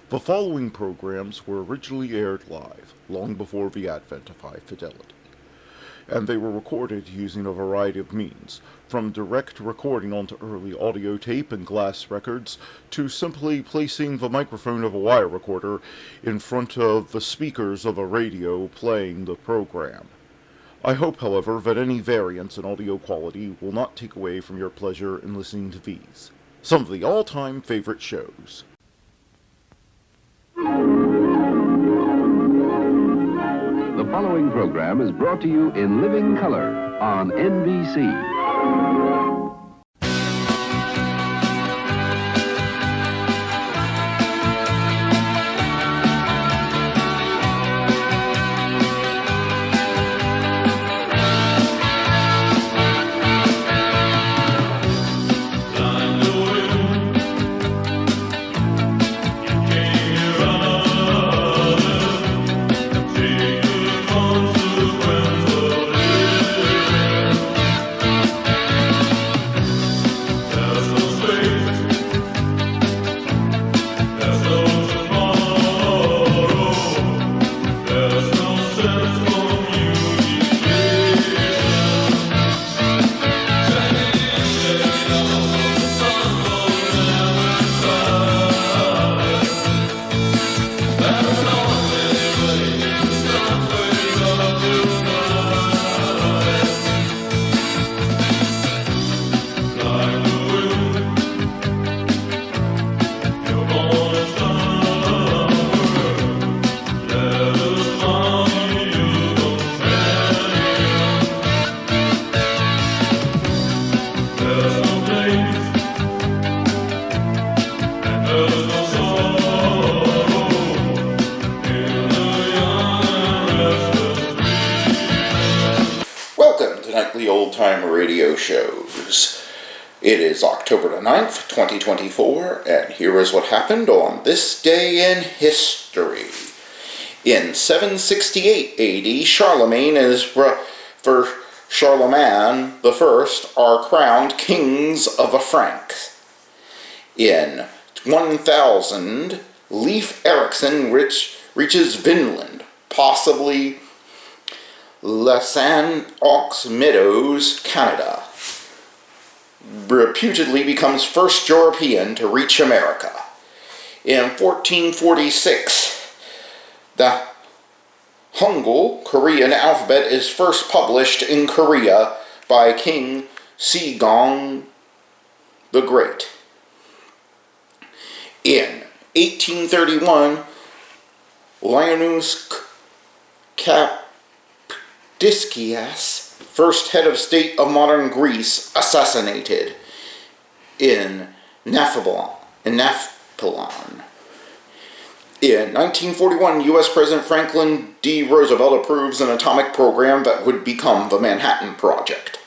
The following programs were originally aired live, long before the advent of high fidelity, and they were recorded using a variety of means, from direct recording onto early audio tape and glass records, to simply placing the microphone of a wire recorder in front of the speakers of a radio playing the program. I hope, however, that any variance in audio quality will not take away from your pleasure in listening to these, some of the all-time favorite shows. The following program is brought to you in living color on NBC. Shows. It is October the 9th, 2024, and here is what happened on this day in history. In 768 AD, Charlemagne and his brother Charlemagne I are crowned kings of the Franks. In 1000, Leif Erikson reaches Vinland, possibly Lasan Ox Meadows, Canada. Reputedly becomes first European to reach America. In 1446, the Hangul Korean alphabet is first published in Korea by King Sejong the Great. In 1831, Leonidas Kapdiskias, first head of state of modern Greece, assassinated in Naphthalon. In 1941, U.S. President Franklin D. Roosevelt approves an atomic program that would become the Manhattan Project.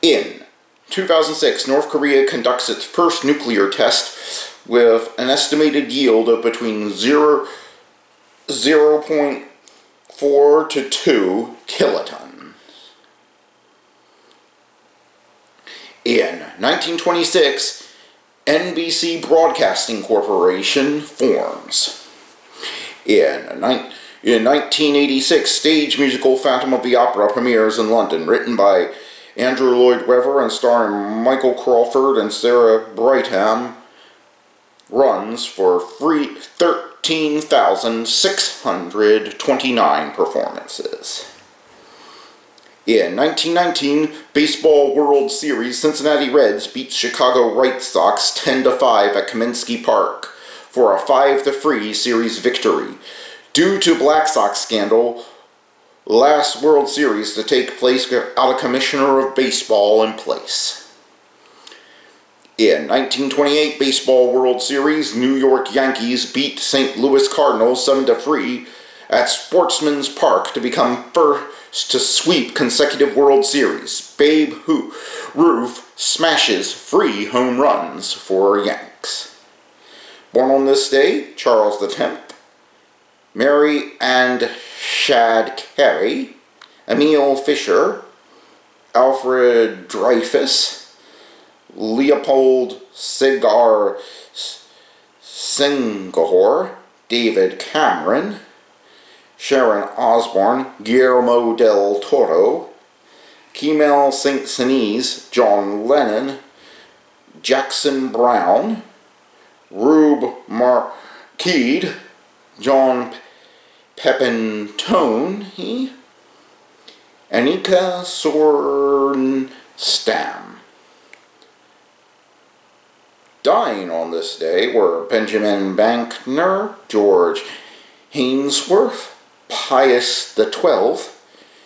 In 2006, North Korea conducts its first nuclear test with an estimated yield of between 0.4 to 2 kilotons. In 1926, NBC Broadcasting Corporation forms. In 1986, stage musical Phantom of the Opera premieres in London, written by Andrew Lloyd Webber and starring Michael Crawford and Sarah Brigham, runs for 13,629 performances. In 1919, Baseball World Series, Cincinnati Reds beat Chicago White Sox 10-5 at Kaminsky Park for a 5-3 series victory. Due to Black Sox scandal, last World Series to take place without a commissioner of baseball in place. In 1928 Baseball World Series, New York Yankees beat St. Louis Cardinals 7-3 at Sportsman's Park to become first to sweep consecutive World Series. Babe Ruth smashes 3 home runs for Yanks. Born on this day, Charles X, Mary and Shad Carey, Emile Fisher, Alfred Dreyfus, Leopold Ségar Singahor, David Cameron, Sharon Osbourne, Guillermo del Toro, Kemal St. John Lennon, Jackson Brown, Rube Marquide, John Pepintone, Annika Sorenstam. Dying on this day were Benjamin Bankner, George Hainsworth, Pius XII,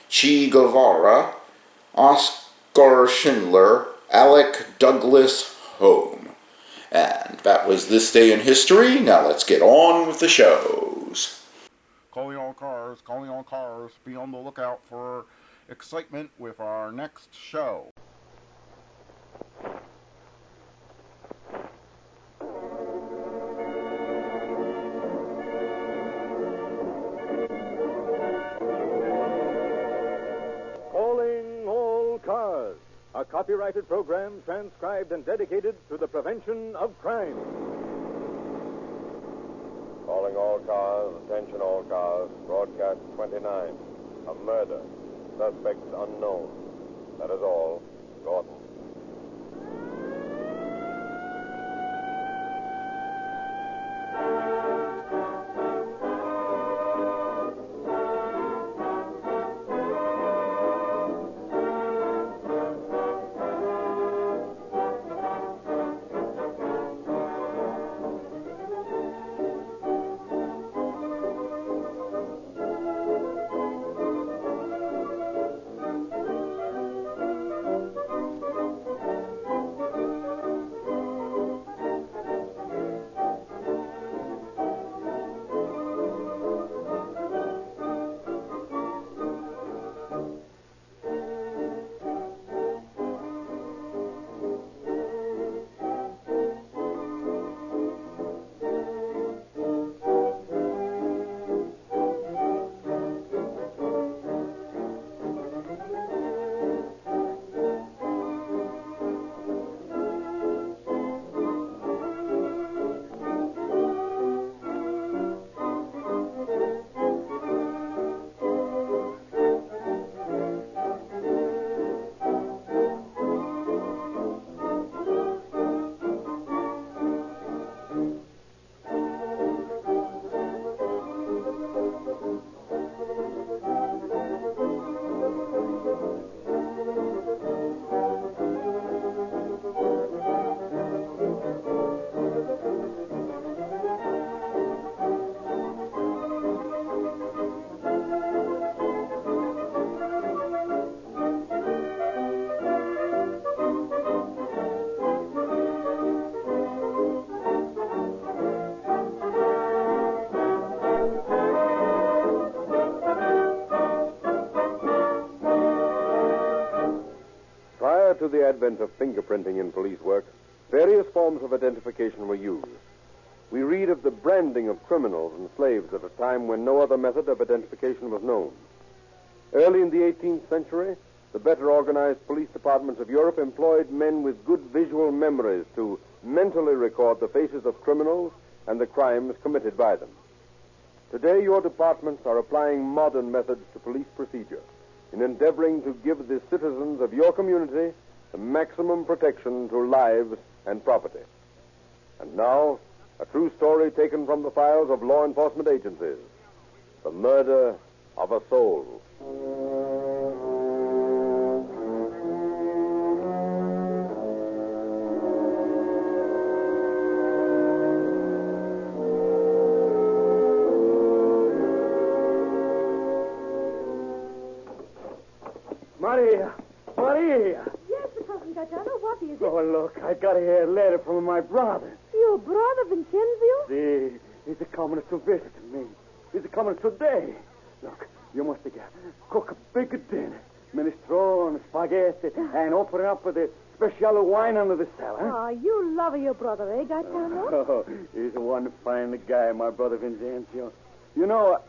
Che Guevara, Oscar Schindler, Alec Douglas Home. And that was This Day in History. Now let's get on with the shows. Calling all cars, be on the lookout for excitement with our next show. Calling all cars, a copyrighted program transcribed and dedicated to the prevention of crime. Calling all cars, attention all cars, broadcast 29. A murder. Suspects unknown. That is all. Gordon. To the advent of fingerprinting in police work, various forms of identification were used. We read of the branding of criminals and slaves at a time when no other method of identification was known. Early in the 18th century, the better organized police departments of Europe employed men with good visual memories to mentally record the faces of criminals and the crimes committed by them. Today, your departments are applying modern methods to police procedure in endeavoring to give the citizens of your community the maximum protection to lives and property. And now, a true story taken from the files of law enforcement agencies. The murder of a soul. Maria! Yes, Cousin Gaetano, what is it? Oh, look, I got a letter from my brother. Your brother, Vincenzo? See, he's coming to visit me. He's coming today. Look, you must cook a big dinner. Minestrone, spaghetti, and open it up with a special wine under the cellar. Ah, you love your brother, eh, Gaetano? Oh, he's one fine guy, my brother Vincenzo. You know...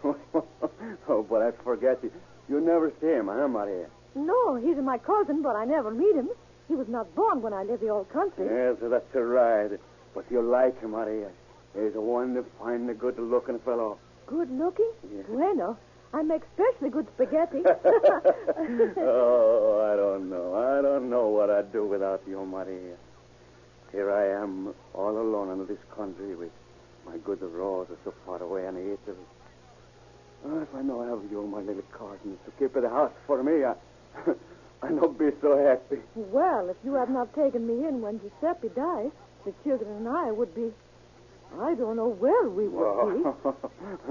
oh, but I forget you. You never see him, huh, Maria? No, he's my cousin, but I never meet him. He was not born when I lived the old country. Yes, that's right. But you'll like him, Maria. He's a one fine, good-looking fellow. Good looking? Yeah. Bueno. I make especially good spaghetti. Oh, I don't know. I don't know what I'd do without you, Maria. Here I am, all alone in this country with my good Rosa so far away in Italy. Oh, if I know I have you, my little cousin, to keep the house for me, I not be so happy. Well, if you had not taken me in when Giuseppe died, the children and I would be... I don't know where we would be.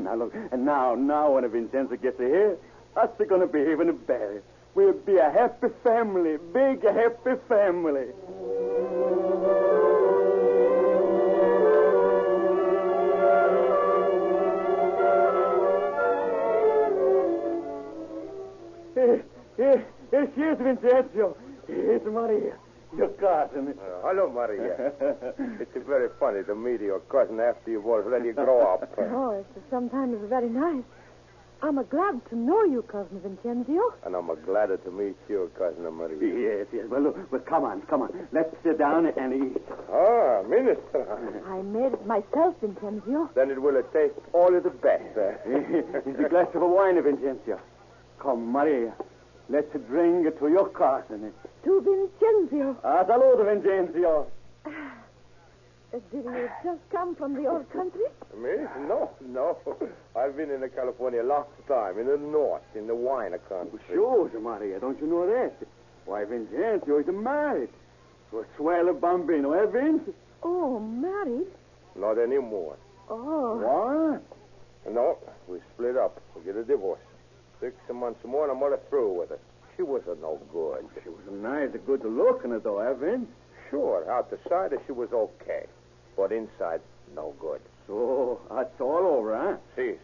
Now, look, and now when Vincenzo gets here, us are going to be even better. We'll be a happy family, big happy family. Here she is, Vincenzo. Here's Maria, your cousin. Hello, Maria. It's very funny to meet your cousin after you both let you grow up. Oh, it's sometimes very nice. I'm glad to know you, Cousin Vincenzo. And I'm glad to meet you, Cousin Maria. Yes. Well, look, come on. Let's sit down and eat. Ah, Minister. I made it myself, Vincenzo. Then it will taste all of the best. Here's a glass of wine, Vincenzo. Come, Maria. Let's drink to your cousin. To Vincenzo. Saludo, Vincenzo. Did you just come from the old country? Me? No. I've been in California a long time, in the north, in the wine country. Sure, Maria. Don't you know that? Why, Vincenzo is married to a swell bambino, eh, Vince? Oh, married? Not anymore. Oh. What? No, we split up. We get a divorce. 6 months more and I'm all through with it. She wasn't no good. She was nice, good looking, though, eh, Vince? Sure, out the side she was okay. But inside, no good. So, that's all over, huh? See.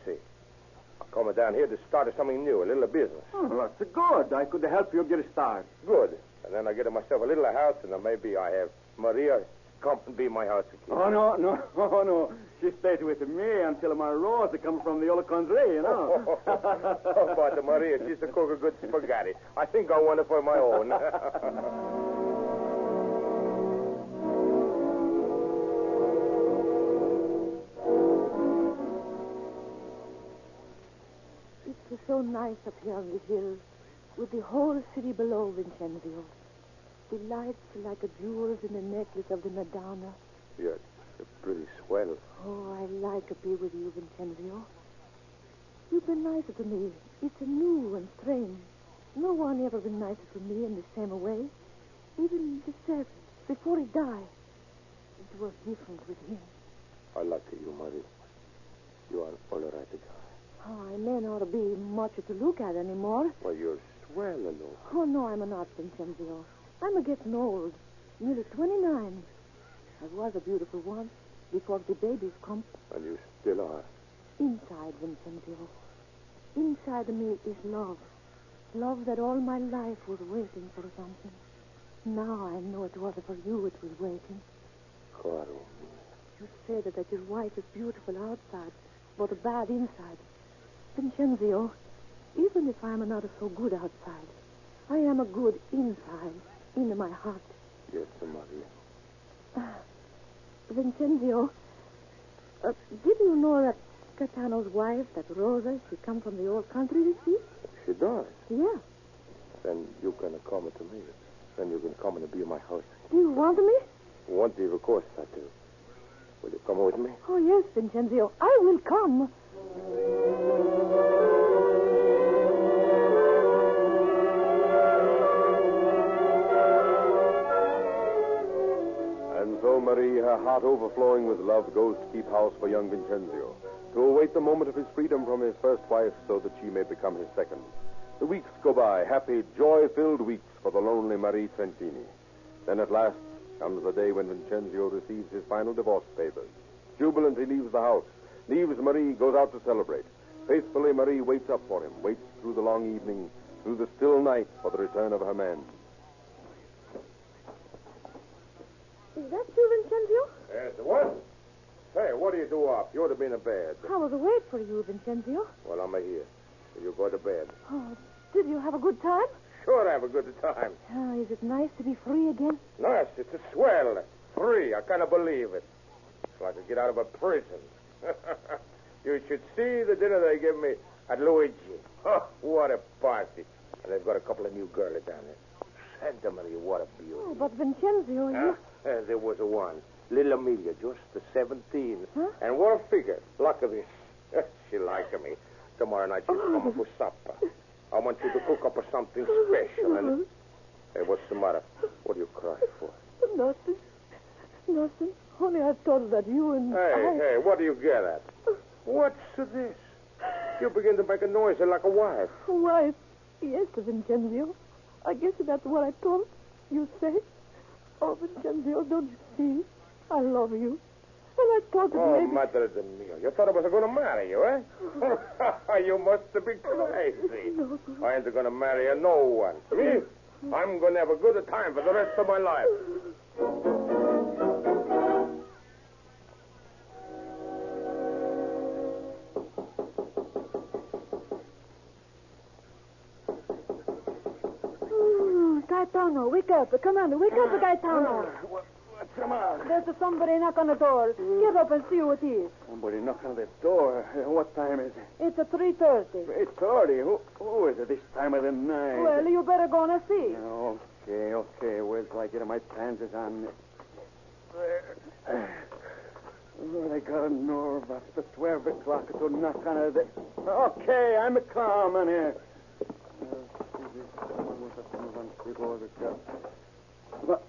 I'm coming down here to start something new, a little business. Oh, that's good. I could help you get a start. Good. And then I get myself a little house, and then maybe I have Maria come and be my housekeeper. Oh, no. She stays with me until my Rosa comes from the old country, you know. But Maria, she's a cook of good spaghetti. I think I want it for my own. It's so nice up here on the hills, with the whole city below, Vincenzo. The lights like jewels in the necklace of the Madonna. Yes, it's pretty swell. Oh, I like to be with you, Vincenzo. You've been nicer to me. It's new and strange. No one ever been nicer to me in the same way. Even Giuseppe, before he died. It was different with him. I like you, Marie. You are all right guy. Oh, I may not be much to look at anymore. Well, you're swell, no? Oh, no, I'm not, Vincenzo. I'm getting old. Nearly 29. I was a beautiful one before the babies come. And you still are. Inside, Vincenzo. Inside me is love. Love that all my life was waiting for something. Now I know it wasn't for you it was waiting. Caro. You said that your wife is beautiful outside, but bad inside. Vincenzo, even if I'm not so good outside, I am a good inside, in my heart. Yes, Maria. Vincenzo, did you know that Catano's wife, that Rosa, she come from the old country, you see? She does? Yeah. Then you can come to me. Then you can come and be my host. Do you want me? Want to, of course I do. Will you come with me? Oh, yes, Vincenzo. I will come. And so Marie, her heart overflowing with love, goes to keep house for young Vincenzo, to await the moment of his freedom from his first wife so that she may become his second. The weeks go by, happy, joy-filled weeks for the lonely Marie Trentini. Then at last comes the day when Vincenzo receives his final divorce papers. Jubilant, he leaves the house, leaves Marie, goes out to celebrate. Faithfully, Marie waits up for him, waits through the long evening, through the still night for the return of her man. Is that you, Vincenzo? Yes, what? Hey, what do you do up? You ought to be in bed. I was awake for you, Vincenzo. Well, I'm here. You go to bed. Oh, did you have a good time? Sure, I have a good time. Is it nice to be free again? Nice. It's a swell. Free. I can't believe it. like I get out of a prison. You should see the dinner they give me at Luigi. Oh, what a party. And they've got a couple of new girls down there. Santa Maria, what a beauty. Oh, but Vincenzo, you... There was a one. Little Amelia, just the 17. Huh? And what a figure. Look at this. She likes me. Tomorrow night she's coming for supper. I want you to cook up something special. And... Hey, what's the matter? What do you cry for? Nothing. Nothing. Only I thought that you and Hey, what do you get at? What's this? You begin to make a noise like a wife. Wife? Yes, Vincenzo. I guess that's what I thought you say. Oh, Vincenzo, don't you see? I love you. And I thought that Oh, maybe... madre de mia. You thought I was going to marry you, eh? You must be crazy. No. I ain't going to marry no one. Me? I'm going to have a good time for the rest of my life. Gaetano, wake up. Come on, wake up, Gaetano. What's the matter? There's somebody knock on the door. Get up and see who it is. Somebody knock on the door. What time is it? It's at 3:30. 3:30. Who is it this time of the night? Well, you better go and see. Okay. Wait till I get my pants on. Oh, I got a nerve after 12 o'clock to knock on the... Okay, I'm coming here. But,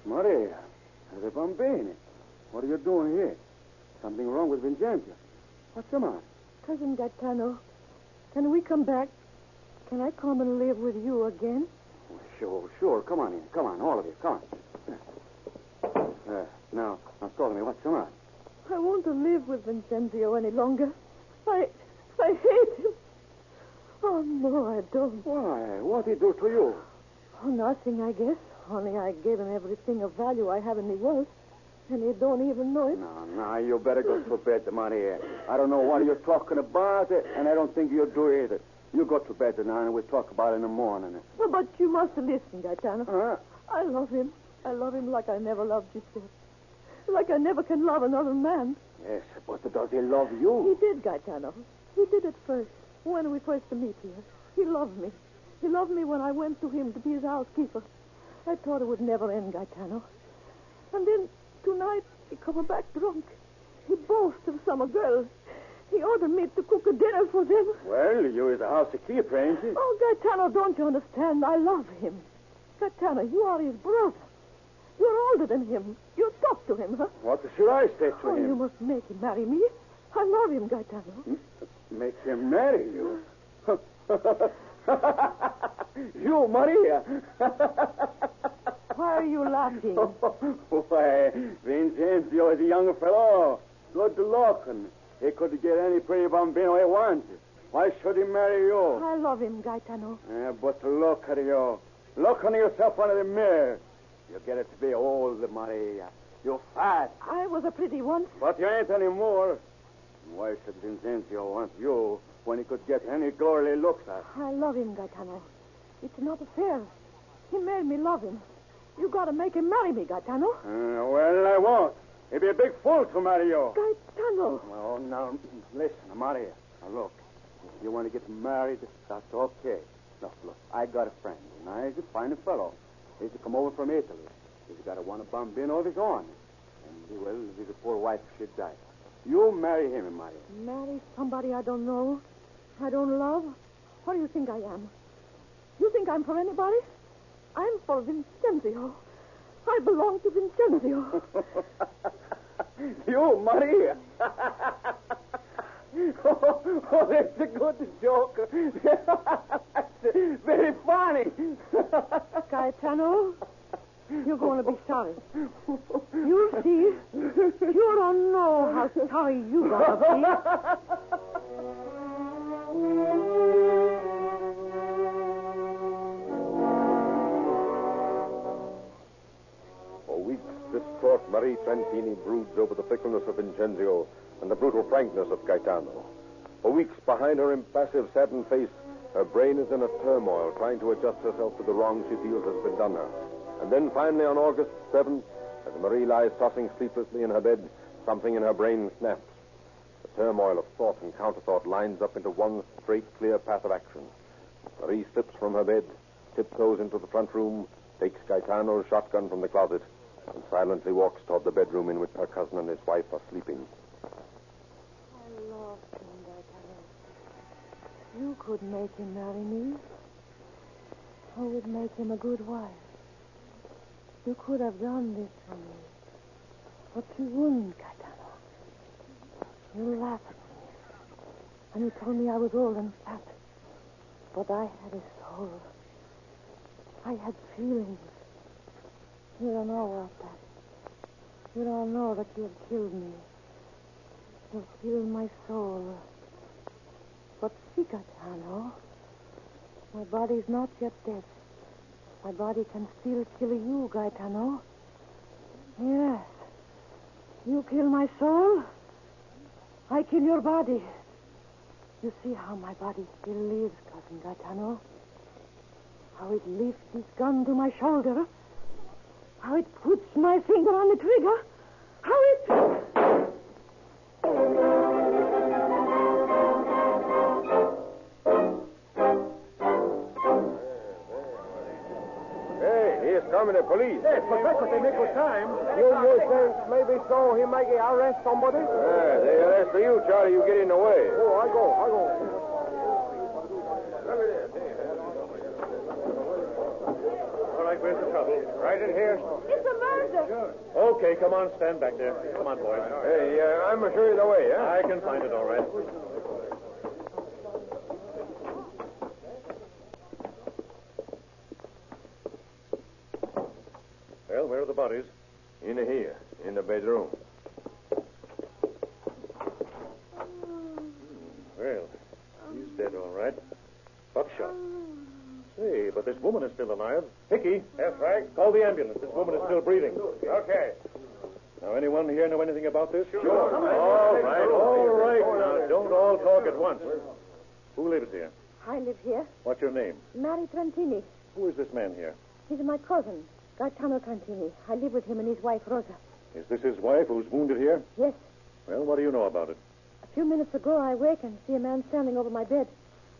Maria, the bambini, what are you doing here? Something wrong with Vincenzo. What's the matter? Cousin Gaetano, can we come back? Can I come and live with you again? Sure. Come on in. Come on, all of you. Come on. Now, talk to me. What's the matter? I won't live with Vincenzo any longer. I hate him. Oh, no, I don't. Why? What'd he do to you? Oh, nothing, I guess. Only I gave him everything of value I have in the world. And he don't even know it. No, you better go to bed, Maria. I don't know what you're talking about, and I don't think you do either. You go to bed now, and we'll talk about it in the morning. Oh, but you must listen, Gaetano. Huh? I love him. I love him like I never loved Giuseppe. Like I never can love another man. Yes, but does he love you? He did, Gaetano. He did at first. When we first met here. He loved me. He loved me when I went to him to be his housekeeper. I thought it would never end, Gaetano. And then, tonight, he come back drunk. He boasted of some girl. He ordered me to cook a dinner for them. Well, you is a housekeeper, ain't you? Oh, Gaetano, don't you understand? I love him. Gaetano, you are his brother. You're older than him. You talk to him, huh? What should I say to him? You must make him marry me. I love him, Gaetano. Make him marry you? You, Maria. Why are you laughing? Why, Vincenzo is a young fellow. Good looking. He could get any pretty bambino he wants. Why should he marry you? I love him, Gaetano. But look at you. Look on yourself under the mirror. You get it to be old, Maria. You're fat. I was a pretty one. But you ain't anymore. Why should Vincenzo want you when he could get any girl he looks at? I love him, Gaetano. It's not fair. He made me love him. You gotta make him marry me, Gaetano. Well, I won't. He'd be a big fool to marry you. Gaetano. Oh, now, listen, Maria. Now, look. If you want to get married, that's okay. Look, I got a friend. Nice, fine fellow. He's come over from Italy. He's got a bambino of his own. And, his poor wife, she died. You marry him, Maria. Marry somebody I don't know, I don't love? What do you think I am? You think I'm for anybody? I'm for Vincenzo. I belong to Vincenzo. You, Maria. Oh, that's a good joke. That's very funny. Gaetano, you're going to be sorry. You'll see. You don't know how sorry you're going to be. For weeks, distraught Marie Trentini broods over the fickleness of Vincenzo and the brutal frankness of Gaetano. For weeks, behind her impassive, saddened face, her brain is in a turmoil, trying to adjust herself to the wrong she feels has been done her. And then finally, on August 7th, as Marie lies tossing sleeplessly in her bed, Something in her brain snaps. The turmoil of thought and counterthought lines up into one straight, clear path of action. Marie slips from her bed, tiptoes into the front room, takes Gaetano's shotgun from the closet, and silently walks toward the bedroom in which her cousin and his wife are sleeping. I love him, Gaetano. You could make him marry me. I would make him a good wife. You could have done this for me. But you wouldn't, Gaetano. You laughed at me. And you told me I was old and fat. But I had a soul. I had feelings. You don't know about that. You don't know that you have killed me. You've killed my soul. But see, Gaetano, my body's not yet dead. My body can still kill you, Gaetano. Yes. You kill my soul, I kill your body. You see how my body still lives, Cousin Gaetano? How it lifts its gun to my shoulder. How it puts my finger on the trigger. How it... Coming to police. Yes, Professor, they make good time. You think maybe so he might arrest somebody? Yeah, they arrest you, Charlie. You get in the way. Oh, I go. All right, where's the trouble? Right in here. It's a murder. Okay, come on, stand back there. Come on, boys. Hey, I'm going to show you the way, huh? I can find it all right. Well, where are the bodies? In here, in the bedroom. Well, he's dead, all right. Buckshot. Say, but this woman is still alive. Hickey. Yes, Frank? Call the ambulance. This woman is still breathing. Okay. Now, anyone here know anything about this? Sure. All right. Now, don't all talk at once. Who lives here? I live here. What's your name? Mary Trentini. Who is this man here? He's my cousin, Gaetano Trentini. I live with him and his wife, Rosa. Is this his wife who's wounded here? Yes. Well, what do you know about it? A few minutes ago, I wake and see a man standing over my bed.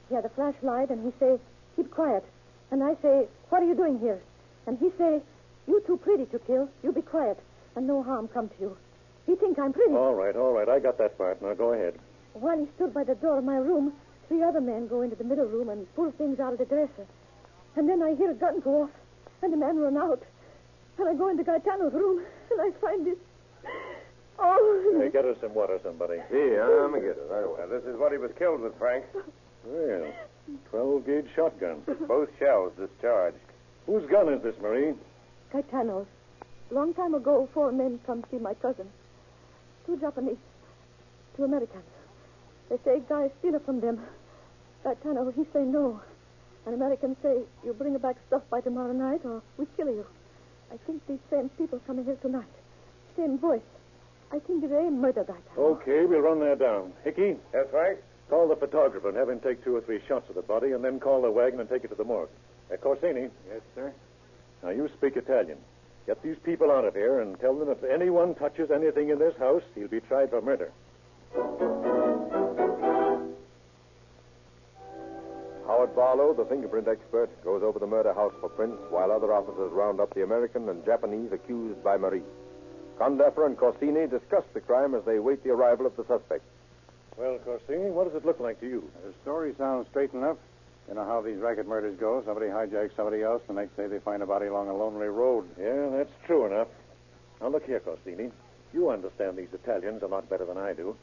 He had a flashlight, and he say, "Keep quiet." And I say, "What are you doing here?" And he say, "You too pretty to kill. You be quiet, and no harm come to you." He think I'm pretty. All right. I got that part. Now, go ahead. While he stood by the door of my room, 3 other men go into the middle room and pull things out of the dresser. And then I hear a gun go off, and the man run out. And I go into Gaetano's room, and I find this. Oh. Hey, get us some water, somebody. Yeah, I'm going to get it right away. This is what he was killed with, Frank. Well, 12-gauge shotgun. Both shells discharged. Whose gun is this, Marie? Gaetano's. Long time ago, 4 men come see my cousin. 2 Japanese, 2 Americans. They say guy steal it from them. Gaetano, he say no. An American say, you bring back stuff by tomorrow night or we kill you. I think these same people coming here tonight. Same voice. I think they murder Gaetano. Okay, we'll run that down. Hickey? Yes, Frank? Call the photographer and have him take 2 or 3 shots of the body and then call the wagon and take it to the morgue. Corsini? Yes, sir. Now, you speak Italian. Get these people out of here and tell them if anyone touches anything in this house, he'll be tried for murder. Howard Barlow, the fingerprint expert, goes over the murder house for prints while other officers round up the American and Japanese accused by Marie. Condeffer and Corsini discuss the crime as they wait the arrival of the suspect. Well, Corsini, what does it look like to you? The story sounds straight enough. You know how these racket murders go. Somebody hijacks somebody else. The next day they find a body along a lonely road. Yeah, that's true enough. Now, look here, Corsini. You understand these Italians a lot better than I do.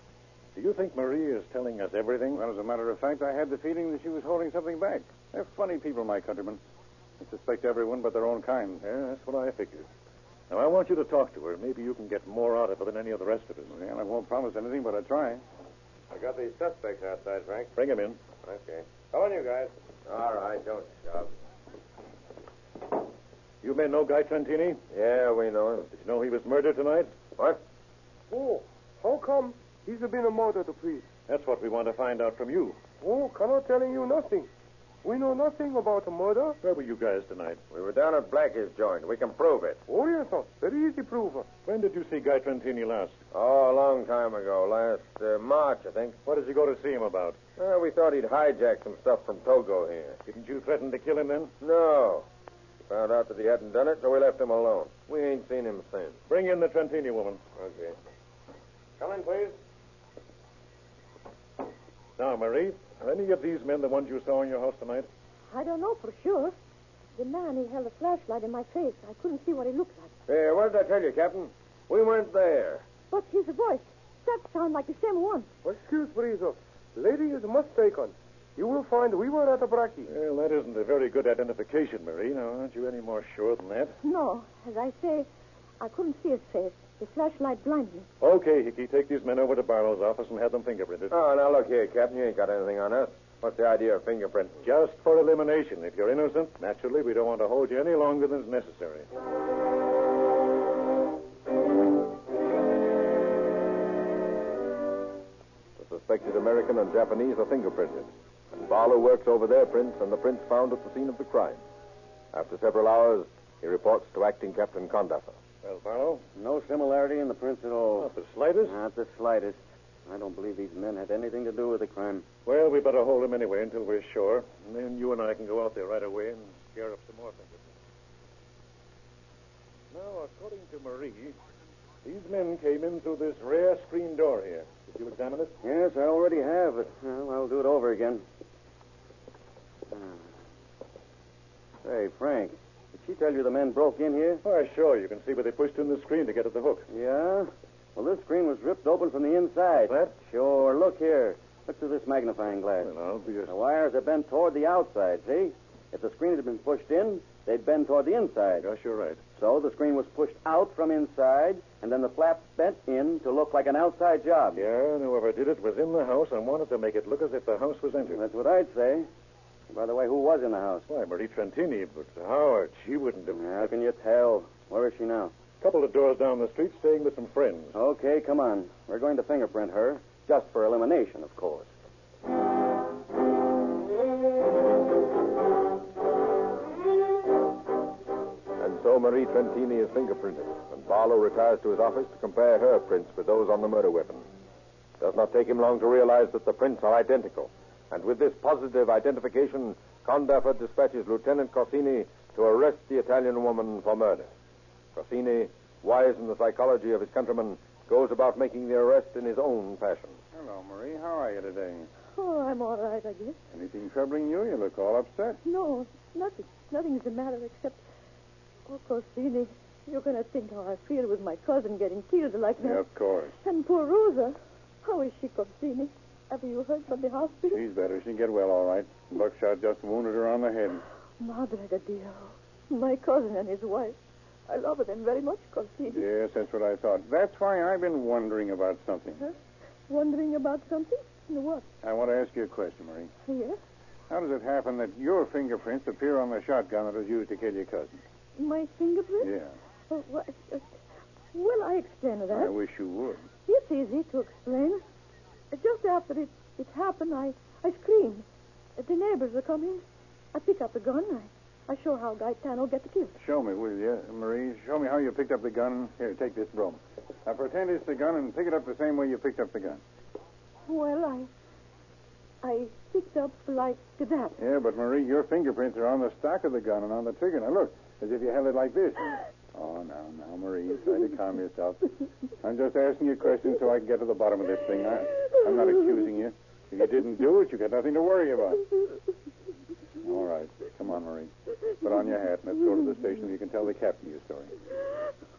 Do you think Marie is telling us everything? Well, as a matter of fact, I had the feeling that she was holding something back. They're funny people, my countrymen. They suspect everyone but their own kind. Yeah, that's what I figured. Now, I want you to talk to her. Maybe you can get more out of her than any of the rest of us. Well, I won't promise anything, but I try. I got these suspects outside, Frank. Bring him in. Okay. Come on, you guys. All right, don't shove. You men know Guy Trentini? Yeah, we know him. Did you know he was murdered tonight? What? Oh, how come he's been a murdered, please? That's what we want to find out from you. Oh, cannot telling you nothing. We know nothing about a murder. Where were you guys tonight? We were down at Blackie's joint. We can prove it. Oh, yes, sir. Very easy proof. When did you see Guy Trentini last? Oh, a long time ago. Last March, I think. What did you go to see him about? We thought he'd hijacked some stuff from Togo here. Didn't you threaten to kill him then? No. Found out that he hadn't done it, so we left him alone. We ain't seen him since. Bring in the Trentini woman. Okay. Come in, please. Now, Marie, are any of these men the ones you saw in your house tonight? I don't know for sure. The man, he held a flashlight in my face. I couldn't see what he looked like. Hey, what did I tell you, Captain? We weren't there. But his voice, that sounded like the same one. Excuse me, sir. Lady is mistaken. You will find we were at a Brackie. Well, that isn't a very good identification, Marie. Now, aren't you any more sure than that? No, as I say, I couldn't see his face. The flashlight blinded me. Okay, Hickey, take these men over to Barlow's office and have them fingerprinted. Oh, now look here, Captain. You ain't got anything on us. What's the idea of fingerprinting? Just for elimination. If you're innocent, naturally, we don't want to hold you any longer than is necessary. The suspected American and Japanese are fingerprinted, and Barlow works over their prints and the prints found at the scene of the crime. After several hours, he reports to Acting Captain Condaffer. Well, Barlow? No similarity in the prints at all. Not the slightest? Not the slightest. I don't believe these men had anything to do with the crime. Well, we better hold them anyway until we're sure. And then you and I can go out there right away and scare up some more fingerprints. Now, according to Marie, these men came in through this rare screen door here. Did you examine it? Yes, I already have, but I'll do it over again. Say, Frank, did she tell you the men broke in here? Why, sure. You can see where they pushed in the screen to get at the hook. Yeah? Well, this screen was ripped open from the inside. That? Sure. Look here. Look through this magnifying glass. Well, I'll be The wires are bent toward the outside, see? If the screen had been pushed in, they'd bend toward the inside. Gosh, you're right. So the screen was pushed out from inside, and then the flaps bent in to look like an outside job. Yeah, and whoever did it was in the house and wanted to make it look as if the house was entered. That's what I'd say. By the way, who was in the house? Why, Marie Trentini, but Howard, she wouldn't have... How can you tell? Where is she now? Couple of doors down the street, staying with some friends. Okay, come on. We're going to fingerprint her, just for elimination, of course. And so Marie Trentini is fingerprinted, and Barlow retires to his office to compare her prints with those on the murder weapon. It does not take him long to realize that the prints are identical. And with this positive identification, Condaffer dispatches Lieutenant Corsini to arrest the Italian woman for murder. Corsini, wise in the psychology of his countrymen, goes about making the arrest in his own fashion. Hello, Marie. How are you today? Oh, I'm all right, I guess. Anything troubling you? You look all upset. No, nothing. Nothing's the matter except... Oh, Corsini, you're going to think how I feel with my cousin getting killed like that. Yeah, of course. And poor Rosa. How is she, Corsini? Have you heard from the hospital? She's better. She'll get well, all right. Buckshot just wounded her on the head. Madre de Dio. My cousin and his wife. I love them very much, Corsini. Yes, that's what I thought. That's why I've been wondering about something. Huh? Wondering about something? What? I want to ask you a question, Marie. Yes? How does it happen that your fingerprints appear on the shotgun that was used to kill your cousin? My fingerprint? Yeah. Oh, well, I explain that. I wish you would. It's easy to explain. Just after it happened, I screamed. The neighbors are coming. I pick up the gun. I show how Gaetano get the kill. Show me, will you, Marie? Show me how you picked up the gun. Here, take this broom. Now pretend it's the gun and pick it up the same way you picked up the gun. Well, I picked up like that. Yeah, but Marie, your fingerprints are on the stock of the gun and on the trigger. Now look, as if you held it like this. Oh, now, Marie, try to calm yourself. I'm just asking you questions so I can get to the bottom of this thing. I'm not accusing you. If you didn't do it, you got nothing to worry about. All right. Come on, Marie. Put on your hat and let's go to the station so you can tell the captain your story.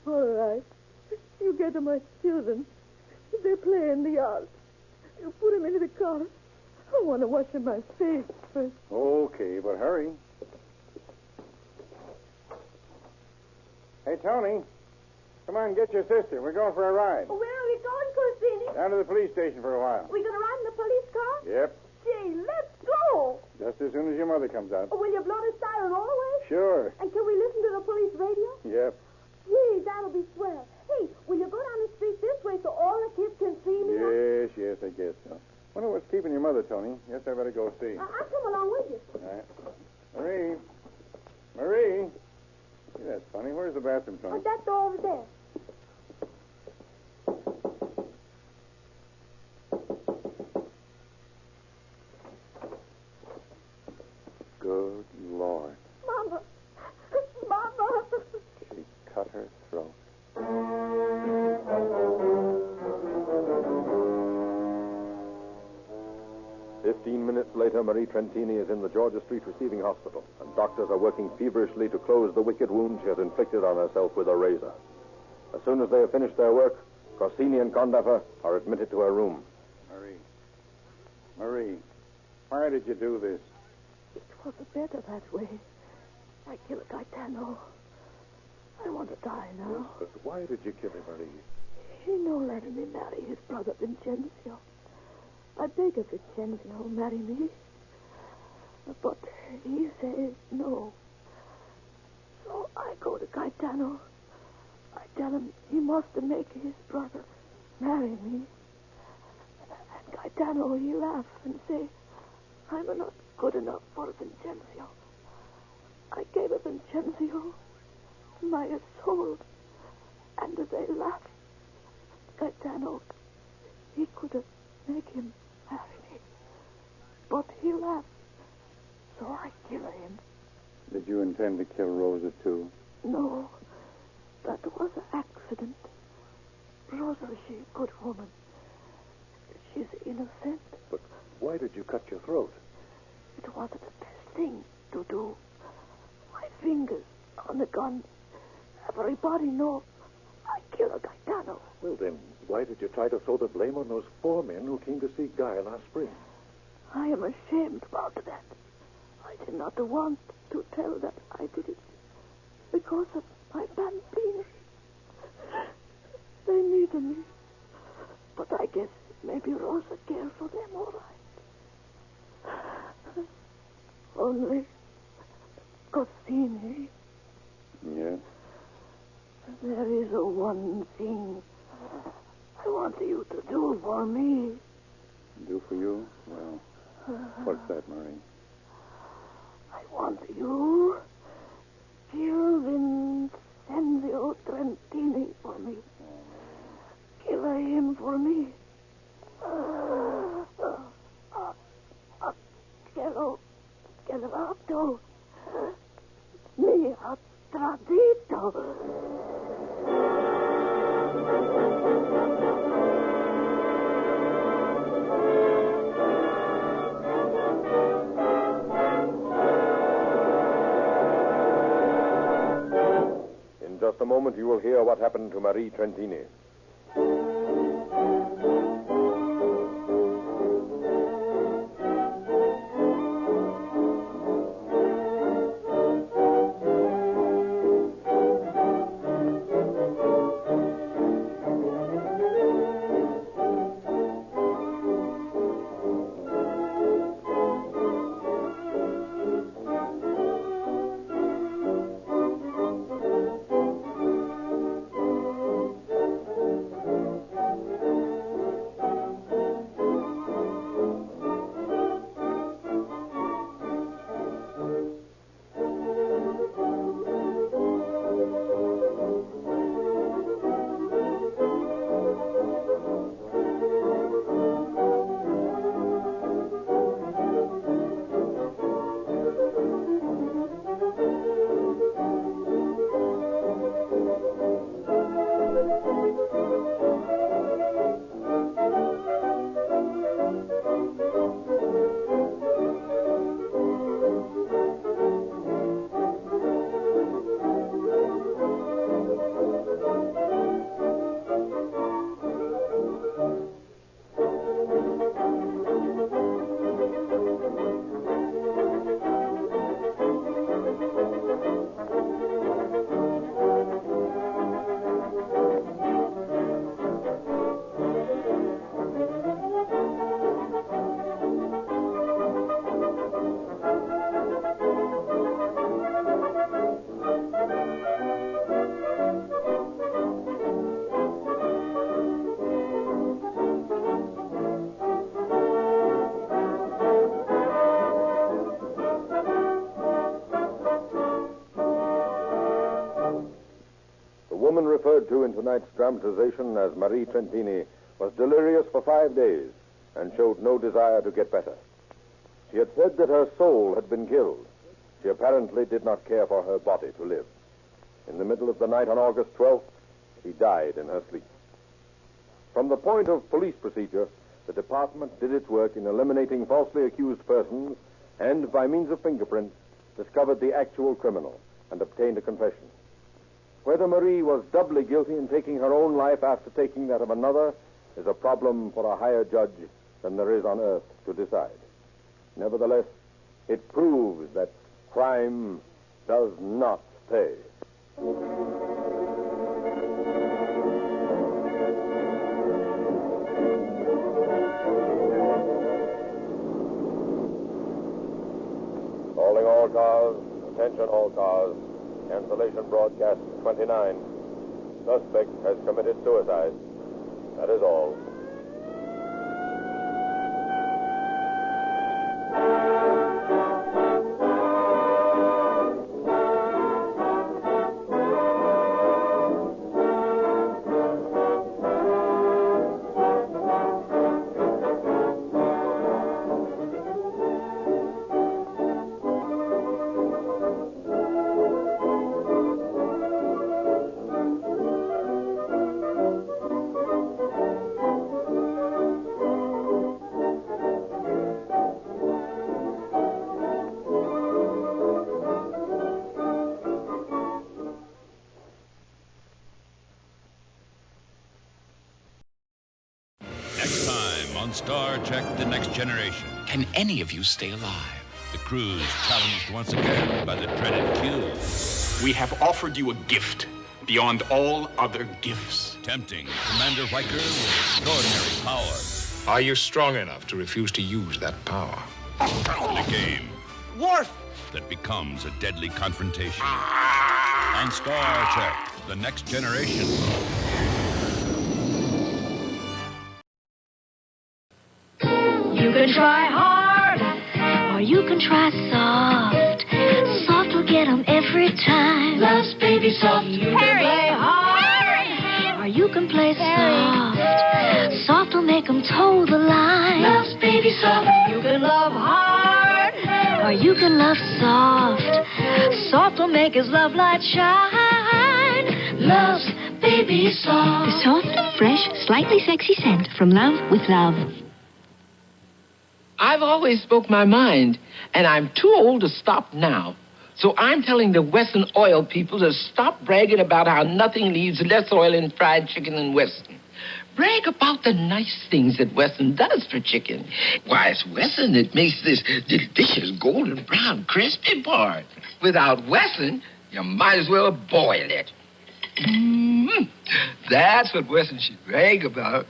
All right. You get to my children. They play in the yard. You put them into the car. I want to wash my face first. Okay, but hurry. Hey, Tony. Come on, get your sister. We're going for a ride. Where are we going, Corsini? Down to the police station for a while. We going to ride in the police car? Yep. Gee, let's go. Just as soon as your mother comes out. Will you blow the siren all the way? Sure. And can we listen to the police radio? Yep. Gee, that'll be swell. Hey, will you go down the street this way so all the kids can see me? Yes, I guess so. Wonder what's keeping your mother, Tony. Guess I better go see. I'll come along with you. All right. Marie. Marie. Gee, that's funny. Where's the bathroom, Tony? That door over there. Good Lord. Mama. Mama. She cut her throat. 15 minutes later, Marie Trentini is in the Georgia Street Receiving Hospital, and doctors are working feverishly to close the wicked wound she has inflicted on herself with a razor. As soon as they have finished their work, Crosby and Condaffer are admitted to her room. Marie, why did you do this? It was better that way. I killed Gaetano. I want to die now. But why did you kill him, Marie? He no letting me marry his brother Vincenzo. I beg of Vincenzo, marry me. But he says no. So I go to Gaetano. I tell him he must make his brother marry me. And Gaetano, he laughs and say, I'm not good enough for Vincenzo. I gave Vincenzo my soul, and they laughed. Gaetano, he could make him marry me, but he laughed, so I kill him. Did you intend to kill Rosa, too? No, that was an accident. Rosa, she's a good woman. She's innocent. But why did you cut your throat? It wasn't the best thing to do. My fingers on the gun. Everybody knows I killed Gaetano. Well, then, why did you try to throw the blame on those 4 men who came to see Guy last spring? I am ashamed about that. I did not want to tell that I did it because of my bambini. They needed me. But I guess maybe Rosa cares for them all right. Only Cosini. Yes? There is one thing I want you to do for me. Do for you? Well, what's that, Marie? I want you to kill Vincenzo Trentini for me. Kill him for me. Chiarato. Mi ha tradito. In just a moment, you will hear what happened to Marie Trentini. referred to in tonight's dramatization as Marie Trentini, was delirious for 5 days and showed no desire to get better. She had said that her soul had been killed. She apparently did not care for her body to live. In the middle of the night on August 12th, she died in her sleep. From the point of police procedure, the department did its work in eliminating falsely accused persons and, by means of fingerprints, discovered the actual criminal and obtained a confession. Whether Marie was doubly guilty in taking her own life after taking that of another is a problem for a higher judge than there is on earth to decide. Nevertheless, it proves that crime does not pay. Calling all cars, attention all cars, cancellation broadcast 29. Suspect has committed suicide. That is all. Star Trek: The Next Generation. Can any of you stay alive? The crew's challenged once again by the dreaded Q. We have offered you a gift beyond all other gifts. Tempting Commander Riker with extraordinary power. Are you strong enough to refuse to use that power? The game. Worf! That becomes a deadly confrontation. On Star Trek: The Next Generation. You can try hard, or you can try soft. Soft will get 'em every time. Love's Baby Soft. You can play hard, or you can play soft. Soft will make 'em toe the line. Love's Baby Soft. You can love hard, or you can love soft. Soft will make his love light shine. Love's Baby Soft. The soft, fresh, slightly sexy scent from Love with Love. I've always spoke my mind, and I'm too old to stop now. So I'm telling the Wesson oil people to stop bragging about how nothing leaves less oil in fried chicken than Wesson. Brag about the nice things that Wesson does for chicken. Why, it's Wesson that makes this delicious golden brown crispy part. Without Wesson, you might as well boil it. That's what Wesson should brag about.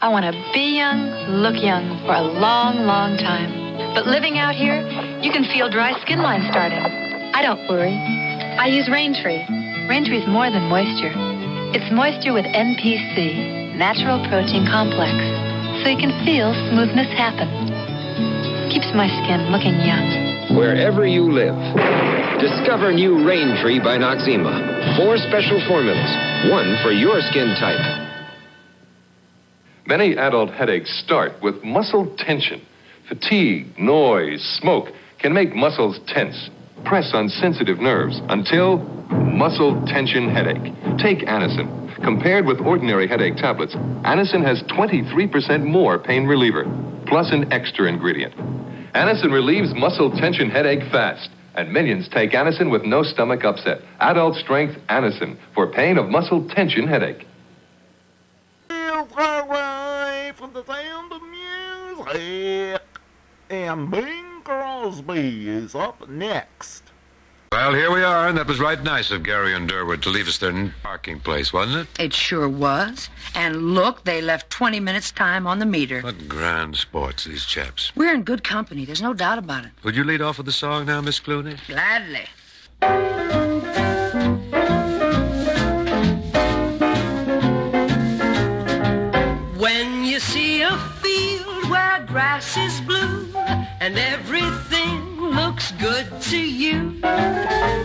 I want to be young, look young for a long, long time. But living out here, you can feel dry skin lines starting. I don't worry. I use Raintree. Raintree's more than moisture. It's moisture with NPC, Natural Protein Complex. So you can feel smoothness happen. Keeps my skin looking young. Wherever you live, discover new Raintree by Noxzema. 4 special formulas, one for your skin type. Many adult headaches start with muscle tension. Fatigue, noise, smoke can make muscles tense, press on sensitive nerves until muscle tension headache. Take Anacin. Compared with ordinary headache tablets, Anacin has 23% more pain reliever, plus an extra ingredient. Anacin relieves muscle tension headache fast, and millions take Anacin with no stomach upset. Adult strength Anacin for pain of muscle tension headache. From the sound of music, and Bing Crosby is up next. Well, here we are, and that was right nice of Gary and Durwood to leave us their parking place, wasn't it? It sure was. And look, they left 20 minutes time on the meter. What grand sports, these chaps. We're in good company, there's no doubt about it. Would you lead off with the song now, Miss Clooney? Gladly. When you see a field where grass is blue and everything looks good to you,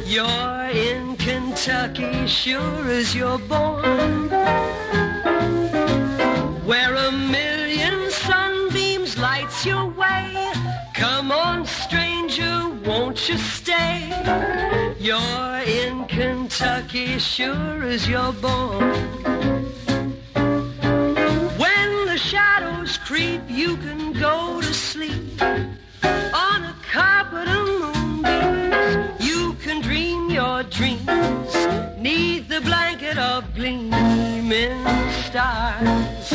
you're in contention. sure as you're born. Where a million sunbeams lights your way. Come on, stranger, won't you stay? You're in Kentucky sure as you're born. When the shadows creep, you can go to sleep on a carpet of moonbeams. You can dream your dreams neath the blanket of gleaming stars.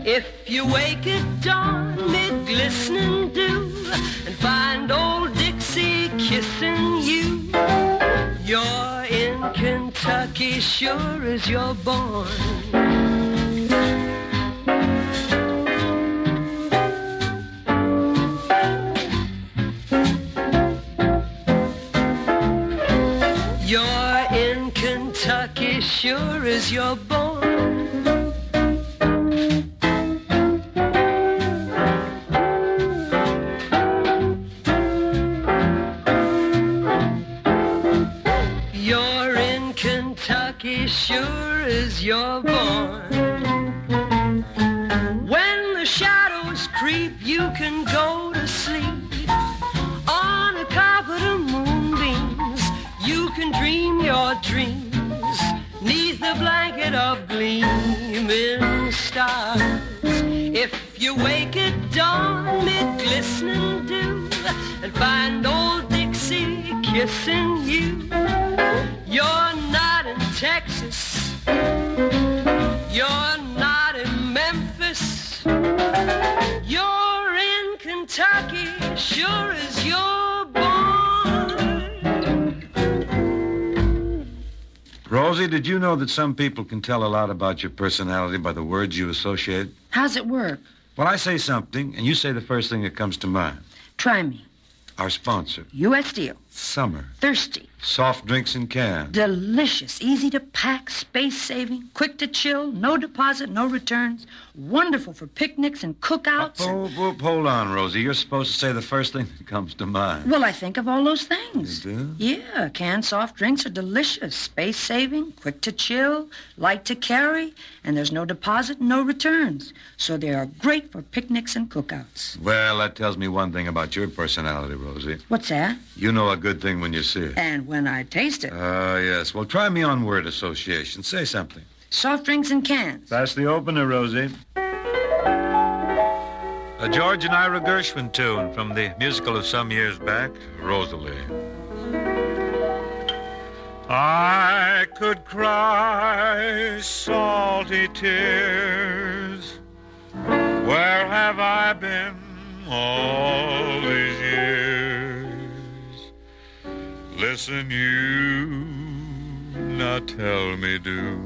If you wake at dawn mid glistening dew and find old Dixie kissing you, you're in Kentucky sure as you're born. You're in Kentucky sure as you're born. You're in Kentucky sure as you're born. When the shadows creep, you can go to sleep on a carpet of moonbeams. You can dream your dreams neath the blanket of gleaming stars. If you wake at dawn mid glistening dew and find old Dixie kissing you, you're not in Texas, you're not in Memphis, you're in Kentucky sure as you're born. Rosie, did you know that some people can tell a lot about your personality by the words you associate? How's it work? Well, I say something, and you say the first thing that comes to mind. Try me. Our sponsor. U.S. Steel. Summer. Thirsty. Soft drinks in cans. Delicious. Easy to pack. Space-saving. Quick to chill. No deposit. No returns. Wonderful for picnics and cookouts. Hold on, Rosie. You're supposed to say the first thing that comes to mind. Well, I think of all those things. You do? Yeah. Canned soft drinks are delicious. Space-saving. Quick to chill. Light to carry. And there's no deposit and no returns. So they are great for picnics and cookouts. Well, that tells me one thing about your personality, Rosie. What's that? You know a good thing when you see it. And when I taste it. Yes. Well, try me on word association. Say something. Soft drinks in cans. That's the opener, Rosie. A George and Ira Gershwin tune from the musical of some years back, Rosalie. I could cry salty tears. Where have I been all these years? Listen, you, now tell me, do.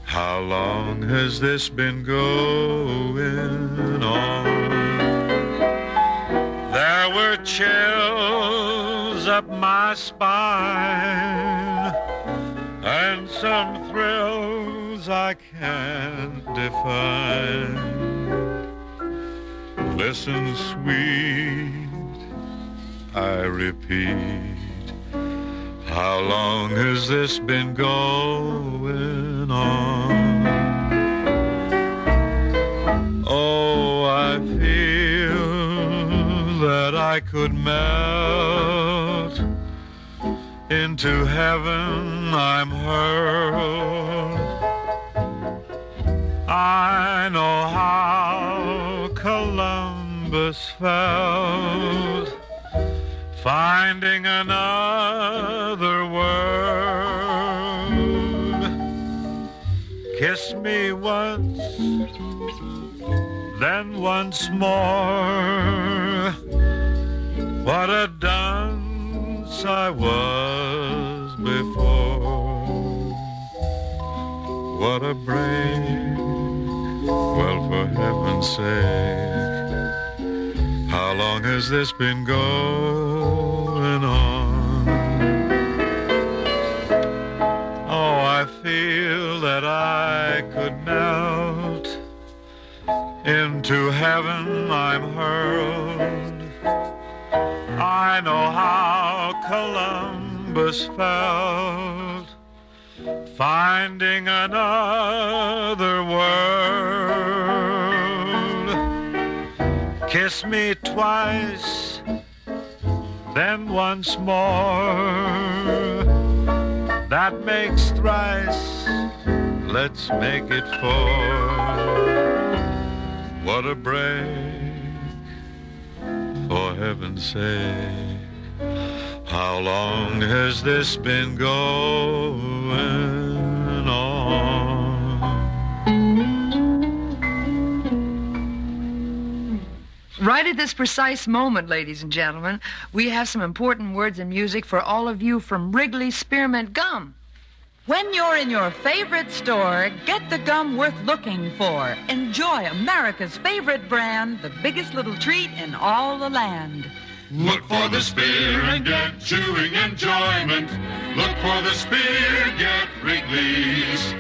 How long has this been going on? There were chills up my spine and some thrills I can't define. Listen, sweet, I repeat, how long has this been going on? Oh, I feel that I could melt into heaven. I'm hurled. I know how Columbus felt, finding another world. Kiss me once, then once more. What a dunce I was before. What a break. Well, for heaven's sake, how long has this been going on? Oh, I feel that I could melt into heaven. I'm hurled. I know how Columbus felt, finding another world. Kiss me twice, then once more. That makes thrice, let's make it four. What a break, for heaven's sake. How long has this been going on? Right at this precise moment, ladies and gentlemen, we have some important words and music for all of you from Wrigley Spearmint Gum. When you're in your favorite store, get the gum worth looking for. Enjoy America's favorite brand, the biggest little treat in all the land. Look for the spear and get chewing enjoyment. Look for the spear, get Wrigley's.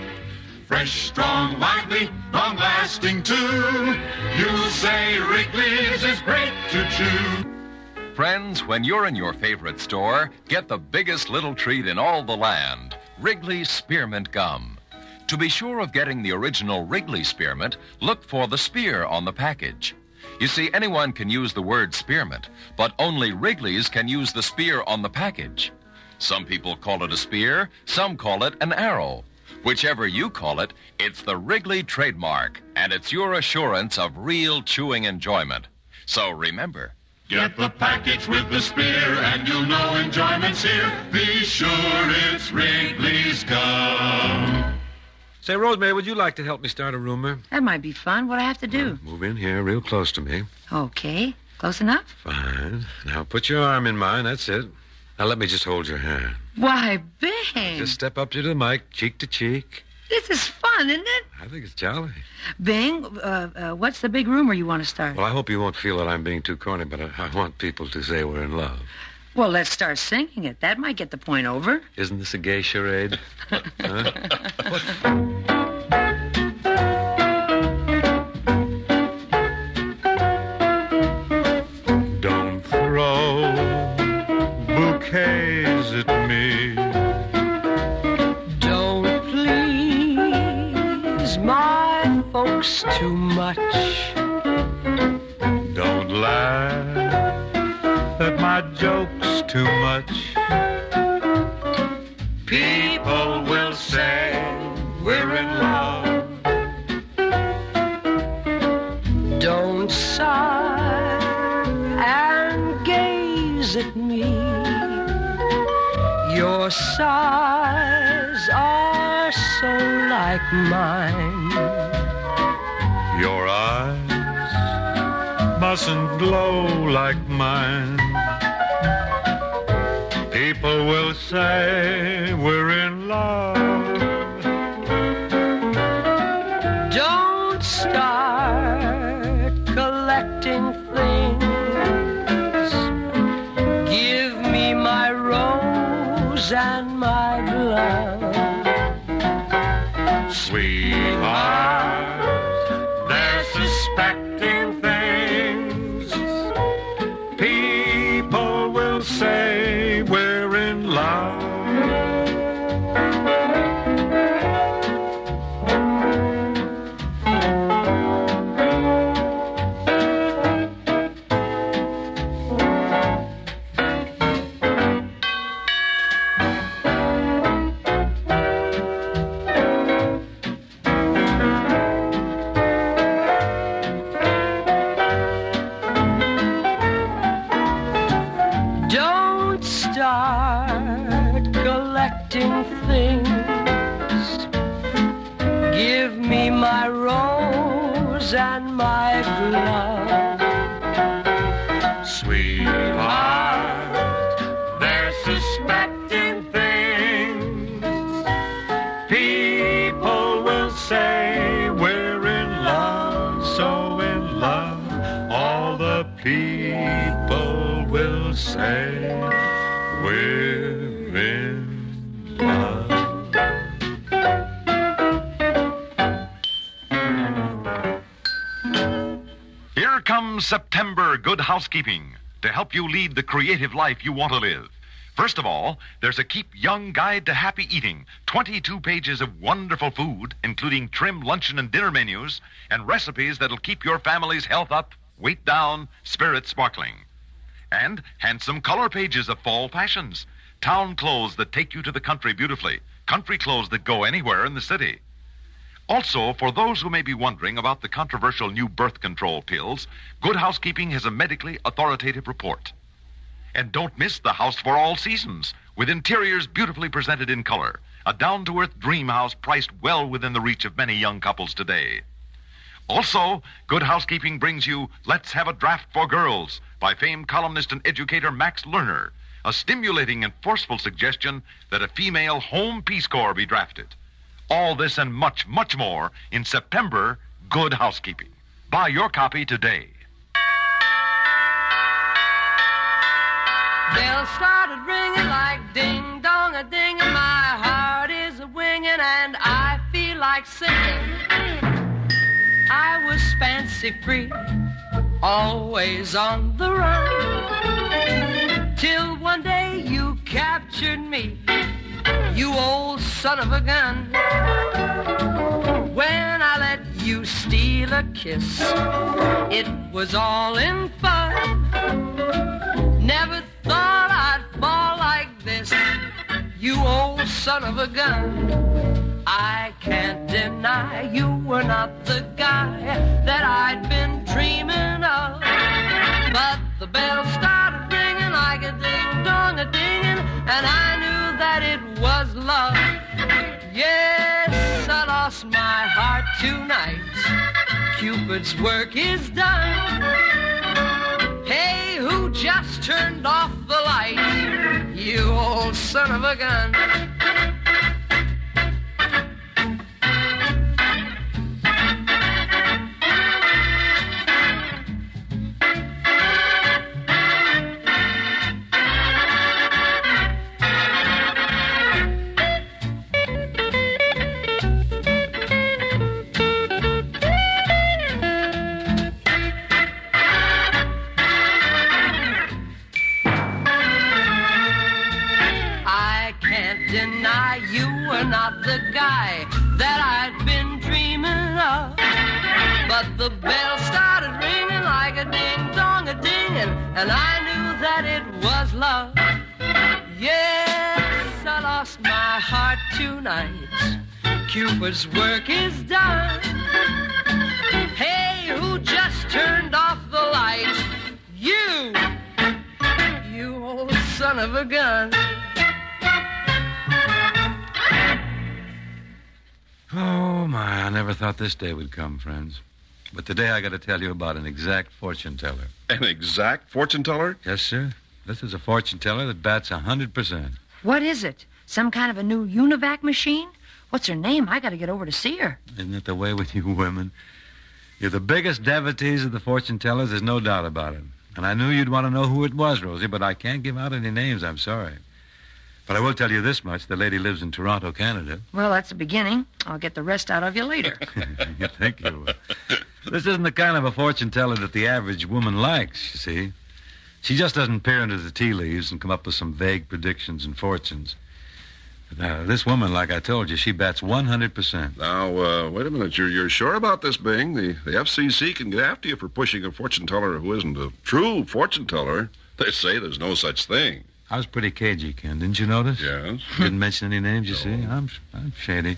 Fresh, strong, lively, long-lasting too. You'll say Wrigley's is great to chew. Friends, when you're in your favorite store, get the biggest little treat in all the land, Wrigley's Spearmint Gum. To be sure of getting the original Wrigley Spearmint, look for the spear on the package. You see, anyone can use the word spearmint, but only Wrigley's can use the spear on the package. Some people call it a spear, some call it an arrow. Whichever you call it, it's the Wrigley trademark, and it's your assurance of real chewing enjoyment. So remember, get the package with the spear and you'll know enjoyment's here. Be sure it's Wrigley's gum. Say, Rosemary, would you like to help me start a rumor? That might be fun. What do I have to do? Move in here real close to me. Okay. Close enough? Fine. Now put your arm in mine. That's it. Now let me just hold your hand. Why, Bing. Just step up to the mic, cheek to cheek. This is fun, isn't it? I think it's jolly. Bing, what's the big rumor you want to start? Well, I hope you won't feel that I'm being too corny, but I want people to say we're in love. Well, let's start singing it. That might get the point over. Isn't this a gay charade? Huh? Don't throw bouquets at me. Don't please my folks too much. Don't laugh at my jokes too much. People will say we're in love. Don't sigh and gaze at me. Your sighs are so like mine. Your eyes mustn't glow like mine. People will say we're in love. Don't start collecting things. Give me my rose and my glove. Sweetheart, they're suspecting things. People will say we're in love. Don't start collecting things. Give me my rose and my glove. Sweetheart, they're suspecting things. People will say we're in love, so in love. All the people will say we're in love. Here comes September Good Housekeeping to help you lead the creative life you want to live. First of all, there's a Keep Young Guide to Happy Eating. 22 pages of wonderful food, including trim luncheon and dinner menus, and recipes that'll keep your family's health up, weight down, spirits sparkling. And handsome color pages of fall fashions. Town clothes that take you to the country beautifully. Country clothes that go anywhere in the city. Also, for those who may be wondering about the controversial new birth control pills, Good Housekeeping has a medically authoritative report. And don't miss the house for all seasons, with interiors beautifully presented in color. A down-to-earth dream house priced well within the reach of many young couples today. Also, Good Housekeeping brings you Let's Have a Draft for Girls by famed columnist and educator Max Lerner, a stimulating and forceful suggestion that a female home Peace Corps be drafted. All this and much, much more in September Good Housekeeping. Buy your copy today. Bells started ringing like ding-dong-a-ding, and my heart is a-winging, and I feel like singing. I was fancy-free, always on the run, till one day you captured me, you old son of a gun. When I let you steal a kiss, it was all in fun. Never thought I'd fall like this, you old son of a gun. I can't deny you were not the guy that I'd been dreaming of. But the bell started ringing like a ding-dong-a-dinging, and I knew that it was love. Yes, I lost my heart tonight. Cupid's work is done. Hey, who just turned off the light? You old son of a gun. Deny you were not the guy that I'd been dreaming of. But the bell started ringing like a ding-dong-a-dinging, and I knew that it was love. Yes, I lost my heart tonight. Cupid's work is done. Hey, who just turned off the light? You old son of a gun. Oh, my, I never thought this day would come, friends. But today I got to tell you about an exact fortune teller. An exact fortune teller? Yes, sir. This is a fortune teller that bats 100%. What is it? Some kind of a new Univac machine? What's her name? I got to get over to see her. Isn't it the way with you women? You're the biggest devotees of the fortune tellers, there's no doubt about it. And I knew you'd want to know who it was, Rosie, but I can't give out any names, I'm sorry. But I will tell you this much. The lady lives in Toronto, Canada. Well, that's the beginning. I'll get the rest out of you later. You think you will. This isn't the kind of a fortune teller that the average woman likes, you see. She just doesn't peer into the tea leaves and come up with some vague predictions and fortunes. But, this woman, like I told you, she bats 100%. Now, wait a minute. You're sure about this, Bing? The FCC can get after you for pushing a fortune teller who isn't a true fortune teller. They say there's no such thing. I was pretty cagey, Ken. Didn't you notice? Yes. Didn't mention any names, you see. I'm shady.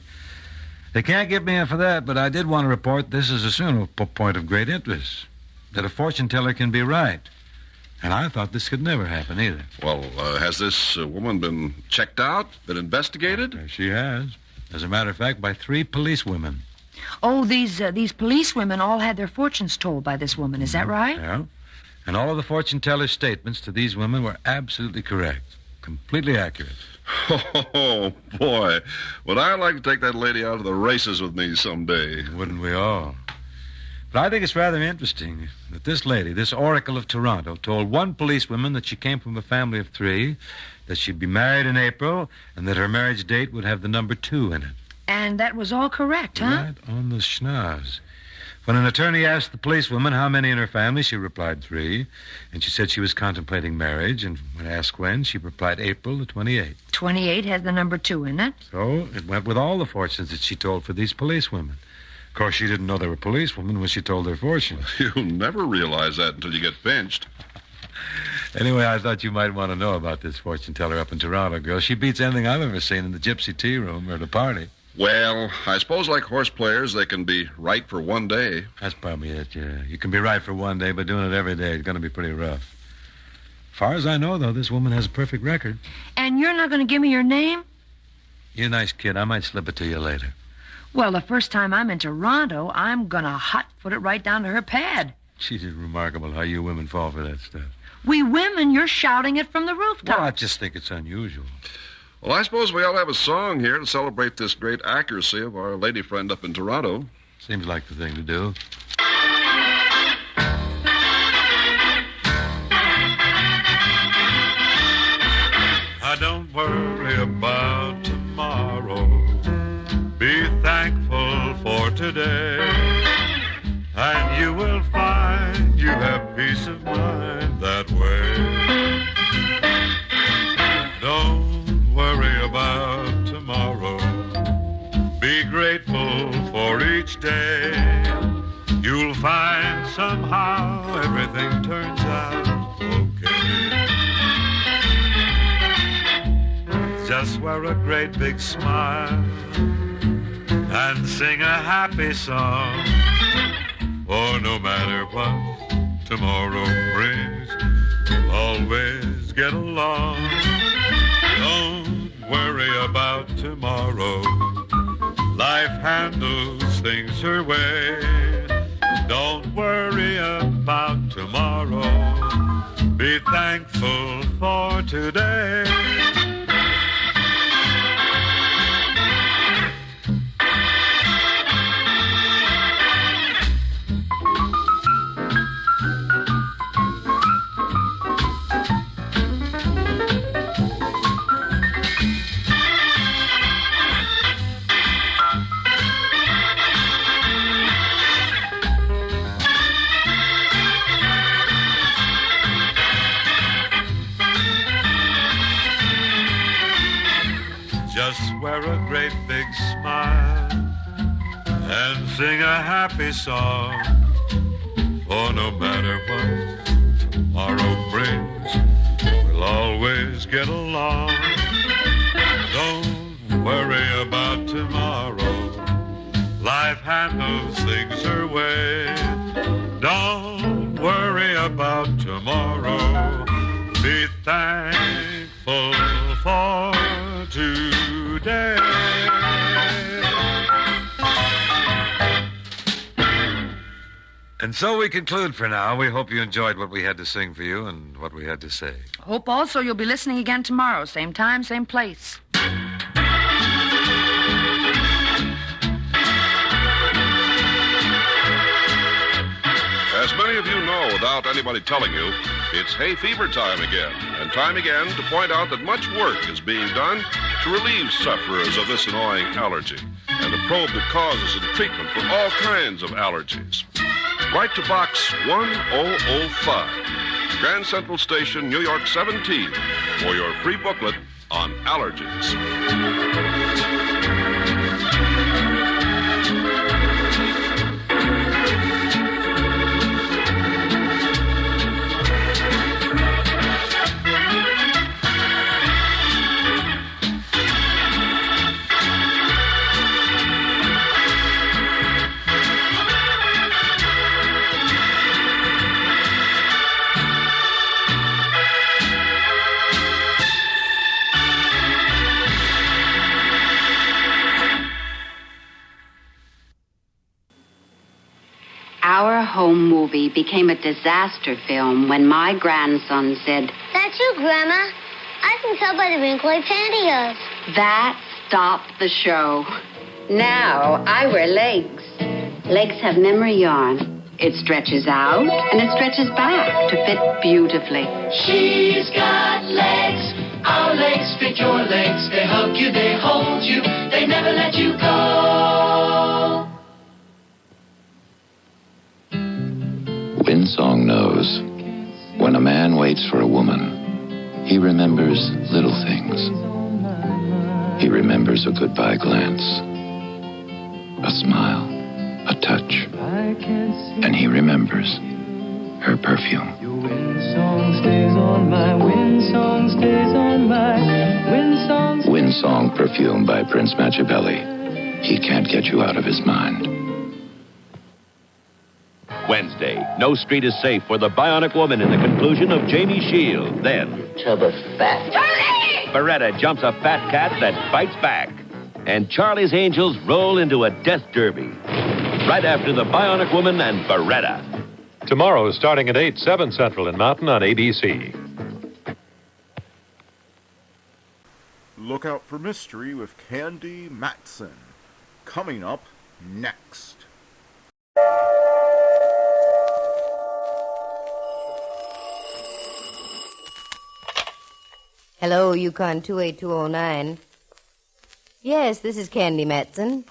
They can't get me in for that, but I did want to report this is a point of great interest. That a fortune teller can be right. And I thought this could never happen either. Well, has this woman been checked out, been investigated? She has. As a matter of fact, by 3 policewomen. Oh, these policewomen all had their fortunes told by this woman. Is that right? Yeah. And all of the fortune teller's statements to these women were absolutely correct. Completely accurate. Oh, boy. Would I like to take that lady out of the races with me someday? Wouldn't we all? But I think it's rather interesting that this lady, this Oracle of Toronto, told 1 policewoman that she came from a family of 3, that she'd be married in April, and that her marriage date would have the number 2 in it. And that was all correct, huh? Right on the schnoz. When an attorney asked the policewoman how many in her family, she replied 3. And she said she was contemplating marriage. And when asked when, she replied April the 28th. 28 has the number 2 in it. So it went with all the fortunes that she told for these policewomen. Of course, she didn't know they were policewomen when she told their fortune. You'll never realize that until you get pinched. Anyway, I thought you might want to know about this fortune teller up in Toronto, girl. She beats anything I've ever seen in the gypsy tea room or at a party. Well, I suppose like horse players, they can be right for one day. That's probably it, yeah. You can be right for one day, but doing it every day is going to be pretty rough. As far as I know, though, this woman has a perfect record. And you're not going to give me your name? You're a nice kid. I might slip it to you later. Well, the first time I'm in Toronto, I'm going to hot-foot it right down to her pad. Gee, it's remarkable how you women fall for that stuff. We women, you're shouting it from the rooftop. Well, I just think it's unusual. Well, I suppose we all have a song here to celebrate this great accuracy of our lady friend up in Toronto. Seems like the thing to do. I don't worry about tomorrow. Be thankful for today. And you will find you have peace of mind that way. Don't worry about tomorrow. Be grateful for each day. You'll find somehow everything turns out okay. Just wear a great big smile and sing a happy song. For no matter what tomorrow brings, we'll always get along. Don't worry about tomorrow. Life handles things her way. Don't worry about tomorrow. Be thankful for today. Just wear a great big smile and sing a happy song. For no matter what tomorrow brings, we'll always get along. Don't worry about tomorrow. Life handles things her way. Don't worry about tomorrow. Be thankful for today. And so we conclude for now. We hope you enjoyed what we had to sing for you and what we had to say. Hope also you'll be listening again tomorrow. Same time, same place. As many of you know without anybody telling you, it's hay fever time again, and time again to point out that much work is being done to relieve sufferers of this annoying allergy and to probe the causes and treatment for all kinds of allergies. Write to Box 1005, Grand Central Station, New York 17, for your free booklet on allergies. Our home movie became a disaster film when my grandson said, "That's you, Grandma. I can tell by the wrinkly pantyhose." That stopped the show. Now I wear legs. Legs have memory yarn. It stretches out and it stretches back to fit beautifully. She's got legs. Our legs fit your legs. They hug you, they hold you. They never let you go. Windsong knows when a man waits for a woman, he remembers little things. He remembers a goodbye glance, a smile, a touch, and he remembers her perfume. Windsong stays on my, windsong stays on my, windsong. Windsong perfume by Prince Machiavelli. He can't get you out of his mind. Wednesday, no street is safe for the Bionic Woman in the conclusion of Jamie Shield. Then, To the fat. Charlie! Beretta jumps a fat cat that bites back. And Charlie's Angels roll into a death derby. Right after the Bionic Woman and Beretta. Tomorrow, starting at 8, 7 Central in Mountain on ABC. Look out for mystery with Candy Matson. Coming up next. Hello, Yukon 28209. Yes, this is Candy Matson.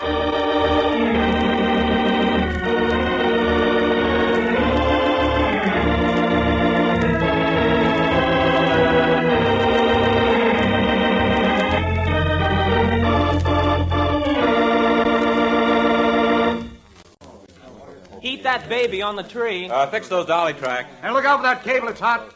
Heat that baby on the tree. Fix those dolly tracks. And look out for that cable, it's hot.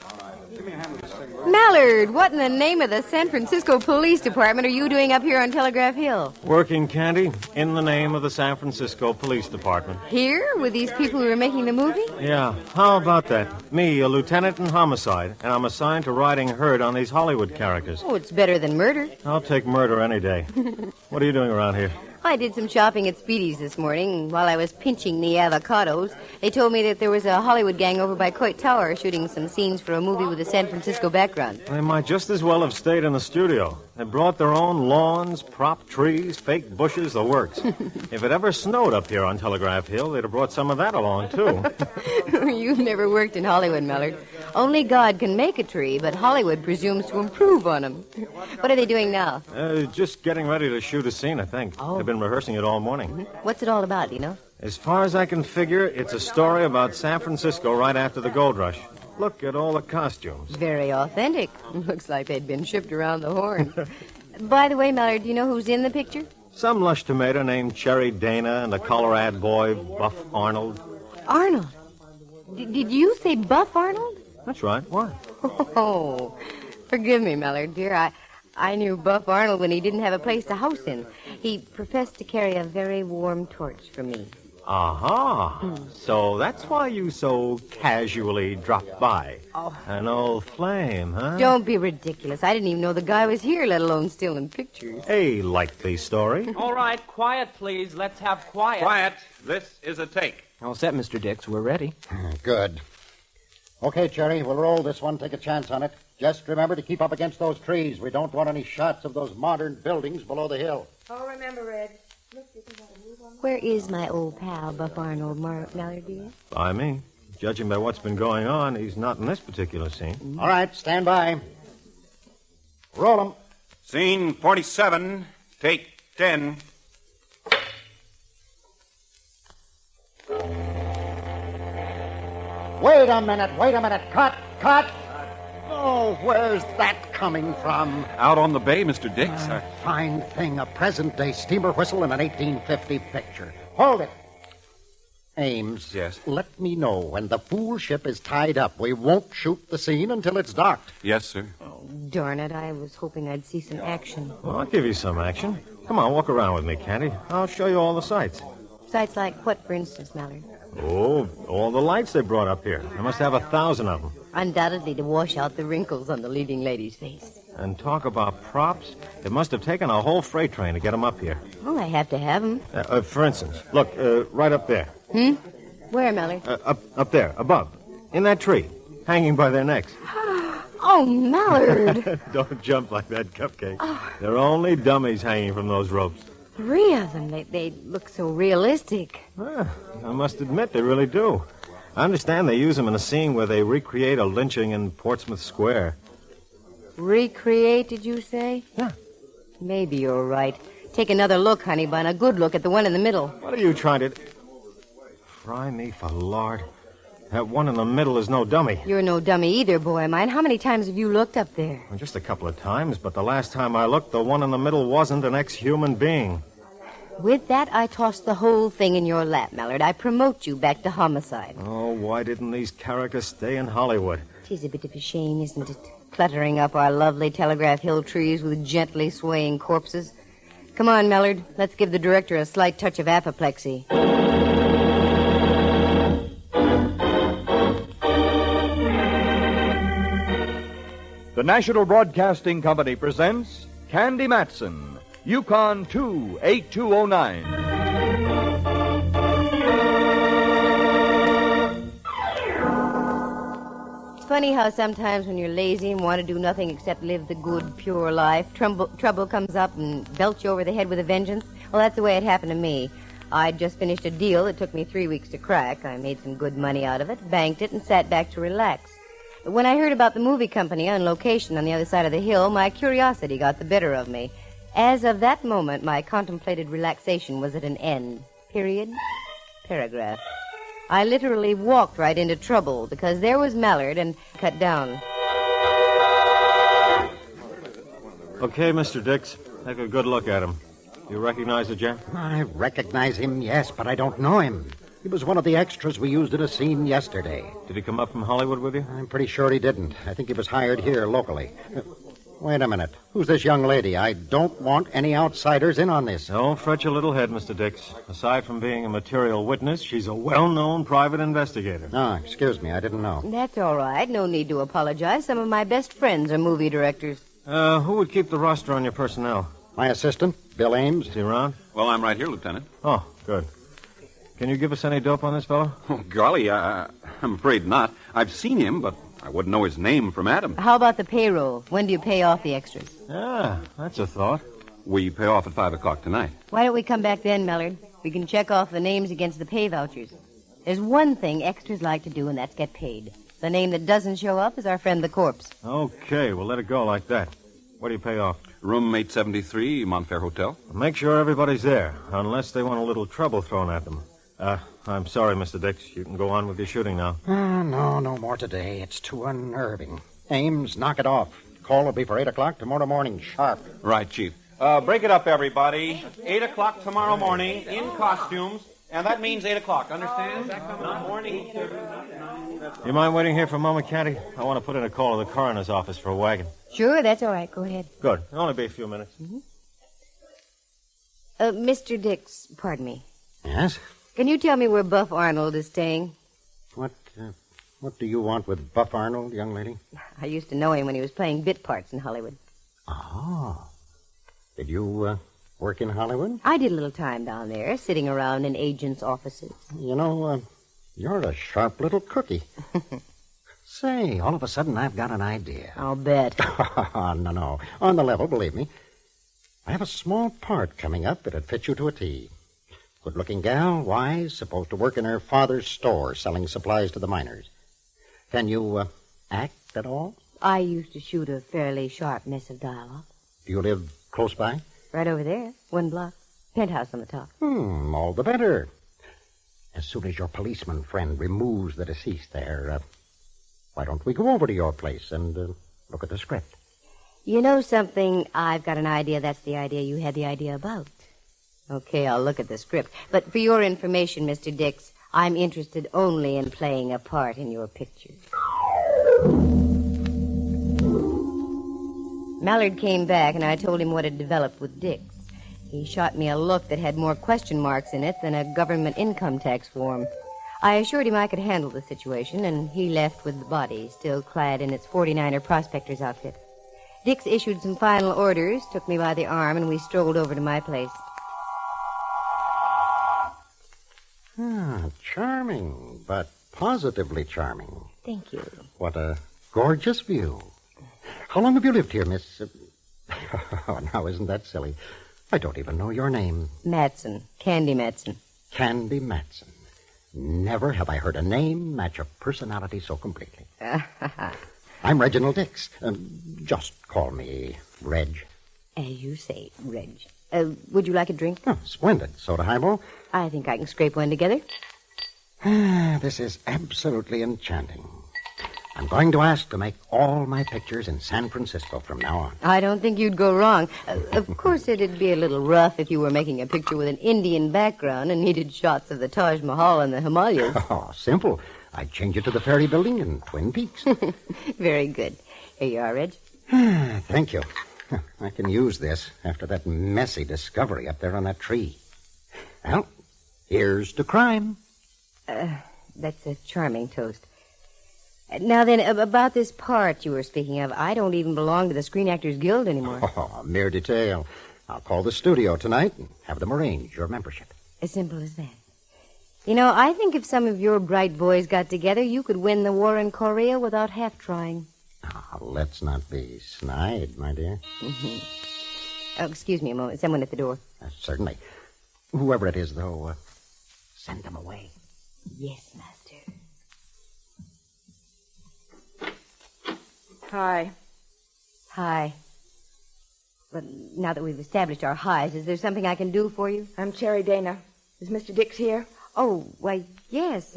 Mallard, what in the name of the San Francisco Police Department are you doing up here on Telegraph Hill? Working, Candy, in the name of the San Francisco Police Department. Here, with these people who are making the movie? Yeah, how about that? Me, a lieutenant in homicide, and I'm assigned to riding herd on these Hollywood characters. Oh, it's better than murder. I'll take murder any day. What are you doing around here? I did some shopping at Speedy's this morning. While I was pinching the avocados, they told me that there was a Hollywood gang over by Coit Tower shooting some scenes for a movie with a San Francisco background. They might just as well have stayed in the studio. They brought their own lawns, prop trees, fake bushes, the works. If it ever snowed up here on Telegraph Hill, they'd have brought some of that along, too. You've never worked in Hollywood, Mallard. Only God can make a tree, but Hollywood presumes to improve on them. What are they doing now? Just getting ready to shoot a scene, I think. Oh. They've been rehearsing it all morning. What's it all about, do you know? As far as I can figure, it's a story about San Francisco right after the gold rush. Look at all the costumes. Very authentic. Looks like they'd been shipped around the horn. By the way, Mallard, do you know who's in the picture? Some lush tomato named Cherry Dana and the Colorado boy, Buff Arnold. Arnold? Did you say Buff Arnold? That's right. Why? Oh, forgive me, Mallard, dear. I knew Buff Arnold when he didn't have a place to house in. He professed to carry a very warm torch for me. Aha. So that's why you so casually dropped by. Oh. An old flame, huh? Don't be ridiculous. I didn't even know the guy was here, let alone still in pictures. A likely story. All right, quiet, please. Let's have quiet. Quiet. This is a take. All set, Mr. Dix. We're ready. Good. Okay, Cherry, we'll roll this one, take a chance on it. Just remember to keep up against those trees. We don't want any shots of those modern buildings below the hill. Oh, remember, Red. Where is my old pal, Buff Arnold, Mallard, dear? By me. Judging by what's been going on, he's not in this particular scene. All right, stand by. Roll 'em. Scene 47, take 10. Wait a minute. Cut. Oh, where's that coming from? Out on the bay, Mr. Dix. Fine thing, a present-day steamer whistle in an 1850 picture. Hold it. Ames. Yes? Let me know when the fool ship is tied up. We won't shoot the scene until it's docked. Yes, sir. Oh, darn it. I was hoping I'd see some action. Well, I'll give you some action. Come on, walk around with me, Candy. I'll show you all the sights. Sights like what, for instance, Mallard? Oh, all the lights they brought up here. They must have 1,000 of them. Undoubtedly to wash out the wrinkles on the leading lady's face. And talk about props. It must have taken a whole freight train to get them up here. Well, I have to have them. For instance, look, right up there. Where, Mallard? Up there, above. In that tree, hanging by their necks. Oh, Mallard! Don't jump like that, Cupcake. Oh. They're only dummies hanging from those ropes. 3 of them. They look so realistic. I must admit, they really do. I understand they use them in a scene where they recreate a lynching in Portsmouth Square. Recreate, did you say? Yeah. Maybe you're right. Take another look, honey bun, a good look at the one in the middle. What are you trying to... Fry me for lard. That one in the middle is no dummy. You're no dummy either, boy of mine. How many times have you looked up there? Well, just a couple of times, but the last time I looked, the one in the middle wasn't an ex-human being. With that, I toss the whole thing in your lap, Mallard. I promote you back to homicide. Oh, why didn't these characters stay in Hollywood? 'Tis a bit of a shame, isn't it? Cluttering up our lovely Telegraph Hill trees with gently swaying corpses. Come on, Mallard. Let's give the director a slight touch of apoplexy. The National Broadcasting Company presents Candy Matson, Yukon 28209. It's funny how sometimes when you're lazy and want to do nothing except live the good, pure life, trouble comes up and belts you over the head with a vengeance. Well, that's the way it happened to me. I'd just finished a deal that took me 3 weeks to crack. I made some good money out of it, banked it, and sat back to relax. But when I heard about the movie company on location on the other side of the hill, my curiosity got the better of me. As of that moment, my contemplated relaxation was at an end. Period. Paragraph. I literally walked right into trouble because there was Mallard and cut down. Okay, Mr. Dix, take a good look at him. You recognize the gent? I recognize him, yes, but I don't know him. He was one of the extras we used in a scene yesterday. Did he come up from Hollywood with you? I'm pretty sure he didn't. I think he was hired here locally. Wait a minute. Who's this young lady? I don't want any outsiders in on this. Don't fret your little head, Mr. Dix. Aside from being a material witness, she's a well-known private investigator. Oh, excuse me. I didn't know. That's all right. No need to apologize. Some of my best friends are movie directors. Who would keep the roster on your personnel? My assistant, Bill Ames. Is he around? Well, I'm right here, Lieutenant. Oh, good. Can you give us any dope on this fellow? Oh, golly, I'm afraid not. I've seen him, but I wouldn't know his name from Adam. How about the payroll? When do you pay off the extras? Ah, that's a thought. We pay off at 5 o'clock tonight. Why don't we come back then, Mallard? We can check off the names against the pay vouchers. There's one thing extras like to do, and that's get paid. The name that doesn't show up is our friend the corpse. Okay, we'll let it go like that. What do you pay off? Room 873, Montfair Hotel. Make sure everybody's there, unless they want a little trouble thrown at them. I'm sorry, Mr. Dix. You can go on with your shooting now. No more today. It's too unnerving. Ames, knock it off. Call will be for 8 o'clock tomorrow morning, sharp. Right, Chief. Break it up, everybody. 8 o'clock tomorrow morning, in costumes, and that means 8 o'clock, understand? Not morning. You mind waiting here for a moment, Candy? I want to put in a call to the coroner's office for a wagon. Sure, that's all right. Go ahead. Good. It'll only be a few minutes. Mm-hmm. Mr. Dix, pardon me. Yes? Can you tell me where Buff Arnold is staying? What do you want with Buff Arnold, young lady? I used to know him when he was playing bit parts in Hollywood. Oh. Did you work in Hollywood? I did a little time down there, sitting around in agents' offices. You know, you're a sharp little cookie. Say, all of a sudden I've got an idea. I'll bet. No. On the level, believe me. I have a small part coming up that'd fit you to a T. Good-looking gal, wise, supposed to work in her father's store selling supplies to the miners. Can you act at all? I used to shoot a fairly sharp mess of dialogue. Do you live close by? Right over there, 1 block. Penthouse on the top. All the better. As soon as your policeman friend removes the deceased there, why don't we go over to your place and look at the script? You know something? I've got an idea that's the idea you had the idea about. Okay, I'll look at the script. But for your information, Mr. Dix, I'm interested only in playing a part in your picture. Mallard came back, and I told him what had developed with Dix. He shot me a look that had more question marks in it than a government income tax form. I assured him I could handle the situation, and he left with the body, still clad in its 49er prospector's outfit. Dix issued some final orders, took me by the arm, and we strolled over to my place. Charming, but positively charming. Thank you. What a gorgeous view. How long have you lived here, Miss... Oh, now, isn't that silly? I don't even know your name. Matson. Candy Matson. Candy Matson. Never have I heard a name match a personality so completely. I'm Reginald Dix. Just call me Reg. As you say, Reg. Would you like a drink? Oh, splendid. Soda highball? I think I can scrape one together. This is absolutely enchanting. I'm going to ask to make all my pictures in San Francisco from now on. I don't think you'd go wrong. Of course, it'd be a little rough if you were making a picture with an Indian background and needed shots of the Taj Mahal and the Himalayas. Oh, simple. I'd change it to the Ferry Building in Twin Peaks. Very good. Here you are, Reg. Thank you. I can use this after that messy discovery up there on that tree. Well, here's to crime. That's a charming toast. Now then, about this part you were speaking of, I don't even belong to the Screen Actors Guild anymore. Oh, mere detail. I'll call the studio tonight and have them arrange your membership. As simple as that. You know, I think if some of your bright boys got together, you could win the war in Korea without half trying. Let's not be snide, my dear. Mm-hmm. Oh, excuse me a moment. Someone at the door. Certainly. Whoever it is, though, send them away. Yes, master. Hi. Hi. But now that we've established our highs, is there something I can do for you? I'm Cherry Dana. Is Mr. Dix here? Oh, why, yes.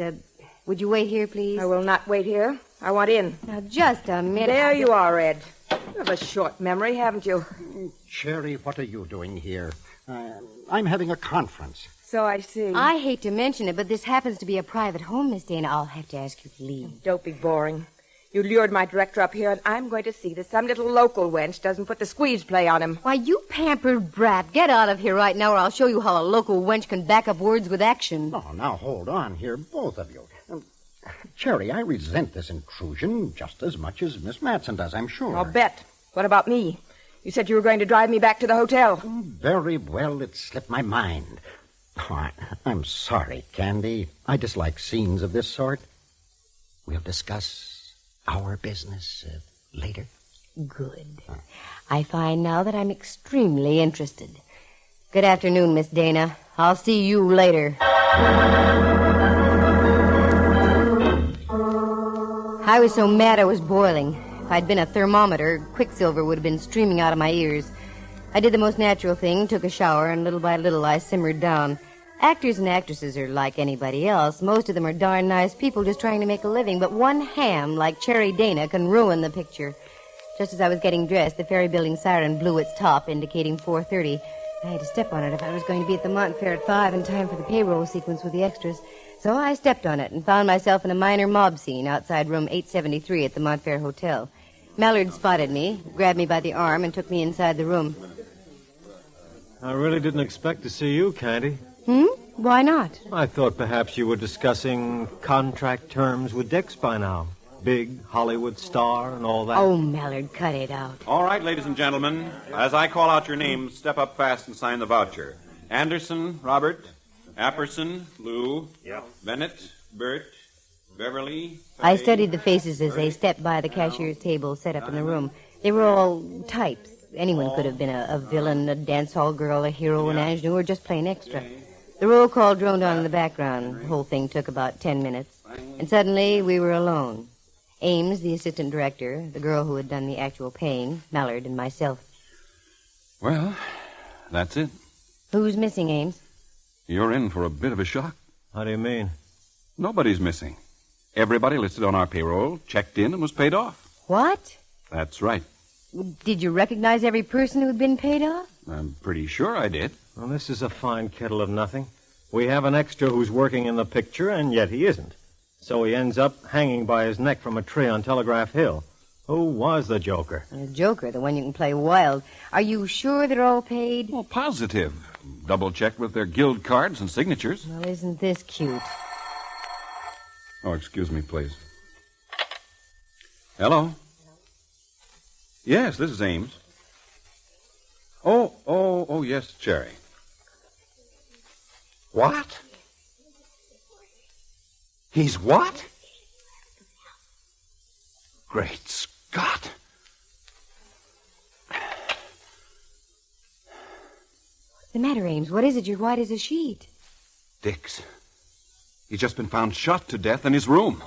Would you wait here, please? I will not wait here. I want in. Now, just a minute. There you are, Ed. You have a short memory, haven't you? Cherry, what are you doing here? I'm having a conference. So I see. I hate to mention it, but this happens to be a private home, Miss Dana. I'll have to ask you to leave. Don't be boring. You lured my director up here, and I'm going to see that some little local wench doesn't put the squeeze play on him. Why, you pampered brat. Get out of here right now, or I'll show you how a local wench can back up words with action. Oh, now hold on here, both of you. Cherry, I resent this intrusion just as much as Miss Matson does, I'm sure. I'll bet. What about me? You said you were going to drive me back to the hotel. Very well, it slipped my mind. Oh, I'm sorry, Candy. I dislike scenes of this sort. We'll discuss our business later. Good. I find now that I'm extremely interested. Good afternoon, Miss Dana. I'll see you later. I was so mad I was boiling. If I'd been a thermometer, quicksilver would have been streaming out of my ears. I did the most natural thing, took a shower, and little by little I simmered down. Actors and actresses are like anybody else. Most of them are darn nice people just trying to make a living, but one ham like Cherry Dana can ruin the picture. Just as I was getting dressed, the ferry building siren blew its top, indicating 4:30. I had to step on it if I was going to be at the Mont Fair at 5 in time for the payroll sequence with the extras. So I stepped on it and found myself in a minor mob scene outside room 873 at the Mont Fair Hotel. Mallard spotted me, grabbed me by the arm, and took me inside the room. I really didn't expect to see you, Candy. Why not? I thought perhaps you were discussing contract terms with Dix by now. Big Hollywood star and all that. Oh, Mallard, cut it out. All right, ladies and gentlemen, as I call out your names, step up fast and sign the voucher. Anderson, Robert, Apperson, Lou, Bennett, Bert, Beverly. I studied the faces as they stepped by the cashier's table set up in the room. They were all types. Anyone could have been a villain, a dance hall girl, a hero, an ingenue, or just plain extra. The roll call droned on in the background. The whole thing took about 10 minutes. And suddenly we were alone. Ames, the assistant director, the girl who had done the actual paying, Mallard, and myself. Well, that's it. Who's missing, Ames? You're in for a bit of a shock. How do you mean? Nobody's missing. Everybody listed on our payroll checked in and was paid off. What? That's right. Did you recognize every person who had been paid off? I'm pretty sure I did. Well, this is a fine kettle of nothing. We have an extra who's working in the picture, and yet he isn't. So he ends up hanging by his neck from a tree on Telegraph Hill. Who was the Joker? The Joker, the one you can play wild. Are you sure they're all paid? Well, positive. Double-checked with their guild cards and signatures. Well, isn't this cute? Oh, excuse me, please. Hello? Yes, this is Ames. Oh, yes, Cherry. What? He's what? Great Scott. What's the matter, Ames? What is it? You're white as a sheet. Dix. He's just been found shot to death in his room.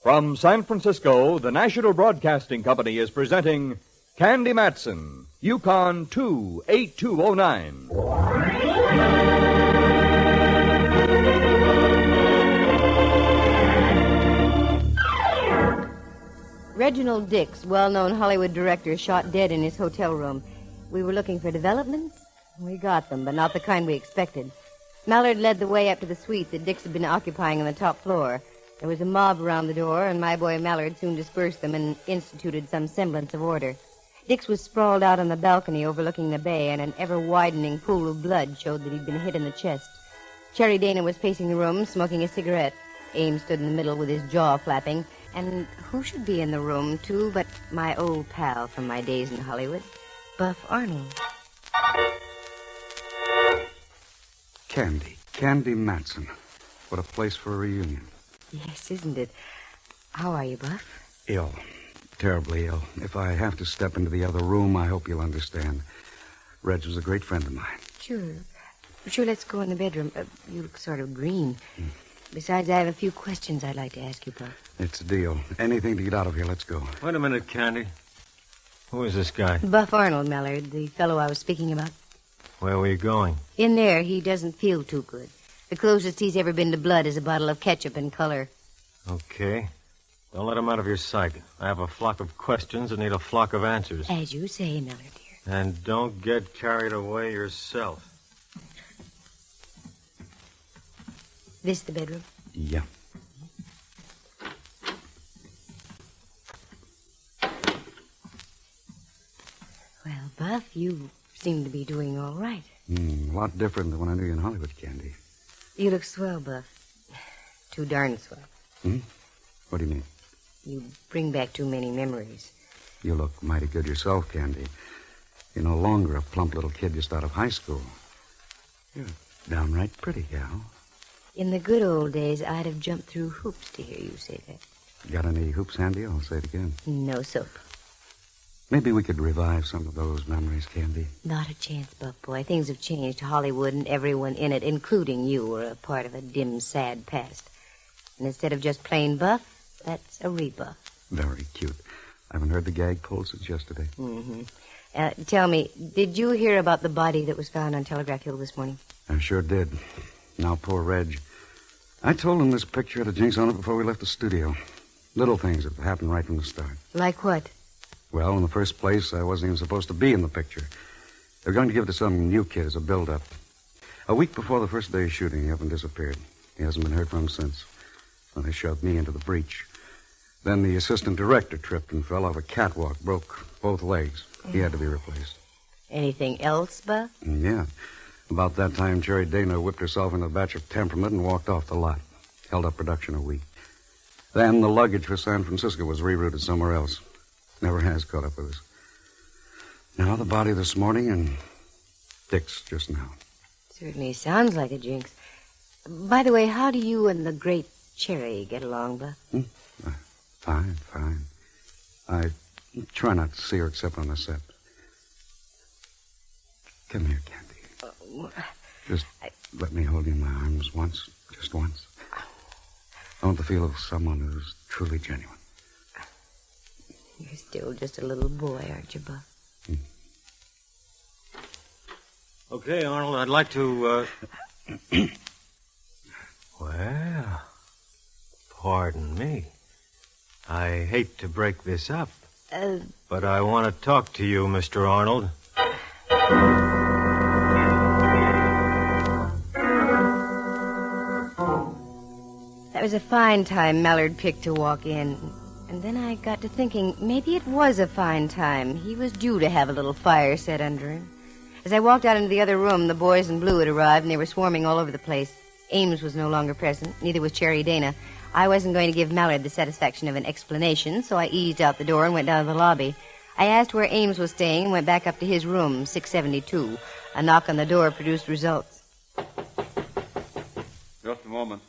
From From San Francisco, the National Broadcasting Company is presenting Candy Matson, Yukon 28209. Reginald Dix, well-known Hollywood director, shot dead in his hotel room. We were looking for developments. We got them, but not the kind we expected. Mallard led the way up to the suite that Dix had been occupying on the top floor. There was a mob around the door, and my boy Mallard soon dispersed them and instituted some semblance of order. Dix was sprawled out on the balcony overlooking the bay, and an ever-widening pool of blood showed that he'd been hit in the chest. Cherry Dana was pacing the room, smoking a cigarette. Ames stood in the middle with his jaw flapping. And who should be in the room, too, but my old pal from my days in Hollywood, Buff Arnold. Candy Matson. What a place for a reunion. Yes, isn't it? How are you, Buff? Ill. Terribly ill. If I have to step into the other room, I hope you'll understand. Reg was a great friend of mine. Sure, let's go in the bedroom. You look sort of green. Besides, I have a few questions I'd like to ask you, Buff. It's a deal. Anything to get out of here. Let's go. Wait a minute, Candy. Who is this guy? Buff Arnold, Mallard, the fellow I was speaking about. Where were you going? In there, he doesn't feel too good. The closest he's ever been to blood is a bottle of ketchup and color. Okay. Don't let him out of your sight. I have a flock of questions and need a flock of answers. As you say, Mallard, dear. And don't get carried away yourself. This the bedroom? Yeah. Well, Buff, you seem to be doing all right. A lot different than when I knew you in Hollywood, Candy. You look swell, Buff. Too darn swell. What do you mean? You bring back too many memories. You look mighty good yourself, Candy. You're no longer a plump little kid just out of high school. You're downright pretty, gal. In the good old days, I'd have jumped through hoops to hear you say that. Got any hoops handy? I'll say it again. No soap. Maybe we could revive some of those memories, Candy. Not a chance, Buff boy. Things have changed. Hollywood and everyone in it, including you, are a part of a dim, sad past. And instead of just plain Buff, that's a rebuff. Very cute. I haven't heard the gag pulled since yesterday. Tell me, did you hear about the body that was found on Telegraph Hill this morning? I sure did. Now, poor Reg. I told him this picture had a jinx on it before we left the studio. Little things that happened right from the start. Like what? Well, in the first place, I wasn't even supposed to be in the picture. They were going to give it to some new kid as a build-up. A week before the first day of shooting, he up and disappeared. He hasn't been heard from since. Well, they shoved me into the breach. Then the assistant director tripped and fell off a catwalk, broke both legs. He had to be replaced. Anything else, Buff? Yeah. About that time, Cherry Dana whipped herself into a batch of temperament and walked off the lot. Held up production a week. Then the luggage for San Francisco was rerouted somewhere else. Never has caught up with us. Now the body this morning and Dick's just now. Certainly sounds like a jinx. By the way, how do you and the great Cherry get along, Buff? Fine. I try not to see her except on the set. Come here, Candy. Just let me hold you in my arms once. Just once. I want the feel of someone who's truly genuine. You're still just a little boy, aren't you, Buff? Okay, Arnold, I'd like to, Well, pardon me. I hate to break this up, but I want to talk to you, Mr. Arnold. That was a fine time Mallard picked to walk in. And then I got to thinking, maybe it was a fine time. He was due to have a little fire set under him. As I walked out into the other room, the boys in blue had arrived, and they were swarming all over the place. Ames was no longer present, neither was Cherry Dana. I wasn't going to give Mallard the satisfaction of an explanation, so I eased out the door and went down to the lobby. I asked where Ames was staying and went back up to his room, 672. A knock on the door produced results. Just a moment.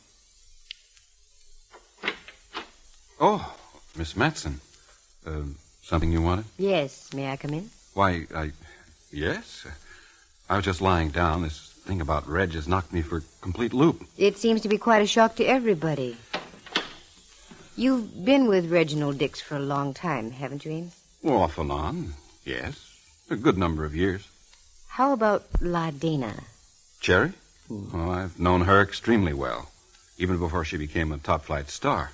Oh, Miss Matson. Something you wanted? Yes, may I come in? Why, yes. I was just lying down. This thing about Reg has knocked me for a complete loop. It seems to be quite a shock to everybody. You've been with Reginald Dix for a long time, haven't you, Ames? Well, off and on, yes. A good number of years. How about La Dana? Cherry? Well, I've known her extremely well, even before she became a top-flight star.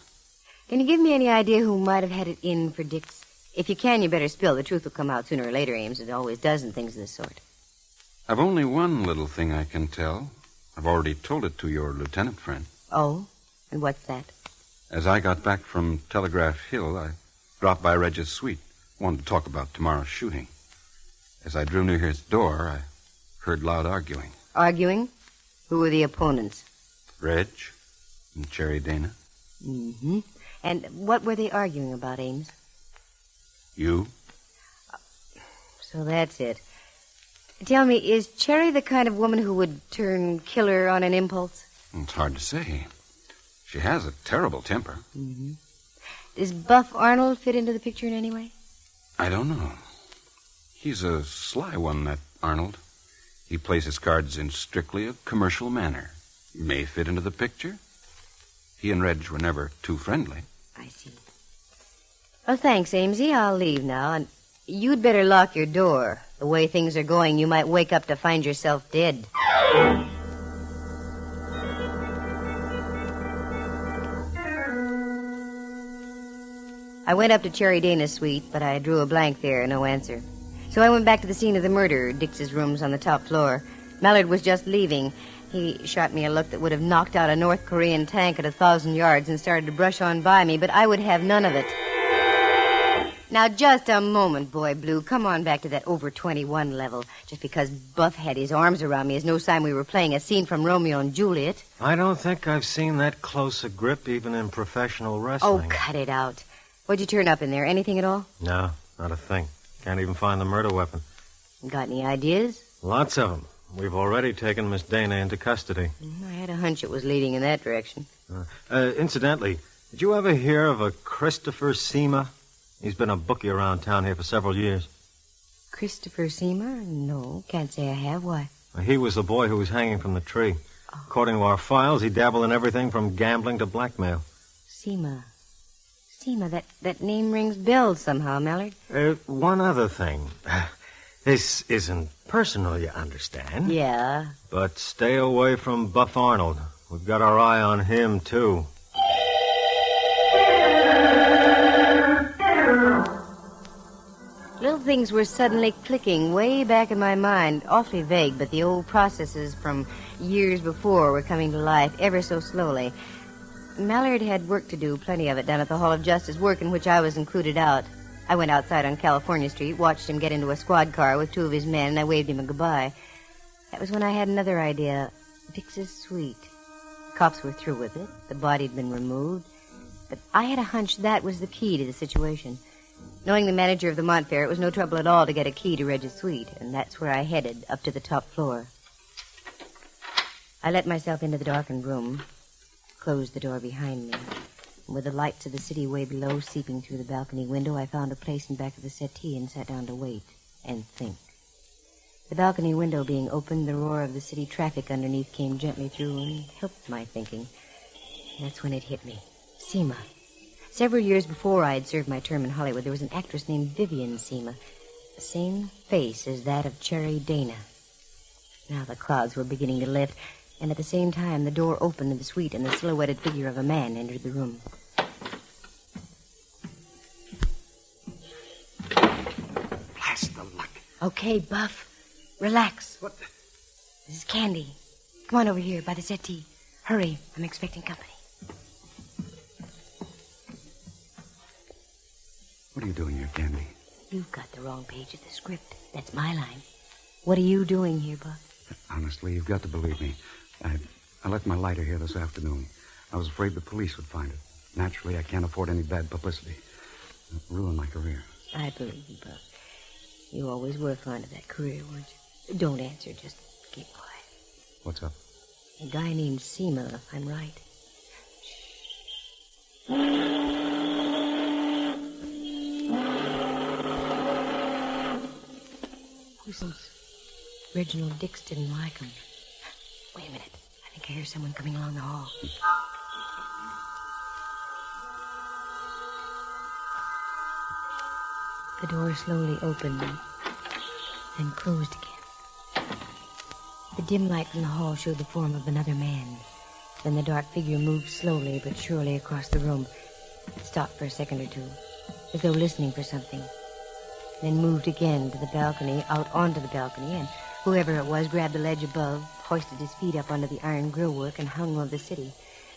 Can you give me any idea who might have had it in for Dix? If you can, you better spill. The truth will come out sooner or later, Ames. It always does in things of this sort. I've only one little thing I can tell. I've already told it to your lieutenant friend. Oh? And what's that? As I got back from Telegraph Hill, I dropped by Reg's suite. Wanted to talk about tomorrow's shooting. As I drew near his door, I heard loud arguing. Arguing? Who were the opponents? Reg and Cherry Dana. Mm-hmm. And what were they arguing about, Ames? You? So that's it. Tell me, is Cherry the kind of woman who would turn killer on an impulse? It's hard to say. She has a terrible temper. Mm-hmm. Does Buff Arnold fit into the picture in any way? I don't know. He's a sly one, that Arnold. He plays his cards in strictly a commercial manner. May fit into the picture. He and Reg were never too friendly. I see. Well, thanks, Amesy. I'll leave now, and you'd better lock your door. The way things are going, you might wake up to find yourself dead. I went up to Cherry Dana's suite, but I drew a blank there, no answer. So I went back to the scene of the murder, Dix's rooms on the top floor. Mallard was just leaving. He shot me a look that would have knocked out a North Korean tank at 1,000 yards and started to brush on by me, but I would have none of it. Now, just a moment, Boy Blue. Come on back to that over 21 level. Just because Buff had his arms around me is no sign we were playing a scene from Romeo and Juliet. I don't think I've seen that close a grip even in professional wrestling. Oh, cut it out. What'd you turn up in there? Anything at all? No, not a thing. Can't even find the murder weapon. Got any ideas? Lots of them. We've already taken Miss Dana into custody. I had a hunch it was leading in that direction. Incidentally, did you ever hear of a Christopher Seema? He's been a bookie around town here for several years. Christopher Seema? No, can't say I have. Why? He was the boy who was hanging from the tree. Oh. According to our files, he dabbled in everything from gambling to blackmail. Seema. Seema, that name rings bells somehow, Mallard. One other thing. This isn't personal, you understand? Yeah. But stay away from Buff Arnold. We've got our eye on him, too. Little things were suddenly clicking way back in my mind, awfully vague, but the old processes from years before were coming to life ever so slowly. Mallard had work to do, plenty of it, down at the Hall of Justice, work in which I was included out. I went outside on California Street, watched him get into a squad car with two of his men, and I waved him a goodbye. That was when I had another idea. Dix's suite. Cops were through with it. The body had been removed. But I had a hunch that was the key to the situation. Knowing the manager of the Montfair, it was no trouble at all to get a key to Reg's suite, and that's where I headed, up to the top floor. I let myself into the darkened room, closed the door behind me. And with the lights of the city way below seeping through the balcony window, I found a place in back of the settee and sat down to wait and think. The balcony window being opened, the roar of the city traffic underneath came gently through and helped my thinking. And that's when it hit me. Seema. Several years before I had served my term in Hollywood, there was an actress named Vivian Seema. The same face as that of Cherry Dana. Now the clouds were beginning to lift, and at the same time the door opened in the suite and the silhouetted figure of a man entered the room. Blast the luck. Okay, Buff. Relax. What? This is Candy. Come on over here by the settee. Hurry. I'm expecting company. What are you doing here, Candy? You've got the wrong page of the script. That's my line. What are you doing here, Buff? Honestly, you've got to believe me. I left my lighter here this afternoon. I was afraid the police would find it. Naturally, I can't afford any bad publicity. It'll ruin my career. I believe you, Buff. You always were fond of that career, weren't you? Don't answer, just keep quiet. What's up? A guy named Seema, if I'm right. Since Reginald Dix didn't like him. Wait a minute. I think I hear someone coming along the hall. The door slowly opened and closed again. The dim light from the hall showed the form of another man. Then the dark figure moved slowly but surely across the room. It stopped for a second or two, as though listening for something. Then moved again to the balcony, out onto the balcony, and whoever it was grabbed the ledge above, hoisted his feet up onto the iron grillwork, and hung over the city.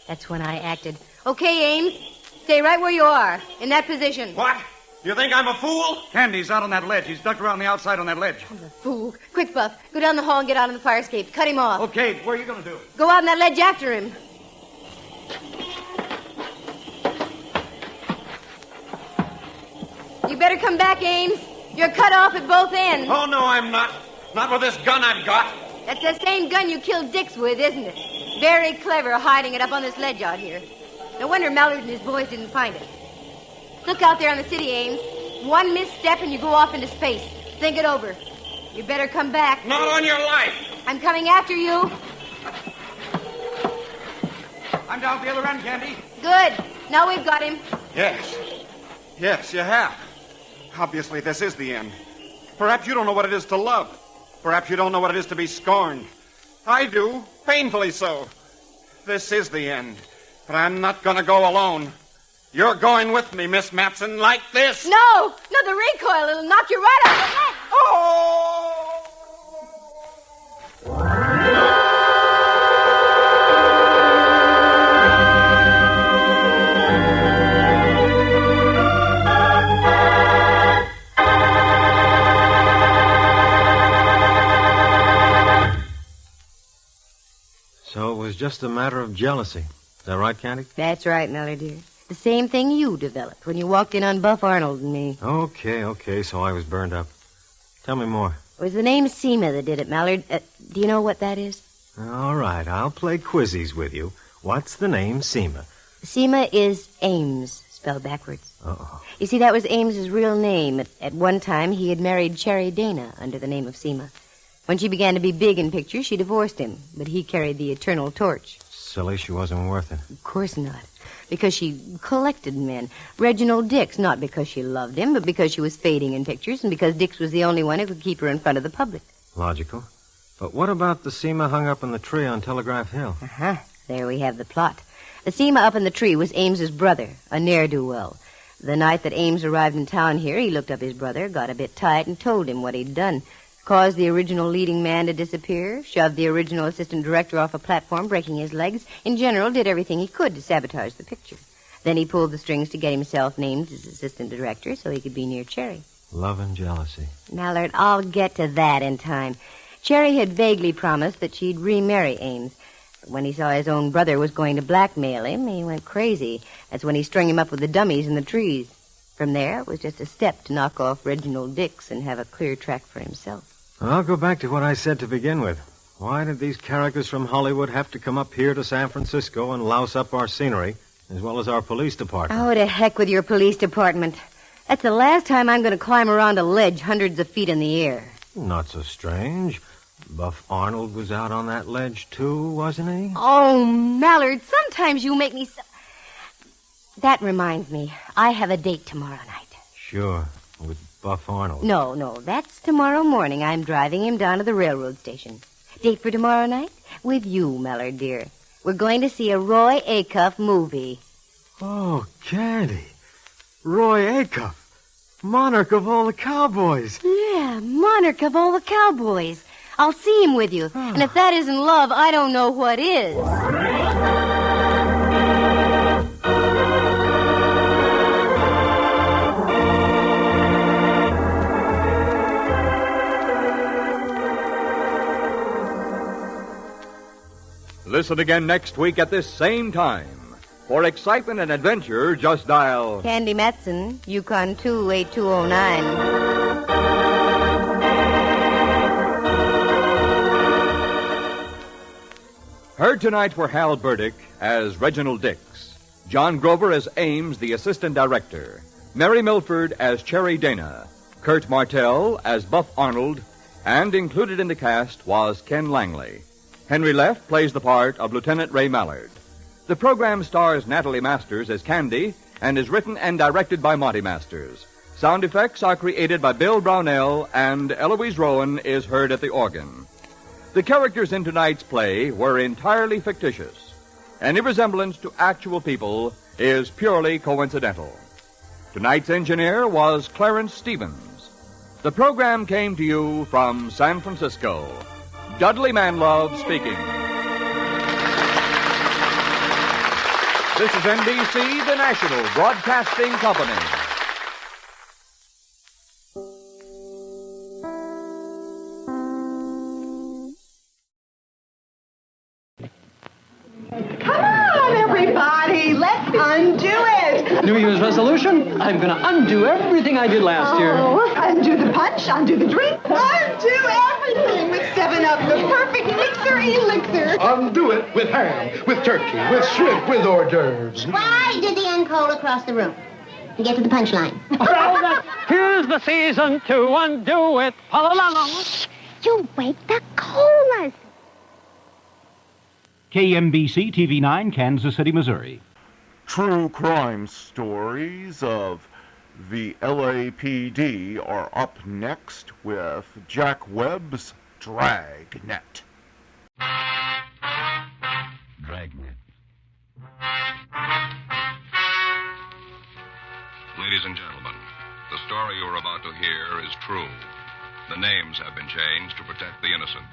That's when I acted. Okay, Ames, stay right where you are, in that position. What? You think I'm a fool? Candy's out on that ledge. He's ducked around the outside on that ledge. I'm a fool. Quick, Buff, go down the hall and get out on the fire escape. Cut him off. Okay, what are you going to do? Go out on that ledge after him. You better come back, Ames. You're cut off at both ends. Oh, no, I'm not. Not with this gun I've got. That's the same gun you killed Dix with, isn't it? Very clever hiding it up on this ledge out here. No wonder Mallard and his boys didn't find it. Look out there on the city, Ames. One misstep and you go off into space. Think it over. You better come back. Not on your life. I'm coming after you. I'm down at the other end, Candy. Good. Now we've got him. Yes. Yes, you have. Obviously, this is the end. Perhaps you don't know what it is to love. Perhaps you don't know what it is to be scorned. I do, painfully so. This is the end. But I'm not going to go alone. You're going with me, Miss Matson, like this. No, the recoil. It'll knock you right off the ledge. Oh! So it was just a matter of jealousy. Is that right, Candy? That's right, Mallard, dear. The same thing you developed when you walked in on Buff Arnold and me. Okay, so I was burned up. Tell me more. It was the name Seema that did it, Mallard. Do you know what that is? All right, I'll play quizzies with you. What's the name Seema? Seema is Ames, spelled backwards. Uh-oh. You see, that was Ames's real name. At one time, he had married Cherry Dana under the name of Seema. When she began to be big in pictures, she divorced him, but he carried the eternal torch. Silly, she wasn't worth it. Of course not. Because she collected men. Reginald Dix, not because she loved him, but because she was fading in pictures and because Dix was the only one who could keep her in front of the public. Logical. But what about the Seema hung up in the tree on Telegraph Hill? Uh-huh. There we have the plot. The Seema up in the tree was Ames's brother, a ne'er-do-well. The night that Ames arrived in town here, he looked up his brother, got a bit tight, and told him what he'd done. Caused the original leading man to disappear, shoved the original assistant director off a platform, breaking his legs. In general, did everything he could to sabotage the picture. Then he pulled the strings to get himself named as assistant director so he could be near Cherry. Love and jealousy. Mallard, I'll get to that in time. Cherry had vaguely promised that she'd remarry Ames. But when he saw his own brother was going to blackmail him, he went crazy. That's when he strung him up with the dummies in the trees. From there, it was just a step to knock off Reginald Dix and have a clear track for himself. I'll go back to what I said to begin with. Why did these characters from Hollywood have to come up here to San Francisco and louse up our scenery, as well as our police department? Oh, to heck with your police department. That's the last time I'm going to climb around a ledge hundreds of feet in the air. Not so strange. Buff Arnold was out on that ledge, too, wasn't he? Oh, Mallard, sometimes you make me so... That reminds me, I have a date tomorrow night. Sure, with Buff Arnold. No, that's tomorrow morning. I'm driving him down to the railroad station. Date for tomorrow night? With you, Mallard, dear. We're going to see a Roy Acuff movie. Oh, Candy. Roy Acuff. Monarch of all the cowboys. Yeah, monarch of all the cowboys. I'll see him with you. And if that isn't love, I don't know what is. Listen again next week at this same time. For excitement and adventure, just dial... Candy Matson, Yukon 28209. Heard tonight were Hal Burdick as Reginald Dix, John Grover as Ames, the assistant director, Mary Milford as Cherry Dana, Kurt Martell as Buff Arnold, and included in the cast was Ken Langley. Henry Leff plays the part of Lieutenant Ray Mallard. The program stars Natalie Masters as Candy and is written and directed by Monty Masters. Sound effects are created by Bill Brownell, and Eloise Rowan is heard at the organ. The characters in tonight's play were entirely fictitious. Any resemblance to actual people is purely coincidental. Tonight's engineer was Clarence Stevens. The program came to you from San Francisco. Dudley Manlove speaking. This is NBC, the National Broadcasting Company. Come on, everybody. Let's undo it. New Year's resolution? I'm going to undo everything I did last year. Undo the punch, undo the drink, undo everything with 7-Up, the perfect mixer elixir. Undo it with ham, with turkey, with shrimp, with hors d'oeuvres. Why did the uncoal across the room? To get to the punchline. Here's the season to undo it. You wake the colas. KMBC TV9, Kansas City, Missouri. True crime stories of the LAPD are up next with Jack Webb's Dragnet. Dragnet. Ladies and gentlemen, the story you're about to hear is true. The names have been changed to protect the innocent.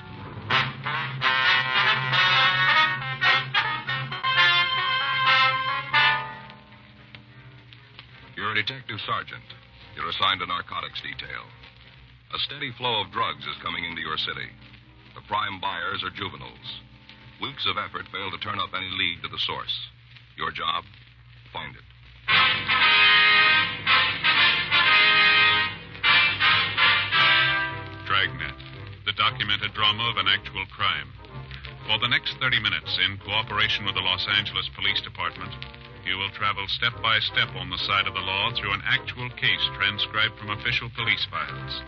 You're a detective sergeant. You're assigned to narcotics detail. A steady flow of drugs is coming into your city. The prime buyers are juveniles. Weeks of effort fail to turn up any lead to the source. Your job? Find it. Dragnet, the documented drama of an actual crime. For the next 30 minutes, in cooperation with the Los Angeles Police Department, you will travel step by step on the side of the law through an actual case transcribed from official police files.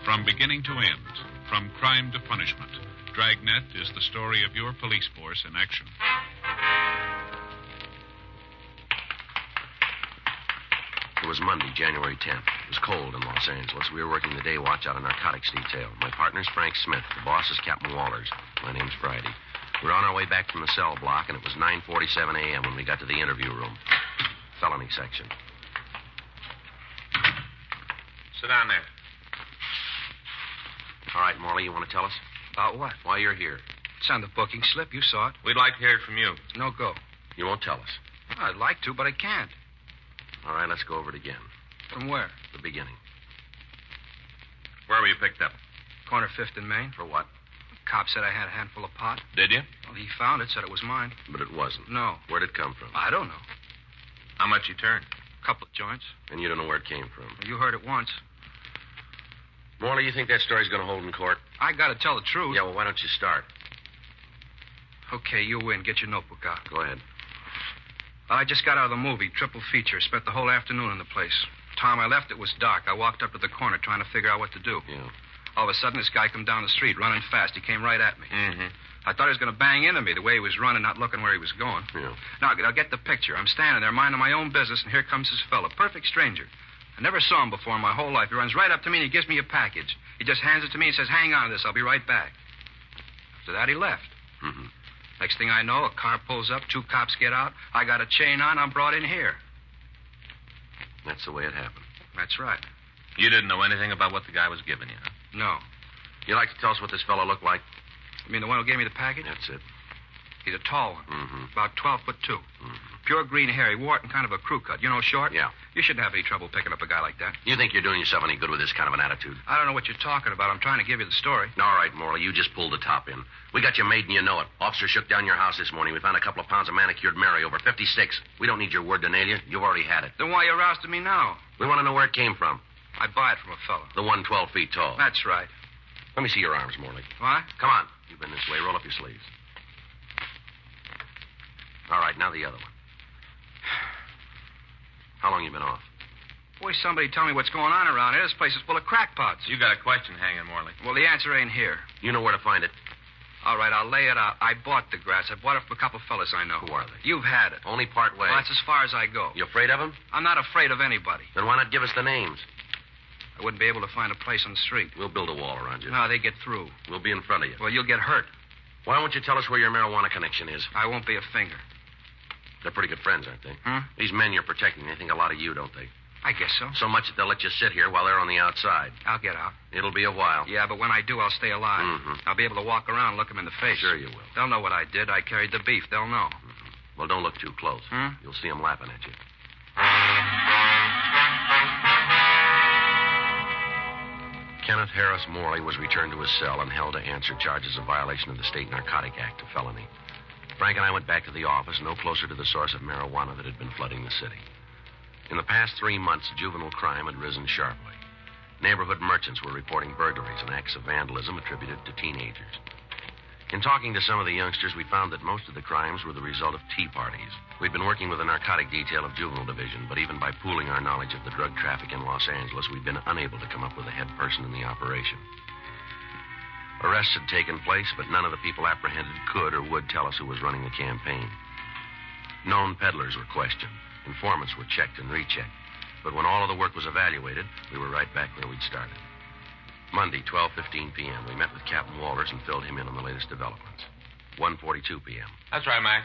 From beginning to end, from crime to punishment, Dragnet is the story of your police force in action. It was Monday, January 10th. It was cold in Los Angeles. We were working the day watch out of narcotics detail. My partner's Frank Smith. The boss is Captain Walters. My name's Friday. We were on our way back from the cell block, and it was 9:47 a.m. when we got to the interview room. Felony section. Sit down there. All right, Morley, you want to tell us? About what? Why you're here. It's on the booking slip. You saw it. We'd like to hear it from you. No go. You won't tell us. Well, I'd like to, but I can't. All right, let's go over it again. From where? The beginning. Where were you picked up? Corner 5th and Main. For what? Cop said I had a handful of pot. Did you? Well, he found it, said it was mine. But it wasn't. No. Where'd it come from? I don't know. How much you turned? A couple of joints. And you don't know where it came from? Well, you heard it once. Morley, you think that story's going to hold in court? I got to tell the truth. Yeah, well, why don't you start? Okay, you win. Get your notebook out. Go ahead. Well, I just got out of the movie, triple feature. Spent the whole afternoon in the place. Time I left, it was dark. I walked up to the corner trying to figure out what to do. Yeah. All of a sudden, this guy come down the street, running fast. He came right at me. Mm-hmm. I thought he was going to bang into me the way he was running, not looking where he was going. Yeah. Now, I'll get the picture. I'm standing there minding my own business, and here comes this fella, perfect stranger. I never saw him before in my whole life. He runs right up to me, and he gives me a package. He just hands it to me and says, hang on to this. I'll be right back. After that, he left. Mm-hmm. Next thing I know, a car pulls up, 2 cops get out. I got a chain on. I'm brought in here. That's the way it happened. That's right. You didn't know anything about what the guy was giving you, huh? No. You like to tell us what this fellow looked like? You mean the one who gave me the package? That's it. He's a tall one. Mm-hmm. About 12'2". Mm-hmm. Pure green hair. He wore it in kind of a crew cut. You know, short? Yeah. You shouldn't have any trouble picking up a guy like that. You think you're doing yourself any good with this kind of an attitude? I don't know what you're talking about. I'm trying to give you the story. All right, Morley, you just pulled the top in. We got you made and you know it. Officer shook down your house this morning. We found a couple of pounds of manicured Mary, over 56. We don't need your word to nail you. You've already had it. Then why are you rousting me now? We want to know where it came from. I buy it from a fellow. The one 12 feet tall. That's right. Let me see your arms, Morley. What? Come on. You've been this way. Roll up your sleeves. All right, now the other one. How long you been off? Boy, somebody tell me what's going on around here. This place is full of crackpots. You got a question hanging, Morley. Well, the answer ain't here. You know where to find it. All right, I'll lay it out. I bought the grass. I bought it from a couple fellas I know. Who are they? You've had it. Only part way. Well, that's as far as I go. You afraid of them? I'm not afraid of anybody. Then why not give us the names? I wouldn't be able to find a place on the street. We'll build a wall around you. No, they get through. We'll be in front of you. Well, you'll get hurt. Why won't you tell us where your marijuana connection is? I won't be a finger. They're pretty good friends, aren't they? Hmm? These men you're protecting, they think a lot of you, don't they? I guess so. So much that they'll let you sit here while they're on the outside. I'll get out. It'll be a while. Yeah, but when I do, I'll stay alive. Mm-hmm. I'll be able to walk around and look them in the face. Sure you will. They'll know what I did. I carried the beef. They'll know. Mm-hmm. Well, don't look too close. You'll see them laughing at you. Kenneth Harris Morley was returned to his cell and held to answer charges of violation of the State Narcotic Act, a felony. Frank and I went back to the office, no closer to the source of marijuana that had been flooding the city. In the past 3 months, juvenile crime had risen sharply. Neighborhood merchants were reporting burglaries and acts of vandalism attributed to teenagers. In talking to some of the youngsters, we found that most of the crimes were the result of tea parties. We'd been working with the narcotic detail of Juvenile Division, but even by pooling our knowledge of the drug traffic in Los Angeles, we'd been unable to come up with a head person in the operation. Arrests had taken place, but none of the people apprehended could or would tell us who was running the campaign. Known peddlers were questioned. Informants were checked and rechecked. But when all of the work was evaluated, we were right back where we'd started. Monday, 12:15 p.m., we met with Captain Walters and filled him in on the latest developments. 1:42 p.m. That's right, Mac.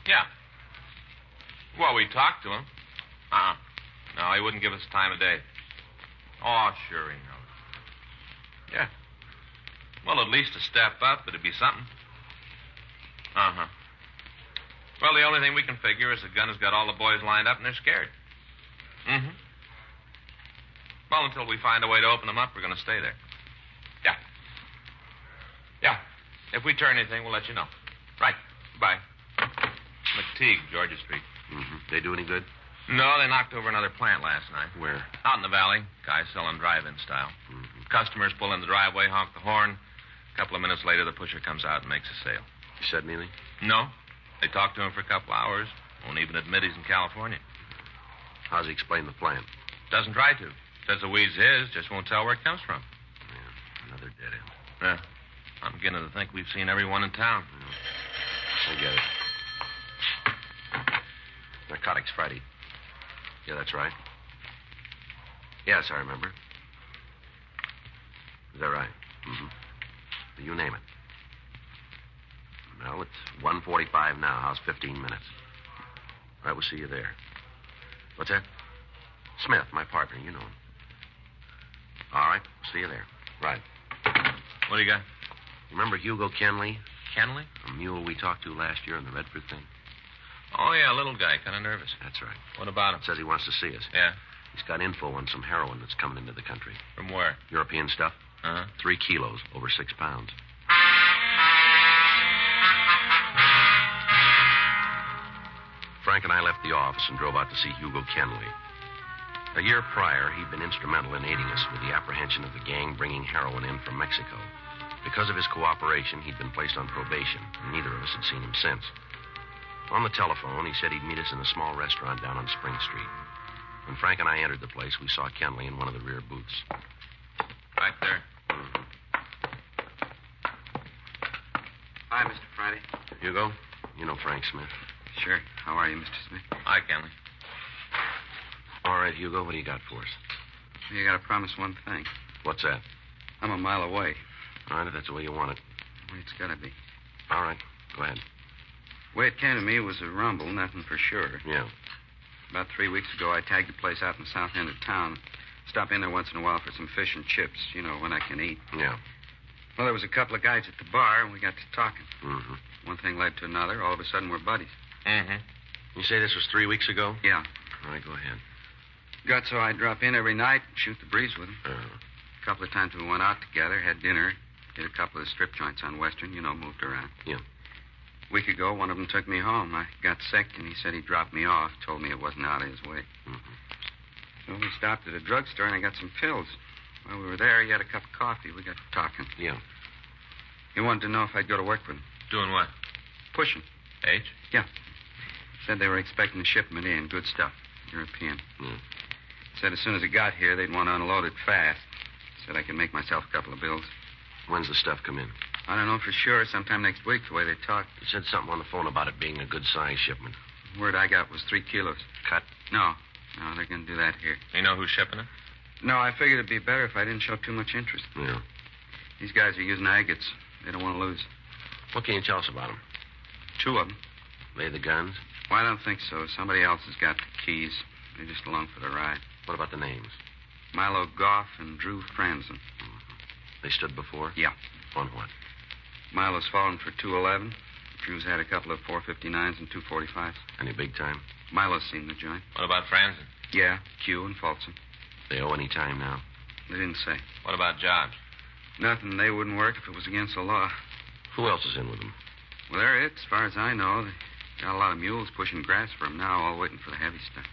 Yeah. Well, we talked to him. No, he wouldn't give us time of day. Oh, sure he knows. Yeah. Well, at least a step up, it'd be something. Uh-huh. Well, the only thing we can figure is the gun has got all the boys lined up and they're scared. Mm-hmm. Well, until we find a way to open them up, we're going to stay there. Yeah. Yeah. If we turn anything, we'll let you know. Right. Bye. McTeague, Georgia Street. Mm-hmm. They do any good? No, they knocked over another plant last night. Where? Out in the valley. Guys selling drive-in style. Mm-hmm. Customers pull in the driveway, honk the horn. A couple of minutes later, the pusher comes out and makes a sale. You said anything? No. They talked to him for a couple hours. Won't even admit he's in California. How's he explain the plan? Doesn't try to. Says the weed's his, just won't tell where it comes from. Yeah, another dead end. Yeah. I'm beginning to think we've seen everyone in town. I get it. Narcotics Friday. Yeah, that's right. Yes, I remember. Is that right? Mm-hmm. You name it. Well, it's 1:45 now. How's 15 minutes? All right, we'll see you there. What's that? Smith, my partner. You know him. All right, see you there. Right. What do you got? Remember Hugo Kenley? Kenley? A mule we talked to last year in the Redford thing? Oh, yeah, little guy, kind of nervous. That's right. What about him? Says he wants to see us. Yeah? He's got info on some heroin that's coming into the country. From where? European stuff. Uh-huh. 3 kilos, over 6 pounds. Frank and I left the office and drove out to see Hugo Kenley. A year prior, he'd been instrumental in aiding us with the apprehension of the gang bringing heroin in from Mexico. Because of his cooperation, he'd been placed on probation, and neither of us had seen him since. On the telephone, he said he'd meet us in a small restaurant down on Spring Street. When Frank and I entered the place, we saw Kenley in one of the rear booths. Right there. Mm-hmm. Hi, Mr. Friday. Hugo, you know Frank Smith. Sure. How are you, Mr. Smith? Hi, Kenley. All right, Hugo, what do you got for us? You got to promise one thing. What's that? I'm a mile away. All right, if that's the way you want it. Well, it's got to be. All right, go ahead. The way it came to me was a rumble, nothing for sure. Yeah. About 3 weeks ago, I tagged a place out in the south end of town. Stop in there once in a while for some fish and chips, you know, when I can eat. Yeah. Well, there was a couple of guys at the bar, and we got to talking. Mm-hmm. One thing led to another. All of a sudden, we're buddies. Mm-hmm. You say this was 3 weeks ago? Yeah. All right, go ahead. Got so I'd drop in every night and shoot the breeze with them. Uh-huh. A couple of times we went out together, had dinner, hit a couple of strip joints on Western, you know, moved around. Yeah. A week ago, one of them took me home. I got sick, and he said he'd drop me off, told me it wasn't out of his way. Mm-hmm. So we stopped at a drugstore, and I got some pills. While we were there, he had a cup of coffee. We got to talking. Yeah. He wanted to know if I'd go to work with him. Doing what? Pushing. H? Yeah. Said they were expecting a shipment in, good stuff, European. Mm. Said as soon as it got here, they'd want to unload it fast. Said I could make myself a couple of bills. When's the stuff come in? I don't know for sure. Sometime next week, the way they talked. You said something on the phone about it being a good-sized shipment. The word I got was 3 kilos. Cut? No, they're going to do that here. You know who's shipping it? No, I figured it'd be better if I didn't show too much interest. Yeah. These guys are using agates. They don't want to lose. What can you tell us about them? 2 of them. They the guns? Well, I don't think so. Somebody else has got the keys. They're just along for the ride. What about the names? Milo Goff and Drew Franzen. They stood before? Yeah. On what? Milo's fallen for 211. Drew's had a couple of 459s and 245s. Any big time? Milo's seen the joint. What about Franzen? Yeah, Q and Fulton. They owe any time now? They didn't say. What about jobs? Nothing. They wouldn't work if it was against the law. Who else is in with them? Well, they're it, as far as I know. They got a lot of mules pushing grass for them now, all waiting for the heavy stuff.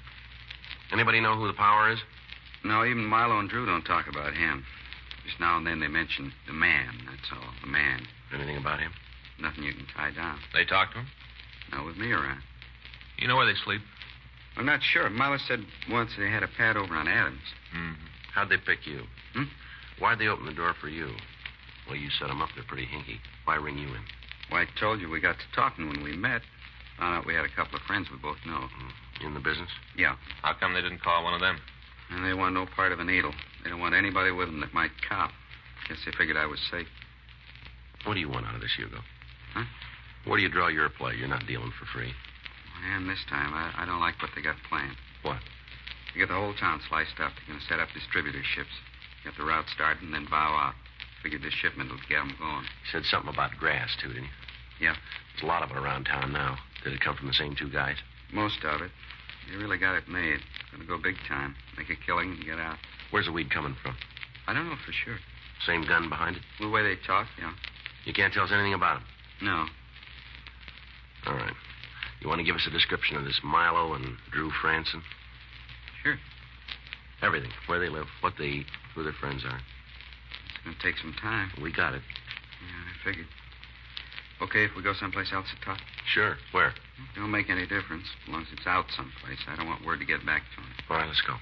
Anybody know who the power is? No, even Milo and Drew don't talk about him. Just now and then they mention the man, that's all. The man. Anything about him? Nothing you can tie down. They talk to him? Not with me around. You know where they sleep? I'm not sure. Milo said once they had a pad over on Adams. Mm-hmm. How'd they pick you? Why'd they open the door for you? Well, you set them up. They're pretty hinky. Why ring you in? Well, I told you we got to talking when we met. Found out we had a couple of friends we both know. In the business? Yeah. How come they didn't call one of them? And they want no part of a needle. They don't want anybody with them that might cop. Guess they figured I was safe. What do you want out of this, Hugo? Huh? Where do you draw your play? You're not dealing for free. And this time, I don't like what they got planned. What? They got the whole town sliced up. They're going to set up distributorships. Get the route started and then bow out. Figured this shipment will get them going. You said something about grass, too, didn't you? Yeah. There's a lot of it around town now. Did it come from the same 2 guys? Most of it. They really got it made. Gonna go big time. Make a killing and get out. Where's the weed coming from? I don't know for sure. Same gun behind it? The way they talk, yeah. You can't tell us anything about him? No. All right. You want to give us a description of this Milo and Drew Franzen? Sure. Everything. Where they live, what they eat, who their friends are. It's gonna take some time. We got it. Yeah, I figured. Okay, if we go someplace else to talk? Sure. Where? It don't make any difference. As long as it's out someplace. I don't want word to get back to him. All right, let's go.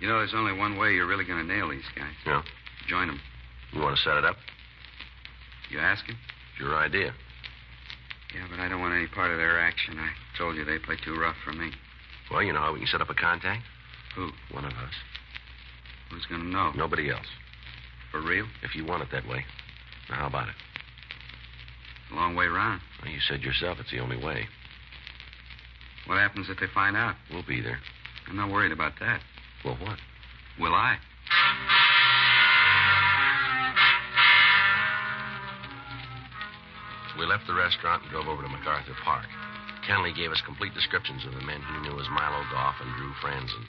You know, there's only one way you're really going to nail these guys. Yeah? Join them. You want to set it up? You ask him? It's your idea. Yeah, but I don't want any part of their action. I told you they play too rough for me. Well, you know how we can set up a contact? Who? One of us. Who's going to know? Nobody else. For real? If you want it that way. Now, how about it? A long way round. Well, you said yourself it's the only way. What happens if they find out? We'll be there. I'm not worried about that. Well, what? Will I? We left the restaurant and drove over to MacArthur Park. Kenley gave us complete descriptions of the men he knew as Milo Goff and Drew Franzen.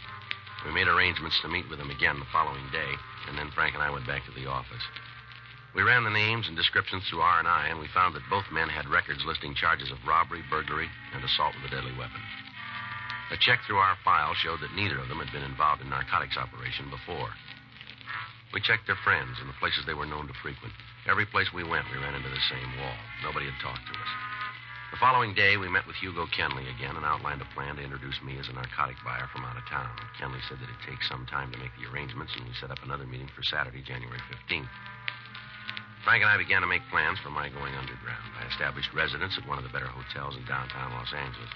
We made arrangements to meet with them again the following day, and then Frank and I went back to the office. We ran the names and descriptions through R&I, and we found that both men had records listing charges of robbery, burglary, and assault with a deadly weapon. A check through our file showed that neither of them had been involved in narcotics operation before. We checked their friends and the places they were known to frequent. Every place we went, we ran into the same wall. Nobody had talked to us. The following day, we met with Hugo Kenley again and outlined a plan to introduce me as a narcotic buyer from out of town. Kenley said that it'd take some time to make the arrangements, and we set up another meeting for Saturday, January 15th. Frank and I began to make plans for my going underground. I established residence at one of the better hotels in downtown Los Angeles.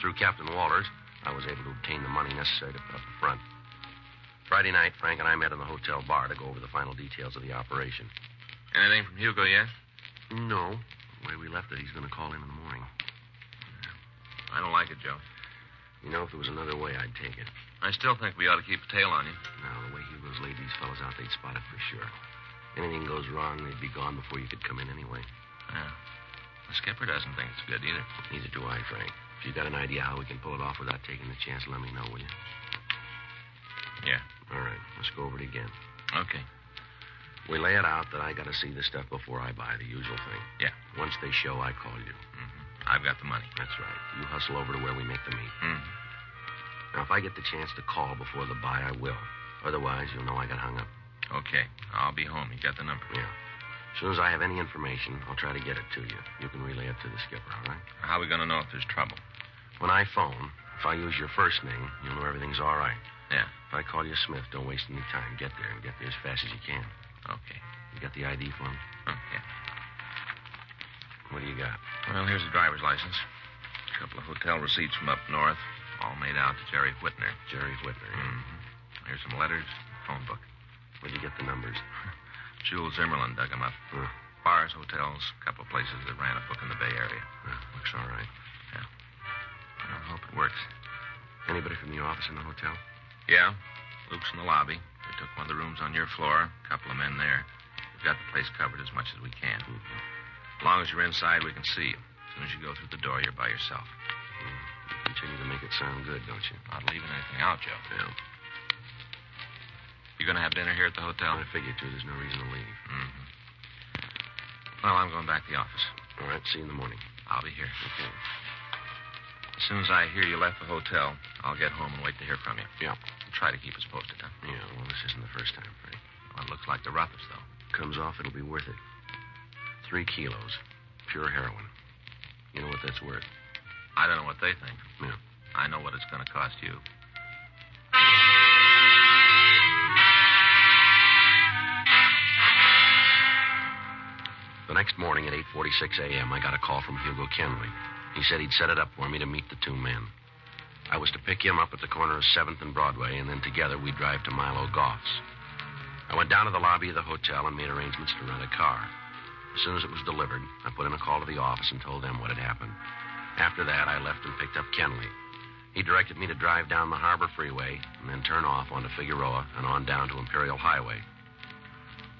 Through Captain Walters, I was able to obtain the money necessary to put up the front. Friday night, Frank and I met in the hotel bar to go over the final details of the operation. Anything from Hugo yet? No. The way we left it, he's going to call in the morning. I don't like it, Joe. You know, if there was another way, I'd take it. I still think we ought to keep a tail on you. No, the way Hugo's laid these fellows out, they'd spot it for sure. Anything goes wrong, they'd be gone before you could come in anyway. Yeah. The skipper doesn't think it's good either. Neither do I, Frank. If you've got an idea how we can pull it off without taking the chance, let me know, will you? Yeah. All right, let's go over it again. Okay. We lay it out that I got to see the stuff before I buy, the usual thing. Yeah. Once they show, I call you. Mm-hmm. I've got the money. That's right. You hustle over to where we make the meet. Mm-hmm. Now, if I get the chance to call before the buy, I will. Otherwise, you'll know I got hung up. Okay. I'll be home. You got the number? Yeah. As soon as I have any information, I'll try to get it to you. You can relay it to the skipper, all right? How are we going to know if there's trouble? When I phone, if I use your first name, you'll know everything's all right. Yeah. If I call you Smith, don't waste any time. Get there, and get there as fast as you can. Okay. You got the ID for me? Oh, yeah. What do you got? Well, here's a driver's license. A couple of hotel receipts from up north, all made out to Jerry Whitner. Jerry Whitner, yeah. Mm-hmm. Here's some letters. Phone book. Where'd you get the numbers? Jules Zimmerlin dug them up. Bars, hotels, a couple of places that ran a book in the Bay Area. Looks all right. Yeah. I hope it works. Anybody from the office in the hotel? Yeah. Luke's in the lobby. We took one of the rooms on your floor. A couple of men there. We've got the place covered as much as we can. As long as you're inside, we can see you. As soon as you go through the door, you're by yourself. You continue to make it sound good, don't you? Not leaving anything out, Joe. Yeah. You going to have dinner here at the hotel? I figured to. There's no reason to leave. Mm-hmm. Well, I'm going back to the office. All right, see you in the morning. I'll be here. Okay. As soon as I hear you left the hotel, I'll get home and wait to hear from you. Yeah. Try to keep us posted, huh? Yeah, well, this isn't the first time, Frank. Well, it looks like the roughest, though. Comes off, it'll be worth it. 3 kilos. Pure heroin. You know what that's worth? I don't know what they think. Yeah. I know what it's going to cost you. The next morning at 8:46 a.m., I got a call from Hugo Kenley. He said he'd set it up for me to meet the 2 men. I was to pick him up at the corner of 7th and Broadway, and then together we'd drive to Milo Goff's. I went down to the lobby of the hotel and made arrangements to rent a car. As soon as it was delivered, I put in a call to the office and told them what had happened. After that, I left and picked up Kenley. He directed me to drive down the Harbor Freeway and then turn off onto Figueroa and on down to Imperial Highway.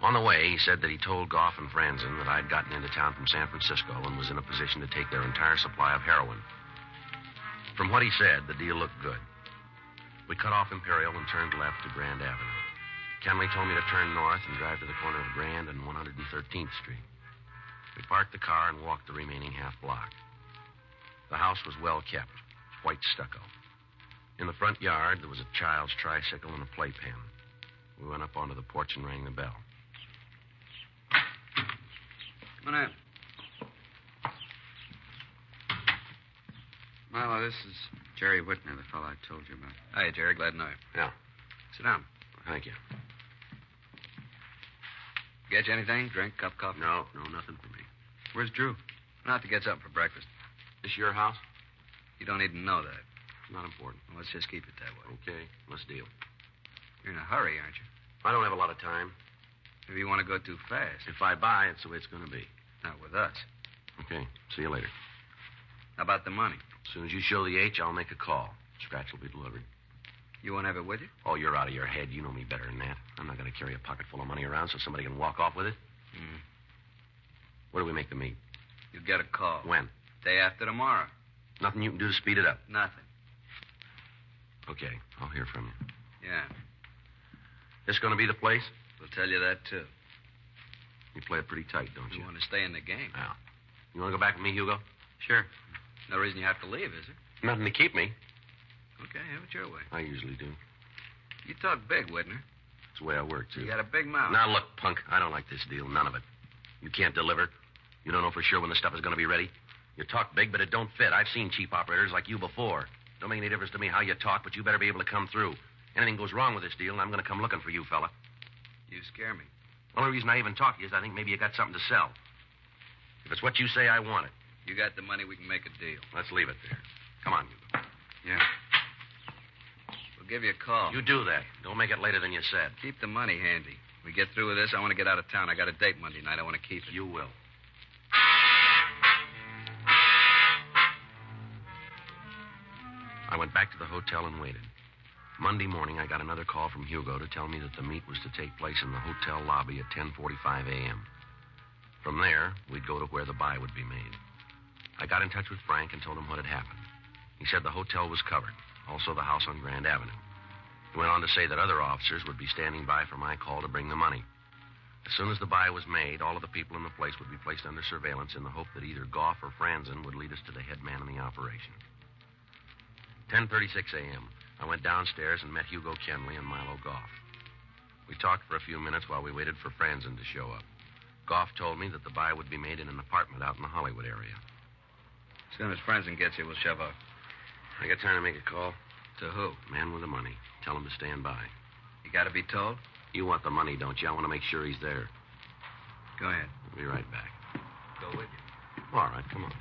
On the way, he said that he told Goff and Franzen that I'd gotten into town from San Francisco and was in a position to take their entire supply of heroin. From what he said, the deal looked good. We cut off Imperial and turned left to Grand Avenue. Kenley told me to turn north and drive to the corner of Grand and 113th Street. We parked the car and walked the remaining half block. The house was well kept, white stucco. In the front yard, there was a child's tricycle and a playpen. We went up onto the porch and rang the bell. Come on in. Milo, this is Jerry Whitner, the fellow I told you about. Hi, Jerry. Glad to know you. Yeah. Sit down. Thank you. Get you anything? Drink, cup of coffee? No, nothing for me. Where's Drew? Not to get something for breakfast. This your house? You don't even know that. Not important. Well, let's just keep it that way. Okay, let's deal. You're in a hurry, aren't you? I don't have a lot of time. Maybe you want to go too fast. If I buy, it's the way it's going to be. Not with us. Okay, see you later. How about the money? As soon as you show the H, I'll make a call. Scratch will be delivered. You won't have it with you? Oh, you're out of your head. You know me better than that. I'm not going to carry a pocket full of money around so somebody can walk off with it. Where do we make the meet? You get a call. When? Day after tomorrow. Nothing you can do to speed it up? Nothing. Okay, I'll hear from you. Yeah. This going to be the place? We'll tell you that, too. You play it pretty tight, don't you? You want to stay in the game. Yeah. You want to go back with me, Hugo? Sure. No reason you have to leave, is there? Nothing to keep me. Okay, have it your way. I usually do. You talk big, Whitner. It's the way I work, too. You got a big mouth. Now, look, punk, I don't like this deal. None of it. You can't deliver. You don't know for sure when the stuff is going to be ready. You talk big, but it don't fit. I've seen cheap operators like you before. Don't make any difference to me how you talk, but you better be able to come through. Anything goes wrong with this deal, and I'm going to come looking for you, fella. You scare me. The only reason I even talk to you is I think maybe you got something to sell. If it's what you say, I want it. You got the money, we can make a deal. Let's leave it there. Come on, Hugo. Yeah. We'll give you a call. You do that. Don't make it later than you said. Keep the money handy. We get through with this, I want to get out of town. I got a date Monday night. I want to keep it. You will. I went back to the hotel and waited. Monday morning, I got another call from Hugo to tell me that the meet was to take place in the hotel lobby at 10:45 a.m. From there, we'd go to where the buy would be made. I got in touch with Frank and told him what had happened. He said the hotel was covered, also the house on Grand Avenue. He went on to say that other officers would be standing by for my call to bring the money. As soon as the buy was made, all of the people in the place would be placed under surveillance in the hope that either Goff or Franzen would lead us to the head man in the operation. 10:36 a.m. I went downstairs and met Hugo Kenley and Milo Goff. We talked for a few minutes while we waited for Franzen to show up. Goff told me that the buy would be made in an apartment out in the Hollywood area. As soon as Franzen gets here, we'll shove up. I got time to make a call. To who? Man with the money. Tell him to stand by. You got to be told? You want the money, don't you? I want to make sure he's there. Go ahead. I'll be right back. Go with you. All right, come on.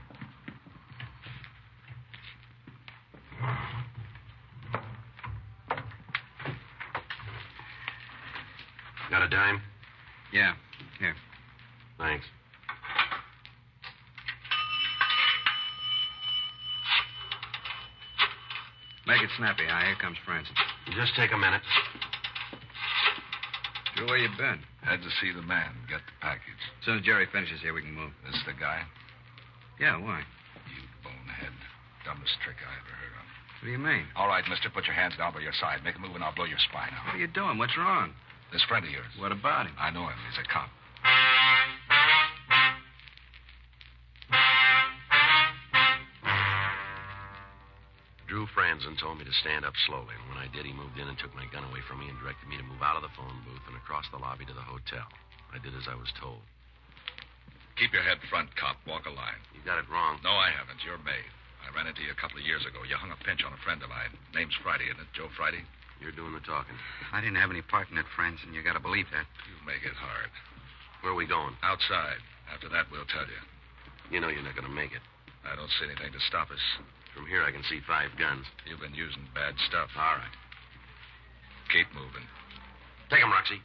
Got a dime? Yeah. Here. Thanks. Make it snappy. Here comes Francis. Just take a minute. Drew, where you been? Had to see the man, get the package. As soon as Jerry finishes here, we can move. This the guy? Yeah, why? You bonehead. Dumbest trick I ever heard of. What do you mean? All right, mister, put your hands down by your side. Make a move and I'll blow your spine out. What are you doing? What's wrong? This friend of yours. What about him? I know him. He's a cop. Drew Franzen told me to stand up slowly, and when I did, he moved in and took my gun away from me and directed me to move out of the phone booth and across the lobby to the hotel. I did as I was told. Keep your head front, cop. Walk a line. You got it wrong. No, I haven't. You're May. I ran into you a couple of years ago. You hung a pinch on a friend of mine. Name's Friday, isn't it? Joe Friday? You're doing the talking. I didn't have any part in it, friends, and you got to believe that. You make it hard. Where are we going? Outside. After that, we'll tell you. You know you're not going to make it. I don't see anything to stop us. From here, I can see 5 guns. You've been using bad stuff. All right. Keep moving. Take him, Roxy.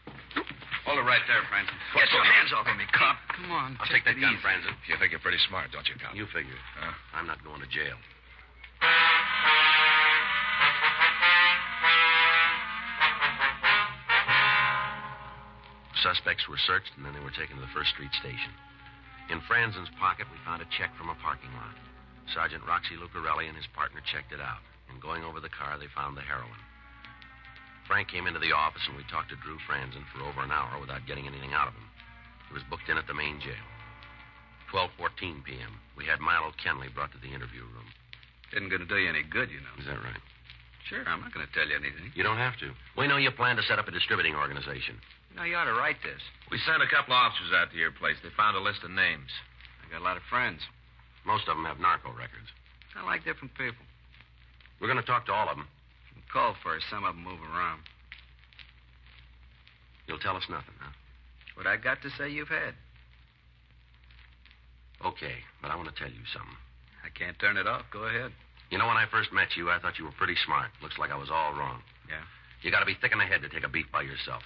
Hold it right there, Francis. Get your hands off of me, cop. Come on. I'll take that gun, Francis. You think you're pretty smart, don't you, cop? You figure it. Huh? I'm not going to jail. Suspects were searched, and then they were taken to the First Street station. In Franzen's pocket, we found a check from a parking lot. Sergeant Roxy Lucarelli and his partner checked it out. And going over the car, they found the heroin. Frank came into the office, and we talked to Drew Franzen for over an hour without getting anything out of him. He was booked in at the main jail. 12:14 p.m. We had Milo Kenley brought to the interview room. Isn't going to do you any good, you know. Is that right? Sure, I'm not going to tell you anything. You don't have to. We know you plan to set up a distributing organization. You know, you ought to write this. We sent a couple of officers out to your place. They found a list of names. I got a lot of friends. Most of them have narco records. I like different people. We're going to talk to all of them. Call first. Some of them move around. You'll tell us nothing, huh? What I got to say, you've had. Okay, but I want to tell you something. I can't turn it off. Go ahead. You know, when I first met you, I thought you were pretty smart. Looks like I was all wrong. Yeah? You got to be thick in the head to take a beat by yourself.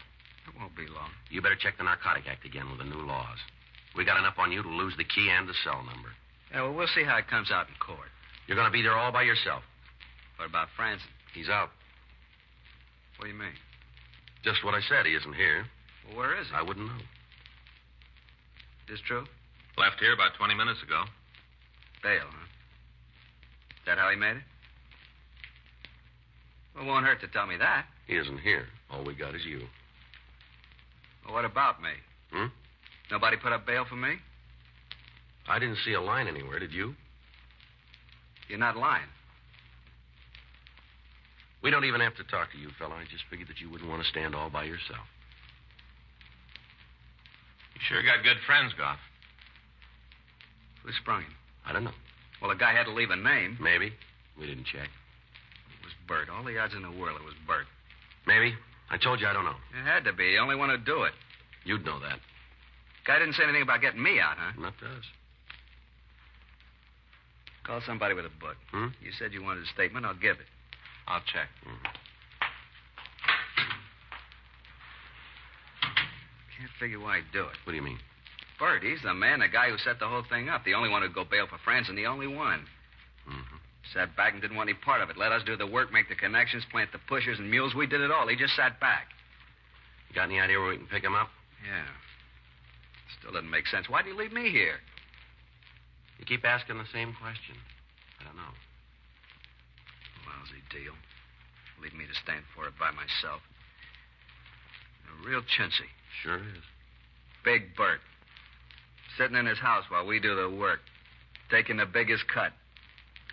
It won't be long. You better check the Narcotic Act again with the new laws. We got enough on you to lose the key and the cell number. Yeah, well, we'll see how it comes out in court. You're going to be there all by yourself. What about Francis? He's out. What do you mean? Just what I said. He isn't here. Well, where is he? I wouldn't know. This true? Left here about 20 minutes ago. Bail, huh? Is that how he made it? Well, it won't hurt to tell me that. He isn't here. All we got is you. Well, what about me? Hmm? Nobody put up bail for me? I didn't see a line anywhere, did you? You're not lying. We don't even have to talk to you, fella. I just figured that you wouldn't want to stand all by yourself. You sure got good friends, Goff. Who sprung him? I don't know. Well, the guy had to leave a name. Maybe. We didn't check. It was Bert. All the odds in the world it was Bert. Maybe. I told you I don't know. It had to be. The only one to do it. You'd know that. Guy didn't say anything about getting me out, huh? Not to us. Call somebody with a book. Hmm? You said you wanted a statement. I'll give it. I'll check. Mm-hmm. Can't figure why he'd do it. What do you mean? Bert, he's the man, the guy who set the whole thing up. The only one who'd go bail for friends and the only one. Mm-hmm. Sat back and didn't want any part of it. Let us do the work, make the connections, plant the pushers and mules. We did it all. He just sat back. You got any idea where we can pick him up? Yeah. Still doesn't make sense. Why'd he leave me here? You keep asking the same question. I don't know. Lousy deal. Leave me to stand for it by myself. A real chintzy. Sure is. Big Bert. Sitting in his house while we do the work. Taking the biggest cut.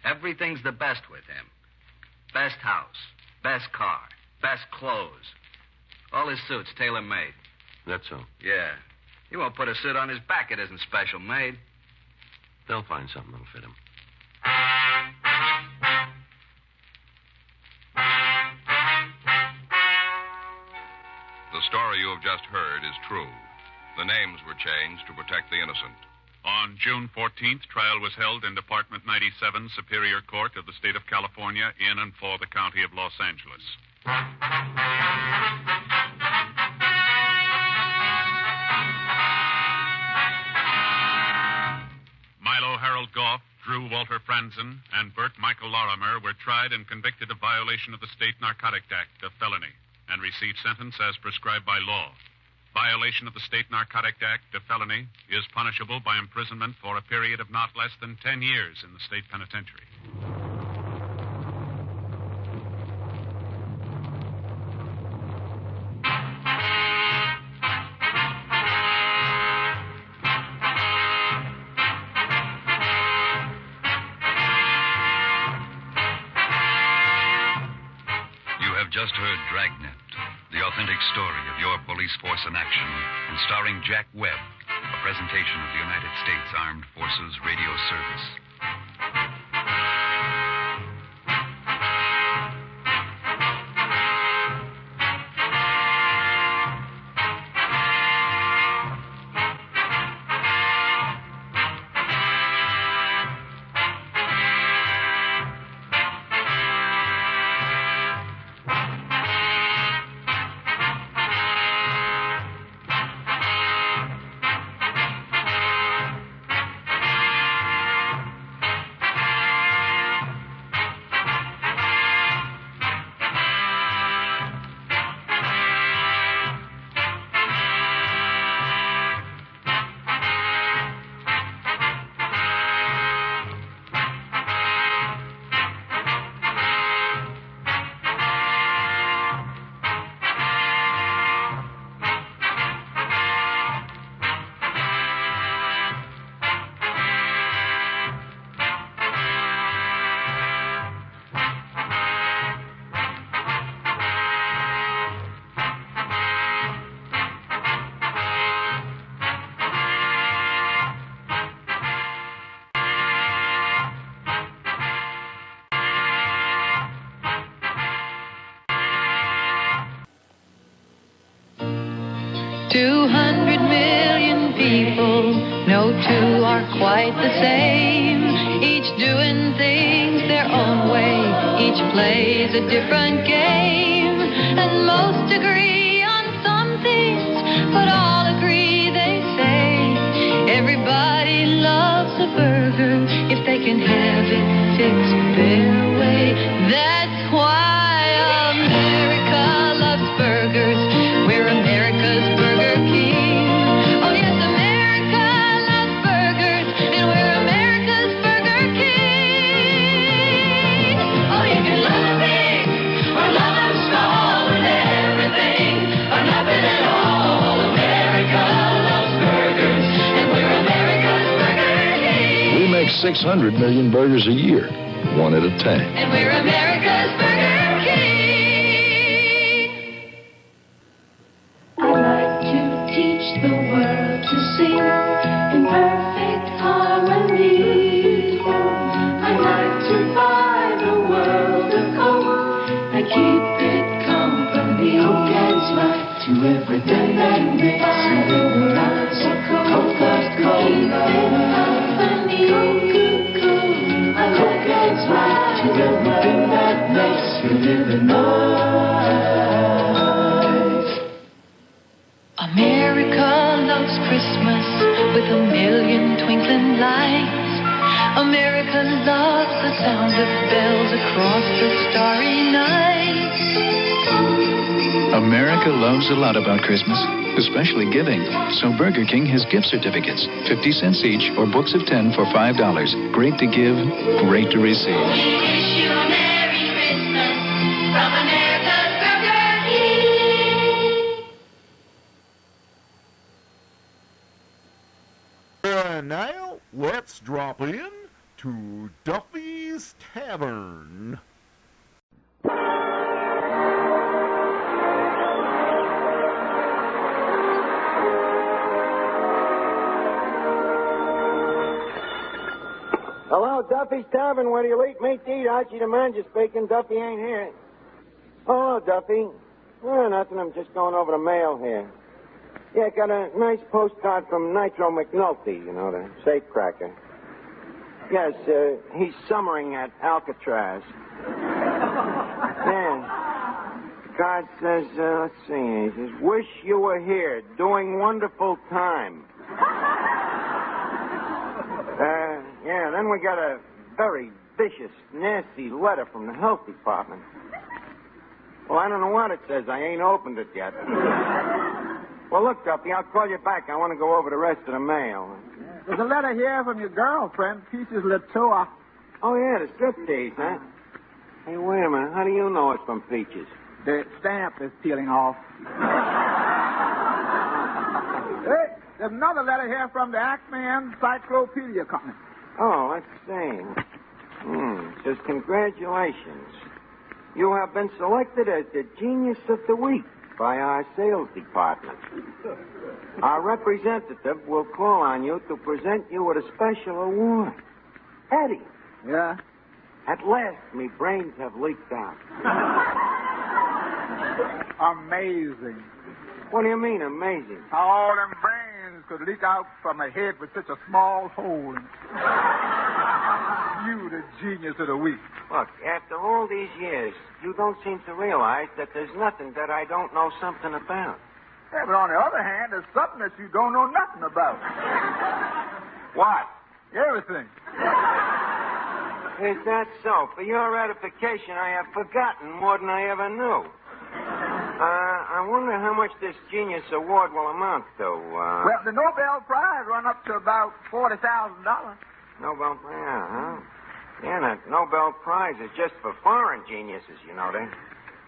Everything's the best with him. Best house. Best car. Best clothes. All his suits tailor-made. That's so. Yeah. He won't put a suit on his back it isn't special made. They'll find something that'll fit him. The story you have just heard is true. The names were changed to protect the innocent. On June 14th, trial was held in Department 97, Superior Court of the State of California, in and for the County of Los Angeles. Walter Franzen and Bert Michael Lorimer were tried and convicted of violation of the State Narcotic Act, a felony, and received sentence as prescribed by law. Violation of the State Narcotic Act, a felony, is punishable by imprisonment for a period of not less than 10 years in the state penitentiary. Just heard Dragnet, the authentic story of your police force in action, and starring Jack Webb, a presentation of the United States Armed Forces Radio Service. No two are quite the same, each doing things their own way, each plays a different game, and most agree on some things, but all agree, they say, everybody loves a burger if they can have it fixed their way. That's why America loves burgers. We're America's Burger King. Oh yes, America loves burgers, and we're America's Burger King. Oh, you can love them big, or love them small, and everything, or nothing at all. America loves burgers, and we're America's Burger King. We make 600 million burgers a year, one at a time. And we're America's Burger King. I'd like to teach the world to sing in perfect harmony. I'd like to buy the world a Coke and keep it company. Coke adds life to every day that makes the world so Coca-Cola. Keep it company. Coca-Cola. Coke adds life to everything that makes you living nice. America loves Christmas with a million twinkling lights. America loves the sound of bells across the starry night. America loves a lot about Christmas, especially giving. So Burger King has gift certificates, 50 cents each, or books of 10 for $5. Great to give, great to receive. We wish you a Merry Christmas from America's Burger King. And now, let's drop in to Duffy's Tavern. Hello, Duffy's Tavern. Where do you eat meat to eat? Archie the manager speaking. Duffy ain't here. Oh, Duffy. Oh, nothing. I'm just going over the mail here. Yeah, got a nice postcard from Nitro McNulty, you know, the safecracker. Yes, he's summering at Alcatraz. Yeah. The card says, let's see, he says, wish you were here, doing wonderful time. Yeah, then we got a very vicious, nasty letter from the health department. Well, I don't know what it says. I ain't opened it yet. Well, look, Duffy, I'll call you back. I want to go over the rest of the mail. There's a letter here from your girlfriend, Peaches Latour. Oh, yeah, the striptease, huh? Hey, wait a minute. How do you know it's from Peaches? The stamp is peeling off. Hey, there's another letter here from the Acme Encyclopedia Company. Oh, let's see. It says, congratulations. You have been selected as the Genius of the Week by our sales department. Our representative will call on you to present you with a special award. Eddie. Yeah? At last, me brains have leaked out. Amazing. What do you mean, amazing? How all them brains could leak out from a head with such a small hole. You, the Genius of the Week. Look, after all these years, you don't seem to realize that there's nothing that I don't know something about. Yeah, but on the other hand, there's something that you don't know nothing about. What? Everything. Is that so? For your edification, I have forgotten more than I ever knew. I wonder how much this Genius Award will amount to. Well, the Nobel Prize run up to about $40,000. Nobel Prize, huh? Yeah, that Nobel Prize is just for foreign geniuses, you know.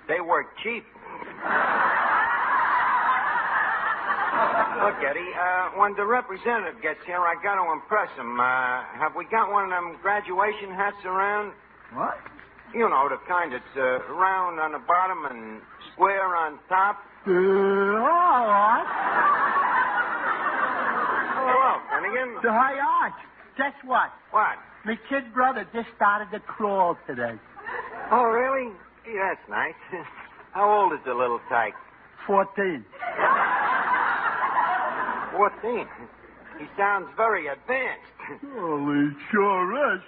They work cheap. Look, Eddie, when the representative gets here, I got to impress him. Have we got one of them graduation hats around? What? You know, the kind that's round on the bottom and square on top. All right. Hello, Finnegan. Hi, Arch. Guess what? What? My kid brother just started to crawl today. Oh, really? Gee, that's nice. How old is the little tyke? 14. 14? He sounds very advanced. Oh, he sure is.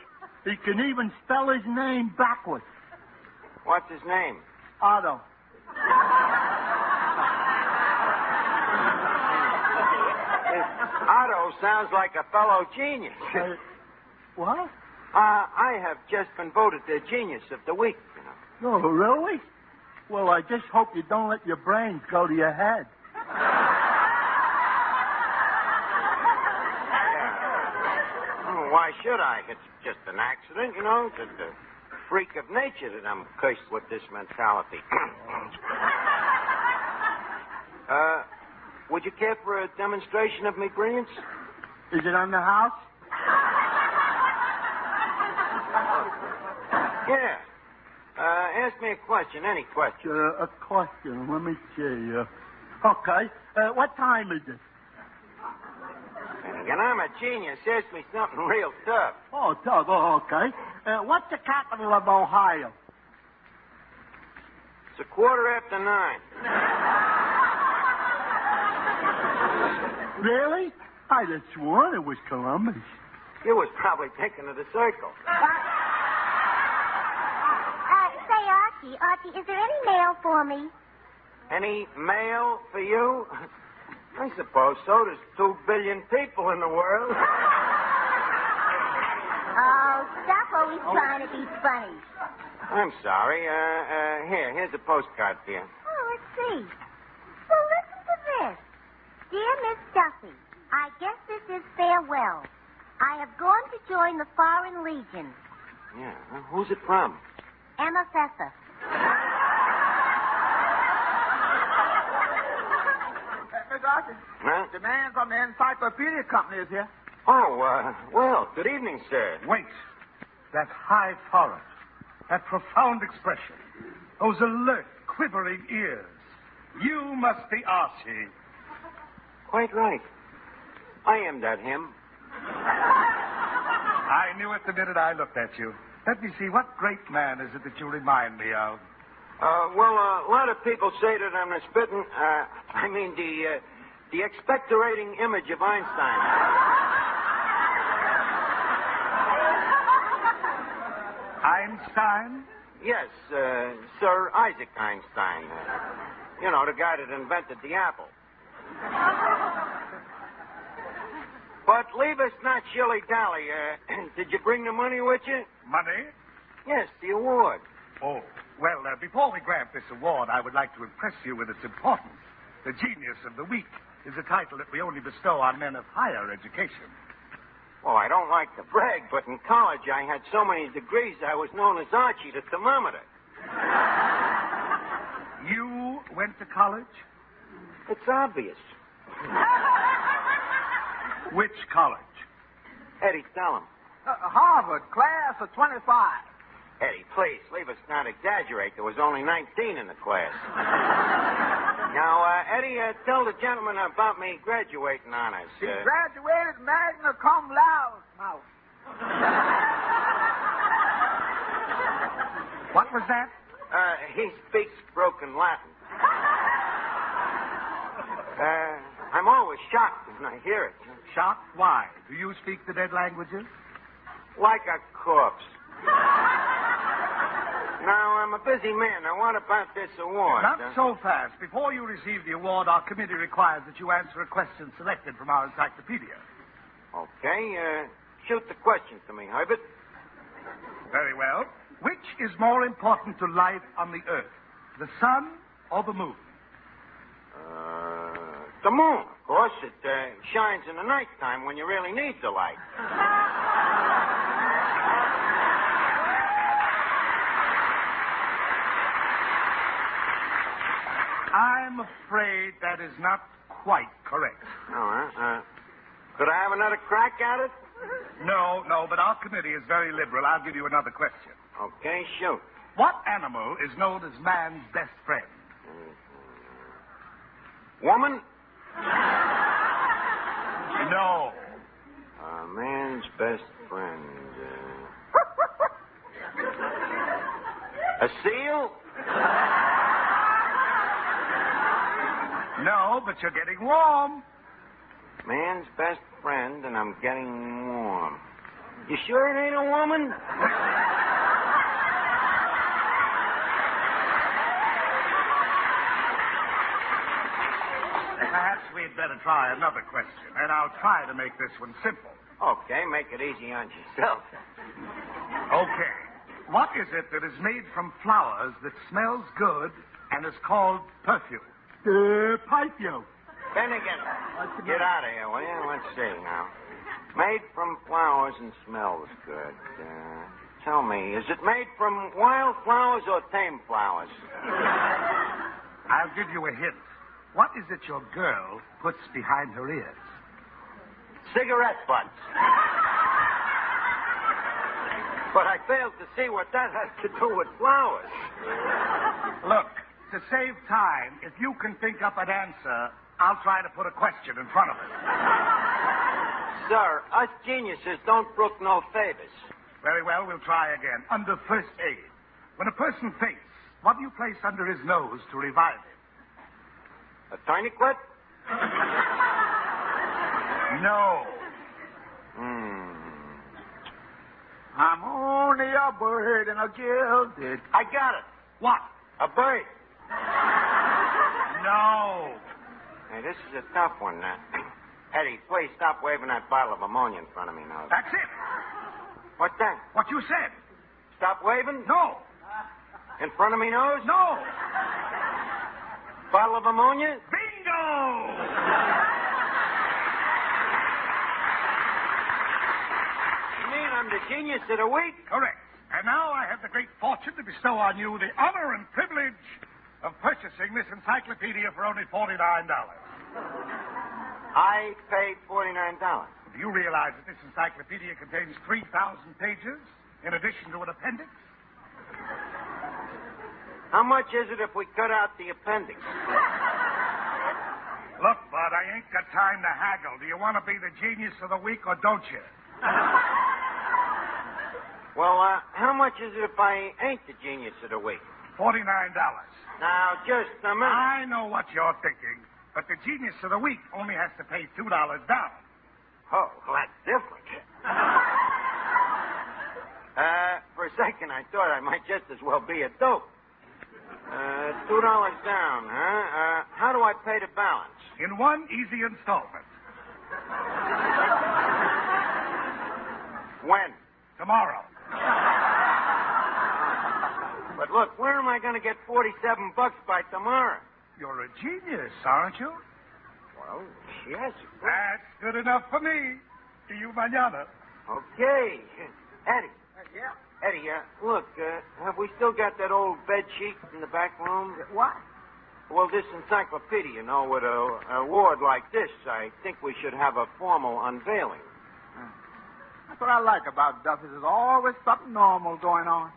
He can even spell his name backwards. What's his name? Otto. Otto sounds like a fellow genius. What? I have just been voted the Genius of the Week, you know. Oh, really? Well, I just hope you don't let your brains go to your head. Oh, why should I? It's just an accident, you know. Just a freak of nature that I'm cursed with this mentality. Would you care for a demonstration of my brilliance? Is it on the house? Yeah. Ask me a question, any question. A question. Let me see. Okay. What time is it? And I'm a genius. Ask me something real tough. Oh, tough. Oh, okay. What's the capital of Ohio? It's 9:15. Really? I'd have sworn it was Columbus. You was probably thinking of the circle. Say, Archie, is there any mail for me? Any mail for you? I suppose so. There's 2 billion people in the world. Oh, stop always trying to be funny. I'm sorry. Here's a postcard for you. Oh, let's see. Well, listen to this. Dear Miss Duffy, I guess this is farewell. I have gone to join the Foreign Legion. Yeah. Who's it from? Emma Fessa. Miss Archie. Huh? The man from the Encyclopedia Company is here. Oh, well, good evening, sir. Wait. That high forehead, that profound expression, those alert, quivering ears. You must be Archie. Quite right. I am that him. I knew it the minute I looked at you. Let me see, what great man is it that you remind me of? Well, a lot of people say that I'm the the expectorating image of Einstein. Einstein? Yes, Sir Isaac Einstein. You know, the guy that invented the apple. But but leave us not shilly-dally. Did you bring the money with you? Money? Yes, the award. Oh, well, before we grant this award, I would like to impress you with its importance. The Genius of the Week is a title that we only bestow on men of higher education. Well, I don't like to brag, but in college I had so many degrees I was known as Archie the thermometer. You went to college? It's obvious. Which college? Eddie, tell him. Harvard, class of 25. Eddie, please, leave us not exaggerate. There was only 19 in the class. Now, Eddie, tell the gentleman about me graduating honors. He graduated magna cum laude. Mouth. What was that? He speaks broken Latin. I'm always shocked when I hear it. Shocked? Why? Do you speak the dead languages? Like a corpse. Now, I'm a busy man. Now, what about this award? Not so fast. Before you receive the award, our committee requires that you answer a question selected from our encyclopedia. Okay, shoot the question to me, Herbert. Very well. Which is more important to life on the Earth, the sun or the moon? The moon, of course. It shines in the nighttime when you really need the light. I'm afraid that is not quite correct. Could I have another crack at it? No, but our committee is very liberal. I'll give you another question. Okay, shoot. What animal is known as man's best friend? Woman? No. Man's best friend. A seal? No, but you're getting warm. Man's best friend, and I'm getting warm. You sure it ain't a woman? Perhaps we'd better try another question, and I'll try to make this one simple. Okay, make it easy on yourself. Okay. What is it that is made from flowers that smells good and is called perfume? Pipe you. Finnegan, get out of here, will you? Let's see now. Made from flowers and smells good. Tell me, is it made from wild flowers or tame flowers? I'll give you a hint. What is it your girl puts behind her ears? Cigarette butts. But I failed to see what that has to do with flowers. Look, to save time, if you can think up an answer, I'll try to put a question in front of it. Sir, us geniuses don't brook no favors. Very well, we'll try again. Under first aid. When a person faints, what do you place under his nose to revive him? A tourniquet? No. I'm only a bird and a gilded. I got it. What? A bird. No. Hey, this is a tough one. Eddie, please stop waving that bottle of ammonia in front of me now. That's it. What's that? What you said. Stop waving? No. In front of me nose? No. Bottle of ammonia? Bingo! You mean I'm the genius of the week? Correct. And now I have the great fortune to bestow on you the honor and privilege of purchasing this encyclopedia for only $49. I paid $49. Do you realize that this encyclopedia contains 3,000 pages in addition to an appendix? How much is it if we cut out the appendix? Look, Bud, I ain't got time to haggle. Do you want to be the genius of the week or don't you? Well, how much is it if I ain't the genius of the week? $49. Now, just a minute. I know what you're thinking, but the genius of the week only has to pay $2 down. Oh, well, that's different. For a second, I thought I might just as well be a dope. $2 down, huh? How do I pay the balance? In one easy installment. When? Tomorrow. But look, where am I going to get $47 by tomorrow? You're a genius, aren't you? Well, yes. That's good enough for me. See you mañana. Okay. Eddie. Yeah? Eddie, look, have we still got that old bed sheet in the back room? What? Well, this encyclopedia, with a ward like this, I think we should have a formal unveiling. That's what I like about Duffy. There's always something normal going on.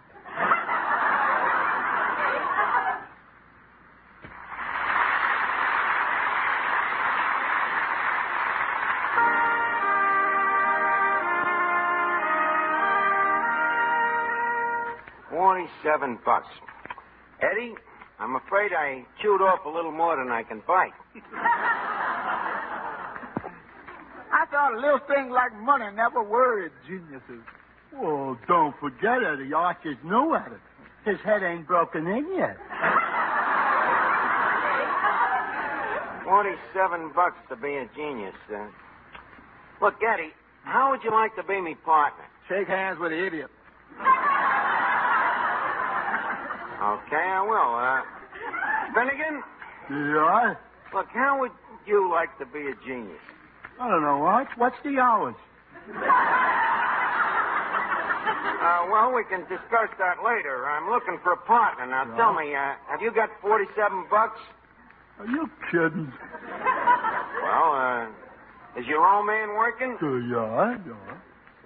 $47. Eddie, I'm afraid I chewed off a little more than I can bite. I thought little things like money never worried geniuses. Well, don't forget, Eddie. Archer's new at it. His head ain't broken in yet. $47 to be a genius. Look, Eddie, how would you like to be me partner? Shake hands with the idiot. Okay, I will. Finnegan? Yeah? Look, how would you like to be a genius? I don't know, Arch. What's the hours? Well, we can discuss that later. I'm looking for a partner. Now, tell me, have you got $47? Are you kidding? Well, is your old man working? Yeah.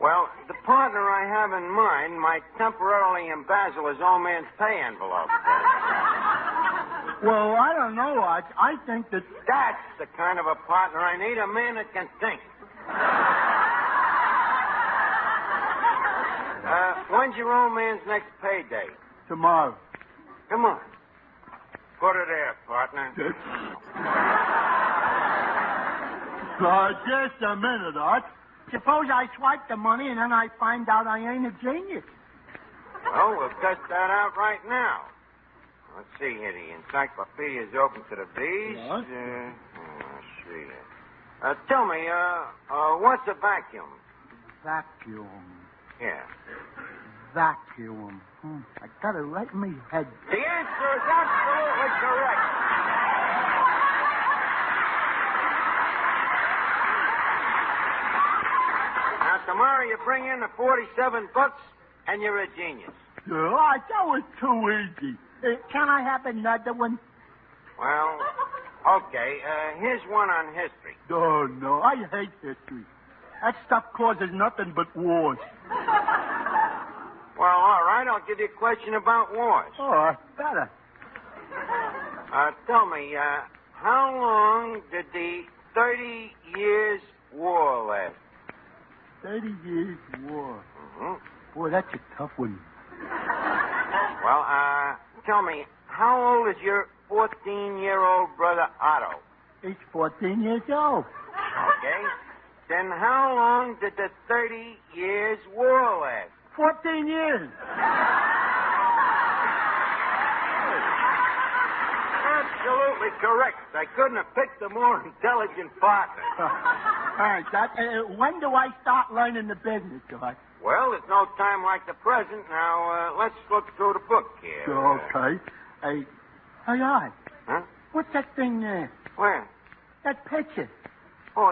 Well, the partner I have in mind might temporarily embezzle his old man's pay envelope. Well, I don't know, Arch. I think that... That's the kind of a partner I need, a man that can think. When's your old man's next payday? Tomorrow. Come on. Put her there, partner. Just a minute, Arch. Suppose I swipe the money and then I find out I ain't a genius. Well, we'll test that out right now. Let's see here. The encyclopedia's open to the B's. What? Let's see. Tell me, what's a vacuum? Vacuum. Yeah. Vacuum. I got it right in my head. The answer is absolutely correct. Now, tomorrow you bring in the $47 and you're a genius. Arch, that was too easy. Can I have another one? Well, okay. Here's one on history. Oh, no. I hate history. That stuff causes nothing but wars. Well, all right. I'll give you a question about wars. Oh, better. Tell me, how long did the 30 Years' War last? 30 Years' War. Mm-hmm. Boy, that's a tough one. Well, tell me, how old is your 14-year-old brother Otto? He's 14 years old. Okay. Then how long did the 30 Years' War last? 14 years. Absolutely correct. I couldn't have picked a more intelligent partner. All right, when do I start learning the business, George? Well, there's no time like the present. Now, let's look through the book here. Okay. Hey, Art. Huh? What's that thing there? Where? That picture. Oh,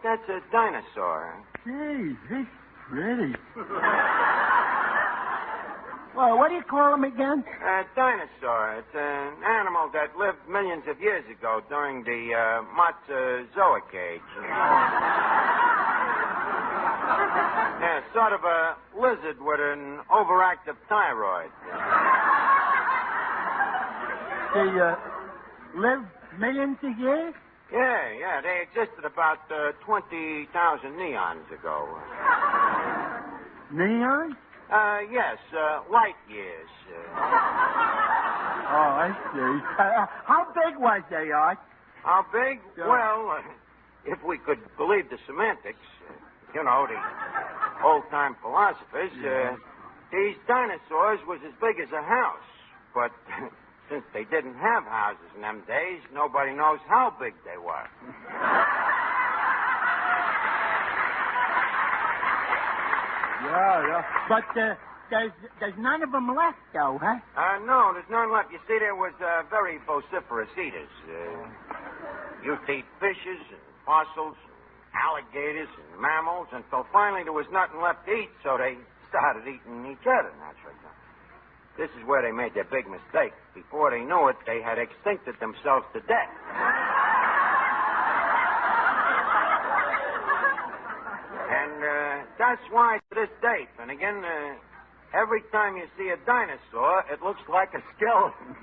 that's a dinosaur. Gee, he's pretty. Well, what do you call him again? Dinosaur. It's an animal that lived millions of years ago during the Matson age. Yeah, sort of a lizard with an overactive thyroid. They live millions of years? Yeah. They existed about 20,000 neons ago. Neon? Yes, light years. Oh, I see. How big was they, Art? How big? Well, if we could believe the semantics, the old-time philosophers, these dinosaurs was as big as a house. But since they didn't have houses in them days, nobody knows how big they were. But there's none of them left, though, huh? No, there's none left. You see, there was very vociferous eaters. Used to eat fishes and fossils, alligators and mammals, until finally there was nothing left to eat, so they started eating each other, naturally. This is where they made their big mistake. Before they knew it, they had extincted themselves to death. And that's why, to this day, and again, every time you see a dinosaur, it looks like a skeleton.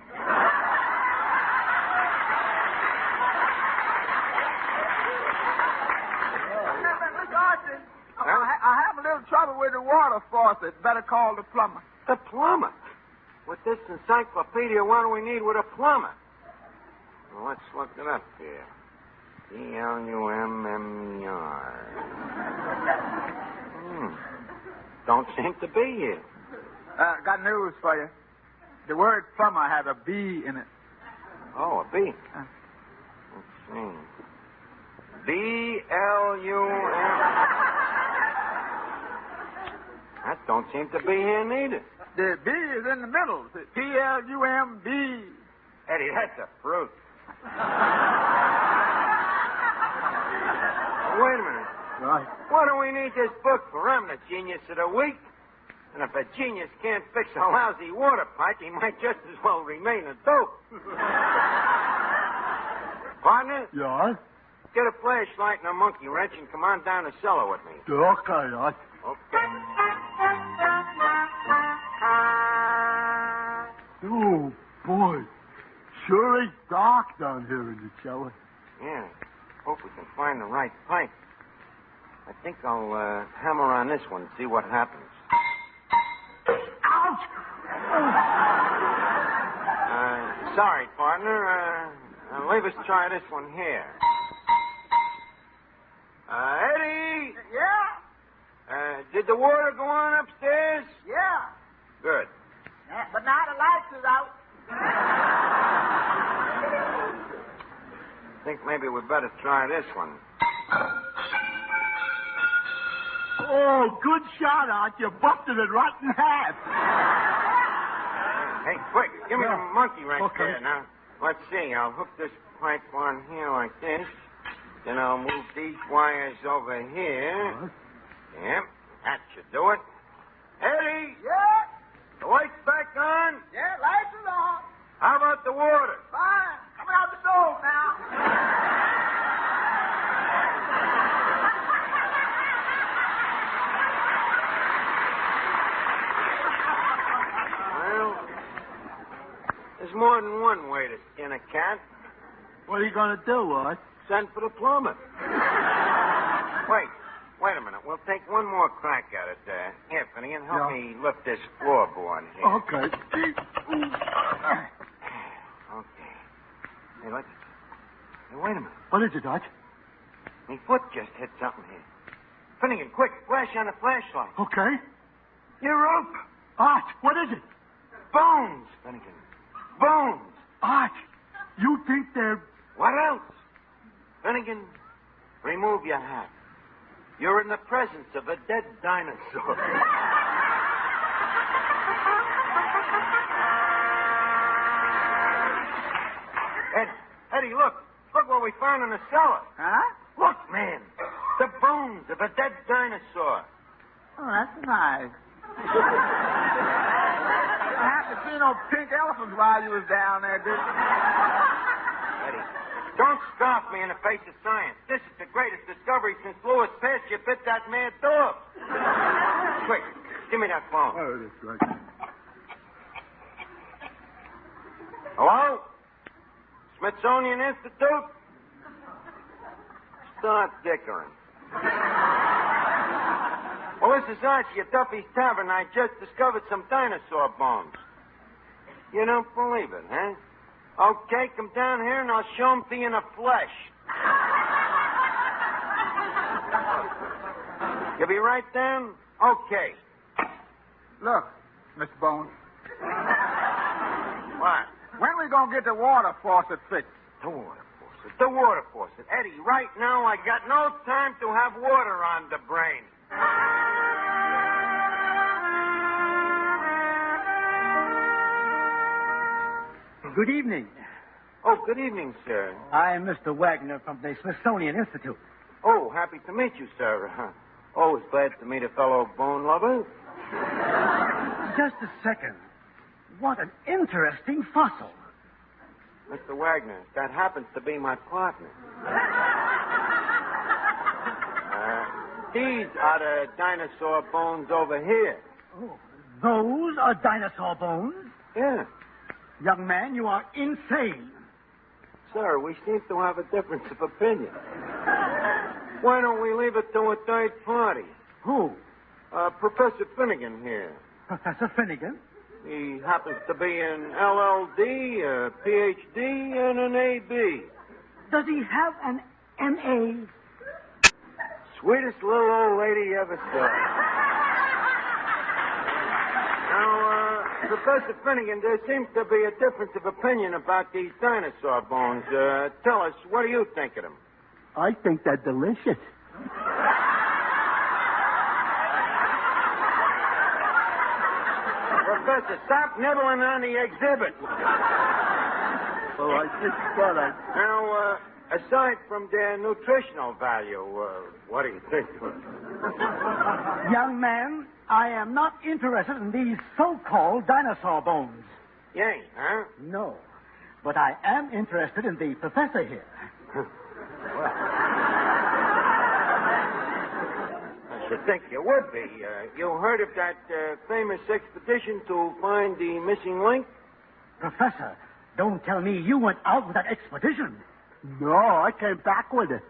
I have a little trouble with the water faucet. Better call the plumber. The plumber? With this encyclopedia, what do we need with a plumber? Well, let's look it up here. P-L-U-M-M-E-R. Don't seem to be here. Got news for you. The word plumber has a B in it. Oh, a B. Let's see. B-L-U-M... That don't seem to be here neither. The B is in the middle. P-L-U-M-B. Eddie, that's a fruit. Wait a minute. Right. What do we need this book for? I'm the genius of the week. And if a genius can't fix a lousy water pipe, he might just as well remain a dope. Partner? Yes? Get a flashlight and a monkey wrench and come on down the cellar with me. Okay, Okay. Oh, boy. Sure is dark down here in the cellar. Yeah. Hope we can find the right pipe. I think I'll hammer on this one and see what happens. Ouch! Sorry, partner. Leave us try this one here. Eddie? Yeah? Did the water go on upstairs? Yeah. Good. But now the lights is out. I think maybe we'd better try this one. Oh, good shot, Art. You busted it right in half. Hey, quick, give me the monkey wrench Okay. there. Now, let's see. I'll hook this pipe on here like this. Then I'll move these wires over here. What? Yep, that should do it. Eddie! Yeah? The lights back on? Yeah, lights is on. How about the water? Fine. Coming out the stove now. Well, there's more than one way to skin a cat. What are you going to do, Art? Send for the plumber. Wait a minute. We'll take one more crack at it. Here, Finnegan, help me lift this floorboard here. Okay. Okay. Hey, let's... Hey, wait a minute. What is it, Art? My foot just hit something here. Finnegan, quick, flash on the flashlight. Okay. You're up. Art, what is it? Bones, Finnegan. Bones. Art, you think they're... What else? Finnegan, remove your hat. You're in the presence of a dead dinosaur. Eddie, look. Look what we found in the cellar. Huh? Look, man. The bones of a dead dinosaur. Oh, that's nice. I haven't seen no pink elephants while you was down there, did you? Eddie, don't scoff me in the face of science. This is the greatest discovery since Louis Pasteur bit that mad dog. Quick, give me that phone. Oh, that's right. Hello? Smithsonian Institute? Start dickering. Well, this is Archie at Duffy's Tavern. I just discovered some dinosaur bones. You don't believe it, huh? Okay, come down here and I'll show them to you in the flesh. You be right down? Okay. Look, Mr. Bones. What? When we gonna get the water faucet fixed? The water faucet. The water faucet. Eddie, right now I got no time to have water on the brain. good evening. Oh, good evening, sir. I'm Mr. Wagner from the Smithsonian Institute. Oh, happy to meet you, sir. Always glad to meet a fellow bone lover. Just a second. What an interesting fossil. Mr. Wagner, that happens to be my partner. These are the dinosaur bones over here. Oh, those are dinosaur bones? Yeah. Young man, you are insane. Sir, we seem to have a difference of opinion. Why don't we leave it to a third party? Who? Professor Finnegan here. Professor Finnegan? He happens to be an LLD, a PhD, and an AB. Does he have an MA? Sweetest little old lady you ever saw. Now, Professor Finnegan, there seems to be a difference of opinion about these dinosaur bones. Tell us, what do you think of them? I think they're delicious. Professor, stop nibbling on the exhibit. Oh, I just thought I'd... Now, aside from their nutritional value, what do you think? Young man, I am not interested in these so-called dinosaur bones. You ain't, huh? No. But I am interested in the professor here. I should think you would be. You heard of that famous expedition to find the missing link? Professor, don't tell me you went out with that expedition. No, I came back with it.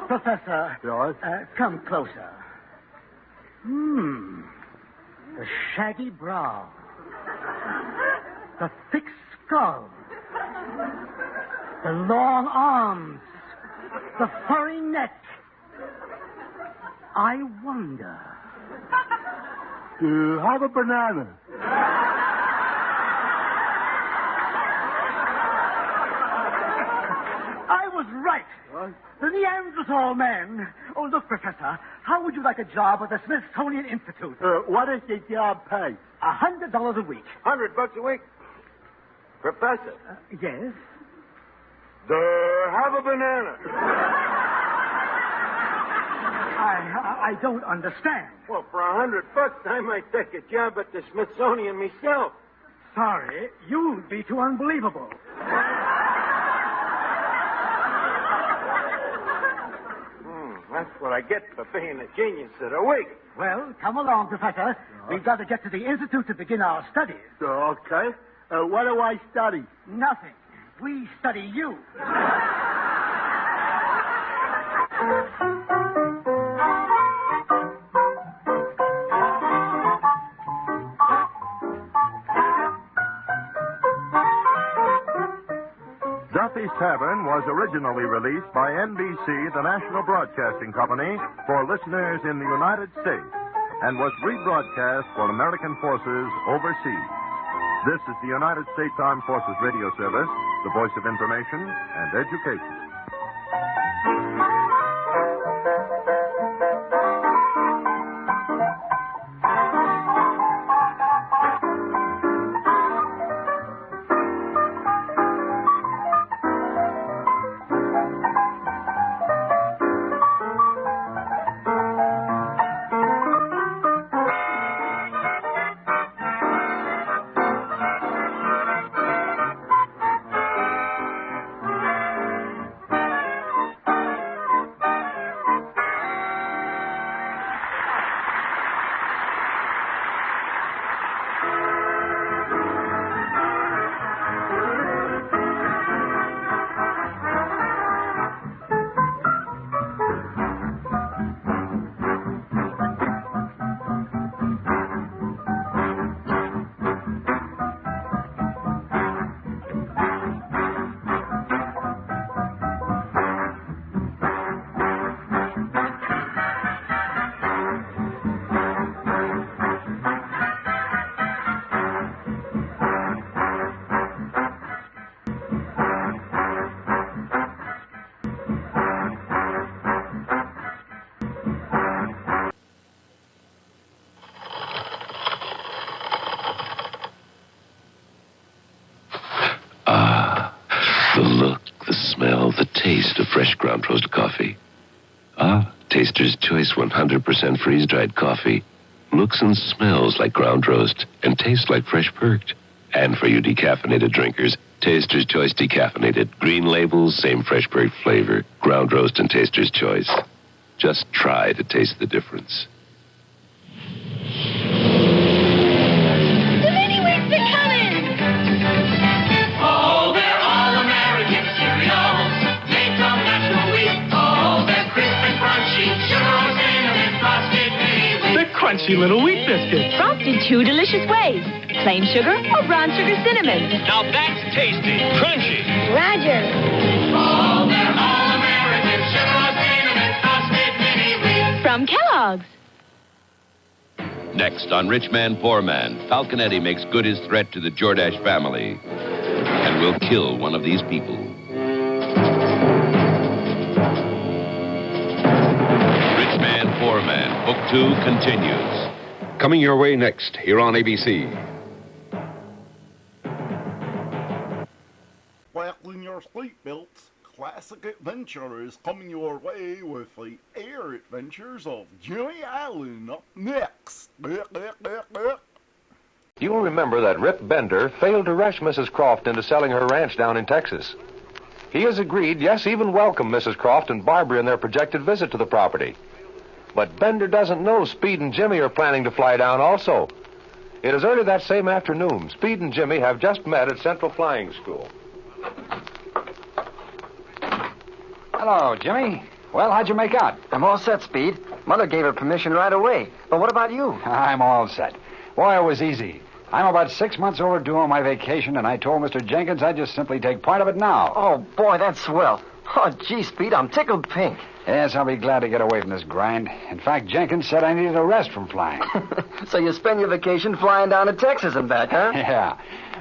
Professor, yes? Come closer. The shaggy brow. The thick skull. The long arms. The furry neck. I wonder. Have a banana. I was right. What? The Neanderthal man. Oh, look, Professor, how would you like a job at the Smithsonian Institute? What does the job pay? $100 a week. $100 a week? Professor. Yes? Have a banana. I don't understand. Well, for $100, I might take a job at the Smithsonian myself. Sorry, you'd be too unbelievable. That's what I get for being a genius of the week. Well, come along, Professor. We've got to get to the Institute to begin our studies. Okay. What do I study? Nothing. We study you. Duffy's Tavern was originally released by NBC, the national broadcasting company, for listeners in the United States, and was rebroadcast for American forces overseas. This is the United States Armed Forces Radio Service, the voice of information and education. The look, the smell, the taste of fresh ground roast coffee. Ah, Taster's Choice 100% freeze-dried coffee looks and smells like ground roast and tastes like fresh perked. And for you decaffeinated drinkers, Taster's Choice Decaffeinated. Green labels, same fresh perked flavor. Ground roast and Taster's Choice. Just try to taste the difference. The mini wheats are coming! Oh, they're all American cereals made from natural wheat. Oh, they're crisp and crunchy, sugar, cinnamon, frosted mini wheat. The crunchy little wheat biscuits. Frosted 2 delicious ways. Plain sugar or brown sugar cinnamon. Now that's tasty. Crunchy. Roger. Oh, they're all American sugar, cinnamon, frosted mini wheat. From Kellogg's. Next on Rich Man, Poor Man, Falconetti makes good his threat to the Jordache family and will kill one of these people. Rich Man, Poor Man, Book 2 continues. Coming your way next, here on ABC. Fasten your seatbelts. Classic Adventure is coming your way with the air adventures of Jimmy Allen up next. You'll remember that Rip Bender failed to rush Mrs. Croft into selling her ranch down in Texas. He has agreed, yes, even welcomed Mrs. Croft and Barbara in their projected visit to the property. But Bender doesn't know Speed and Jimmy are planning to fly down also. It is early that same afternoon. Speed and Jimmy have just met at Central Flying School. Hello, Jimmy. Well, how'd you make out? I'm all set, Speed. Mother gave her permission right away. But what about you? I'm all set. Boy, it was easy. I'm about 6 months overdue on my vacation, and I told Mr. Jenkins I'd just simply take part of it now. Oh, boy, that's swell. Oh, gee, Speed, I'm tickled pink. Yes, I'll be glad to get away from this grind. In fact, Jenkins said I needed a rest from flying. So you spend your vacation flying down to Texas and back, huh? Yeah.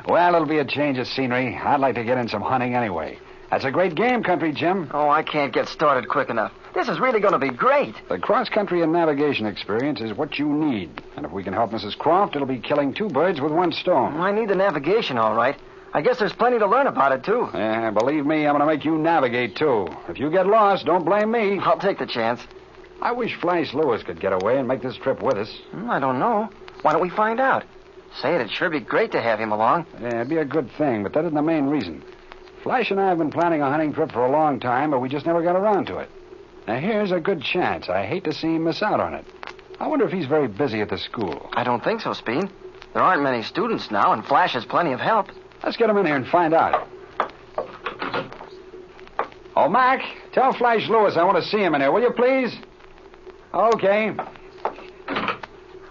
Well, it'll be a change of scenery. I'd like to get in some hunting anyway. That's a great game country, Jim. Oh, I can't get started quick enough. This is really going to be great. The cross-country and navigation experience is what you need. And if we can help Mrs. Croft, it'll be killing 2 birds with 1 stone. I need the navigation, all right. I guess there's plenty to learn about it, too. Yeah, believe me, I'm going to make you navigate, too. If you get lost, don't blame me. I'll take the chance. I wish Flash Lewis could get away and make this trip with us. I don't know. Why don't we find out? Say, it'd sure be great to have him along. Yeah, it'd be a good thing, but that isn't the main reason. Flash and I have been planning a hunting trip for a long time, but we just never got around to it. Now, here's a good chance. I hate to see him miss out on it. I wonder if he's very busy at the school. I don't think so, Speed. There aren't many students now, and Flash has plenty of help. Let's get him in here and find out. Oh, Mac, tell Flash Lewis I want to see him in here, will you, please? Okay.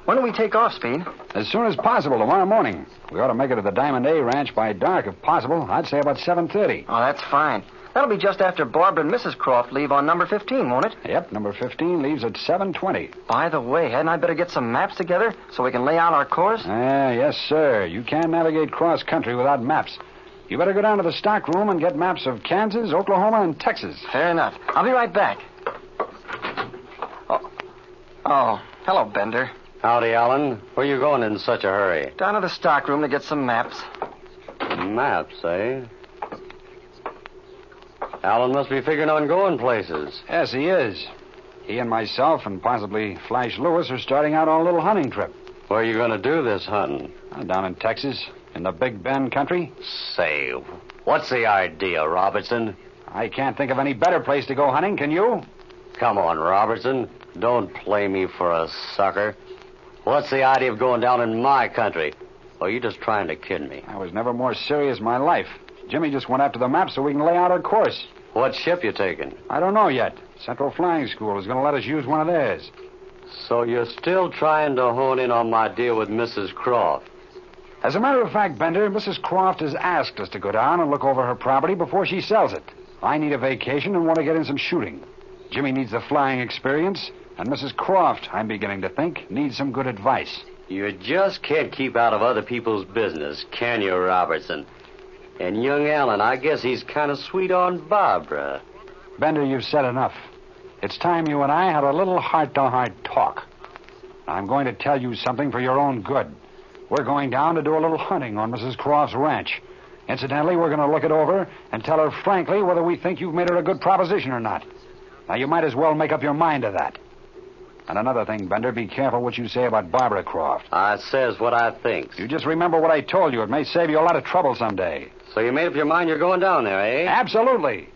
When do we take off, Speed? As soon as possible, tomorrow morning. We ought to make it to the Diamond A Ranch by dark, if possible. I'd say about 7:30. Oh, that's fine. That'll be just after Barbara and Mrs. Croft leave on number 15, won't it? Yep, number 15 leaves at 7:20. By the way, hadn't I better get some maps together so we can lay out our course? Yes, sir. You can't navigate cross-country without maps. You better go down to the stock room and get maps of Kansas, Oklahoma, and Texas. Fair enough. I'll be right back. Oh, hello, Bender. Howdy, Alan. Where you going in such a hurry? Down to the stock room to get some maps. Maps, eh? Alan must be figuring on going places. Yes, he is. He and myself and possibly Flash Lewis are starting out on a little hunting trip. Where are you going to do this hunting? Down in Texas, in the Big Bend country. Say, what's the idea, Robertson? I can't think of any better place to go hunting, can you? Come on, Robertson. Don't play me for a sucker. What's the idea of going down in my country? Or are you just trying to kid me? I was never more serious in my life. Jimmy just went after the map so we can lay out our course. What ship you taking? I don't know yet. Central Flying School is going to let us use one of theirs. So you're still trying to hone in on my deal with Mrs. Croft? As a matter of fact, Bender, Mrs. Croft has asked us to go down and look over her property before she sells it. I need a vacation and want to get in some shooting. Jimmy needs the flying experience, and Mrs. Croft, I'm beginning to think, needs some good advice. You just can't keep out of other people's business, can you, Robertson? And young Allen, I guess he's kind of sweet on Barbara. Bender, you've said enough. It's time you and I had a little heart-to-heart talk. I'm going to tell you something for your own good. We're going down to do a little hunting on Mrs. Croft's ranch. Incidentally, we're going to look it over and tell her frankly whether we think you've made her a good proposition or not. Now, you might as well make up your mind to that. And another thing, Bender, be careful what you say about Barbara Croft. I says what I think. You just remember what I told you. It may save you a lot of trouble someday. So you made up your mind you're going down there, eh? Absolutely.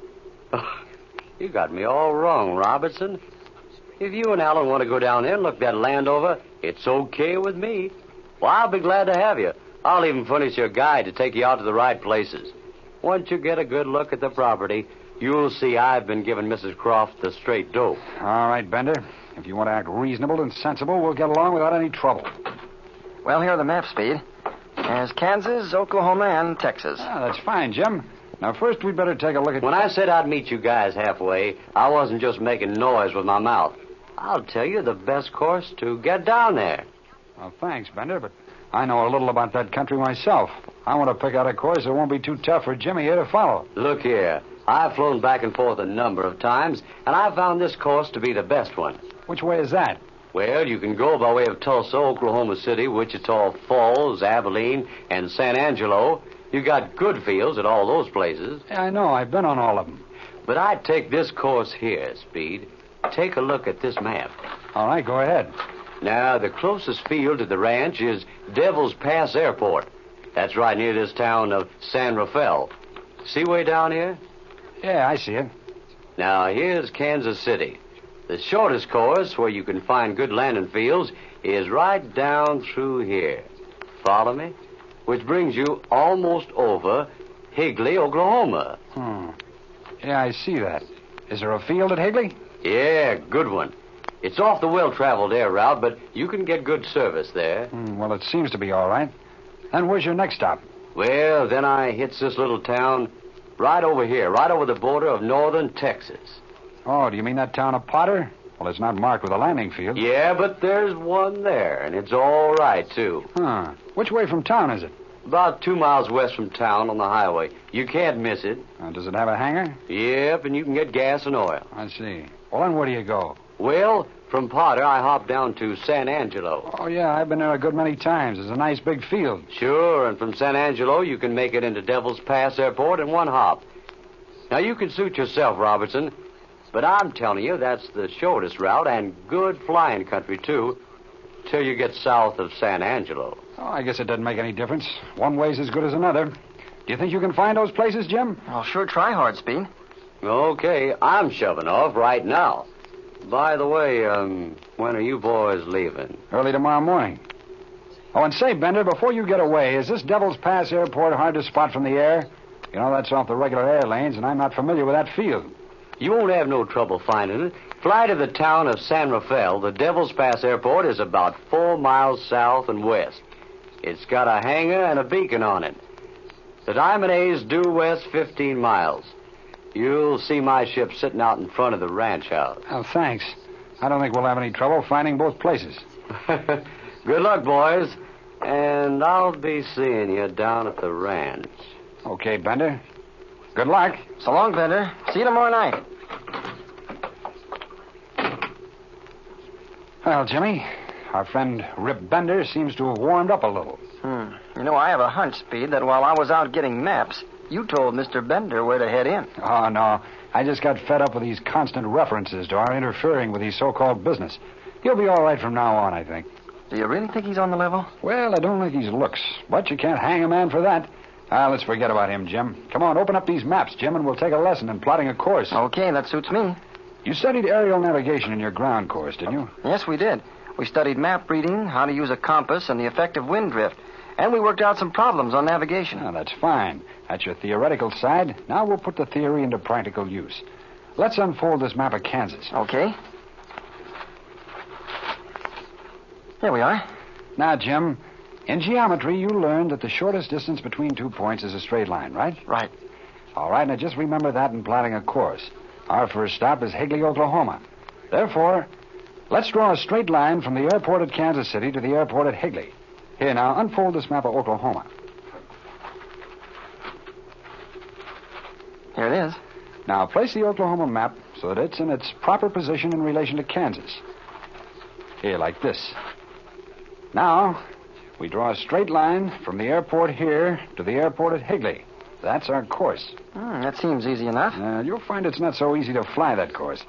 You got me all wrong, Robertson. If you and Alan want to go down there and look that land over, it's okay with me. Well, I'll be glad to have you. I'll even furnish your guide to take you out to the right places. Once you get a good look at the property, you'll see I've been giving Mrs. Croft the straight dope. All right, Bender. If you want to act reasonable and sensible, we'll get along without any trouble. Well, here are the maps, Speed. There's Kansas, Oklahoma, and Texas. That's fine, Jim. Now, first, we'd better take a look at... When I said I'd meet you guys halfway, I wasn't just making noise with my mouth. I'll tell you the best course to get down there. Well, thanks, Bender, but I know a little about that country myself. I want to pick out a course that won't be too tough for Jimmy here to follow. Look here. I've flown back and forth a number of times, and I found this course to be the best one. Which way is that? Well, you can go by way of Tulsa, Oklahoma City, Wichita Falls, Abilene, and San Angelo. You got good fields at all those places. Yeah, I know. I've been on all of them. But I'd take this course here, Speed. Take a look at this map. All right, go ahead. Now, the closest field to the ranch is Devil's Pass Airport. That's right near this town of San Rafael. See way down here? Yeah, I see it. Now, here's Kansas City. The shortest course where you can find good landing fields is right down through here. Follow me? Which brings you almost over Higley, Oklahoma. Yeah, I see that. Is there a field at Higley? Yeah, good one. It's off the well-traveled air route, but you can get good service there. Well, it seems to be all right. And where's your next stop? Well, then I hits this little town right over here, right over the border of northern Texas. Oh, do you mean that town of Potter? Well, it's not marked with a landing field. Yeah, but there's one there, and it's all right, too. Which way from town is it? About 2 miles west from town on the highway. You can't miss it. Does it have a hangar? Yep, and you can get gas and oil. I see. Well, then where do you go? Well, from Potter, I hop down to San Angelo. Oh, yeah, I've been there a good many times. It's a nice big field. Sure, and from San Angelo, you can make it into Devil's Pass Airport in one hop. Now, you can suit yourself, Robertson, but I'm telling you that's the shortest route and good flying country, too, till you get south of San Angelo. Oh, I guess it doesn't make any difference. One way's as good as another. Do you think you can find those places, Jim? I'll sure try hard, Speed. Okay, I'm shoving off right now. By the way, when are you boys leaving? Early tomorrow morning. Oh, and say, Bender, before you get away, is this Devil's Pass Airport hard to spot from the air? You know, that's off the regular air lanes, and I'm not familiar with that field. You won't have no trouble finding it. Fly to the town of San Rafael. The Devil's Pass Airport is about 4 miles south and west. It's got a hangar and a beacon on it. The Diamond A's due west 15 miles. You'll see my ship sitting out in front of the ranch house. Oh, thanks. I don't think we'll have any trouble finding both places. Good luck, boys. And I'll be seeing you down at the ranch. Okay, Bender. Good luck. So long, Bender. See you tomorrow night. Well, Jimmy, our friend Rip Bender seems to have warmed up a little. You know, I have a hunch, Speed, that while I was out getting maps, you told Mr. Bender where to head in. Oh, no. I just got fed up with these constant references to our interfering with his so-called business. He'll be all right from now on, I think. Do you really think he's on the level? Well, I don't think he's looks, but you can't hang a man for that. Let's forget about him, Jim. Come on, open up these maps, Jim, and we'll take a lesson in plotting a course. Okay, that suits me. You studied aerial navigation in your ground course, didn't you? Yes, we did. We studied map reading, how to use a compass, and the effect of wind drift. And we worked out some problems on navigation. Oh, that's fine. That's your theoretical side. Now we'll put the theory into practical use. Let's unfold this map of Kansas. Okay. Here we are. Now, Jim, in geometry, you learned that the shortest distance between 2 points is a straight line, right? Right. All right, now just remember that in plotting a course. Our first stop is Higley, Oklahoma. Therefore, let's draw a straight line from the airport at Kansas City to the airport at Higley. Here, now, unfold this map of Oklahoma. Here it is. Now, place the Oklahoma map so that it's in its proper position in relation to Kansas. Here, like this. Now, we draw a straight line from the airport here to the airport at Higley. That's our course. That seems easy enough. You'll find it's not so easy to fly that course.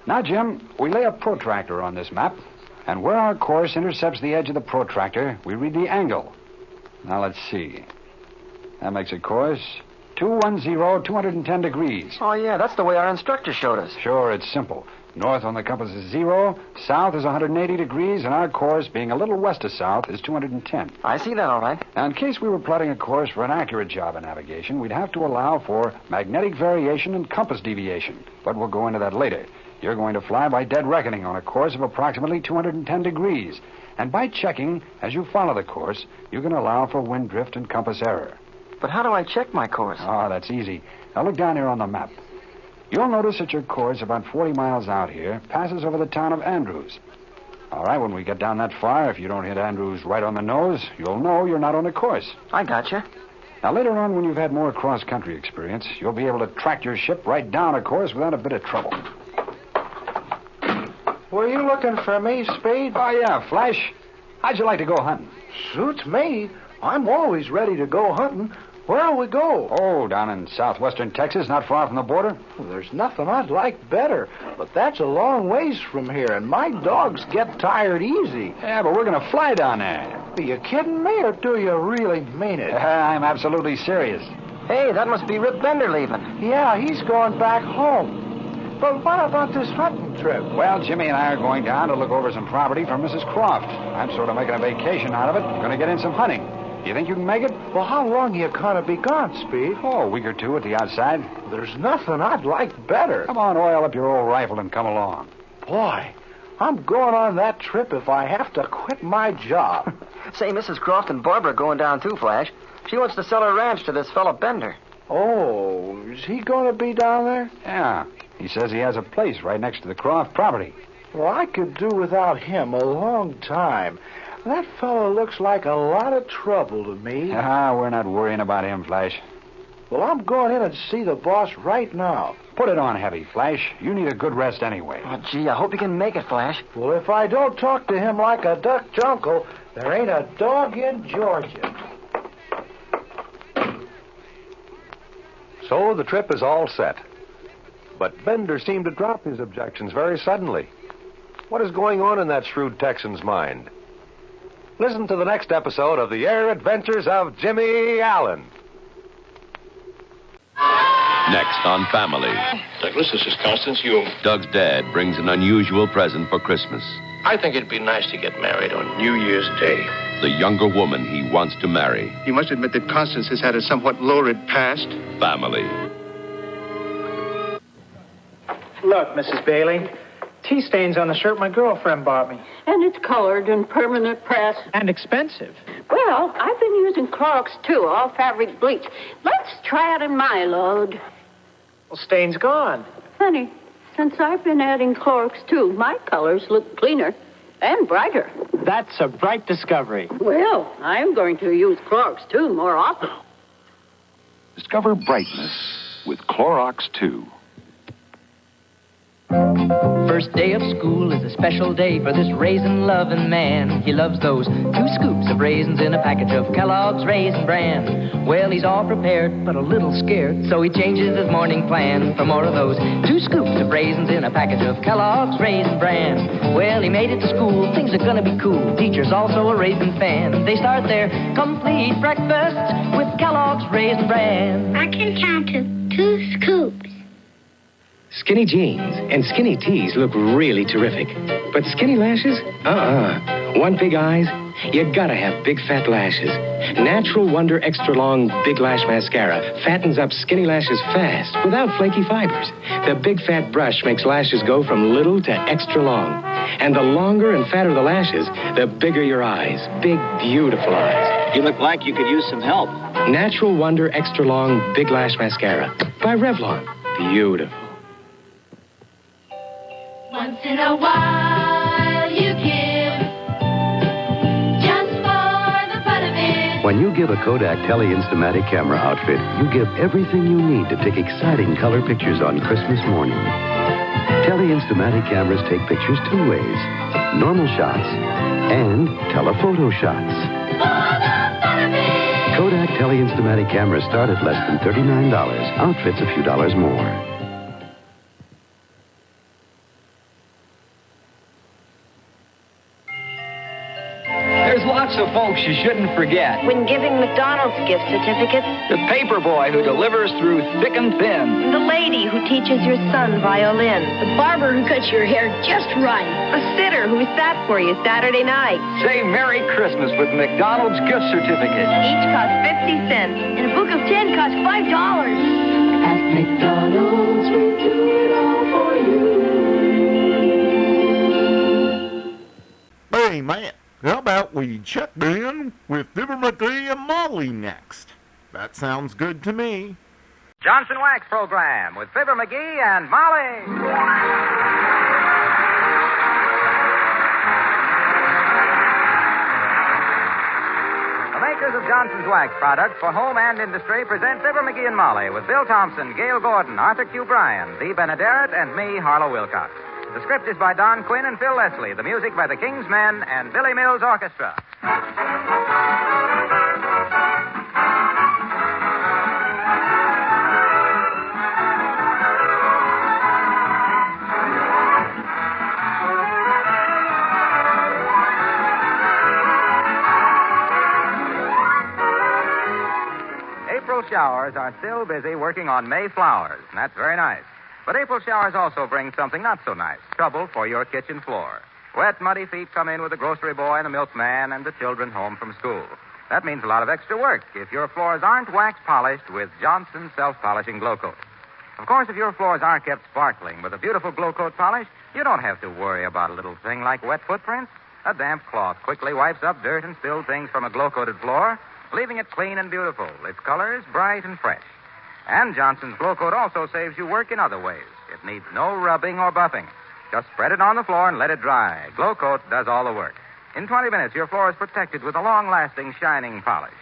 Now, Jim, we lay a protractor on this map, and where our course intercepts the edge of the protractor, we read the angle. Now, let's see. That makes a course 210, 210 degrees. Oh, yeah, that's the way our instructor showed us. Sure, it's simple. North on the compass is 0, south is 180 degrees, and our course, being a little west of south, is 210. I see that all right. Now, in case we were plotting a course for an accurate job of navigation, we'd have to allow for magnetic variation and compass deviation. But we'll go into that later. You're going to fly by dead reckoning on a course of approximately 210 degrees. And by checking, as you follow the course, you can allow for wind drift and compass error. But how do I check my course? Oh, that's easy. Now, look down here on the map. You'll notice that your course, about 40 miles out here, passes over the town of Andrews. All right, when we get down that far, if you don't hit Andrews right on the nose, you'll know you're not on a course. I gotcha. Now, later on, when you've had more cross-country experience, you'll be able to track your ship right down a course without a bit of trouble. Were you looking for me, Speed? Oh, yeah, Flash. How'd you like to go hunting? Suits me. I'm always ready to go hunting. Where'll we go? Oh, down in southwestern Texas, not far from the border. Well, there's nothing I'd like better, but that's a long ways from here, and my dogs get tired easy. Yeah, but we're going to fly down there. Are you kidding me, or do you really mean it? I'm absolutely serious. Hey, that must be Rip Bender leaving. Yeah, he's going back home. But what about this hunting trip? Well, Jimmy and I are going down to look over some property for Mrs. Croft. I'm sort of making a vacation out of it. We're going to get in some hunting. Do you think you can make it? Well, how long are you going to be gone, Speed? Oh, a week or two at the outside. There's nothing I'd like better. Come on, oil up your old rifle and come along. Boy, I'm going on that trip if I have to quit my job. Say, Mrs. Croft and Barbara are going down too, Flash. She wants to sell her ranch to this fellow Bender. Oh, is he going to be down there? Yeah. He says he has a place right next to the Croft property. Well, I could do without him a long time. That fellow looks like a lot of trouble to me. We're not worrying about him, Flash. Well, I'm going in and see the boss right now. Put it on heavy, Flash. You need a good rest anyway. Oh, gee, I hope you can make it, Flash. Well, if I don't talk to him like a Dutch uncle, there ain't a dog in Georgia. So the trip is all set. But Bender seemed to drop his objections very suddenly. What is going on in that shrewd Texan's mind? Listen to the next episode of The Air Adventures of Jimmy Allen. Next on Family. Douglas, this is Constance. Doug's dad brings an unusual present for Christmas. I think it'd be nice to get married on New Year's Day. The younger woman he wants to marry. You must admit that Constance has had a somewhat lurid past. Family. Look, Mrs. Bailey. Tea stains on the shirt my girlfriend bought me. And it's colored and permanent press. And expensive. Well, I've been using Clorox, too, all fabric bleach. Let's try it in my load. Well, stain's gone. Honey, since I've been adding Clorox, too, my colors look cleaner and brighter. That's a bright discovery. Well, I'm going to use Clorox, too, more often. Discover brightness with Clorox 2. First day of school is a special day for this raisin-loving man. He loves those 2 scoops of raisins in a package of Kellogg's Raisin Bran. Well, he's all prepared, but a little scared, so he changes his morning plan for more of those 2 scoops of raisins in a package of Kellogg's Raisin Bran. Well, he made it to school, things are gonna be cool. Teacher's also a raisin fan. They start their complete breakfast with Kellogg's Raisin Bran. I can count to 2 scoops. Skinny jeans and skinny tees look really terrific. But skinny lashes? Want big eyes? You gotta have big fat lashes. Natural Wonder Extra Long Big Lash Mascara fattens up skinny lashes fast without flaky fibers. The big fat brush makes lashes go from little to extra long. And the longer and fatter the lashes, the bigger your eyes. Big, beautiful eyes. You look like you could use some help. Natural Wonder Extra Long Big Lash Mascara by Revlon. Beautiful. Once in a while you give, just for the fun of it. When you give a Kodak Tele-Instamatic camera outfit, you give everything you need to take exciting color pictures on Christmas morning. Tele-Instamatic cameras take pictures 2 ways, normal shots and telephoto shots. For the fun of it. Kodak Tele-Instamatic cameras start at less than $39. Outfits a few dollars more. There's lots of folks you shouldn't forget. When giving McDonald's gift certificates. The paper boy who delivers through thick and thin. The lady who teaches your son violin. The barber who cuts your hair just right. A sitter who sat for you Saturday night. Say Merry Christmas with McDonald's gift certificates. Each costs 50 cents. And a book of 10 costs $5. At McDonald's, we do it all for you. Hey, man. How about we check in with Fibber, Magee, and Molly next? That sounds good to me. Johnson Wax Program with Fibber, Magee, and Molly. The makers of Johnson's Wax products for home and industry present Fibber, Magee, and Molly with Bill Thompson, Gail Gordon, Arthur Q. Bryan, Dee Benaderet, and me, Harlow Wilcox. The script is by Don Quinn and Phil Leslie. The music by the King's Men and Billy Mills Orchestra. April showers are still busy working on May flowers, and that's very nice. But April showers also bring something not so nice, trouble for your kitchen floor. Wet, muddy feet come in with the grocery boy and the milkman and the children home from school. That means a lot of extra work if your floors aren't wax polished with Johnson's self-polishing Glow Coat. Of course, if your floors aren't kept sparkling with a beautiful Glow Coat polish, you don't have to worry about a little thing like wet footprints. A damp cloth quickly wipes up dirt and spilled things from a glow-coated floor, leaving it clean and beautiful, its colors bright and fresh. And Johnson's Glow Coat also saves you work in other ways. It needs no rubbing or buffing. Just spread it on the floor and let it dry. Glow Coat does all the work. In 20 minutes, your floor is protected with a long-lasting, shining polish.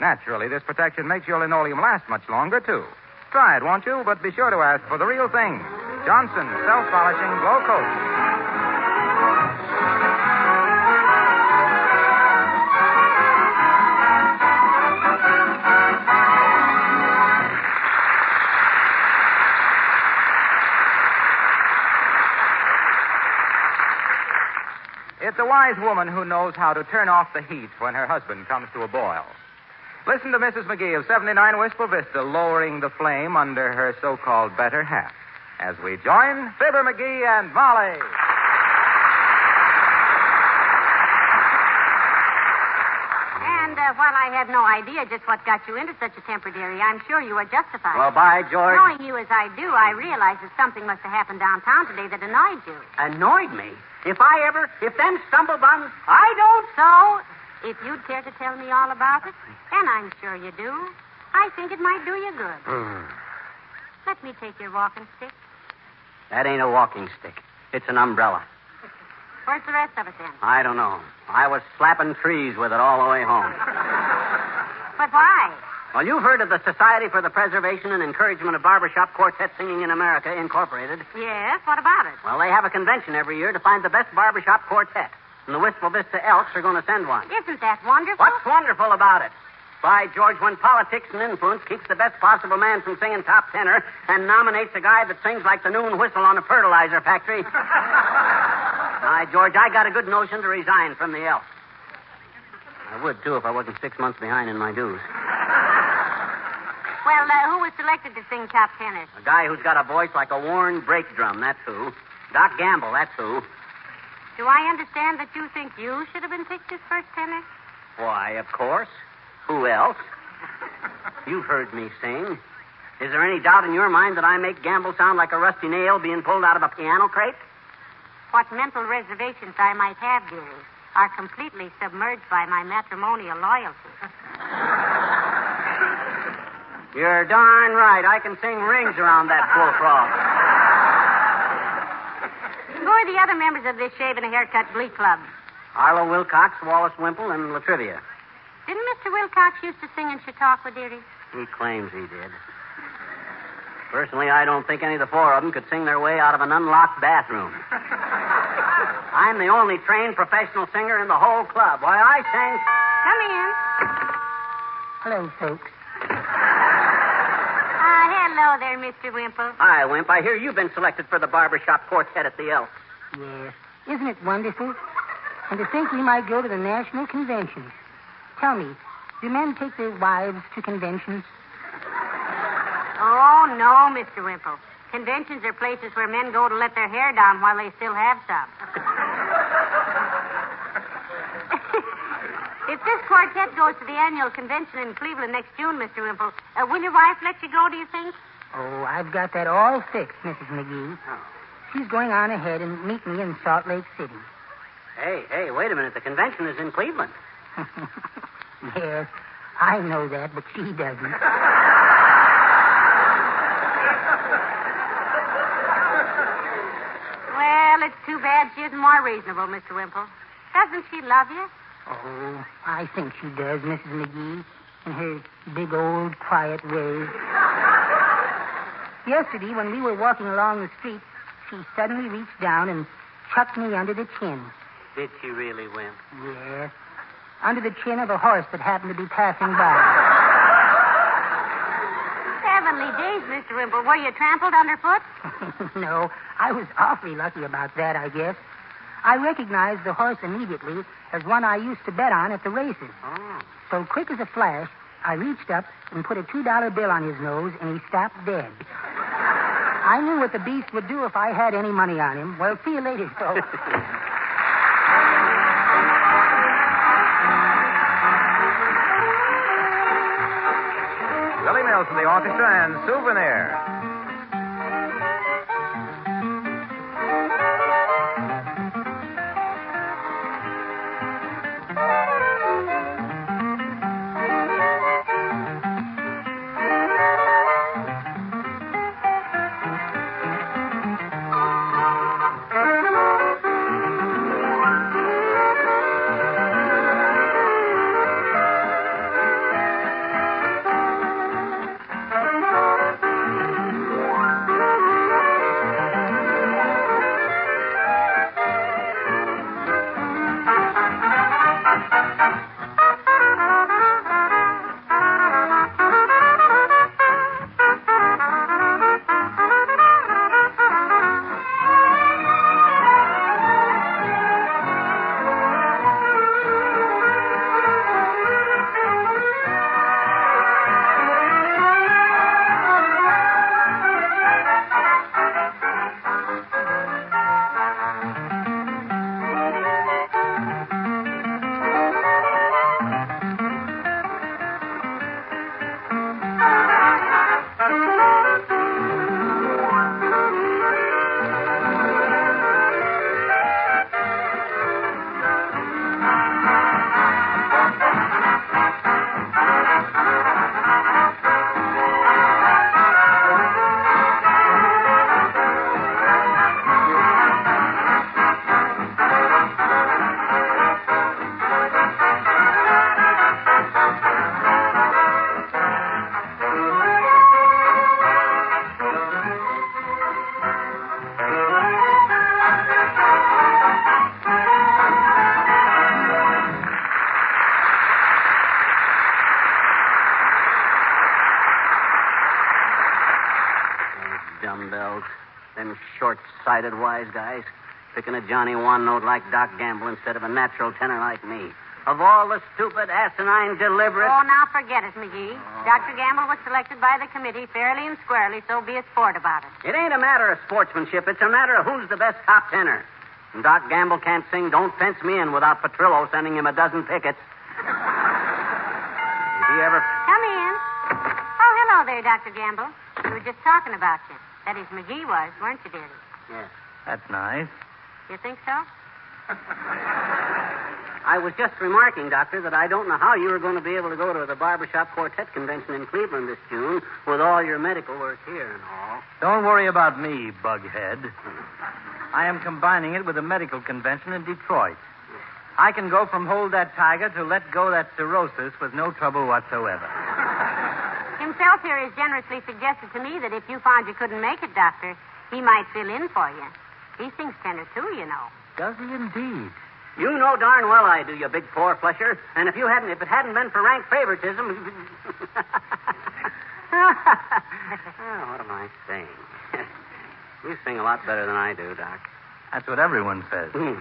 Naturally, this protection makes your linoleum last much longer, too. Try it, won't you? But be sure to ask for the real thing. Johnson's Self-Polishing Glow Coat. It's a wise woman who knows how to turn off the heat when her husband comes to a boil. Listen to Mrs. Magee of 79 Wistful Vista lowering the flame under her so-called better half as we join Fibber, Magee, and Molly. And while I have no idea just what got you into such a temper, dearie, I'm sure you are justified. Well, by George. Knowing you as I do, I realize that something must have happened downtown today that annoyed you. Annoyed me? If them stumblebums, I don't. So, if you'd care to tell me all about it, and I'm sure you do, I think it might do you good. Let me take your walking stick. That ain't a walking stick. It's an umbrella. Where's the rest of it, then? I don't know. I was slapping trees with it all the way home. But why? Well, you've heard of the Society for the Preservation and Encouragement of Barbershop Quartet Singing in America, Incorporated. Yes, what about it? Well, they have a convention every year to find the best barbershop quartet. And the Wistful Vista Elks are going to send one. Isn't that wonderful? What's wonderful about it? By George, when politics and influence keeps the best possible man from singing top tenor and nominates a guy that sings like the noon whistle on a fertilizer factory. By George, I got a good notion to resign from the Elks. I would, too, if I wasn't 6 months behind in my dues. Well, who was selected to sing top tenor? A guy who's got a voice like a worn brake drum, that's who. Doc Gamble, that's who. Do I understand that you think you should have been picked as first tenor? Why, of course. Who else? You've heard me sing. Is there any doubt in your mind that I make Gamble sound like a rusty nail being pulled out of a piano crate? What mental reservations I might have, dearie, are completely submerged by my matrimonial loyalty. You're darn right. I can sing rings around that bullfrog. Who are the other members of this shave and a haircut glee club? Harlow Wilcox, Wallace Wimple, and Latrivia. Didn't Mr. Wilcox used to sing in Chautauqua, dearie? He claims he did. Personally, I don't think any of the four of them could sing their way out of an unlocked bathroom. I'm the only trained professional singer in the whole club. Why, I sang... Come in. Hello, folks. Hello there, Mr. Wimple. Hi, Wimp. I hear you've been selected for the barbershop quartet at the Elks. Yes. Isn't it wonderful? And to think we might go to the national convention. Tell me, do men take their wives to conventions? Oh, no, Mr. Wimple. Conventions are places where men go to let their hair down while they still have some. If this quartet goes to the annual convention in Cleveland next June, Mr. Wimple, will your wife let you go, do you think? Oh, I've got that all fixed, Mrs. Magee. Oh. She's going on ahead and meet me in Salt Lake City. Hey, wait a minute. The convention is in Cleveland. Yes, I know that, but she doesn't. Well, it's too bad she isn't more reasonable, Mr. Wimple. Doesn't she love you? Oh, I think she does, Mrs. Magee, in her big old quiet way. Yesterday, when we were walking along the street, she suddenly reached down and chucked me under the chin. Did she really, Wimp? Yes. Under the chin of a horse that happened to be passing by. Heavenly days, Mr. Wimple. Were you trampled underfoot? No, I was awfully lucky about that, I guess. I recognized the horse immediately as one I used to bet on at the races. Oh. So quick as a flash, I reached up and put a $2 bill on his nose, and he stopped dead. I knew what the beast would do if I had any money on him. Well, see you later, folks. Willie Mills from the orchestra and Souvenir. Dumbbells. Them short-sighted wise guys. Picking a Johnny One note like Doc Gamble instead of a natural tenor like me. Of all the stupid, asinine, deliberate... Oh, now forget it, Magee. Dr. Gamble was selected by the committee fairly and squarely, so be a sport about it. It ain't a matter of sportsmanship. It's a matter of who's the best top tenor. And Doc Gamble can't sing Don't Fence Me In without Petrillo sending him a dozen pickets. Did he ever... Come in. Oh, hello there, Dr. Gamble. We were just talking about you. That is, Magee was, weren't you, dearie? Yes. That's nice. You think so? I was just remarking, Doctor, that I don't know how you were going to be able to go to the barbershop quartet convention in Cleveland this June with all your medical work here and all. Don't worry about me, bughead. I am combining it with a medical convention in Detroit. I can go from hold that tiger to let go that cirrhosis with no trouble whatsoever. Himself here has generously suggested to me that if you found you couldn't make it, Doctor, he might fill in for you. He sings tenor, too, you know. Does he indeed? You know darn well I do, you big four-flusher. And if it hadn't been for rank favoritism... Oh, what am I saying? You sing a lot better than I do, Doc. That's what everyone says. Let's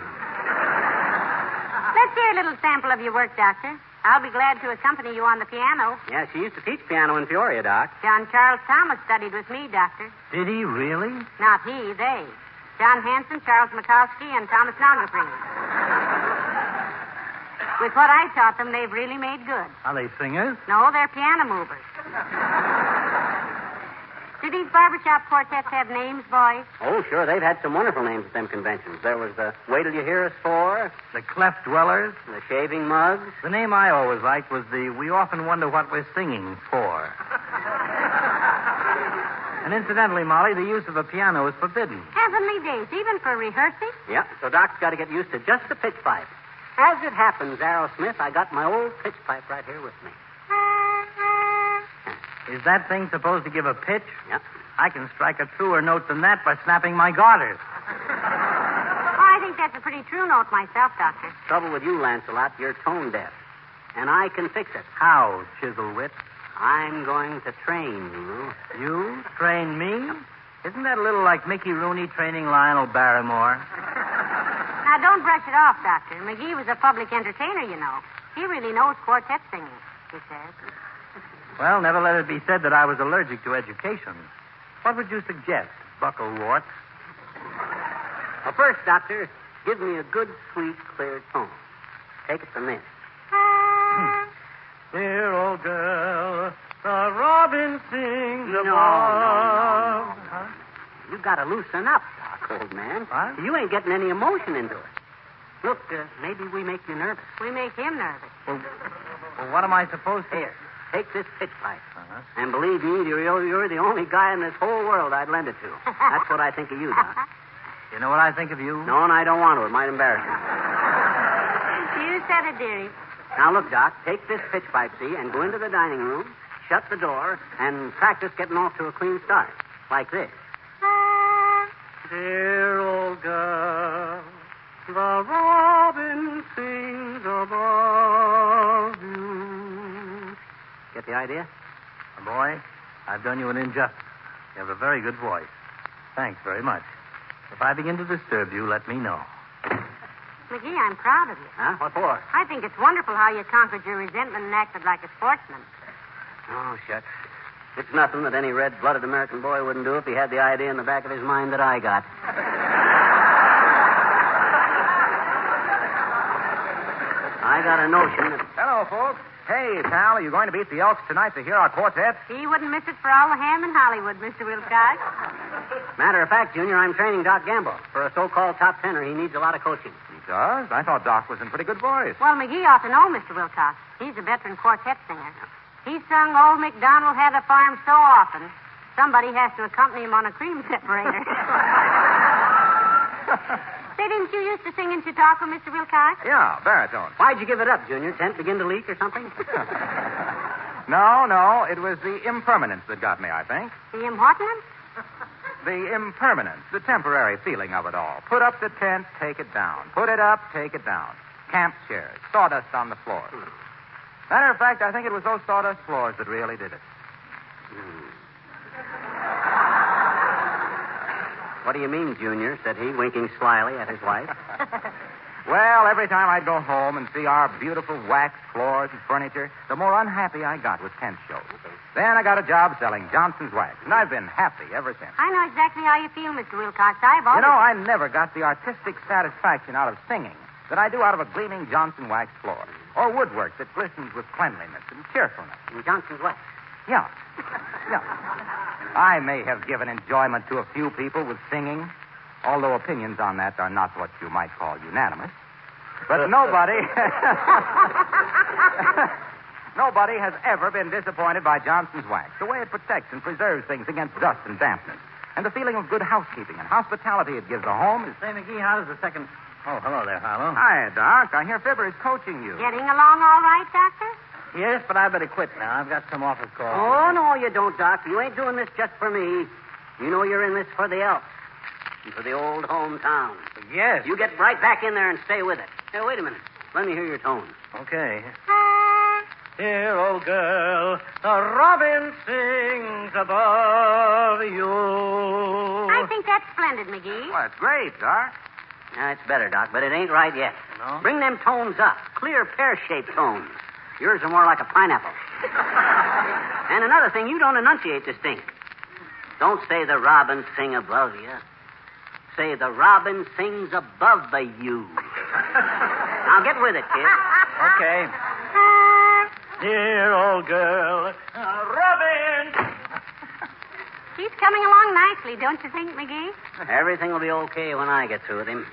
hear a little sample of your work, Doctor. I'll be glad to accompany you on the piano. Yeah, she used to teach piano in Peoria, Doc. John Charles Thomas studied with me, Doctor. Did he really? Not he, they. John Hanson, Charles Mikowski, and Thomas Nogafree. With what I taught them, they've really made good. Are they singers? No, they're piano movers. Do these barbershop quartets have names, boys? Oh, sure. They've had some wonderful names at them conventions. There was the Wait Till You Hear Us For, The Cleft Dwellers, the Shaving Mugs. The name I always liked was the We Often Wonder What We're Singing For. And incidentally, Molly, the use of a piano is forbidden. Heavenly days, even for rehearsing? Yep, so Doc's got to get used to just the pitch pipe. As it happens, Aerosmith, I got my old pitch pipe right here with me. Is that thing supposed to give a pitch? Yep. I can strike a truer note than that by snapping my garters. Oh, I think that's a pretty true note myself, Doctor. Trouble with you, Lancelot, you're tone deaf. And I can fix it. How, Chiselwit? I'm going to train you. You? Train me? Isn't that a little like Mickey Rooney training Lionel Barrymore? Now, don't brush it off, Doctor. Magee was a public entertainer, you know. He really knows quartet singing, he says. Well, never let it be said that I was allergic to education. What would you suggest, Bucklewart? Well, first, Doctor, give me a good, sweet, clear tone. Take it from this. Dear old girl, the robin sings above. No. Huh? You got to loosen up, Doc, old man. What? You ain't getting any emotion into it. Look, maybe we make you nervous. We make him nervous. Well, what am I supposed to... Here, take this pitch pipe. And believe me, you're the only guy in this whole world I'd lend it to. That's what I think of you, Doc. You know what I think of you? No, and I don't want to. It might embarrass you. You said it, dearie. Now, look, Doc, take this pitch pipe, see, and go into the dining room, shut the door, and practice getting off to a clean start. Like this. Dear old girl, the robin sings above you. Get the idea? Boy, I've done you an injustice. You have a very good voice. Thanks very much. If I begin to disturb you, let me know. Magee, I'm proud of you. Huh? What for? I think it's wonderful how you conquered your resentment and acted like a sportsman. Oh, shucks. It's nothing that any red-blooded American boy wouldn't do if he had the idea in the back of his mind that I got. I got a notion that... Hello, folks. Hey, pal, are you going to be at the Elks tonight to hear our quartet? He wouldn't miss it for all the ham in Hollywood, Mr. Wilcox. Matter of fact, Junior, I'm training Doc Gamble. For a so-called top tenor, he needs a lot of coaching. He does? I thought Doc was in pretty good voice. Well, Magee ought to know Mr. Wilcox. He's a veteran quartet singer. He's sung Old MacDonald Had a Farm so often, somebody has to accompany him on a cream separator. Say, didn't you used to sing in Chautauqua, Mr. Wilcox? Yeah, baritone. Why'd you give it up, Junior? Tent begin to leak or something? No. It was the impermanence that got me, I think. The impertinence? The impermanence, the temporary feeling of it all. Put up the tent, take it down. Put it up, take it down. Camp chairs, sawdust on the floor. Matter of fact, I think it was those sawdust floors that really did it. What do you mean, Junior? Said he, winking slyly at his wife. Well, every time I'd go home and see our beautiful waxed floors and furniture, the more unhappy I got with tent shows. Then I got a job selling Johnson's wax, and I've been happy ever since. I know exactly how you feel, Mr. Wilcox. I've always... You know, I never got the artistic satisfaction out of singing that I do out of a gleaming Johnson wax floor, or woodwork that glistens with cleanliness and cheerfulness. And Johnson's wax? Yeah. I may have given enjoyment to a few people with singing, although opinions on that are not what you might call unanimous. But nobody has ever been disappointed by Johnson's wax, the way it protects and preserves things against dust and dampness, and the feeling of good housekeeping and hospitality it gives a home is... Say, Magee, how does the second... Oh, hello there, Harlow. Hi, Doc. I hear Fibber is coaching you. Getting along all right, Doctor? Yes, but I better quit now. I've got some office calls. Oh, no, you don't, Doc. You ain't doing this just for me. You know you're in this for the Elks and for the old hometown. Yes. You get right back in there and stay with it. Hey, wait a minute. Let me hear your tone. Okay. Dear old girl, the robin sings above you. I think that's splendid, Magee. Well, it's great, Doc. It's better, Doc, but it ain't right yet. No? Bring them tones up. Clear, pear-shaped tones. Yours are more like a pineapple. And another thing, you don't enunciate distinct. Don't say the robin sing above you. Say the robin sings above the you. Now get with it, kid. Okay. Dear old girl, Robin. He's coming along nicely, don't you think, Magee? Everything will be okay when I get through with him.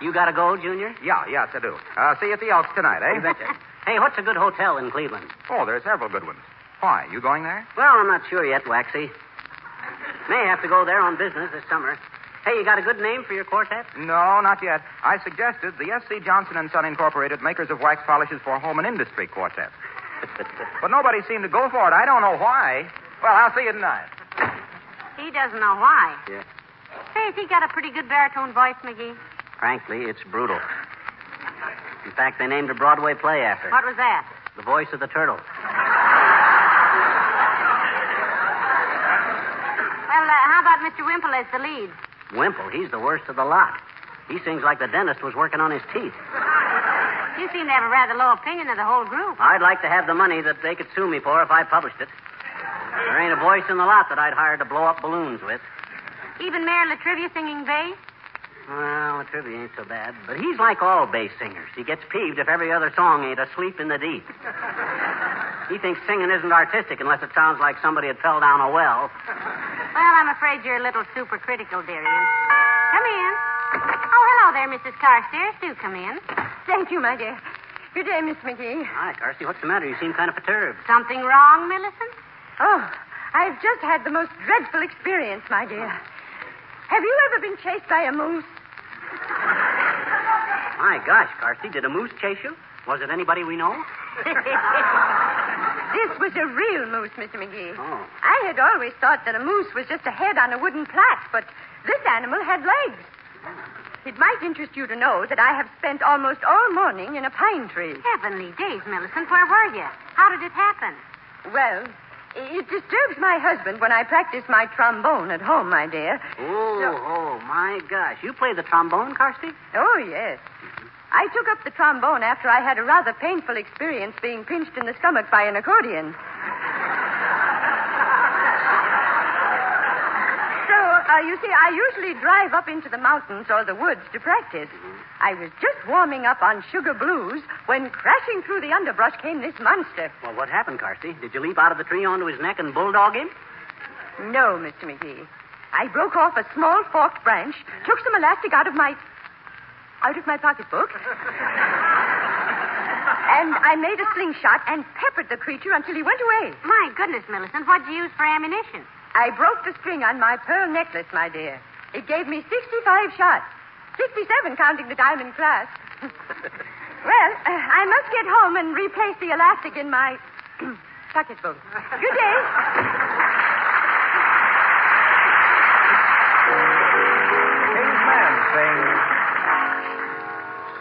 You gotta go, Junior? Yes, I do. See you at the Elks tonight, eh? You betcha. Hey, what's a good hotel in Cleveland? Oh, there are several good ones. Why, you going there? Well, I'm not sure yet, Waxy. May have to go there on business this summer. Hey, you got a good name for your quartet? No, not yet. I suggested the S.C. Johnson & Son Incorporated, makers of wax polishes for home and industry quartet. But nobody seemed to go for it. I don't know why. Well, I'll see you tonight. He doesn't know why. Yeah. Say, has he got a pretty good baritone voice, Magee? Frankly, it's brutal. In fact, they named a Broadway play after it. What was that? The Voice of the Turtle. Well, how about Mr. Wimple as the lead? Wimple, he's the worst of the lot. He sings like the dentist was working on his teeth. You seem to have a rather low opinion of the whole group. I'd like to have the money that they could sue me for if I published it. There ain't a voice in the lot that I'd hire to blow up balloons with. Even Mayor Latrivia singing bass? Well, Latrivia ain't so bad, but he's like all bass singers. He gets peeved if every other song ain't Asleep in the Deep. He thinks singing isn't artistic unless it sounds like somebody had fell down a well. Well, I'm afraid you're a little supercritical, dearie. Come in. Oh, hello there, Mrs. Carstairs. Do come in. Thank you, my dear. Good day, Miss Magee. Hi, Carsey. What's the matter? You seem kind of perturbed. Something wrong, Millicent? Oh, I've just had the most dreadful experience, my dear. Have you ever been chased by a moose? My gosh, Carsey, did a moose chase you? Was it anybody we know? This was a real moose, Mr. Magee. Oh. I had always thought that a moose was just a head on a wooden plat, but this animal had legs. It might interest you to know that I have spent almost all morning in a pine tree. Heavenly days, Millicent. Where were you? How did it happen? Well, it disturbs my husband when I practice my trombone at home, my dear. Oh, my gosh. You play the trombone, Carsey? Oh, yes. I took up the trombone after I had a rather painful experience being pinched in the stomach by an accordion. So, you see, I usually drive up into the mountains or the woods to practice. I was just warming up on Sugar Blues when crashing through the underbrush came this monster. Well, what happened, Carsey? Did you leap out of the tree onto his neck and bulldog him? No, Mr. Magee. I broke off a small forked branch, took some elastic out of my pocketbook, and I made a slingshot and peppered the creature until he went away. My goodness, Millicent, what'd you use for ammunition? I broke the string on my pearl necklace, my dear. It gave me 65 shots. 67 counting the diamond clasp. Well, I must get home and replace the elastic in my pocketbook. Good day. King's men sing.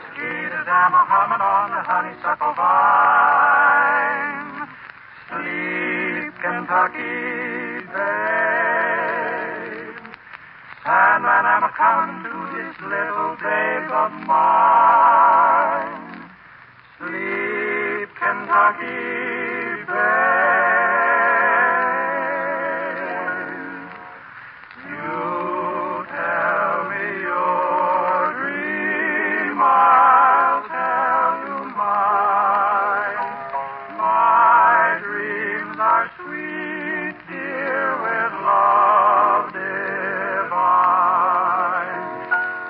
Skeet-a-dam a-humming on the honeysuckle vine. Sleep, Kentucky babe. Sandman, I'm a-coming to this little babe of mine. Sleep, Kentucky babe. You tell me your dream, I'll tell you mine. My dreams are sweet, dear, with love divine.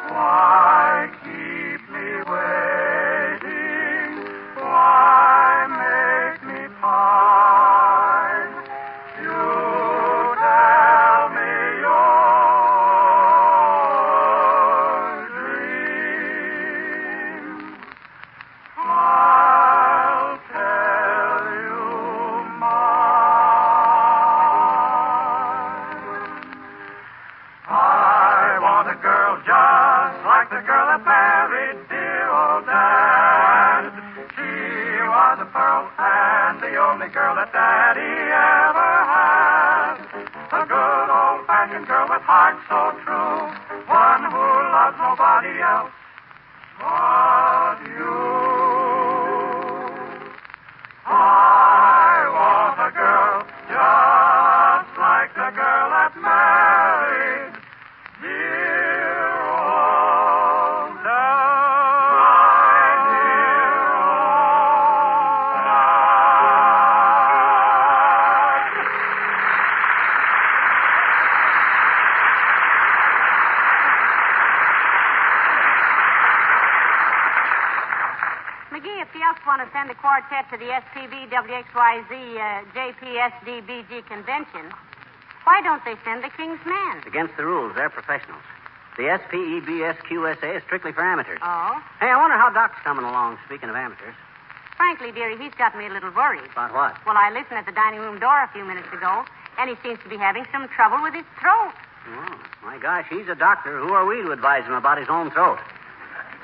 Why keep me waiting? Why make me pine? a good old-fashioned girl with heart so true, one who loves nobody else but you. I want a girl just like the girl that married dear old Dad. Magee, if you else want to send a quartet to the SPB WXYZ JPSDBG convention, why don't they send the King's Men? Against the rules. They're professionals. The SPEBSQSA is strictly for amateurs. Oh? Hey, I wonder how Doc's coming along, speaking of amateurs. Frankly, dearie, he's got me a little worried. About what? Well, I listened at the dining room door a few minutes ago, and he seems to be having some trouble with his throat. Oh, my gosh, he's a doctor. Who are we to advise him about his own throat?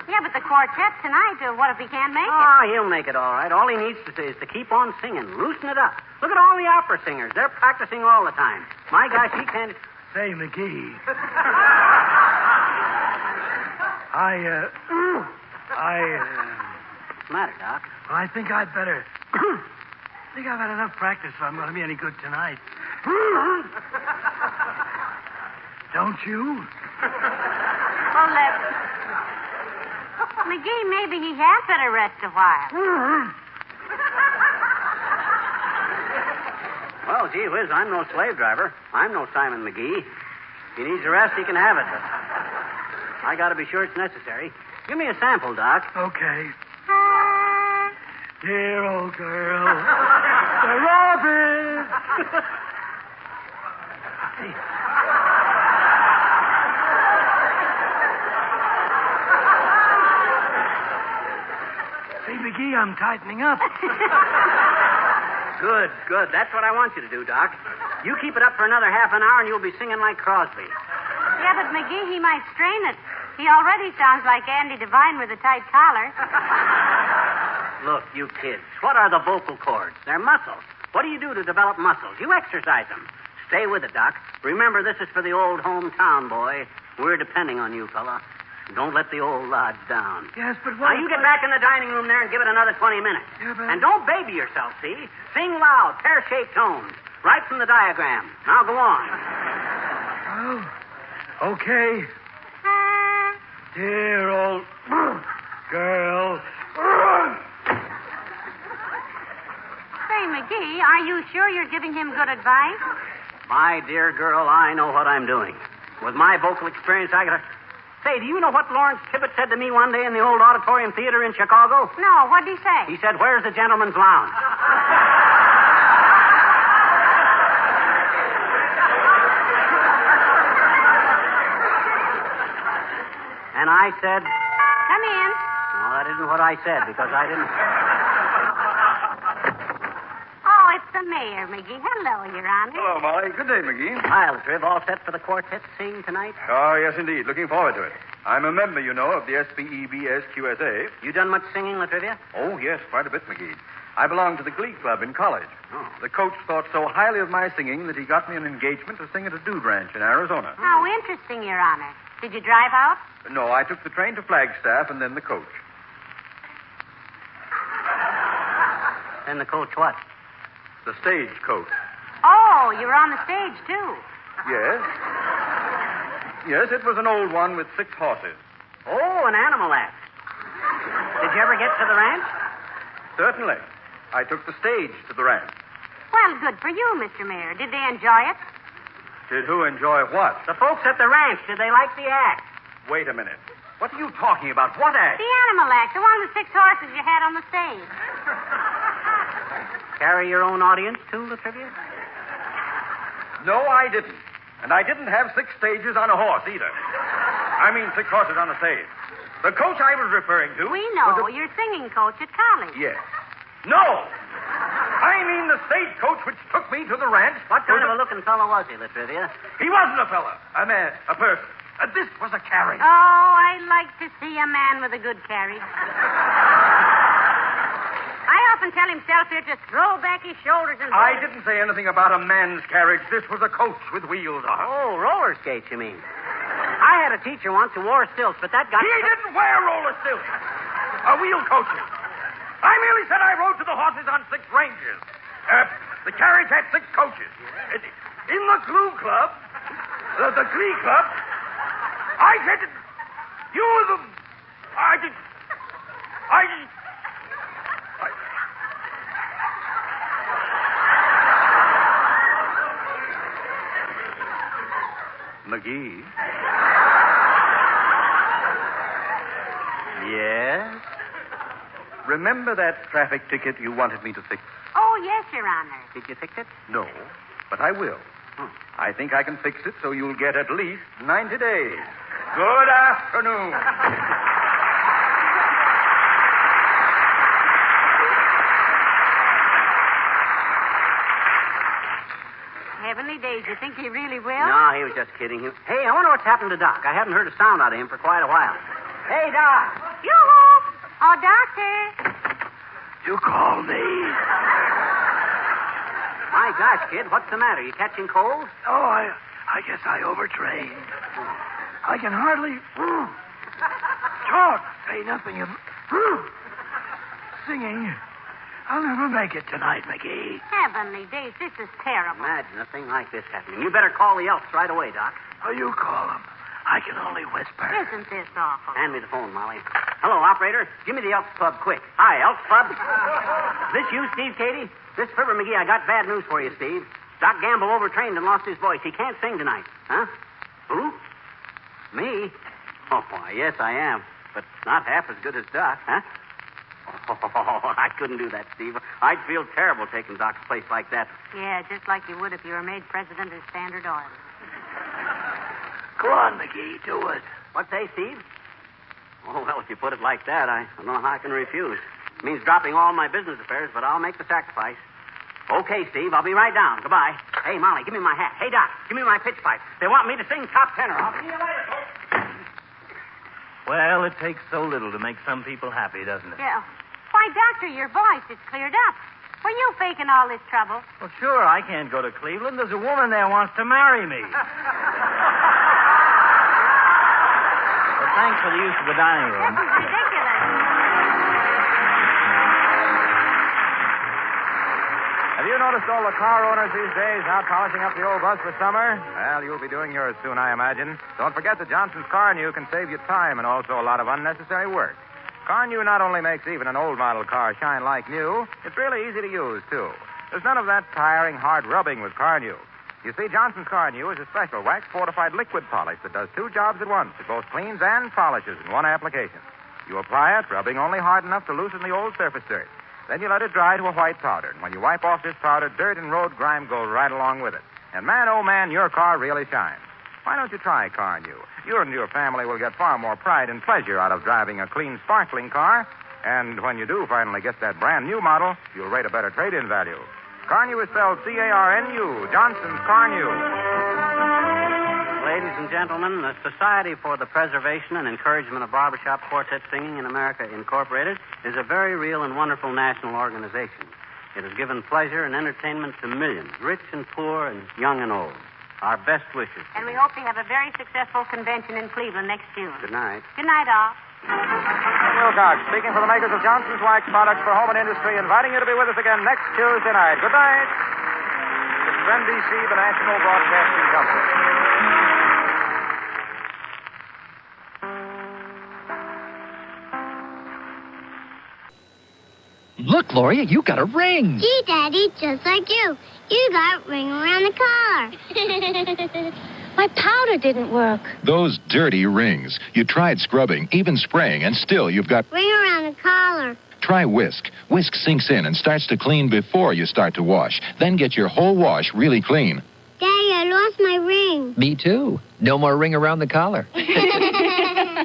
Yeah, but the quartet tonight, what if he can't make it? Oh, he'll make it all right. All he needs to is to keep on singing. Loosen it up. Look at all the opera singers. They're practicing all the time. My gosh, he can't... Say, Magee. What's the matter, Doc? Well, I think I'd better... I think I've had enough practice if I'm going to be any good tonight. Don't you? Well, Magee, maybe he had better rest a while. Well, gee whiz, I'm no slave driver. I'm no Simon McGee. If he needs a rest, he can have it. But I got to be sure it's necessary. Give me a sample, Doc. Okay. Dear old girl. The robin. Say, McGee, I'm tightening up. Good, good. That's what I want you to do, Doc. You keep it up for another half an hour, and you'll be singing like Crosby. Yeah, but Magee, he might strain it. He already sounds like Andy Devine with a tight collar. Look, you kids, what are the vocal cords? They're muscles. What do you do to develop muscles? You exercise them. Stay with it, Doc. Remember, this is for the old hometown boy. We're depending on you, fella. Don't let the old lodge down. Yes, but what... Now, you get back in the dining room there and give it another 20 minutes. Yeah, but... And don't baby yourself, see? Sing loud, pear-shaped tones. Right from the diagram. Now, go on. Oh, okay. Dear old girl. Say, Magee, are you sure you're giving him good advice? My dear girl, I know what I'm doing. With my vocal experience, I gotta... Say, do you know what Lawrence Tibbett said to me one day in the old Auditorium Theater in Chicago? No, what'd he say? He said, "Where's the gentleman's lounge?" And I said... Come in. No, that isn't what I said, because I didn't... Oh, it's the mayor, Magee. Hello, Your Honor. Hello, Molly. Good day, McGee. Hi, Latriv. All set for the quartet to sing tonight? Oh, yes, indeed. Looking forward to it. I'm a member, you know, of the SPEBSQSA. You done much singing, Latrivia? Oh, yes, quite a bit, McGee. I belonged to the glee club in college. Oh. The coach thought so highly of my singing that he got me an engagement to sing at a dude ranch in Arizona. How interesting, Your Honor. Did you drive out? No, I took the train to Flagstaff and then the coach. Then the coach what? The stage coach. Oh, you were on the stage, too. Yes. Yes, it was an old one with 6 horses. Oh, an animal act. Did you ever get to the ranch? Certainly. I took the stage to the ranch. Well, good for you, Mr. Mayor. Did they enjoy it? Did who enjoy what? The folks at the ranch. Did they like the act? Wait a minute. What are you talking about? What act? The animal act, the one with 6 horses you had on the stage. Carry your own audience, too, Latrivia? No, I didn't. And I didn't have 6 stages on a horse, either. I mean 6 horses on a stage. The coach I was referring to... We know. You're singing coach at college. Yes. No! I mean the stagecoach which took me to the ranch. What kind of a looking fellow was he, Latrivia? He wasn't a fella. A man. A person. This was a carriage. Oh, I like to see a man with a good carriage. I often tell himself to just throw back his shoulders and... I didn't say anything about a man's carriage. This was a coach with wheels on. Oh, roller skates, you mean? I had a teacher once who wore stilts, but that got... He didn't wear roller stilts. A wheel coaches. I merely said I rode to the horses on 6 ranges. The carriage had 6 coaches. In the Glue Club, the Glee Club, I said that you were the... Magee? Yes? Remember that traffic ticket you wanted me to fix? Oh, yes, Your Honor. Did you fix it? No, but I will. I think I can fix it so you'll get at least 90 days. Good afternoon. Heavenly days, you think he really will? No, he was just kidding. Hey, I wonder what's happened to Doc. I haven't heard a sound out of him for quite a while. Hey, Doc. Yoo-hoo! Oh, Doctor. You call me? My gosh, kid, what's the matter? You catching cold? Oh, I guess I overtrained. I can hardly talk, say nothing of singing. I'll never make it tonight, Magee. Heavenly days, this is terrible. Imagine a thing like this happening. You better call the Elks right away, Doc. Oh, you call them. I can only whisper. Isn't this awful? Hand me the phone, Molly. Hello, operator. Give me the Elks Club quick. Hi, Elks Club. This you, Steve Cady? This Fibber McGee. I got bad news for you, Steve. Doc Gamble overtrained and lost his voice. He can't sing tonight. Huh? Who? Me? Oh, why, yes, I am. But not half as good as Doc, huh? Oh, I couldn't do that, Steve. I'd feel terrible taking Doc's place like that. Yeah, just like you would if you were made president of Standard Oil. Go on, Magee, do it. What say, Steve? Oh, well, if you put it like that, I don't know how I can refuse. It means dropping all my business affairs, but I'll make the sacrifice. Okay, Steve, I'll be right down. Goodbye. Hey, Molly, give me my hat. Hey, Doc, give me my pitch pipe. They want me to sing top tenor. I'll see you later, folks. Well, it takes so little to make some people happy, doesn't it? Yeah. Why, Doctor, your voice is cleared up. Were you faking all this trouble? Well, sure, I can't go to Cleveland. There's a woman there wants to marry me. Well, thanks for the use of the dining room. This is ridiculous. Have you noticed all the car owners these days out polishing up the old bus for summer? Well, you'll be doing yours soon, I imagine. Don't forget that Johnson's Car New can save you time and also a lot of unnecessary work. Car New not only makes even an old model car shine like new, it's really easy to use, too. There's none of that tiring, hard rubbing with Car New. You see, Johnson's Car New is a special wax-fortified liquid polish that does 2 jobs at once. It both cleans and polishes in one application. You apply it, rubbing only hard enough to loosen the old surface dirt. Then you let it dry to a white powder. And when you wipe off this powder, dirt and road grime go right along with it. And man, oh man, your car really shines. Why don't you try Car New? You and your family will get far more pride and pleasure out of driving a clean, sparkling car. And when you do finally get that brand new model, you'll rate a better trade-in value. Car New is spelled C-A-R-N-U, Johnson's Car New. Ladies and gentlemen, the Society for the Preservation and Encouragement of Barbershop Quartet Singing in America, Incorporated, is a very real and wonderful national organization. It has given pleasure and entertainment to millions, rich and poor and young and old. Our best wishes. And we hope to have a very successful convention in Cleveland next June. Good night. Good night, all. Wilcox, speaking for the makers of Johnson's Wax Products for Home and Industry, inviting you to be with us again next Tuesday night. Good night. This is NBC, the National Broadcasting Company. Look, Gloria, you got a ring. Gee, Daddy, just like you. You got a ring around the collar. My powder didn't work. Those dirty rings. You tried scrubbing, even spraying, and still you've got... Ring around the collar. Try Whisk. Whisk sinks in and starts to clean before you start to wash. Then get your whole wash really clean. Daddy, I lost my ring. Me too. No more ring around the collar.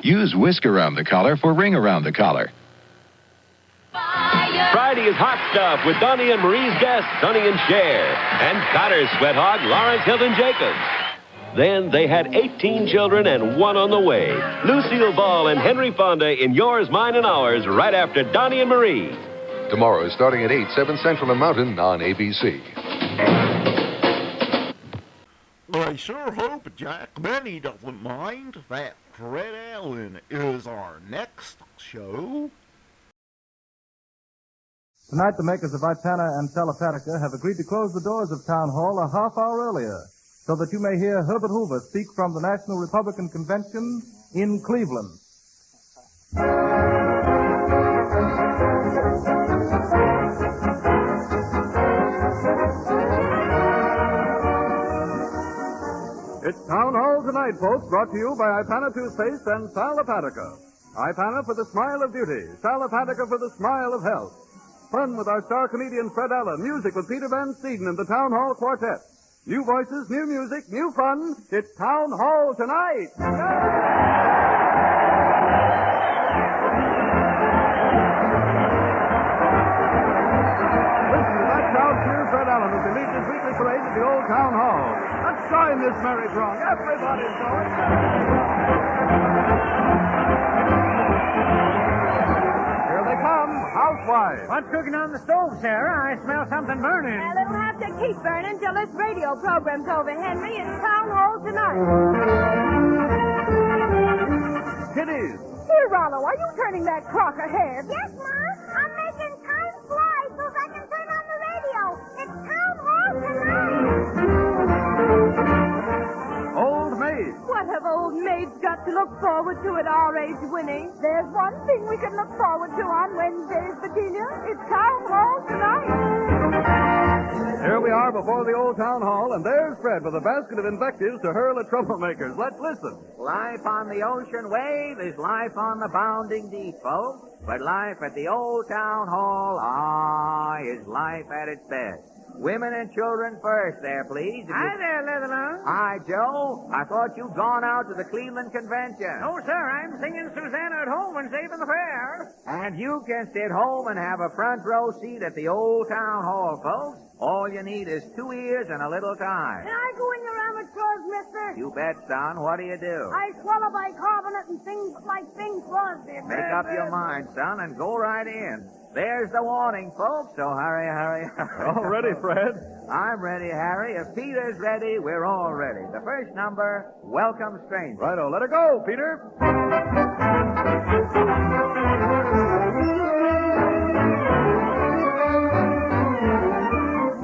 Use Whisk around the collar for ring around the collar. Friday is hot stuff with Donnie and Marie's guests, Sonny and Cher, and Cotter's sweat hog, Lawrence Hilton Jacobs. Then they had 18 children and one on the way. Lucille Ball and Henry Fonda in Yours, Mine, and Ours right after Donnie and Marie. Tomorrow, starting at 8, 7 Central and Mountain on ABC. I sure hope Jack Benny doesn't mind that Fred Allen is our next show. Tonight, the makers of Ipana and Telepatica have agreed to close the doors of Town Hall a half hour earlier so that you may hear Herbert Hoover speak from the National Republican Convention in Cleveland. It's Town Hall Tonight, folks, brought to you by Ipana Toothpaste and Telepatica. Ipana for the smile of beauty, Telepatica for the smile of health. Fun with our star comedian Fred Allen, music with Peter Van Steeden and the Town Hall Quartet. New voices, new music, new fun. It's Town Hall Tonight. Listen to that crowd cheer Fred Allen as he leads his weekly parade at the old Town Hall. Let's join this merry throng. Everybody's going. Here they come, housewives. What's cooking on the stove, Sarah? I smell something burning. Well, it'll have to keep burning till this radio program's over, Henry. It's Town Hall Tonight. Kiddies. Here, Rollo, are you turning that clock ahead? Yes, Ma. I'm making time fly so I can turn on the radio. It's Town Hall Tonight. Old Maid. What have old maids got to look forward to at our age, Winnie? There's one thing we can look forward to on Wednesdays, Virginia. It's Town Hall Tonight. Here we are before the old Town Hall, and there's Fred with a basket of invectives to hurl at troublemakers. Let's listen. Life on the ocean wave is life on the bounding deep, folks. But life at the old Town Hall, is life at its best. Women and children first there, please. Hi there, Leatherlung. Hi, Joe. I thought you'd gone out to the Cleveland Convention. No, sir. I'm singing Susanna at home and saving the fair. And you can sit home and have a front row seat at the old Town Hall, folks. All you need is 2 ears and a little time. Can I go in your amateurs, mister? You bet, son. What do you do? I swallow bicarbonate and things like Bing Crosby. Make up your mind, son, and go right in. There's the warning, folks, so hurry, hurry, hurry. All ready, Fred? I'm ready, Harry. If Peter's ready, we're all ready. The first number, Welcome Stranger. Righto, let her go, Peter.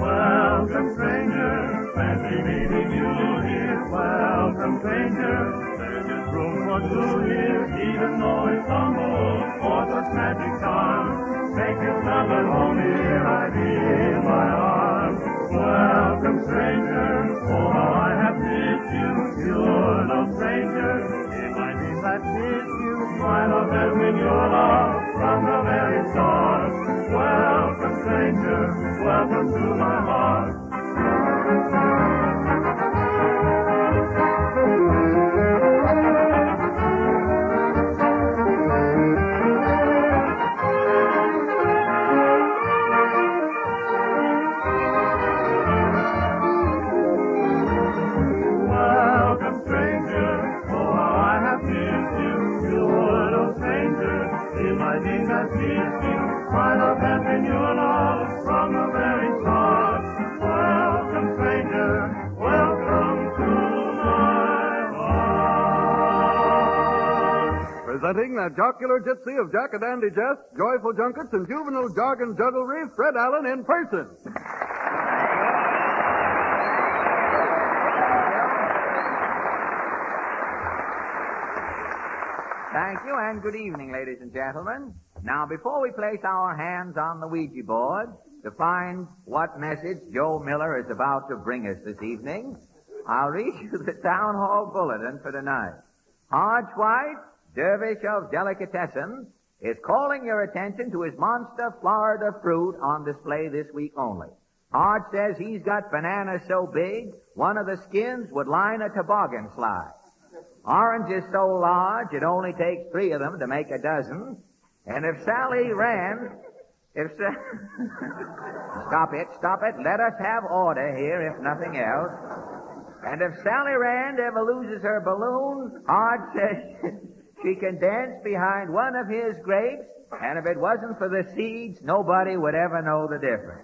Welcome, stranger. Fancy meeting you here. Welcome, stranger. There's just room for two here, even though it's humble or such magic charm. Make yourself at home here, I be in my arms. Welcome, stranger. Oh, how I have missed you. You're no stranger. In my dreams I've kissed you. My love has been your love from the very start. Welcome, stranger. Welcome to my heart. Presenting that jocular gypsy of jack-a-dandy jest, joyful junkets, and juvenile jargon jugglery, Fred Allen in person. Thank you, and good evening, ladies and gentlemen. Now, before we place our hands on the Ouija board to find what message Joe Miller is about to bring us this evening, I'll read you the Town Hall Bulletin for tonight. Hodge White, Dervish of Delicatessen, is calling your attention to his monster Florida fruit on display this week only. Hodge says he's got bananas so big, one of the skins would line a toboggan slide. Orange is so large, it only takes 3 of them to make a dozen. And if Sally Rand... Stop it. Let us have order here, if nothing else. And if Sally Rand ever loses her balloon, Hodge says She can dance behind one of his grapes, and if it wasn't for the seeds, nobody would ever know the difference.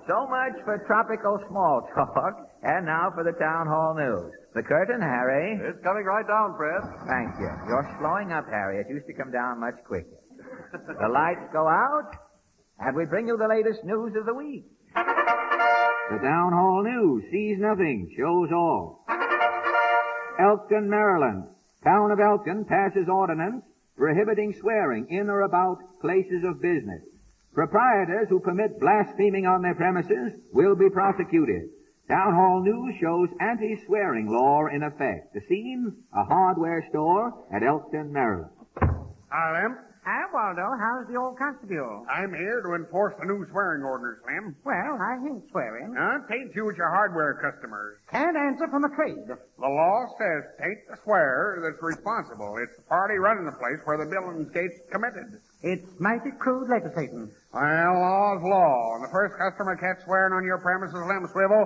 So much for tropical small talk, and now for the town hall news. The curtain, Harry. It's coming right down, Fred. Thank you. You're slowing up, Harry. It used to come down much quicker. The lights go out, and we bring you the latest news of the week. The town hall news sees nothing, shows all. Elkton, Maryland. Town of Elkton passes ordinance prohibiting swearing in or about places of business. Proprietors who permit blaspheming on their premises will be prosecuted. Town hall news shows anti-swearing law in effect. The scene, a hardware store at Elkton, Maryland. Hi, Lem. Hi, Waldo. How's the old constable? I'm here to enforce the new swearing ordinance, Lem. Well, I ain't swearing. Tain't you with your hardware customers. Can't answer from a trade. The law says tain't the swearer that's responsible. It's the party running the place where the Billingsgate's committed. It's mighty crude legislating. Well, law's law. And the first customer catch swearing on your premises, Lem Swivel,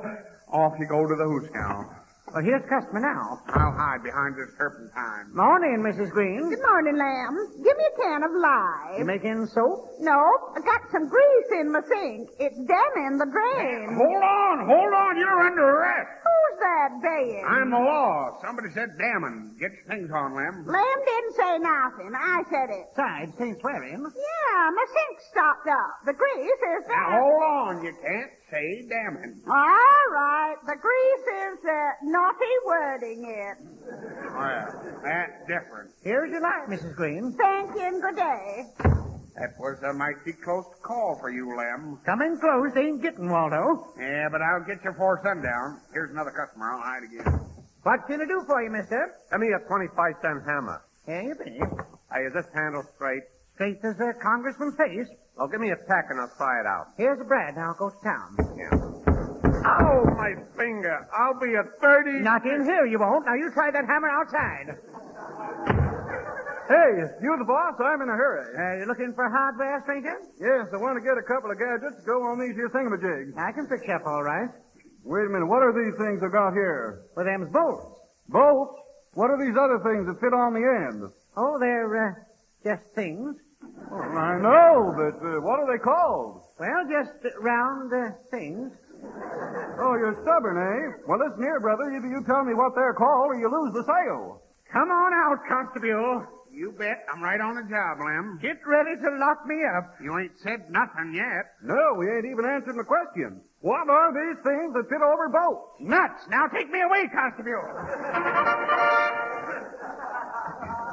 off you go to the hooch now. Well, here's customer now. I'll hide behind this turpentine. Morning, Mrs. Green. Good morning, Lamb. Give me a can of lye. You making soap? No, I got some grease in my sink. It's damming the drain. Hold on. You're under arrest. Who's that baying? I'm the law. Somebody said damning. Get your things on, Lem. Lamb didn't say nothing. I said it. Besides, ain't swearing. Yeah, my sink stopped up. The grease is there. Now, hold on. You can't say damning. All right. The grease is naughty wording it. Well, that's different. Here's your light, Mrs. Green. Thank you and good day. That was a mighty close call for you, Lem. Coming close ain't getting, Waldo. Yeah, but I'll get you before sundown. Here's another customer. I'll hide again. What can I do for you, mister? Give me a 25-cent hammer. Here you be. Hey, is this handle straight? Straight as a congressman's face. Oh, give me a tack and I'll try it out. Here's a brad. Now go to town. Yeah. Ow, my finger. I'll be at 30. Not in here, you won't. Now you try that hammer outside. Hey, you the boss? I'm in a hurry. You looking for hardware, stranger? Yes, I want to get a couple of gadgets to go on these here thingamajigs. I can fix you up all right. Wait a minute. What are these things I've got here? Well, them's bolts. Bolts? What are these other things that fit on the end? Oh, they're, just things. Well, I know, but what are they called? Well, just round, things. Oh, you're stubborn, eh? Well, listen here, brother. Either you tell me what they're called or you lose the sale. Come on out, Constable. You bet. I'm right on the job, Lem. Get ready to lock me up. You ain't said nothing yet. No, we ain't even answering the question. What are these things that fit over boats? Nuts. Now take me away, Constable.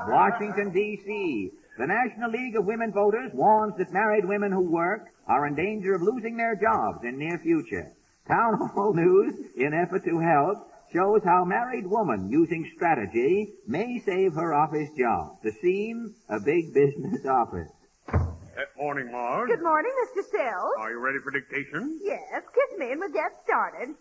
Washington, D.C. The National League of Women Voters warns that married women who work are in danger of losing their jobs in near future. Town Hall News, in effort to help, shows how married woman using strategy may save her office job. The scene, a big business office. Morning, Marge. Good morning, Mr. Sills. Are you ready for dictation? Yes, kiss me and we'll get started.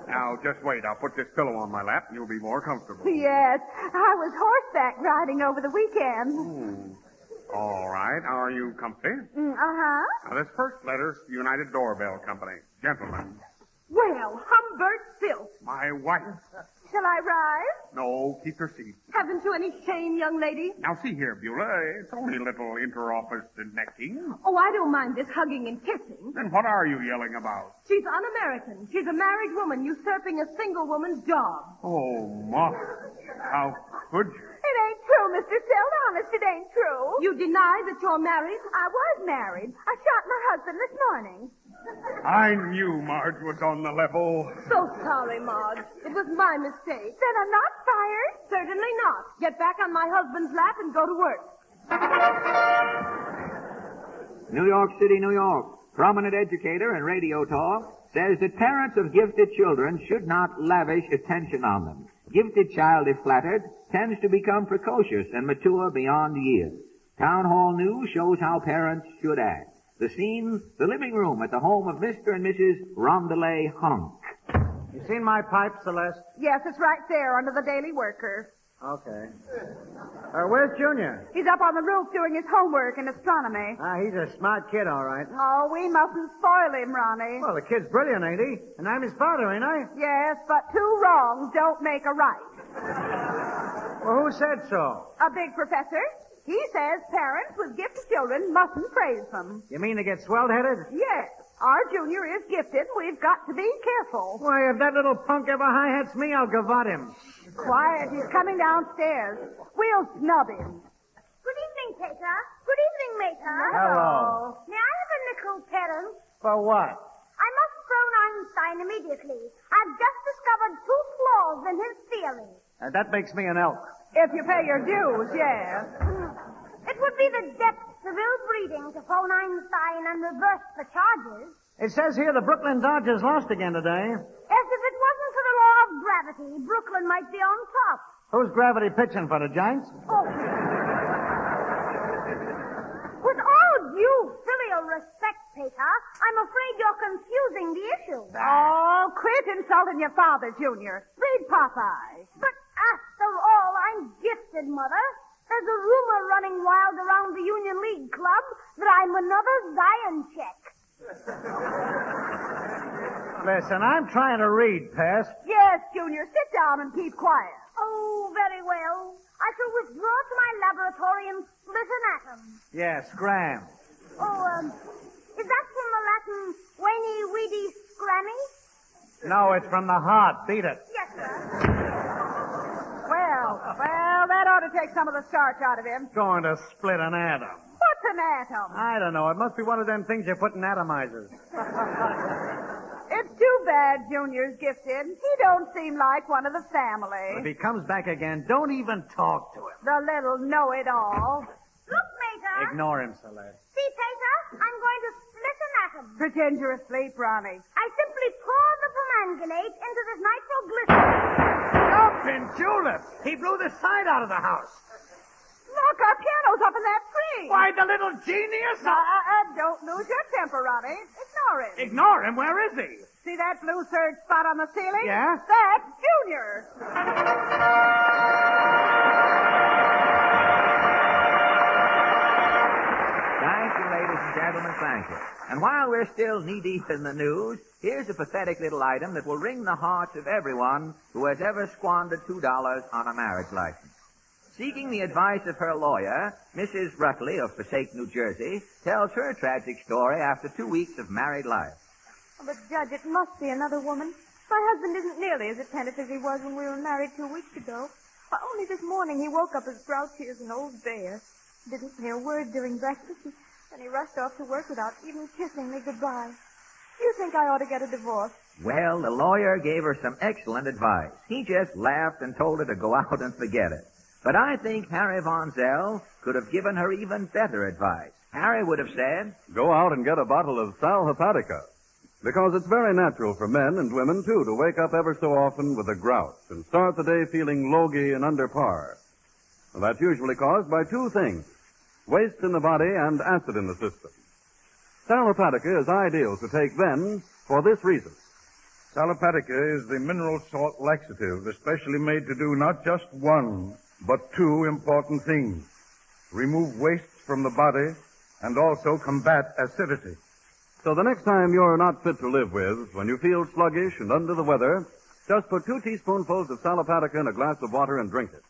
Now, just wait. I'll put this pillow on my lap and you'll be more comfortable. Yes, I was horseback riding over the weekend. All right. Are you comfy? Uh-huh. Now, this first letter's the United Doorbell Company. Gentlemen. Well, Humbert Filth. My wife. Shall I rise? No, keep your seat. Haven't you any shame, young lady? Now, see here, Beulah. It's only a little inter-office necking. Oh, I don't mind this hugging and kissing. Then what are you yelling about? She's un-American. She's a married woman usurping a single woman's job. Oh, Marge. How could you? It ain't true, Mr. Sills. Honest, it ain't true. You deny that you're married? I was married. I shot my husband this morning. I knew Marge was on the level. So sorry, Marge. It was my mistake. Then I'm not fired? Certainly not. Get back on my husband's lap and go to work. New York City, New York. Prominent educator in radio talk says that parents of gifted children should not lavish attention on them. Gifted child, if flattered, tends to become precocious and mature beyond years. Town Hall News shows how parents should act. The scene, the living room at the home of Mr. and Mrs. Rondelay Hunk. You seen my pipe, Celeste? Yes, it's right there under the Daily Worker. Okay. Where's Junior? He's up on the roof doing his homework in astronomy. He's a smart kid, all right. Oh, we mustn't spoil him, Ronnie. Well, the kid's brilliant, ain't he? And I'm his father, ain't I? Yes, but two wrongs don't make a right. Well, who said so? A big professor. He says parents with gifted children mustn't praise them. You mean they get swelled-headed? Yes. Our Junior is gifted. We've got to be careful. Why, if that little punk ever hi-hats me, I'll gavotte him. Quiet. He's coming downstairs. We'll snub him. Good evening, Peter. Good evening, Mater. Hello. May I have a nickel, Terence? For what? I must phone Einstein immediately. I've just discovered two flaws in his theory. That makes me an elk. If you pay your dues, yes. It would be the depths of ill-breeding to phone Einstein and reverse the charges. It says here the Brooklyn Dodgers lost again today. Yes, if it wasn't for the law of gravity, Brooklyn might be on top. Who's gravity pitching for the Giants? Oh. With all due filial respect, Peter, I'm afraid you're confusing the issue. Oh, quit insulting your father, Junior. Read Popeye. But after all, I'm gifted, Mother. There's a rumor running wild around the Union League Club that I'm another Zion check. Listen, I'm trying to read, Pest. Yes, Junior, sit down and keep quiet. Oh, very well. I shall withdraw to my laboratory and split an atom. Yeah, scram. Oh, is that from the Latin whiny, weedy, scrammy? No, it's from the heart. Beat it. Yes, sir. Well, that ought to take some of the starch out of him. Going to split an atom. What's an atom? I don't know. It must be one of them things you put in atomizers. It's too bad Junior's gifted. He don't seem like one of the family. If he comes back again, don't even talk to him. The little know-it-all. Look, Mater. Ignore him, Celeste. See, Peter, I'm going to split an atom. Pretend you're asleep, Ronnie. I simply pour the permanganate into this nitroglycerin. Jumping Julep! He blew the side out of the house. Look, our piano's up in that tree. Why, the little genius! Don't lose your temper, Ronnie. Ignore him. Ignore him? Where is he? See that blue surge spot on the ceiling? Yeah? That's Junior. Thank you, ladies and gentlemen, thank you. And while we're still knee-deep in the news, here's a pathetic little item that will wring the hearts of everyone who has ever squandered $2 on a marriage license. Seeking the advice of her lawyer, Mrs. Rutley of Passaic, New Jersey, tells her tragic story after 2 weeks of married life. Oh, but, Judge, it must be another woman. My husband isn't nearly as attentive as he was when we were married 2 weeks ago. Why, only this morning he woke up as grouchy as an old bear. Didn't say a word during breakfast, and then he rushed off to work without even kissing me goodbye. You think I ought to get a divorce? Well, the lawyer gave her some excellent advice. He just laughed and told her to go out and forget it. But I think Harry Von Zell could have given her even better advice. Harry would have said, Go out and get a bottle of Sal Hepatica. Because it's very natural for men and women, too, to wake up ever so often with a grouch and start the day feeling logy and under par. Well, that's usually caused by two things: waste in the body and acid in the system. Sal Hepatica is ideal to take then for this reason. Sal Hepatica is the mineral salt laxative especially made to do not just one, but two important things: remove waste from the body and also combat acidity. So the next time you're not fit to live with, when you feel sluggish and under the weather, just put 2 teaspoonfuls of Sal Hepatica in a glass of water and drink it.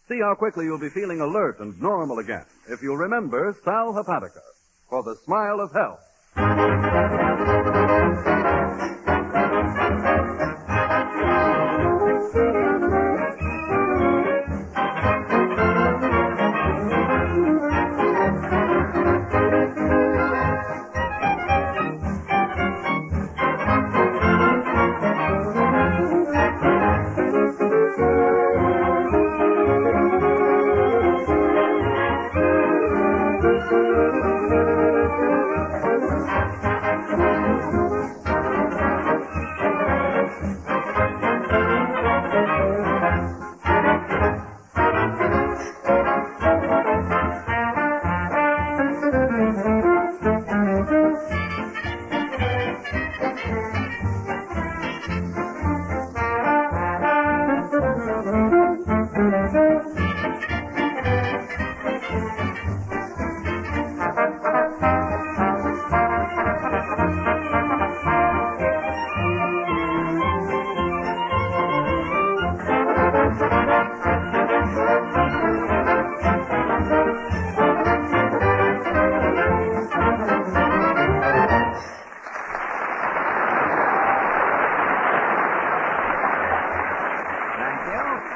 See how quickly you'll be feeling alert and normal again if you'll remember Sal Hepatica for the smile of health.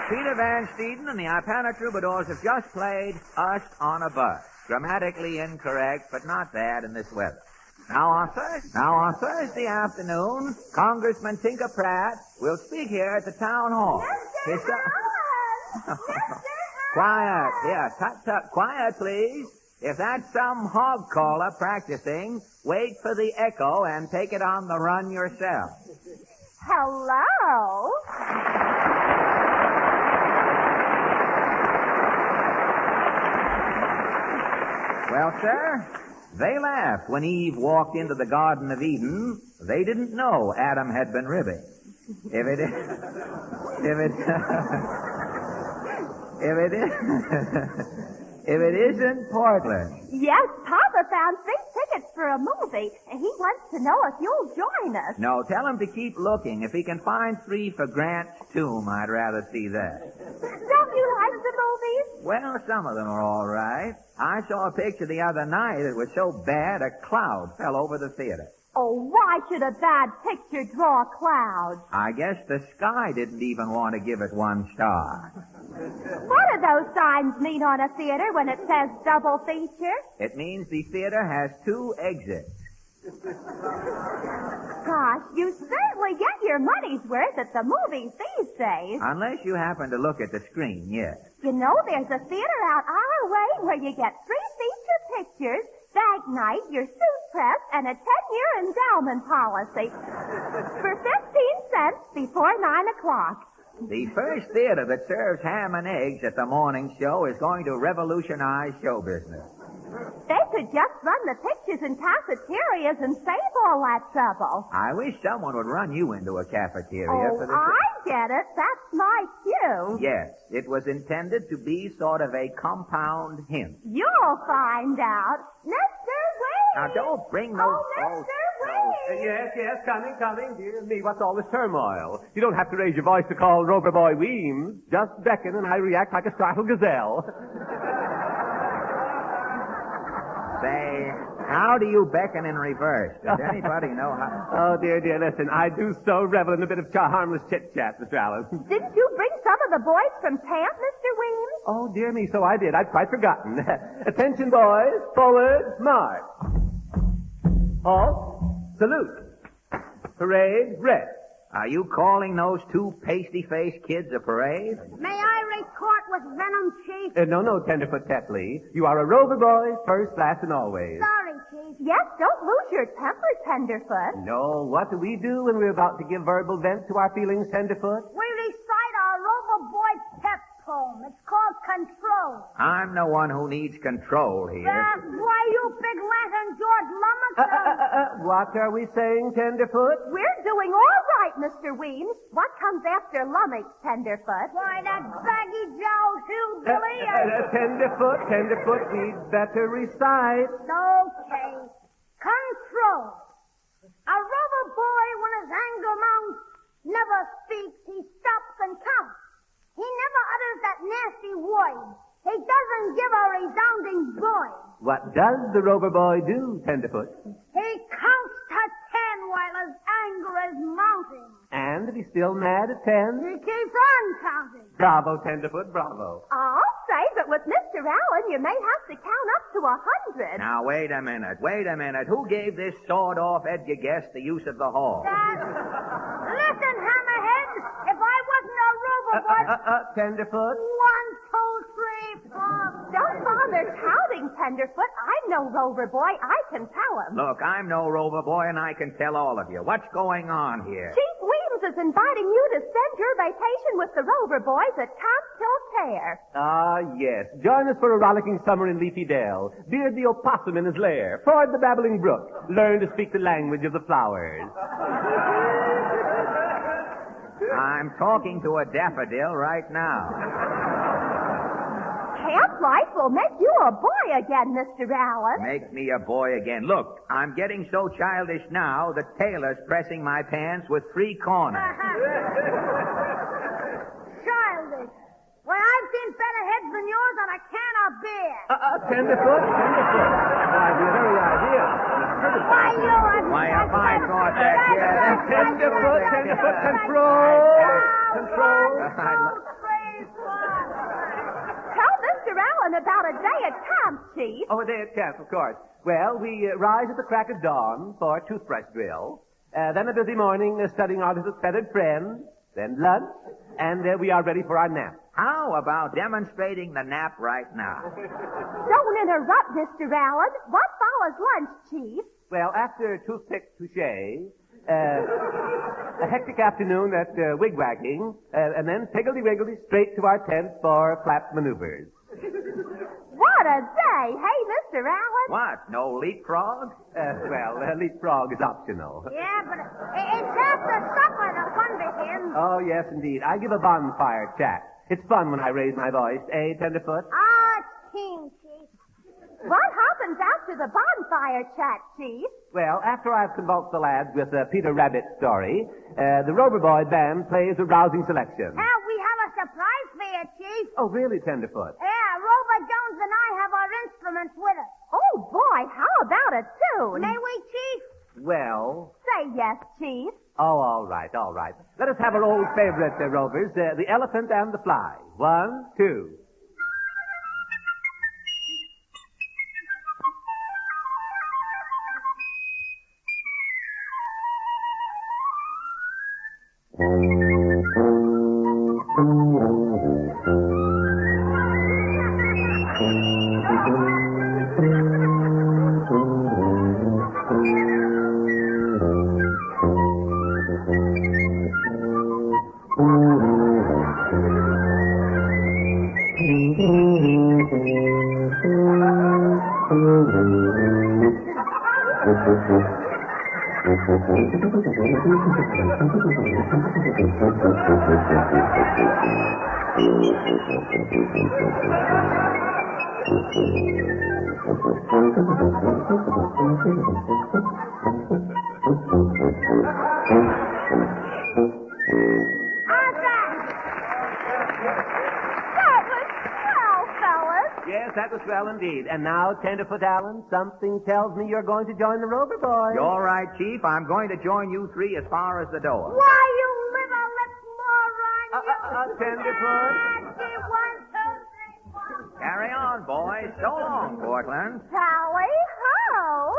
Peter Van Steeden and the Ipana Troubadours have just played Us on a Bus. Grammatically incorrect, but not bad in this weather. Now on Thursday afternoon, Congressman Tinker Pratt will speak here at the town hall. Quiet. Yeah, tut. Quiet, please. If that's some hog caller practicing, wait for the echo and take it on the run yourself. Hello? Well, sir, they laughed when Eve walked into the Garden of Eden. They didn't know Adam had been ribbing. If it isn't Portland. Yes, Papa found 3 tickets for a movie, and he wants to know if you'll join us. No, tell him to keep looking. If he can find 3 for Grant's tomb, I'd rather see that. Don't you like the movies? Well, some of them are all right. I saw a picture the other night that was so bad a cloud fell over the theater. Oh, why should a bad picture draw clouds? I guess the sky didn't even want to give it 1 star. What do those signs mean on a theater when it says double feature? It means the theater has 2 exits. Gosh, you certainly get your money's worth at the movies these days. Unless you happen to look at the screen, yes. You know, there's a theater out our way where you get 3 feature pictures, bag night, your suit press, and a 10-year endowment policy for 15 cents before 9 o'clock. The first theater that serves ham and eggs at the morning show is going to revolutionize show business. They could just run the pictures in cafeterias and save all that trouble. I wish someone would run you into a cafeteria for the... I get it. That's my cue. Yes, it was intended to be sort of a compound hint. You'll find out. Mr. Wade! Now, don't bring those... Mr. Wade! Yes, coming. Dear me, what's all this turmoil? You don't have to raise your voice to call Rover Boy Weems. Just beckon and I react like a startled gazelle. Say, how do you beckon in reverse? Does anybody know how? Oh, dear, listen, I do so revel in a bit of harmless chit-chat, Mr. Allen. Didn't you bring some of the boys from camp, Mr. Weems? Oh, dear me, so I did. I'd quite forgotten. Attention, boys. Forward, march. Halt. Salute. Parade, rest. Are you calling those 2 pasty-faced kids a parade? May I report with Venom, Chief? No, Tenderfoot Tetley. You are a Rover boy, first class and always. Sorry, Chief. Yes, don't lose your temper, Tenderfoot. No, what do we do when we're about to give verbal vent to our feelings, Tenderfoot? We recite our Rover Boy pep poem. It's called Control. I'm the one who needs control here. That's why you big lantern George Lummox. What are we saying, Tenderfoot? We're doing all right, Mr. Weems. What comes after Lummox, Tenderfoot? Why, that baggy jowled hillbilly. Tenderfoot, we'd better recite. Okay. Control. A Rover boy, when his anger mounts, never speaks. He stops and counts. He never utters that nasty word. He doesn't give a resounding voice. What does the Rover boy do, Tenderfoot? He counts to 10 while his anger is mounting. And if he's still mad at 10? He keeps on counting. Bravo, Tenderfoot, bravo. I'll say, but with Mr. Allen, you may have to count up to 100. Now, wait a minute. Who gave this sawed-off Edgar Guest the use of the hall? Listen, Hammerhead. If I wasn't a Rover boy... Tenderfoot. 1, 2, 3, 4... Don't bother counting, Tenderfoot. I'm no Rover boy. I can tell him. Look, I'm no Rover boy, and I can tell all of you. What's going on here? Chief Weems is inviting you to spend your vacation with the Rover boys at Camp Tiltair. Ah, yes. Join us for a rollicking summer in Leafy Dale. Beard the opossum in his lair. Ford the babbling brook. Learn to speak the language of the flowers. I'm talking to a daffodil right now. Camp life will make you a boy again, Mr. Allen. Make me a boy again. Look, I'm getting so childish now, the tailor's pressing my pants with 3 corners. Childish. Why, I've seen better heads than yours on a can of beer. Tenderfoot. Why, the very idea. Why, if I thought that, Tenderfoot, control. and about a day at camp, Chief. Oh, a day at camp, of course. Well, we rise at the crack of dawn for toothbrush drill. Then a busy morning studying our little feathered friend. Then lunch. And we are ready for our nap. How about demonstrating the nap right now? Don't interrupt, Mr. Allen. What follows lunch, Chief? Well, after toothpick touche, a hectic afternoon at wigwagging, and then piggledy-wiggledy straight to our tent for flap maneuvers. What a day! Hey, Mr. Allen. What? No leapfrog? Leapfrog is optional. Yeah, but it's after supper the fun begins. Oh, yes, indeed. I give a bonfire chat. It's fun when I raise my voice, eh, Tenderfoot? Ah, it's king, Chief. What happens after the bonfire chat, Chief? Well, after I've convulsed the lads with Peter Rabbit's story, the Rover Boy band plays a rousing selection. We have a surprise for you, Chief. Oh, really, Tenderfoot? Yeah, Rover Jones and I have our instruments with us. Oh, boy, how about a tune? May we, Chief? Well... Say yes, Chief. Oh, all right. Let us have our old favorite, Rovers, the elephant and the fly. 1, 2. That was swell indeed. And now, Tenderfoot Allen, something tells me you're going to join the Rover Boys. You're right, Chief. I'm going to join you three as far as the door. Why, you little lip moron, you... Tenderfoot. Nancy, 1, 2, 3, 4. Carry on, boys. So long, Portland. Tally ho!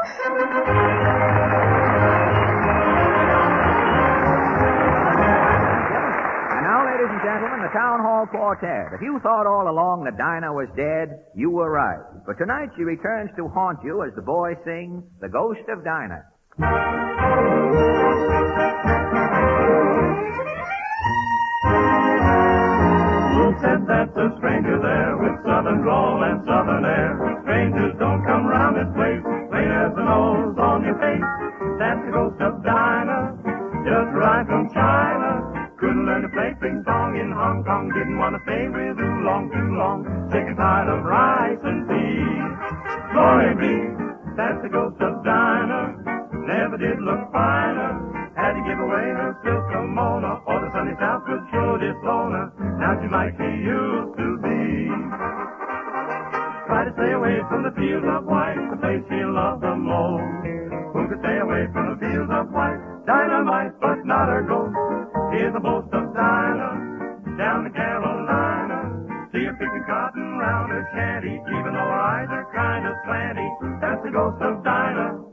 Now, ladies and gentlemen, the Town Hall Quartet. If you thought all along that Dinah was dead, you were right. But tonight she returns to haunt you as the boys sing The Ghost of Dinah. Who said that's a stranger there with southern drawl and southern air? Strangers don't come round this place, plain as the nose on your face. That's the ghost of Dinah, just arrived from China. Couldn't learn to play ping pong in Hong Kong. Didn't want to stay with you too long. Sick and tired of rice and peas. Glory be, that's the ghost of Dinah. Never did look finer. Had to give away her silk kimono, or the sunny south would sure disown her. Now she's like she used to be. Try to stay away from the fields of white, the place she loved the most. Who could stay away from the fields of white? Dynamite, but not her ghost. Here's the boast of Dinah, down in Carolina. See her picking cotton round her shanty, even though her eyes are kind of slanty. That's the ghost of Dinah.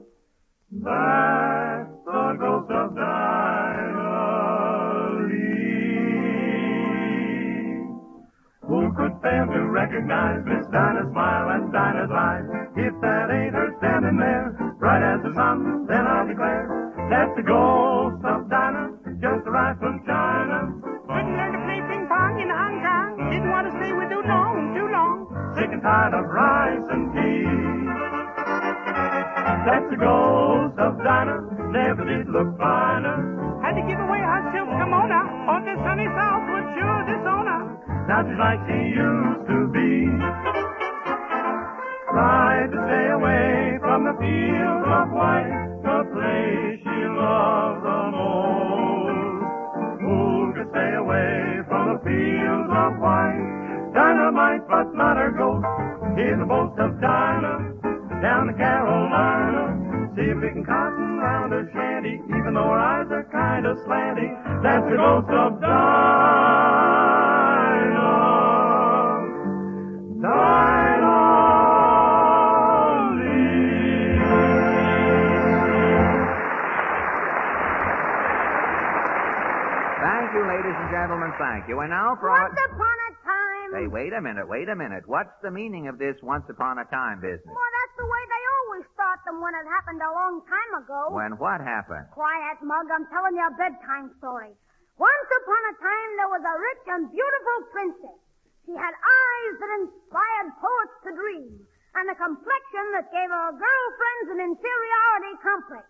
That's the ghost of Dinah Lee. Who could fail to recognize Miss Dinah's smile and Dinah's eyes? If that ain't her standing there, bright as the sun, then I'll declare that's the ghost of Dinah. Just arrived from China. Couldn't learn to play ping pong in Hong Kong. Didn't want to stay with you too long. Sick and tired of rice and peas. That's the ghost of Dinah. Never did look finer. Had to give away her silk kimono, or the sunny south would sure disown her. Now she's like she used to be. Tried to stay away from the fields of white, the place she loved the most. Who could stay away from the fields of white? Dynamite, but not her ghost. Here's the boast of Dinah, down to Carolina. See if we can cotton round her shanty, even though her eyes are kind of slanty. That's the ghost of Dinah. Dinah. Thank you, ladies and gentlemen, thank you. And now for Once upon a time. Hey, wait a minute. What's the meaning of this once upon a time business? Well, that's the way they always start them when it happened a long time ago. When what happened? Quiet, Mug. I'm telling you a bedtime story. Once upon a time, there was a rich and beautiful princess. She had eyes that inspired poets to dream, and a complexion that gave her girlfriends an inferiority complex.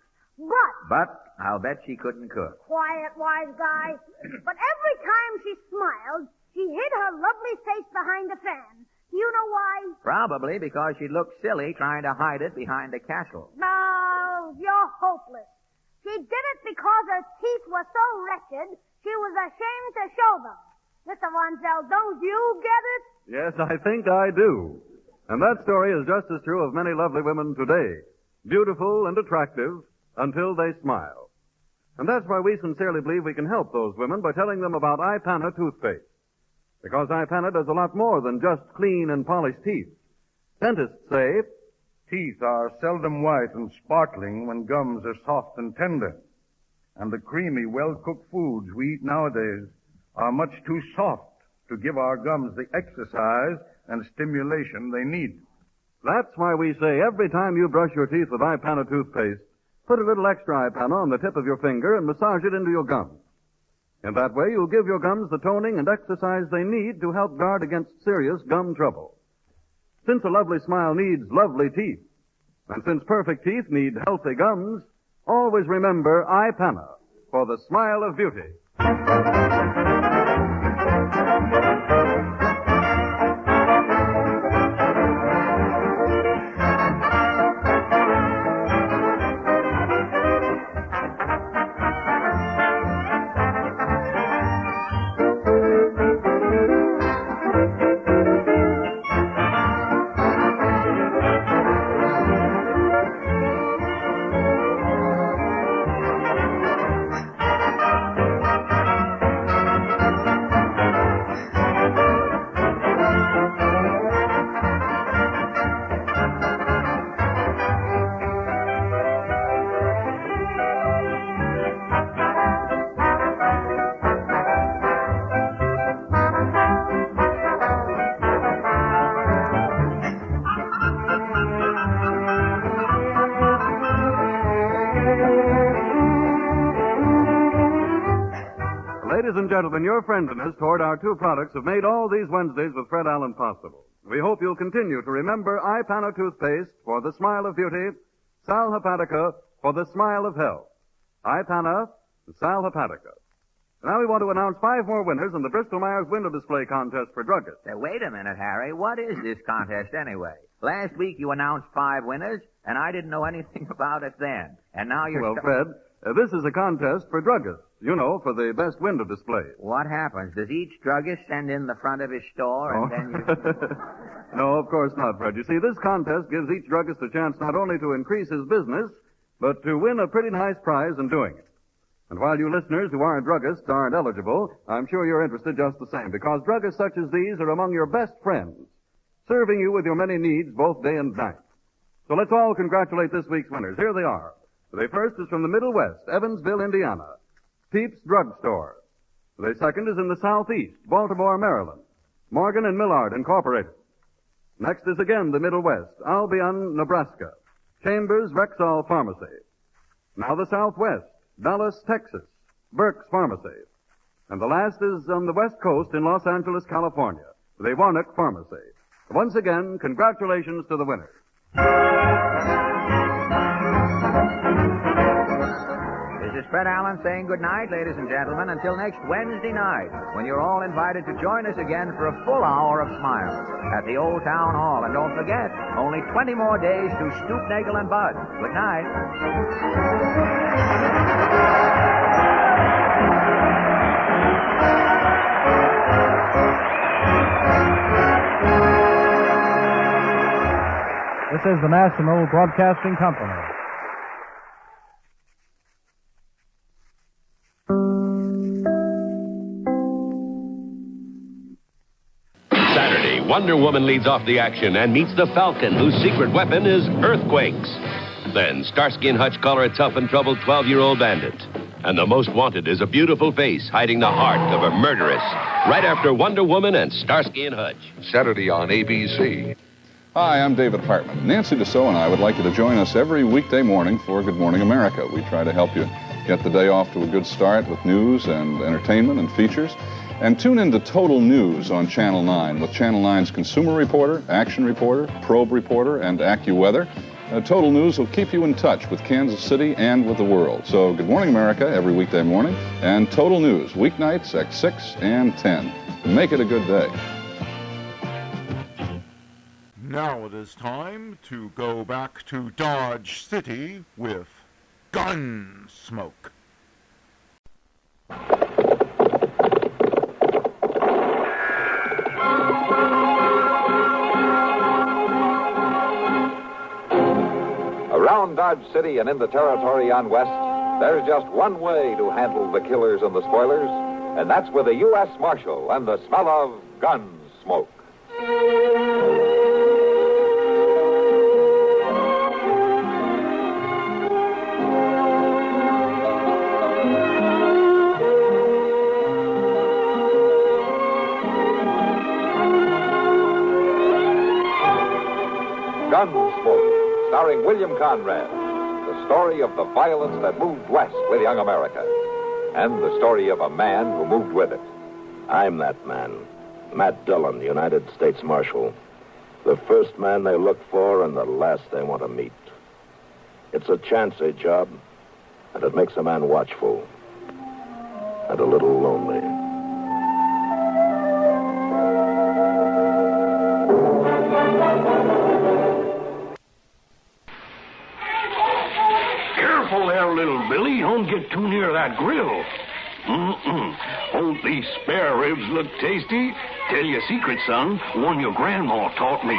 But I'll bet she couldn't cook. Quiet, wise guy. But every time she smiled, she hid her lovely face behind a fan. Do you know why? Probably because she looked silly trying to hide it behind a castle. No, you're hopeless. She did it because her teeth were so wretched, she was ashamed to show them. Mr. Wanzel, don't you get it? Yes, I think I do. And that story is just as true of many lovely women today. Beautiful and attractive until they smile. And that's why we sincerely believe we can help those women by telling them about Ipana toothpaste. Because Ipana does a lot more than just clean and polish teeth. Dentists say, teeth are seldom white and sparkling when gums are soft and tender. And the creamy, well-cooked foods we eat nowadays are much too soft to give our gums the exercise and stimulation they need. That's why we say every time you brush your teeth with Ipana toothpaste, put a little extra Ipana on the tip of your finger and massage it into your gums. In that way, you'll give your gums the toning and exercise they need to help guard against serious gum trouble. Since a lovely smile needs lovely teeth, and since perfect teeth need healthy gums, always remember Ipana for the smile of beauty. Ladies and gentlemen, your friendliness toward our two products have made all these Wednesdays with Fred Allen possible. We hope you'll continue to remember Ipana toothpaste for the smile of beauty, Sal Hepatica for the smile of health. Ipana, Sal Hepatica. Now we want to announce 5 more winners in the Bristol-Myers window display contest for druggists. Wait a minute, Harry. What is this contest anyway? Last week you announced 5 winners, and I didn't know anything about it then. And now you're... Well, Fred, this is a contest for druggists. You know, for the best window display. What happens? Does each druggist send in the front of his store and then you... No, of course not, Fred. You see, this contest gives each druggist a chance not only to increase his business, but to win a pretty nice prize in doing it. And while you listeners who aren't druggists aren't eligible, I'm sure you're interested just the same, because druggists such as these are among your best friends, serving you with your many needs both day and night. So let's all congratulate this week's winners. Here they are. The first is from the Middle West, Evansville, Indiana. Peeps Drug Store. The second is in the Southeast, Baltimore, Maryland. Morgan and Millard Incorporated. Next is again the Middle West, Albion, Nebraska. Chambers Rexall Pharmacy. Now the Southwest, Dallas, Texas. Burke's Pharmacy. And the last is on the West Coast in Los Angeles, California. The Warnock Pharmacy. Once again, congratulations to the winners. This is Fred Allen saying good night, ladies and gentlemen, until next Wednesday night, when you're all invited to join us again for a full hour of smiles at the Old Town Hall. And don't forget, only 20 more days to Stoop, Nagel, and Bud. Good night. This is the National Broadcasting Company. Saturday, Wonder Woman leads off the action and meets the Falcon, whose secret weapon is earthquakes. Then Starsky and Hutch collar a tough and troubled 12-year-old bandit. And the most wanted is a beautiful face hiding the heart of a murderess. Right after Wonder Woman and Starsky and Hutch. Saturday on ABC. Hi, I'm David Hartman. Nancy Dussault and I would like you to join us every weekday morning for Good Morning America. We try to help you get the day off to a good start with news and entertainment and features. And tune in to Total News on Channel 9 with Channel 9's Consumer Reporter, Action Reporter, Probe Reporter, and AccuWeather. Total News will keep you in touch with Kansas City and with the world. So Good Morning America every weekday morning, and Total News weeknights at 6 and 10. Make it a good day. Now it is time to go back to Dodge City with Gunsmoke. Around Dodge City and in the territory on West, there's just one way to handle the killers and the spoilers, and that's with a U.S. Marshal and the smell of Gunsmoke. Gunsmoke, starring William Conrad, the story of the violence that moved west with young America, and the story of a man who moved with it. I'm that man, Matt Dillon, United States Marshal. The first man they look for and the last they want to meet. It's a chancy job, and it makes a man watchful and a little lonely. Careful there, little Billy. Don't get too near that grill. Don't these spare ribs look tasty? Tell you a secret, son, one your grandma taught me.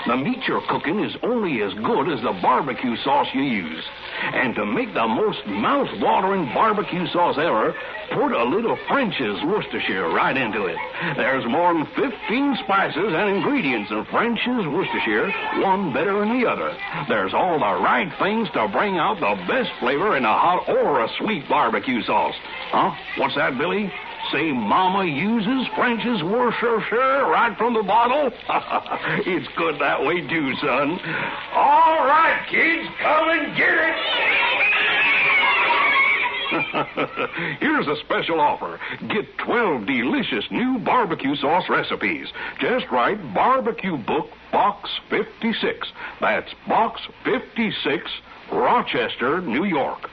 The meat you're cooking is only as good as the barbecue sauce you use. And to make the most mouth-watering barbecue sauce ever, put a little French's Worcestershire right into it. There's more than 15 spices and ingredients in French's Worcestershire, one better than the other. There's all the right things to bring out the best flavor in a hot or a sweet barbecue sauce. Huh? What's that, Billy? Say Mama uses French's Worcestershire right from the bottle? It's good that way, too, son. All right, kids, come and get it. Here's a special offer. Get 12 delicious new barbecue sauce recipes. Just write Barbecue Book, Box 56. That's Box 56, Rochester, New York.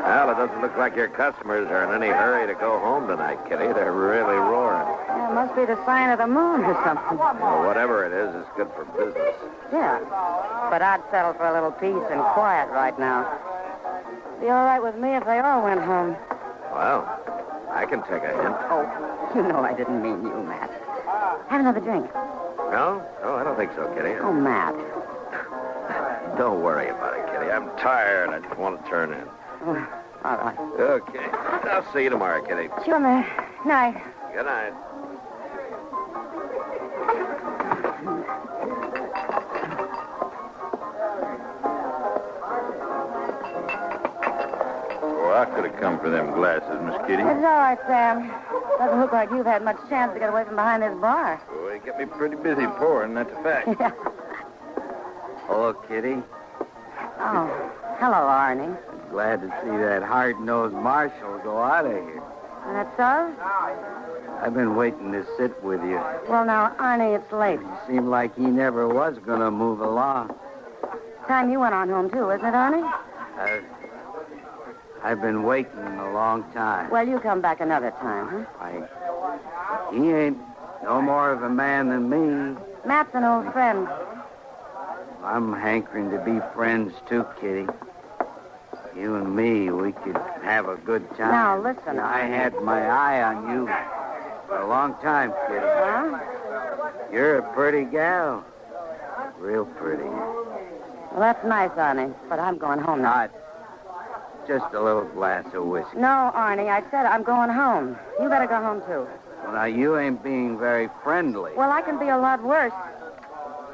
Well, it doesn't look like your customers are in any hurry to go home tonight, Kitty. They're really roaring. Yeah, it must be the sign of the moon or something. Well, whatever it is, it's good for business. Yeah, but I'd settle for a little peace and quiet right now. Be all right with me if they all went home. Well, I can take a hint. Oh, you know I didn't mean you, Matt. Have another drink. No? No, I don't think so, Kitty. Oh, Matt. Don't worry about it, Kitty. I'm tired. I just want to turn in. Oh, all right. Okay. I'll see you tomorrow, Kitty. Sure, Matt. Night. Good night. Well, I could have come for them glasses, Miss Kitty. It's all right, Sam. Doesn't look like you've had much chance to get away from behind this bar. Well, they get me pretty busy pouring, that's a fact. Yeah. Hello, Kitty. Oh, hello, Arnie. Glad to see that hard-nosed marshal go out of here. That's so? I've been waiting to sit with you. Well, now, Arnie, it's late. Seemed like he never was going to move along. Time you went on home, too, isn't it, Arnie? I've been waiting a long time. Well, you come back another time, huh? He ain't no more of a man than me. Matt's an old friend. I'm hankering to be friends, too, Kitty. You and me, we could have a good time. Now, listen. I had my eye on you for a long time, Kitty. Huh? You're a pretty gal. Real pretty. Well, that's nice, Arnie, but I'm going home now. Just a little glass of whiskey. No, Arnie, I said I'm going home. You better go home, too. Well, now, you ain't being very friendly. Well, I can be a lot worse.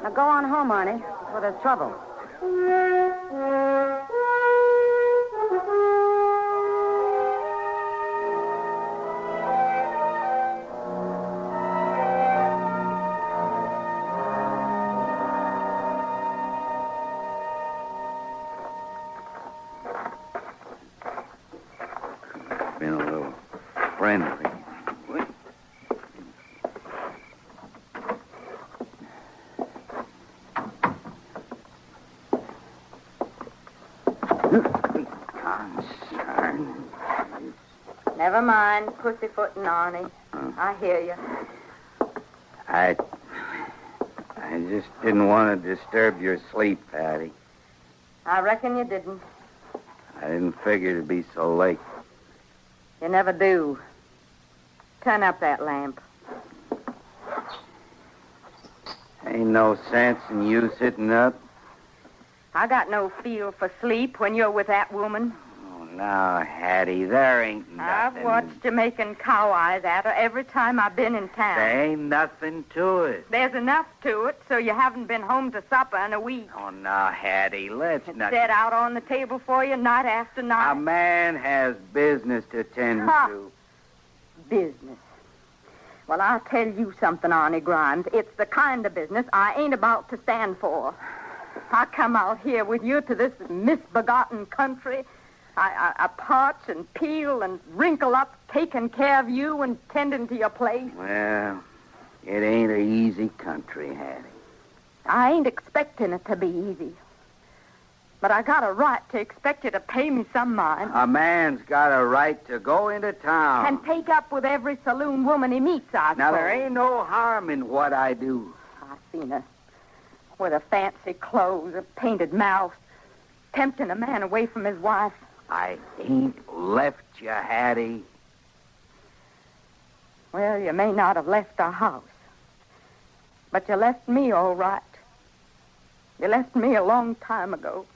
Now, go on home, Arnie, before there's trouble. Been a little friendly. Never mind, pussyfooting, Arnie. I hear you. I just didn't want to disturb your sleep, Patty. I reckon you didn't. I didn't figure it'd be so late. You never do. Turn up that lamp. Ain't no sense in you sitting up. I got no feel for sleep when you're with that woman. Oh, now, Hattie, there ain't nothing. I've watched you making cow eyes at her every time I've been in town. There ain't nothing to it. There's enough to it, so you haven't been home to supper in a week. Oh, now, Hattie, let's not... Set out on the table for you night after night. A man has business to tend to. Business. Well, I'll tell you something, Arnie Grimes. It's the kind of business I ain't about to stand for. I come out here with you to this misbegotten country. I parch and peel and wrinkle up, taking care of you and tending to your place. Well, it ain't an easy country, Hattie. I ain't expecting it to be easy. But I got a right to expect you to pay me some mind. A man's got a right to go into town. And take up with every saloon woman he meets, I Now, suppose. there ain't no harm in what I do. I seen her with her fancy clothes, a painted mouth, tempting a man away from his wife. I ain't left you, Hattie. Well, you may not have left our house, but you left me all right. You left me a long time ago.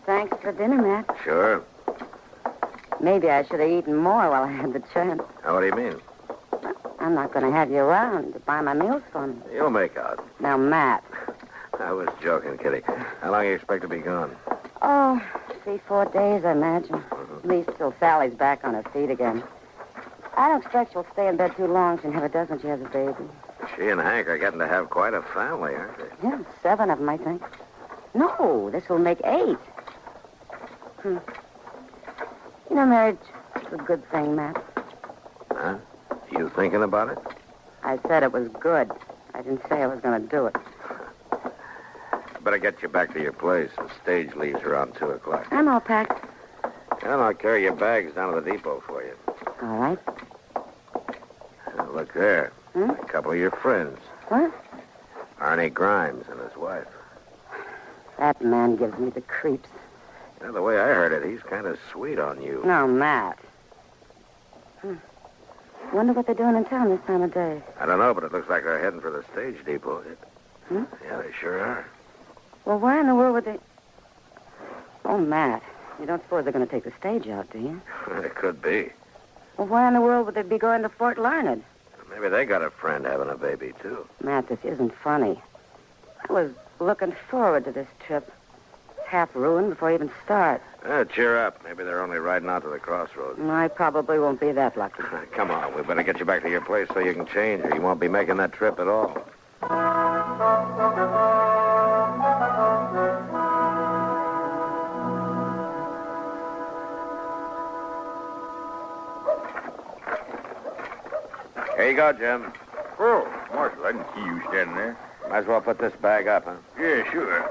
Thanks for dinner, Matt. Sure. Maybe I should have eaten more while I had the chance. Now, what do you mean? I'm not going to have you around to buy my meals for me. You'll make out. Now, Matt. I was joking, Kitty. How long do you expect to be gone? Oh, 3-4 days, I imagine. At least till Sally's back on her feet again. I don't expect she'll stay in bed too long. She never does when she has a baby. She and Hank are getting to have quite a family, aren't they? Yeah, 7 of them, I think. No, this will make 8. You know, marriage is a good thing, Matt. Huh? You thinking about it? I said it was good. I didn't say I was going to do it. I better get you back to your place. The stage leaves around 2 o'clock. I'm all packed. And I'll carry your bags down to the depot for you. All right. Now, look there. A couple of your friends. What? Arnie Grimes and his wife. That man gives me the creeps. You know, the way I heard it, he's kind of sweet on you. No, Matt. Wonder what they're doing in town this time of day. I don't know, but it looks like they're heading for the stage depot. Yeah, they sure are. Well, why in the world would they... Oh, Matt, you don't suppose they're going to take the stage out, do you? It could be. Well, why in the world would they be going to Fort Larned? Maybe they got a friend having a baby, too. Matt, this isn't funny. I was looking forward to this trip. It's half ruined before you even start. Cheer up. Maybe they're only riding out to the crossroads. I probably won't be that lucky. Come on, we better get you back to your place so you can change, or you won't be making that trip at all. Here you go, Jim. Oh, Marshal, I didn't see you standing there. Might as well put this bag up, huh? Yeah, sure.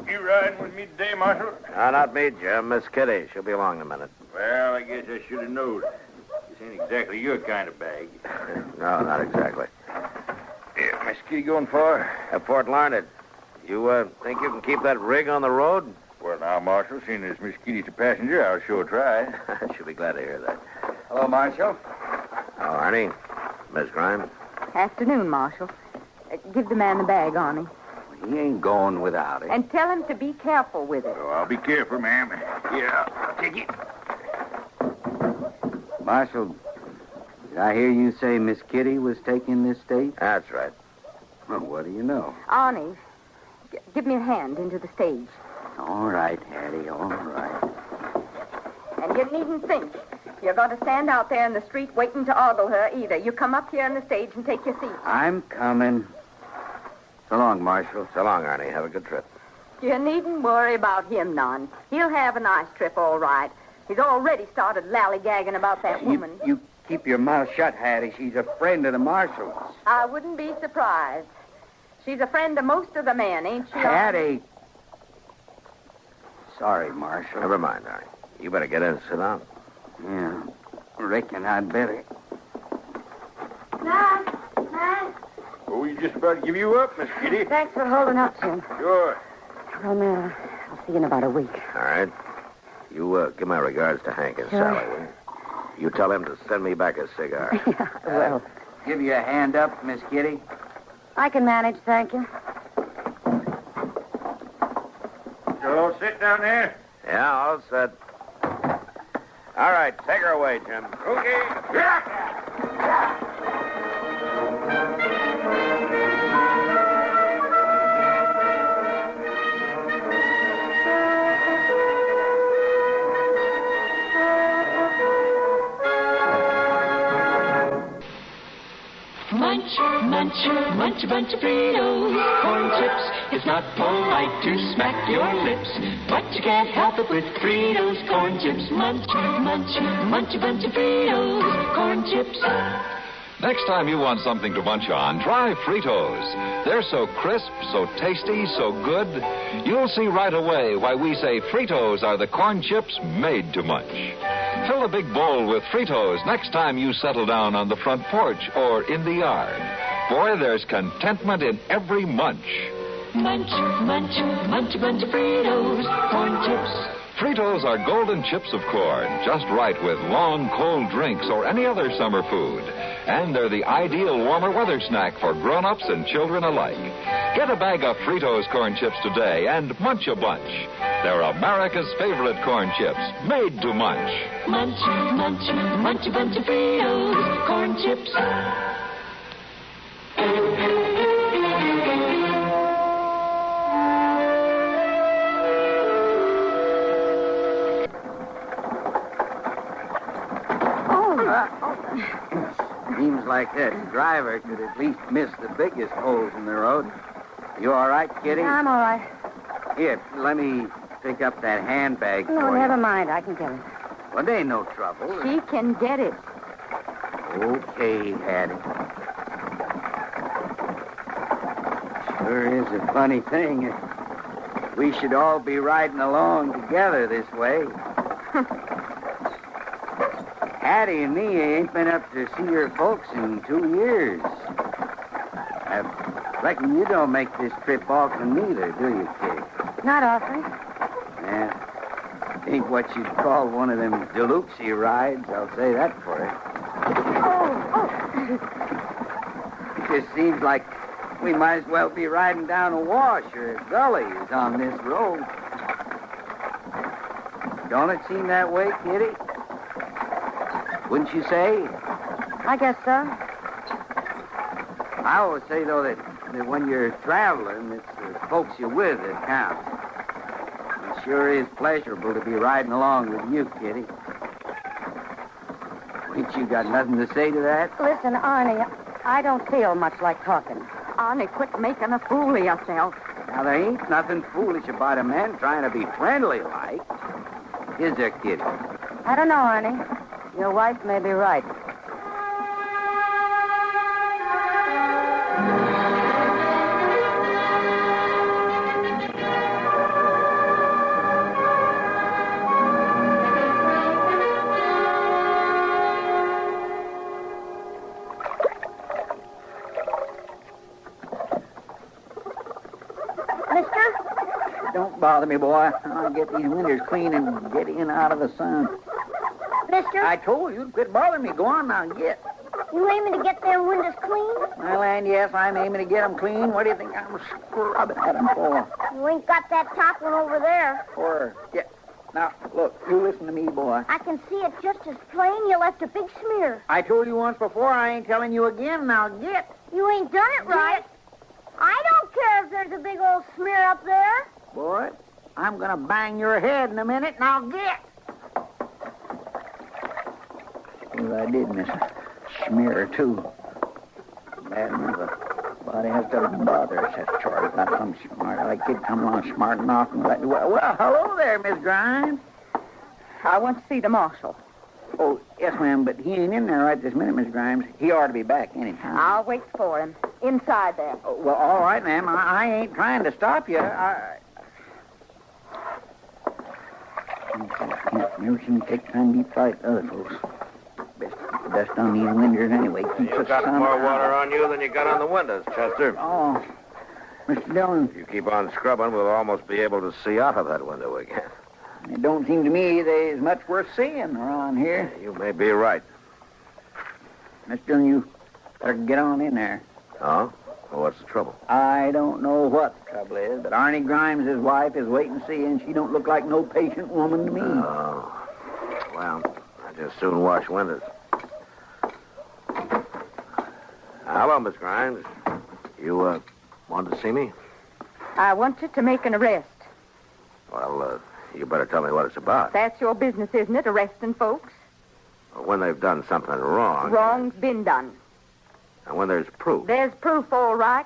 You riding with me today, Marshal? No, not me, Jim. Miss Kitty. She'll be along in a minute. Well, I guess I should have known. This ain't exactly your kind of bag. No, not exactly. Yeah, Miss Kitty going far? Fort Larned. You think you can keep that rig on the road? Well, Now, Marshal, seeing as Miss Kitty's a passenger, I'll sure try. She'll be glad to hear that. Hello, Marshal. Oh, Arnie. Miss Grimes? Afternoon, Marshal. Give the man the bag, Arnie. He ain't going without it. And tell him to be careful with it. Oh, I'll be careful, ma'am. Yeah, I'll take it. Marshal, did I hear you say Miss Kitty was taking this stage? That's right. Well, what do you know? Arnie, give me a hand into the stage. All right, Hattie, all right. And you needn't think you're going to stand out there in the street waiting to ogle her either. You come up here on the stage and take your seat. I'm coming. So long, Marshal. So long, Arnie. Have a good trip. You needn't worry about him none. He'll have a nice trip, all right. He's already started lollygagging about that woman. You keep your mouth shut, Hattie. She's a friend of the Marshal's. I wouldn't be surprised. She's a friend of most of the men, ain't she? Hattie. Sorry, Marshal. Never mind, Arnie. You better get in and sit down. Yeah, reckon I'd better. Matt. Oh, we just about to give you up, Miss Kitty. Thanks for holding up, Jim. Sure. Well, I'll see you in about a week. All right. You give my regards to Hank and Sure. Sally, will you? You tell him to send me back a cigar. Yeah, well, Give you a hand up, Miss Kitty. I can manage, thank you. You all sit down there? Yeah, all set. All right, take her away, Jim. Okay. Munch a bunch of Fritos, corn chips. It's not polite to smack your lips, but you can't help it with Fritos, corn chips. Munch a bunch of Fritos, corn chips. Next time you want something to munch on, try Fritos. They're so crisp, so tasty, so good. You'll see right away why we say Fritos are the corn chips made to munch. Fill a big bowl with Fritos next time you settle down on the front porch or in the yard. Boy, there's contentment in every munch. Munch a bunch of Fritos, corn chips. Fritos are golden chips of corn, just right with long, cold drinks or any other summer food. And they're the ideal warmer weather snack for grown-ups and children alike. Get a bag of Fritos corn chips today and munch a bunch. They're America's favorite corn chips, made to munch. Munch a bunch of Fritos, corn chips. Seems like that driver could at least miss the biggest holes in the road. You all right, Kitty? I'm all right. Here, let me pick up that handbag No, for you. never mind. I can get it. Well, there ain't no trouble. She can get it. Okay, Hattie. Sure is a funny thing. We should all be riding along together this way. Hattie and me ain't been up to see her folks in 2 years. I reckon you don't make this trip often neither, do you, Kitty? Not often. Yeah. Ain't what you'd call one of them deluxe rides, I'll say that for you. It just seems like we might as well be riding down a wash or a gully as on this road. Don't it seem that way, Kitty? Wouldn't you say? I guess so. I always say, though, that when you're traveling, it's the folks you're with that counts. It sure is pleasurable to be riding along with you, Kitty. Ain't you got nothing to say to that? Listen, Arnie, I don't feel much like talking. Arnie, quit making a fool of yourself. Now, there ain't nothing foolish about a man trying to be friendly-like. Is there, Kitty? I don't know, Arnie. Your wife may be right. don't bother me, boy. I'll get these windows clean and get in out of the sun. Mister? I told you to quit bothering me. Go on now, get. You aiming to get them windows clean? Well, and yes, I'm aiming to get them clean. What do you think I'm scrubbing at them for? You ain't got that top one over there. Yeah. Now, look, you listen to me, boy. I can see it just as plain. You left a big smear. I told you once before, I ain't telling you again. Now, get. You ain't done it right. I don't care if there's a big old smear up there. Boy, I'm going to bang your head in a minute. Now, get. Well, I did miss a smear or two. Bad enough. Body has to bother us. That Charlie got some smart. Like kid come along smart enough. Well, hello there, Miss Grimes. I want to see the marshal. Oh, yes, ma'am, but he ain't in there right this minute, Miss Grimes. He ought to be back anytime. I'll wait for him. Inside there. Oh, well, all right, ma'am. I ain't trying to stop you. Never seen you take time to eat like other folks. Best on these windows anyway. You got more water on you than you got on the windows, Chester. Oh, Mr. Dillon. If you keep on scrubbing, we'll almost be able to see out of that window again. It don't seem to me there's much worth seeing around here. You may be right. Mr. Dillon, you better get on in there. Oh? Well, what's the trouble? I don't know what the trouble is, but Arnie Grimes' his wife is waiting to see you, and she don't look like no patient woman to me. Oh. Well, I just soon wash windows. Hello, Miss Grimes. You, wanted to see me? I want you to make an arrest. Well, you better tell me what it's about. That's your business, isn't it, arresting folks? When they've done something wrong. Wrong's been done. And when there's proof. There's proof, all right.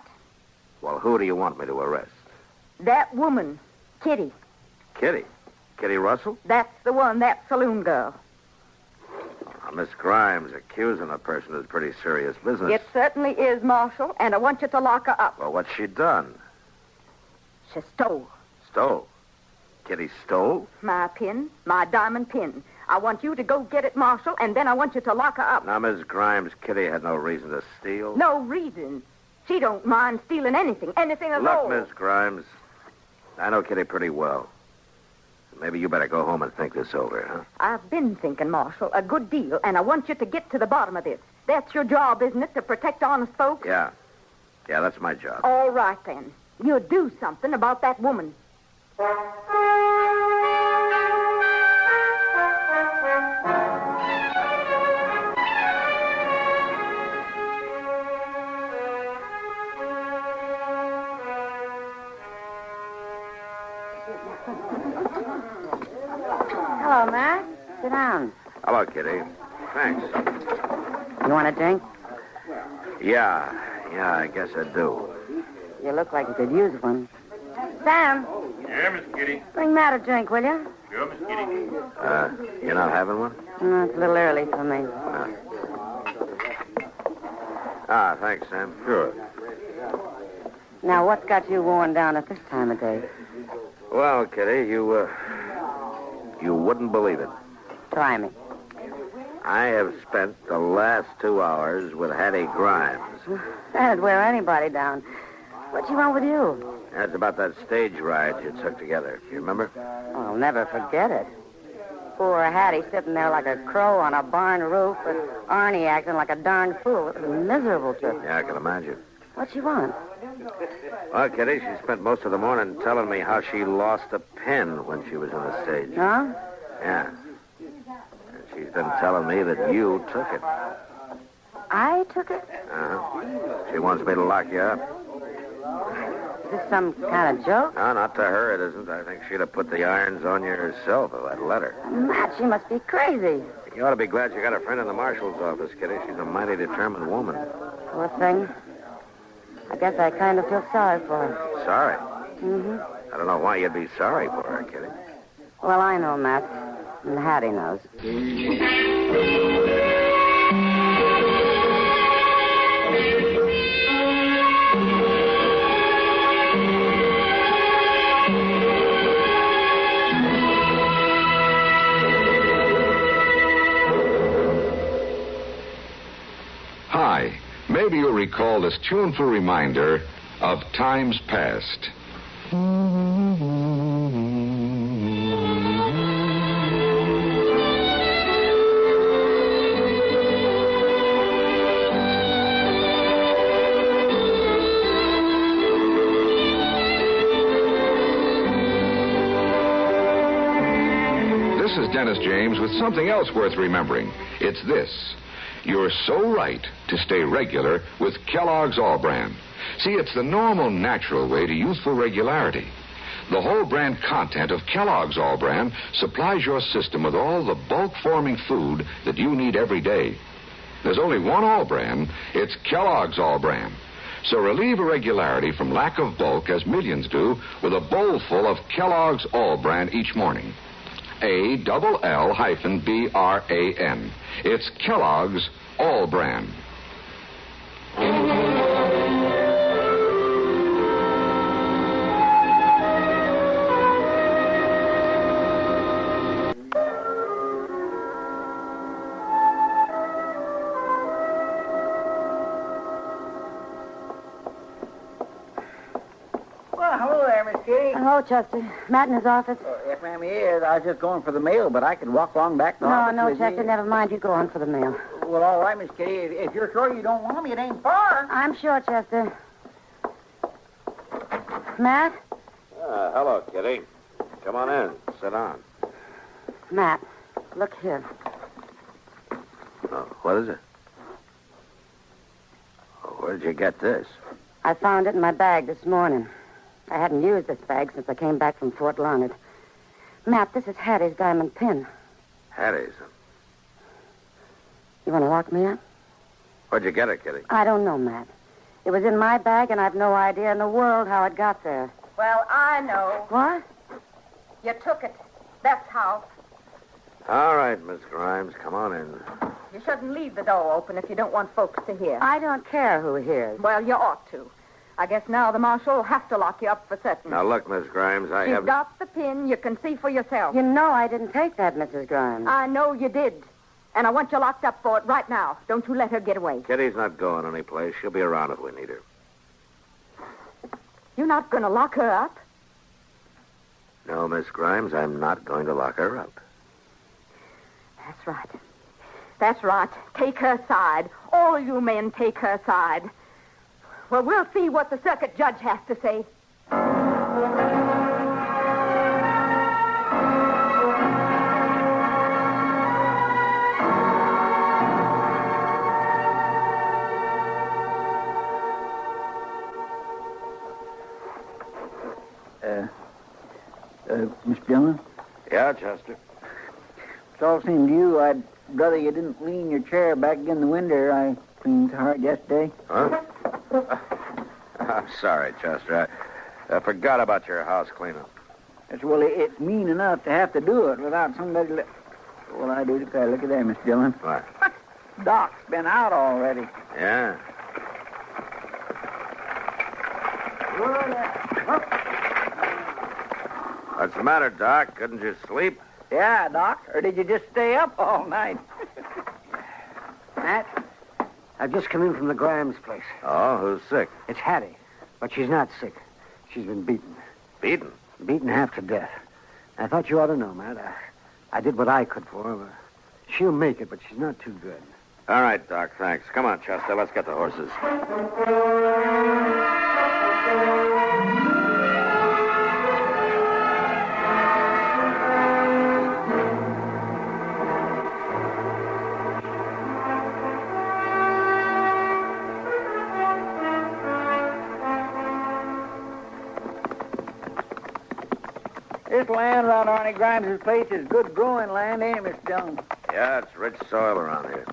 Well, who do you want me to arrest? That woman, Kitty. Kitty? Kitty Russell? That's the one, that saloon girl. Miss Grimes, accusing a person is pretty serious business. It certainly is, Marshal, and I want you to lock her up. Well, what's she done? She stole. Stole? Kitty stole? My pin, my diamond pin. I want you to go get it, Marshal, and then I want you to lock her up. Now, Miss Grimes, Kitty had no reason to steal. No reason. She don't mind stealing anything at all. Look, Miss Grimes, I know Kitty pretty well. Maybe you better go home and think this over, huh? I've been thinking, Marshal, a good deal, and I want you to get to the bottom of this. That's your job, isn't it, to protect honest folks? Yeah. Yeah, that's my job. All right, then. You do something about that woman. Hello, Matt. Sit down. Hello, Kitty. Thanks. You want a drink? Yeah, I guess I do. You look like you could use one. Sam, Yeah, Miss Kitty. bring Matt a drink, will you? Sure, Miss Kitty. You're not having one? No, it's a little early for me. Thanks, Sam. Sure. Now, what's got you worn down at this time of day? Well, Kitty, you wouldn't believe it. Try me. I have spent the last 2 hours with Hattie Grimes. That'd wear anybody down. What's wrong with you? That's about that stage ride you took together. You remember? I'll never forget it. Poor Hattie sitting there like a crow on a barn roof, with Arnie acting like a darn fool. It was miserable to her. Yeah, I can imagine. What'd she want? Well, Kitty, she spent most of the morning telling me how she lost a pen when she was on the stage. Huh? Yeah. And she's been telling me that you took it. I took it? Uh-huh. She wants me to lock you up. Is this some kind of joke? No, not to her, it isn't. I think she'd have put the irons on you herself if I'd let her. Matt, she must be crazy. You ought to be glad you got a friend in the marshal's office, Kitty. She's a mighty determined woman. Poor thing. I guess I kind of feel sorry for her. Sorry? Mm-hmm. I don't know why you'd be sorry for her, Kitty. Well, I know, Matt. And Hattie knows. Hi. Maybe you'll recall this tuneful reminder of times past. This is Dennis James with something else worth remembering. It's this. You're so right to stay regular with Kellogg's All Bran. See, it's the normal, natural way to youthful regularity. The whole brand content of Kellogg's All Bran supplies your system with all the bulk-forming food that you need every day. There's only one All Bran. It's Kellogg's All Bran. So relieve irregularity from lack of bulk, as millions do, with a bowl full of Kellogg's All Bran each morning. ALL-BRAN. It's Kellogg's All Bran. Well, hello there, Miss Kitty. Hello, Chester. Matt in his office? Yes, ma'am, he is. I was just going for the mail, but I could walk along back to the office No, with Chester, you. never mind. You go on for the mail. Well, all right, Miss Kitty. If you're sure you don't want me, it ain't far. I'm sure, Chester. Matt? Hello, Kitty. Come on in. Sit down. Matt, look here. Oh, what is it? Oh, where did you get this? I found it in my bag this morning. I hadn't used this bag since I came back from Fort Larned. Matt, this is Hattie's diamond pin. Hattie's. You want to lock me up? Where'd you get it, Kitty? I don't know, Matt. It was in my bag, and I've no idea in the world how it got there. Well, I know. What? You took it. That's how. All right, Miss Grimes, come on in. You shouldn't leave the door open if you don't want folks to hear. I don't care who hears. Well, you ought to. I guess now the marshal will have to lock you up for certain. Now, look, Miss Grimes, I She's have... got the pin. You can see for yourself. You know I didn't take that, Mrs. Grimes. I know you did. And I want you locked up for it right now. Don't you let her get away. Kitty's not going anyplace. She'll be around if we need her. You're not going to lock her up? No, Miss Grimes, I'm not going to lock her up. That's right. That's right. Take her side. All you men take her side. Well, we'll see what the circuit judge has to say. Miss Dillon? Yeah, Chester. It's all seemed to you. I'd rather you didn't lean your chair back against the window. I cleaned so hard yesterday. Huh? I'm sorry, Chester. I forgot about your house cleanup. Yes, well, it's mean enough to have to do it without somebody... Well, I do declare. Look at there, Miss Dillon. What? Doc's been out already. Yeah. What's the matter, Doc? Couldn't you sleep? Yeah, Doc. Or did you just stay up all night? Matt, I've just come in from the Grimes place. Oh, who's sick? It's Hattie, but she's not sick. She's been beaten. Beaten? Beaten half to death. I thought you ought to know, Matt. I did what I could for her. She'll make it, but she's not too good. All right, Doc, thanks. Come on, Chester, let's get the horses. This land around Arnie Grimes' place is good growing land, ain't it, Miss Dillon? Yeah, it's rich soil around here.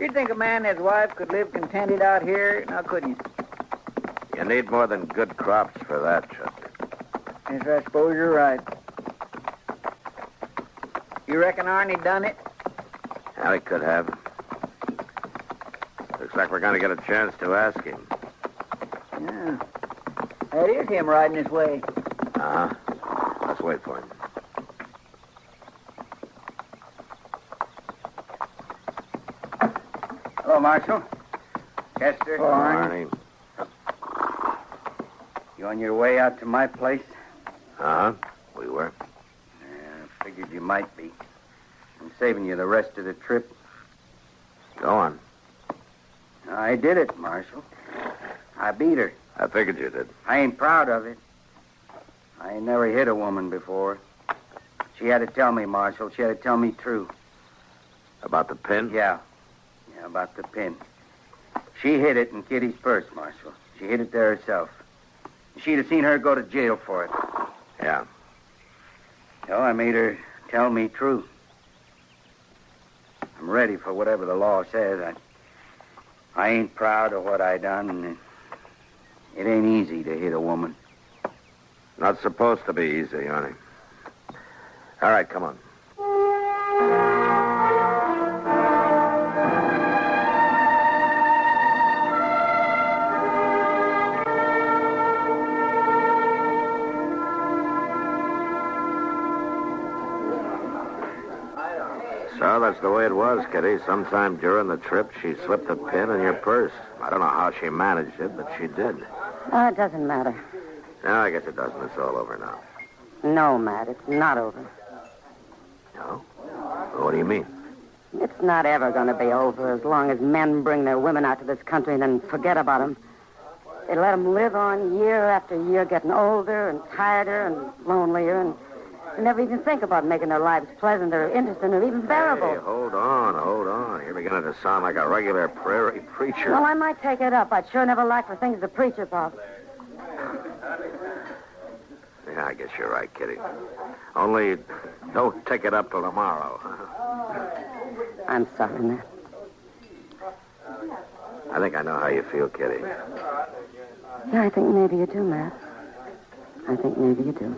You'd think a man and his wife could live contented out here, now couldn't you? You need more than good crops for that, Chester. Yes, I suppose you're right. You reckon Arnie done it? Well, he could have. Looks like we're going to get a chance to ask him. Yeah. That is him riding his way. Uh-huh. Let's wait for him. Hello, Marshal. Chester. Hello, Arnie. You on your way out to my place? Uh-huh. We were. I figured you might be. I'm saving you the rest of the trip. Go on. I did it, Marshal. I beat her. I figured you did. I ain't proud of it. I ain't never hit a woman before. She had to tell me, Marshal. She had to tell me true. About the pin? Yeah. Yeah, about the pin. She hid it in Kitty's purse, Marshal. She hid it there herself. She'd have seen her go to jail for it. Yeah. So I made her tell me true. I'm ready for whatever the law says. I ain't proud of what I done, and it ain't easy to hit a woman. Not supposed to be easy, honey. All right, come on. So that's the way it was, Kitty. Sometime during the trip, she slipped a pin in your purse. I don't know how she managed it, but she did. Oh, it doesn't matter. No, I guess it doesn't. It's all over now. No, Matt, it's not over. No? Well, what do you mean? It's not ever going to be over as long as men bring their women out to this country and then forget about them. They let them live on year after year, getting older and tireder and lonelier, and they never even think about making their lives pleasant or interesting or even bearable. Hey, hold on. You're beginning to sound like a regular prairie preacher. Well, I might take it up. I'd sure never like for things to preach about. Yeah, I guess you're right, Kitty. Only don't take it up till tomorrow. I'm sorry, Matt. I think I know how you feel, Kitty. Yeah, I think maybe you do, Matt. I think maybe you do.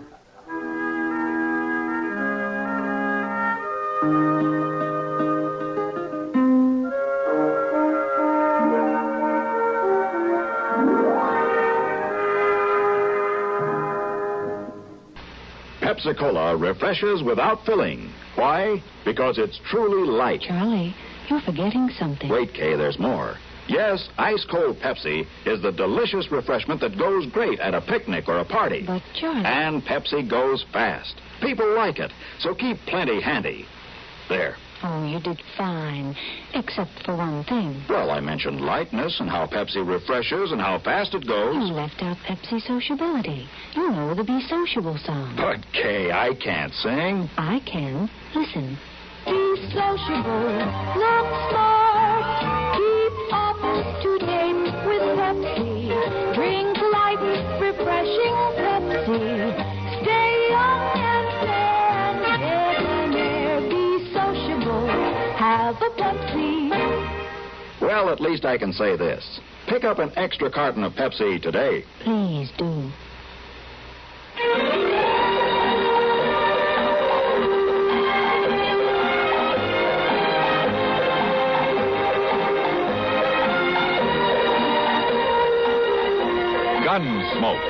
Pepsi-Cola refreshes without filling. Why? Because it's truly light. Charlie, you're forgetting something. Wait, Kay, there's more. Yes, ice-cold Pepsi is the delicious refreshment that goes great at a picnic or a party. But, Charlie... And Pepsi goes fast. People like it, so keep plenty handy. There. Oh, you did fine, except for one thing. Well, I mentioned lightness and how Pepsi refreshes and how fast it goes. You left out Pepsi sociability. You know the Be Sociable song. But, Kay, I can't sing. I can. Listen. Be sociable, look smart, keep up to date with Pepsi. Drink light, refreshing Pepsi. Stay young and debonair. Be sociable, have a Pepsi. Well, at least I can say this. Pick up an extra carton of Pepsi today. Please do. Gunsmoke.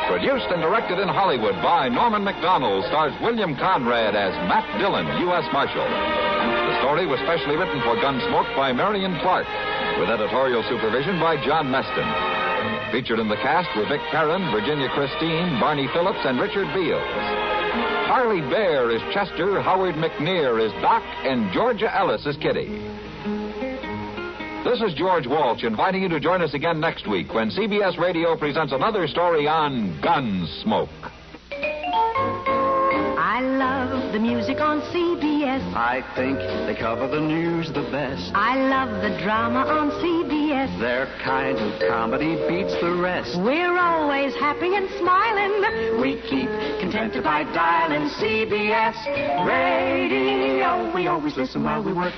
Produced and directed in Hollywood by Norman Macdonald, stars William Conrad as Matt Dillon, U.S. Marshal. The story was specially written for Gunsmoke by Marion Clark, with editorial supervision by John Meston. Featured in the cast were Vic Perrin, Virginia Christine, Barney Phillips, and Richard Beals. Harley Bear is Chester, Howard McNear is Doc, and Georgia Ellis is Kitty. This is George Walsh inviting you to join us again next week when CBS Radio presents another story on Gunsmoke. I love the music on CBS. I think they cover the news the best. I love the drama on CBS. Their kind of comedy beats the rest. We're always happy and smiling. We keep contented by dialing CBS Radio. We always listen while we work.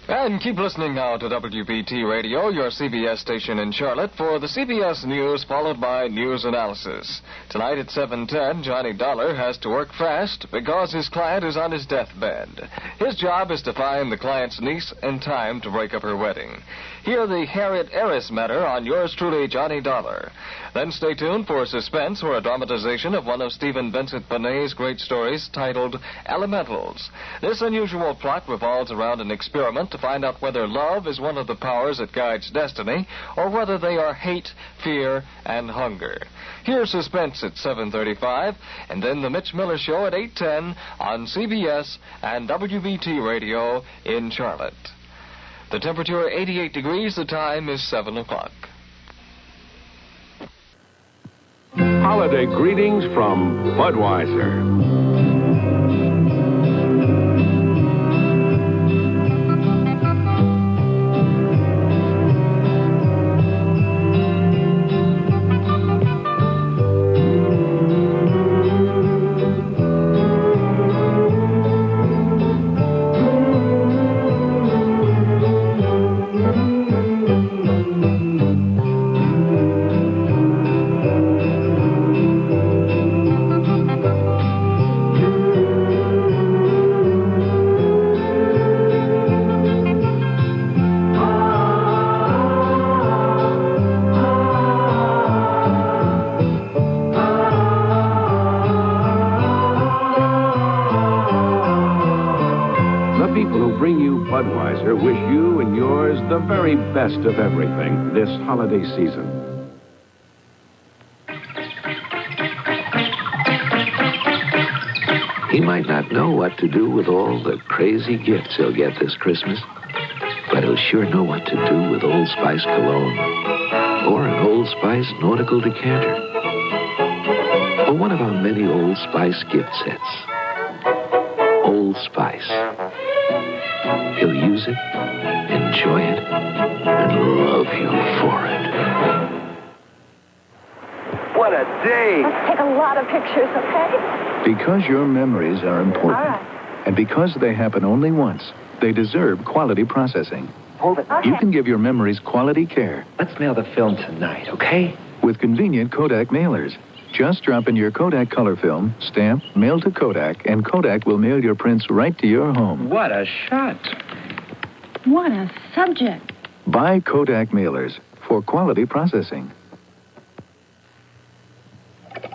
And keep listening now to WBT Radio, your CBS station in Charlotte, for the CBS News followed by news analysis. Tonight at 7:10, Johnny Dollar has to work fast because his client is on his deathbed. His job is to find the client's niece in time to break up her wedding. hear the Harriet Eris matter on yours truly, Johnny Dollar. Then stay tuned for Suspense, or a dramatization of one of Stephen Vincent Benet's great stories titled Elementals. This unusual plot revolves around an experiment to find out whether love is one of the powers that guides destiny, or whether they are hate, fear, and hunger. Here's Suspense at 7:35, and then the Mitch Miller Show at 8:10 on CBS and WBT Radio in Charlotte. The temperature 88 degrees, the time is 7 o'clock. Holiday greetings from Budweiser. Budweiser wish you and yours the very best of everything this holiday season. He might not know what to do with all the crazy gifts he'll get this Christmas, but he'll sure know what to do with Old Spice cologne, or an Old Spice nautical decanter, or one of our many Old Spice gift sets. Old Spice. He'll use it, enjoy it, and love you for it. What a day! Let's take a lot of pictures, okay? Because your memories are important. All right. And because they happen only once, they deserve quality processing. Hold it. Okay. You can give your memories quality care. Let's mail the film tonight, okay? With convenient Kodak mailers. Just drop in your Kodak color film, stamp, mail to Kodak, and Kodak will mail your prints right to your home. What a shot. What a subject. Buy Kodak mailers for quality processing.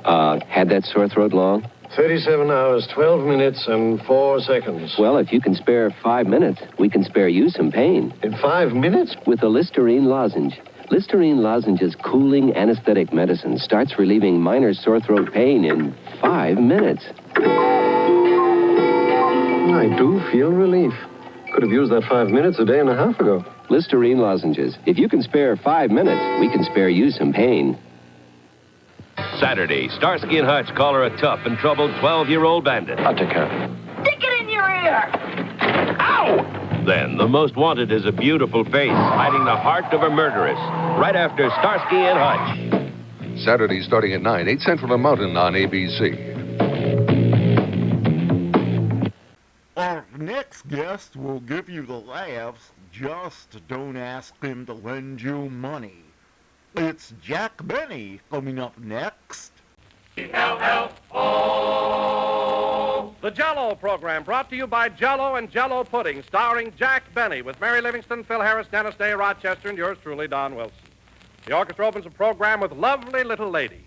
Had that sore throat long? 37 hours, 12 minutes, and 4 seconds. Well, if you can spare 5 minutes, we can spare you some pain. In 5 minutes? With the Listerine lozenge. Listerine lozenge's cooling anesthetic medicine starts relieving minor sore throat pain in 5 minutes. I do feel relief. Could have used that 5 minutes a day and a half ago. Listerine lozenges. If you can spare 5 minutes, we can spare you some pain. Saturday, Starsky and Hutch call her a tough and troubled 12-year-old bandit. Attica. Stick it in your ear! Ow! Then, the most wanted is a beautiful face hiding the heart of a murderess. Right after Starsky and Hutch. Saturday starting at 9, 8 Central and Mountain on ABC. Our next guest will give you the laughs. Just don't ask him to lend you money. It's Jack Benny coming up next. The Jell-O program, brought to you by Jell-O and Jell-O Pudding, starring Jack Benny, with Mary Livingston, Phil Harris, Dennis Day, Rochester, and yours truly, Don Wilson. The orchestra opens the program with Lovely Little Lady.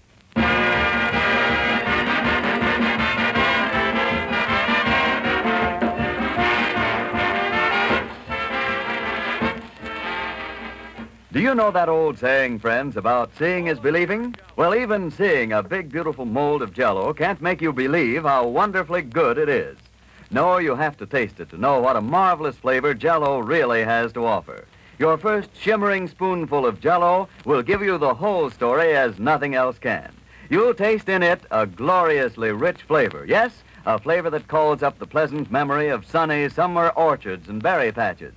Do you know that old saying, friends, about seeing is believing? Well, even seeing a big, beautiful mold of Jell-O can't make you believe how wonderfully good it is. No, you have to taste it to know what a marvelous flavor Jell-O really has to offer. Your first shimmering spoonful of Jell-O will give you the whole story as nothing else can. You'll taste in it a gloriously rich flavor. Yes, a flavor that calls up the pleasant memory of sunny summer orchards and berry patches.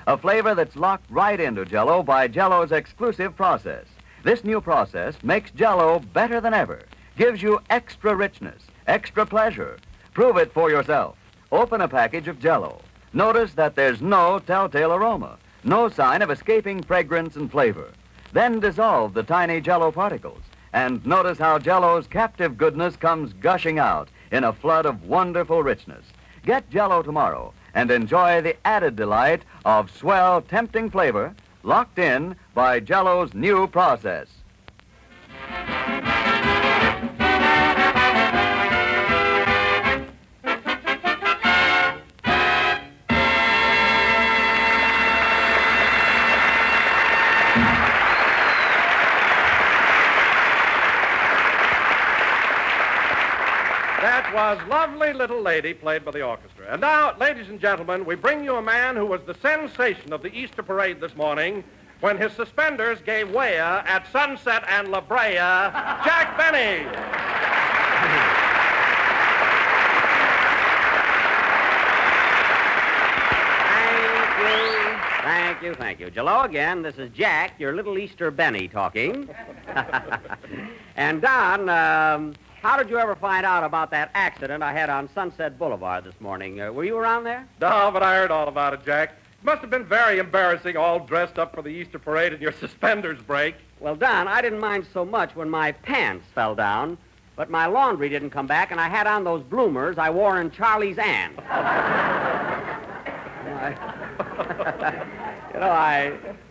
A flavor that's locked right into Jell-O by Jell-O's exclusive process. This new process makes Jell-O better than ever, gives you extra richness, extra pleasure. Prove it for yourself. Open a package of Jell-O. Notice that there's no telltale aroma, no sign of escaping fragrance and flavor. Then dissolve the tiny Jell-O particles, and notice how Jell-O's captive goodness comes gushing out in a flood of wonderful richness. Get Jell-O tomorrow and enjoy the added delight of swell, tempting flavor locked in by Jell-O's new process. That was Lovely Little Lady, played by the orchestra. And now, ladies and gentlemen, we bring you a man who was the sensation of the Easter parade this morning when his suspenders gave way at Sunset and La Brea, Jack Benny. Thank you. Hello again. This is Jack, your little Easter Benny, talking. And Don, how did you ever find out about that accident I had on Sunset Boulevard this morning? Were you around there? No, but I heard all about it, Jack. It must have been very embarrassing, all dressed up for the Easter parade and your suspenders break. Well, Don, I didn't mind so much when my pants fell down, but my laundry didn't come back, and I had on those bloomers I wore in Charlie's Aunt.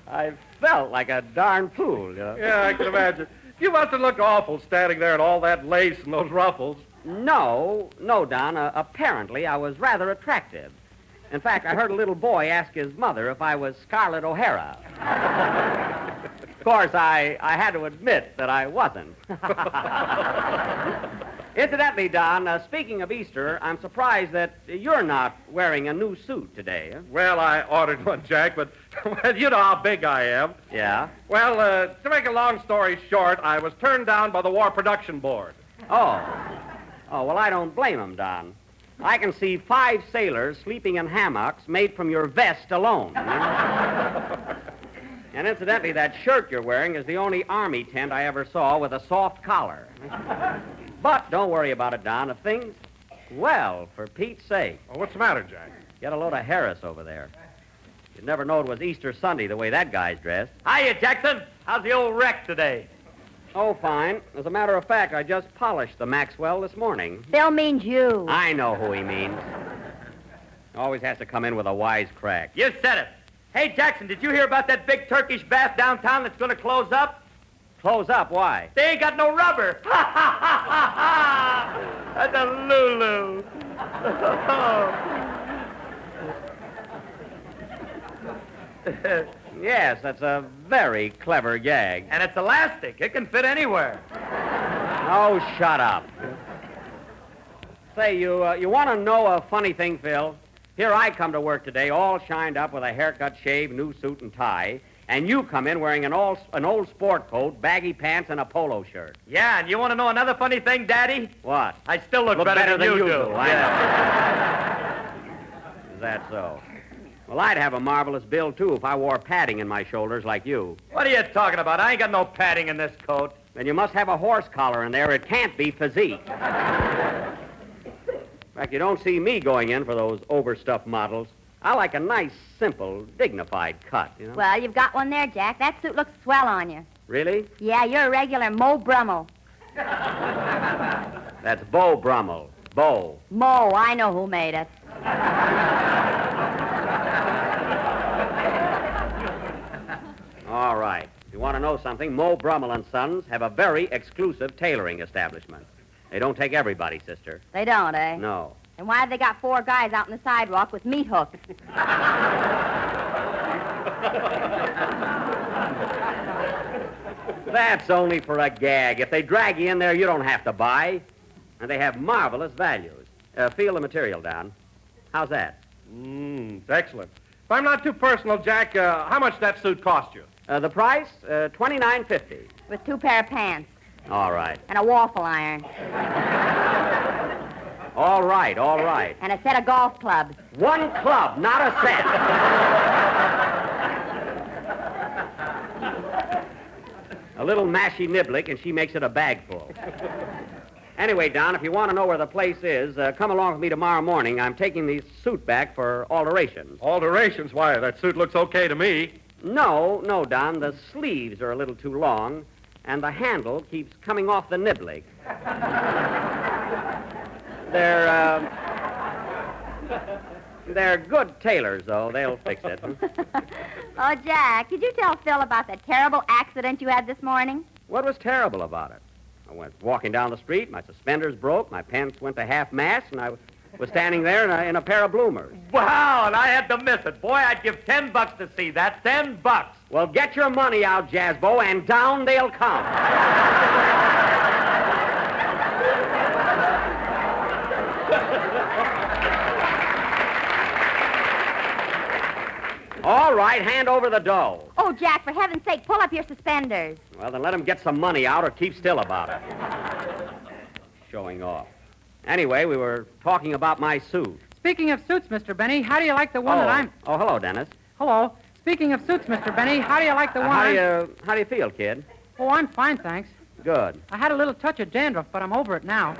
I felt like a darn fool, you know. Yeah, I can imagine. You must have looked awful standing there in all that lace and those ruffles. No, Don. Apparently, I was rather attractive. In fact, I heard a little boy ask his mother if I was Scarlett O'Hara. Of course, I had to admit that I wasn't. Incidentally, Don, speaking of Easter, I'm surprised that you're not wearing a new suit today. Huh? Well, I ordered one, Jack, but well, you know how big I am. Yeah? Well, to make a long story short, I was turned down by the War Production Board. Oh, well, I don't blame him, Don. I can see 5 sailors sleeping in hammocks made from your vest alone. You know? And incidentally, that shirt you're wearing is the only Army tent I ever saw with a soft collar. But don't worry about it, Don. If things... Well, for Pete's sake. Well, what's the matter, Jack? Get a load of Harris over there. You'd never know it was Easter Sunday the way that guy's dressed. Hiya, Jackson. How's the old wreck today? Oh, fine. As a matter of fact, I just polished the Maxwell this morning. Bill means you. I know who he means. Always has to come in with a wise crack. You said it. Hey, Jackson, did you hear about that big Turkish bath downtown that's going to close up? Close up? Why? They ain't got no rubber. That's a Lulu. Yes, that's a very clever gag. And it's elastic. It can fit anywhere. Oh, shut up. Say, you want to know a funny thing, Phil? Here I come to work today, all shined up with a haircut, shave, new suit, and tie, and you come in wearing an old sport coat, baggy pants, and a polo shirt. Yeah, and you want to know another funny thing, Daddy? What? I still look better than you do. I know. Is that so? Well, I'd have a marvelous build, too, if I wore padding in my shoulders like you. What are you talking about? I ain't got no padding in this coat. Then you must have a horse collar in there. It can't be physique. In fact, you don't see me going in for those overstuffed models. I like a nice, simple, dignified cut, you know? Well, you've got one there, Jack. That suit looks swell on you. Really? Yeah, you're a regular Mo Brummel. That's Beau Brummel. Beau. Mo, I know who made it. All right. If you want to know something, Mo Brummel and Sons have a very exclusive tailoring establishment. They don't take everybody, sister. They don't, eh? No. And why have they got 4 guys out on the sidewalk with meat hooks? That's only for a gag. If they drag you in there, you don't have to buy. And they have marvelous values. Feel the material, Don. How's that? It's excellent. If I'm not too personal, Jack, how much that suit cost you? The price? $29.50. With 2 pair of pants. All right. And a waffle iron. All right. And a set of golf clubs. 1 club, not a set. A little mashy niblick, and she makes it a bag full. Anyway, Don, if you want to know where the place is, come along with me tomorrow morning. I'm taking the suit back for alterations. Alterations? Why, that suit looks okay to me. No, Don. The sleeves are a little too long, and the handle keeps coming off the niblick. They're good tailors, though. They'll fix it. Oh, Jack, did you tell Phil about that terrible accident you had this morning? What was terrible about it? I went walking down the street, my suspenders broke, my pants went to half-mast, and I was standing there in a pair of bloomers. Wow, and I had to miss it. Boy, I'd give $10 to see that. $10. Well, get your money out, Jazzbo, and down they'll come. All right, hand over the dough. Oh, Jack, for heaven's sake, pull up your suspenders. Well, then let him get some money out or keep still about it. Showing off. Anyway, we were talking about my suit. Speaking of suits, Mr. Benny, how do you like the one that I'm... Oh, hello, Dennis. Hello. Speaking of suits, Mr. Benny, how do you like the one How do you feel, kid? Oh, I'm fine, thanks. Good. I had a little touch of dandruff, but I'm over it now.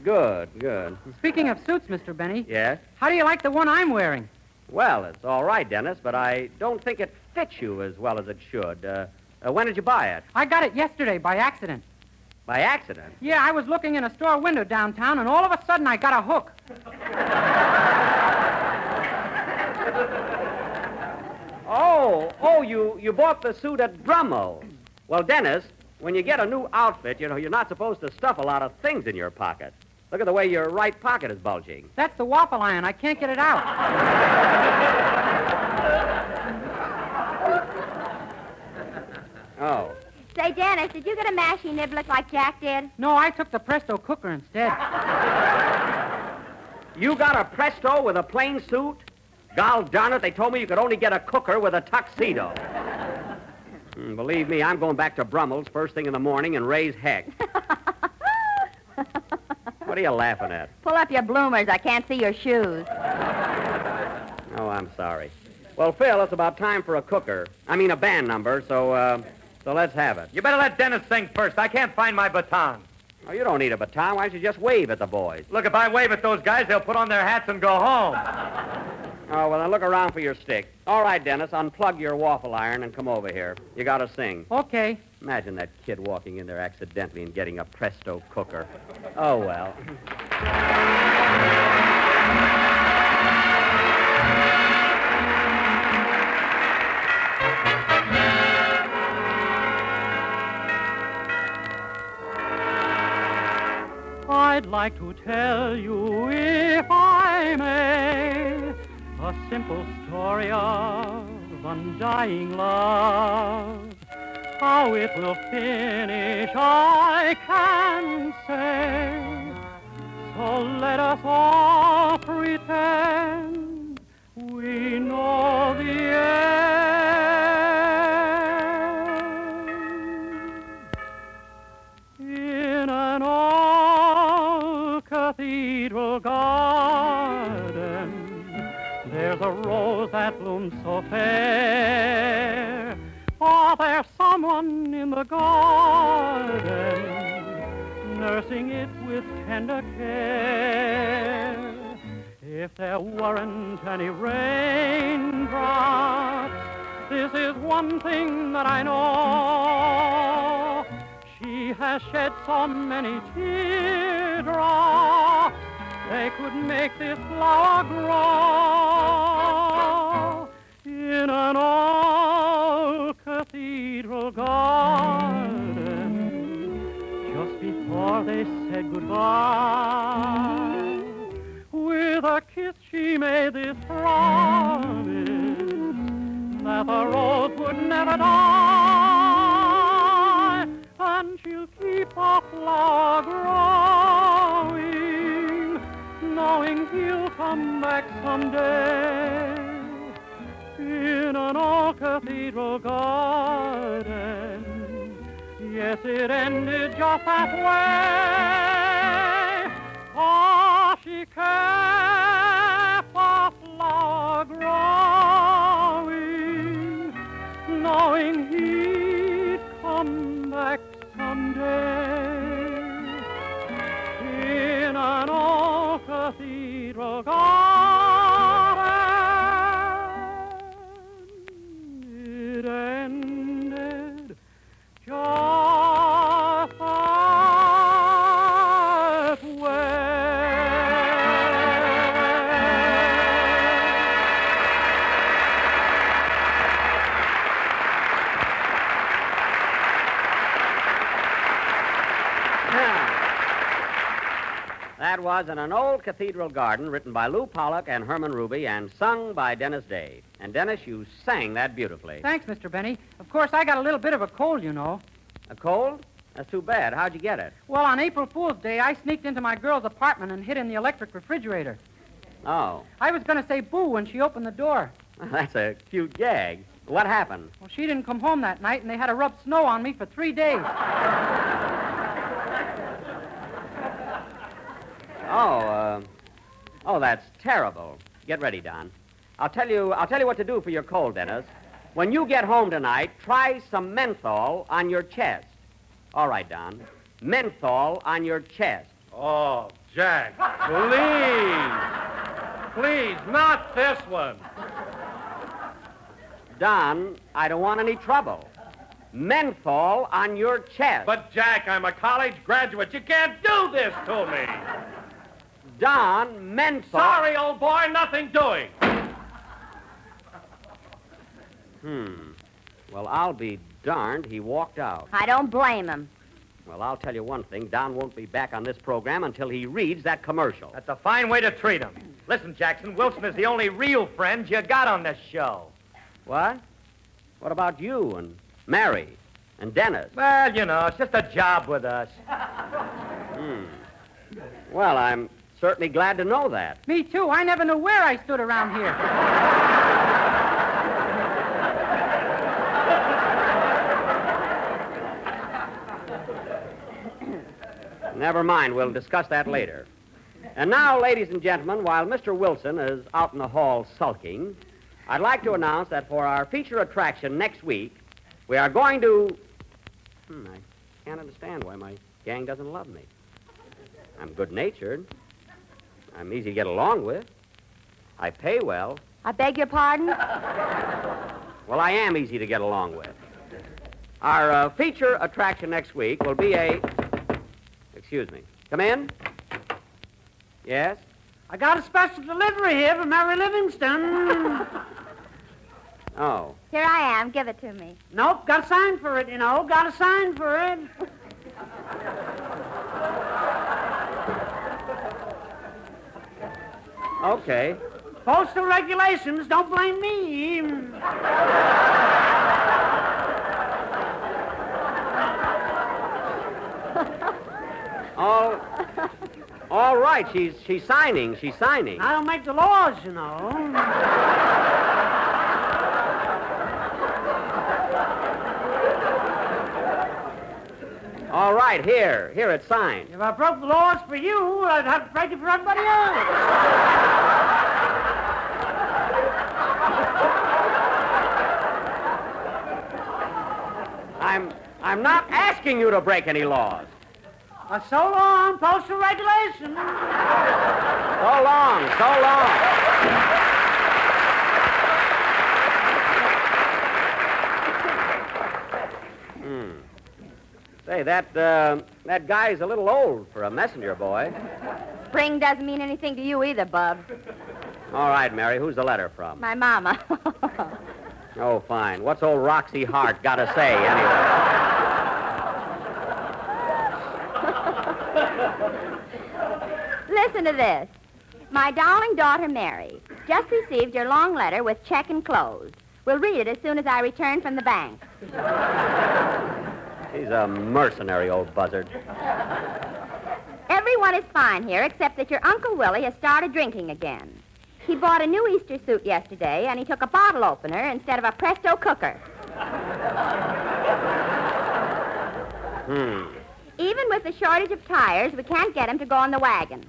Good. Speaking of suits, Mr. Benny. Yes? How do you like the one I'm wearing? Well, it's all right, Dennis, but I don't think it fits you as well as it should. When did you buy it? I got it yesterday by accident. By accident? Yeah, I was looking in a store window downtown, and all of a sudden I got a hook. Oh, you bought the suit at Brummel's. Well, Dennis, when you get a new outfit, you know, you're not supposed to stuff a lot of things in your pocket. Look at the way your right pocket is bulging. That's the waffle iron. I can't get it out. Oh. Say, Dennis, did you get a mashie niblick like Jack did? No, I took the Presto cooker instead. You got a Presto with a plain suit? Gol darn it, they told me you could only get a cooker with a tuxedo. Believe me, I'm going back to Brummel's first thing in the morning and raise heck. What are you laughing at? Pull up your bloomers. I can't see your shoes. Oh, I'm sorry. Well, Phil, it's about time for a band number, so let's have it. You better let Dennis sing first. I can't find my baton. Oh, you don't need a baton. Why don't you just wave at the boys? Look, if I wave at those guys, they'll put on their hats and go home. Oh, well, then look around for your stick. All right, Dennis, unplug your waffle iron and come over here. You got to sing. Okay. Imagine that kid walking in there accidentally and getting a Presto cooker. Oh, well. I'd like to tell you, if I may, a simple story of undying love. How it will finish, I can't say. So let us all pretend we know the end. In an old cathedral garden, there's a rose that blooms so fair. For there's someone in the garden, nursing it with tender care. If there weren't any raindrops, this is one thing that I know. She has shed so many teardrops, they could make this flower grow. In an old cathedral garden, just before they said goodbye, with a kiss she made this promise, that the rose would never die, and she'll keep a flower growing, knowing he'll come back someday. In an old cathedral garden, yes, it ended just that way. Oh, she kept a flower growing, knowing he'd come back someday. In an old cathedral garden, it ended just That was In an Old Cathedral Garden, written by Lou Pollock and Herman Ruby and sung by Dennis Day. And, Dennis, you sang that beautifully. Thanks, Mr. Benny. Of course, I got a little bit of a cold, you know. A cold? That's too bad. How'd you get it? Well, on April Fool's Day, I sneaked into my girl's apartment and hid in the electric refrigerator. Oh. I was going to say boo when she opened the door. That's a cute gag. What happened? Well, she didn't come home that night, and they had to rub snow on me for 3 days. Oh, that's terrible. Get ready, Don. I'll tell you what to do for your cold, Dennis. When you get home tonight, try some menthol on your chest. All right, Don. Menthol on your chest. Oh, Jack, please. Please, not this one. Don, I don't want any trouble. Menthol on your chest. But, Jack, I'm a college graduate. You can't do this to me. Don, menthol... Sorry, old boy, nothing doing. Well, I'll be darned. He walked out. I don't blame him. Well, I'll tell you one thing. Don won't be back on this program until he reads that commercial. That's a fine way to treat him. Listen, Jackson, Wilson is the only real friend you got on this show. What? What about you and Mary and Dennis? Well, you know, it's just a job with us. Well, I'm certainly glad to know that. Me too. I never knew where I stood around here. Never mind. We'll discuss that later. And now, ladies and gentlemen, while Mr. Wilson is out in the hall sulking, I'd like to announce that for our feature attraction next week, we are going to... I can't understand why my gang doesn't love me. I'm good-natured. I'm easy to get along with. I pay well. I beg your pardon? Well, I am easy to get along with. Our feature attraction next week will be a... Excuse me. Come in. Yes? I got a special delivery here from Mary Livingston. Oh. Here I am. Give it to me. Nope, got a sign for it, you know. Got a sign for it. Okay. Postal regulations, don't blame me. All right, she's signing. She's signing. I don't make the laws, you know. All right, here it's signed. If I broke the laws for you, I'd have to break it for everybody else. I'm not asking you to break any laws. So long, postal regulations. So long, so long. Say, that guy's a little old for a messenger boy. Spring doesn't mean anything to you either, Bub. All right, Mary, who's the letter from? My mama. Oh, fine. What's old Roxy Hart got to say, anyway? Listen to this. My darling daughter, Mary, just received your long letter with check enclosed. We'll read it as soon as I return from the bank. He's a mercenary old buzzard. Everyone is fine here except that your Uncle Willie has started drinking again. He bought a new Easter suit yesterday, and he took a bottle opener instead of a Presto cooker. Even with the shortage of tires, we can't get him to go on the wagon.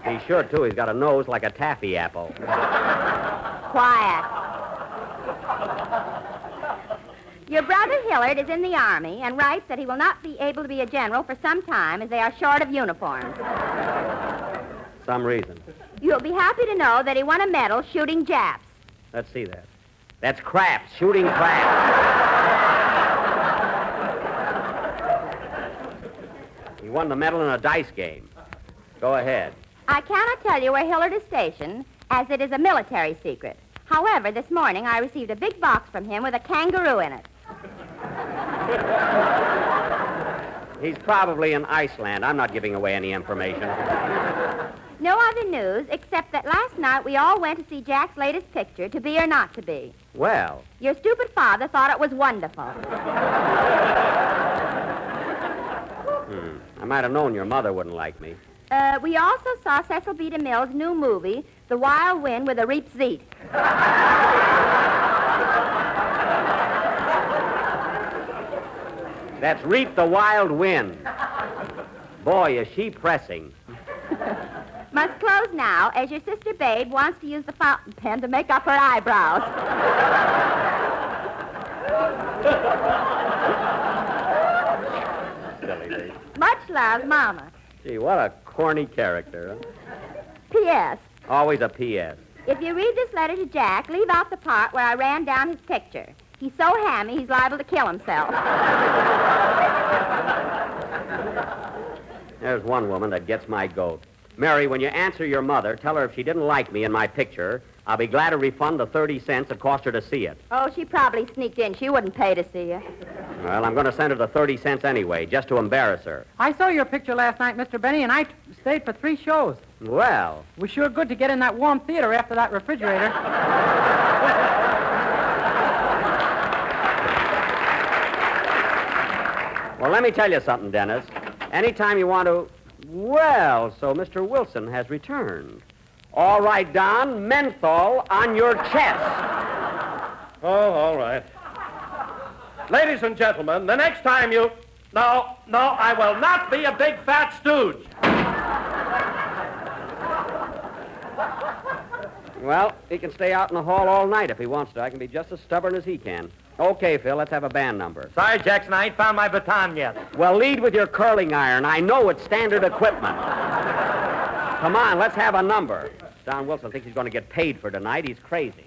He's sure, too. He's got a nose like a taffy apple. Quiet. Your brother Hillard is in the Army and writes that he will not be able to be a general for some time as they are short of uniforms. Some reason. You'll be happy to know that he won a medal shooting Japs. Let's see that. That's craps, shooting craps. He won the medal in a dice game. Go ahead. I cannot tell you where Hillard is stationed, as it is a military secret. However, this morning I received a big box from him with a kangaroo in it. He's probably in Iceland. I'm not giving away any information. No other news except that last night we all went to see Jack's latest picture, To Be or Not to Be. Well, Your stupid father thought it was wonderful. I might have known your mother wouldn't like me. We also saw Cecil B. DeMille's new movie, The Wild Wind with a Reap Zeet. That's Reap the Wild Wind. Boy, is she pressing. Must close now, as your sister Babe wants to use the fountain pen to make up her eyebrows. Silly lady. Much love, Mama. Gee, what a corny character. Huh? P.S. Always a P.S. If you read this letter to Jack, leave out the part where I ran down his picture. He's so hammy, he's liable to kill himself. There's one woman that gets my goat. Mary, when you answer your mother, tell her if she didn't like me in my picture, I'll be glad to refund the 30 cents it cost her to see it. Oh, she probably sneaked in. She wouldn't pay to see you. Well, I'm going to send her the 30 cents anyway, just to embarrass her. I saw your picture last night, Mr. Benny, and I stayed for 3 shows. Well. It was sure good to get in that warm theater after that refrigerator. Well, let me tell you something, Dennis. Anytime you want to... Well, so Mr. Wilson has returned. All right, Don, menthol on your chest. Oh, all right. Ladies and gentlemen, the next time you... No, I will not be a big fat stooge. Well, he can stay out in the hall all night if he wants to. I can be just as stubborn as he can. Okay, Phil, let's have a band number. Sorry, Jackson, I ain't found my baton yet. Well, lead with your curling iron. I know it's standard equipment. Come on, let's have a number. Don Wilson thinks he's going to get paid for tonight. He's crazy.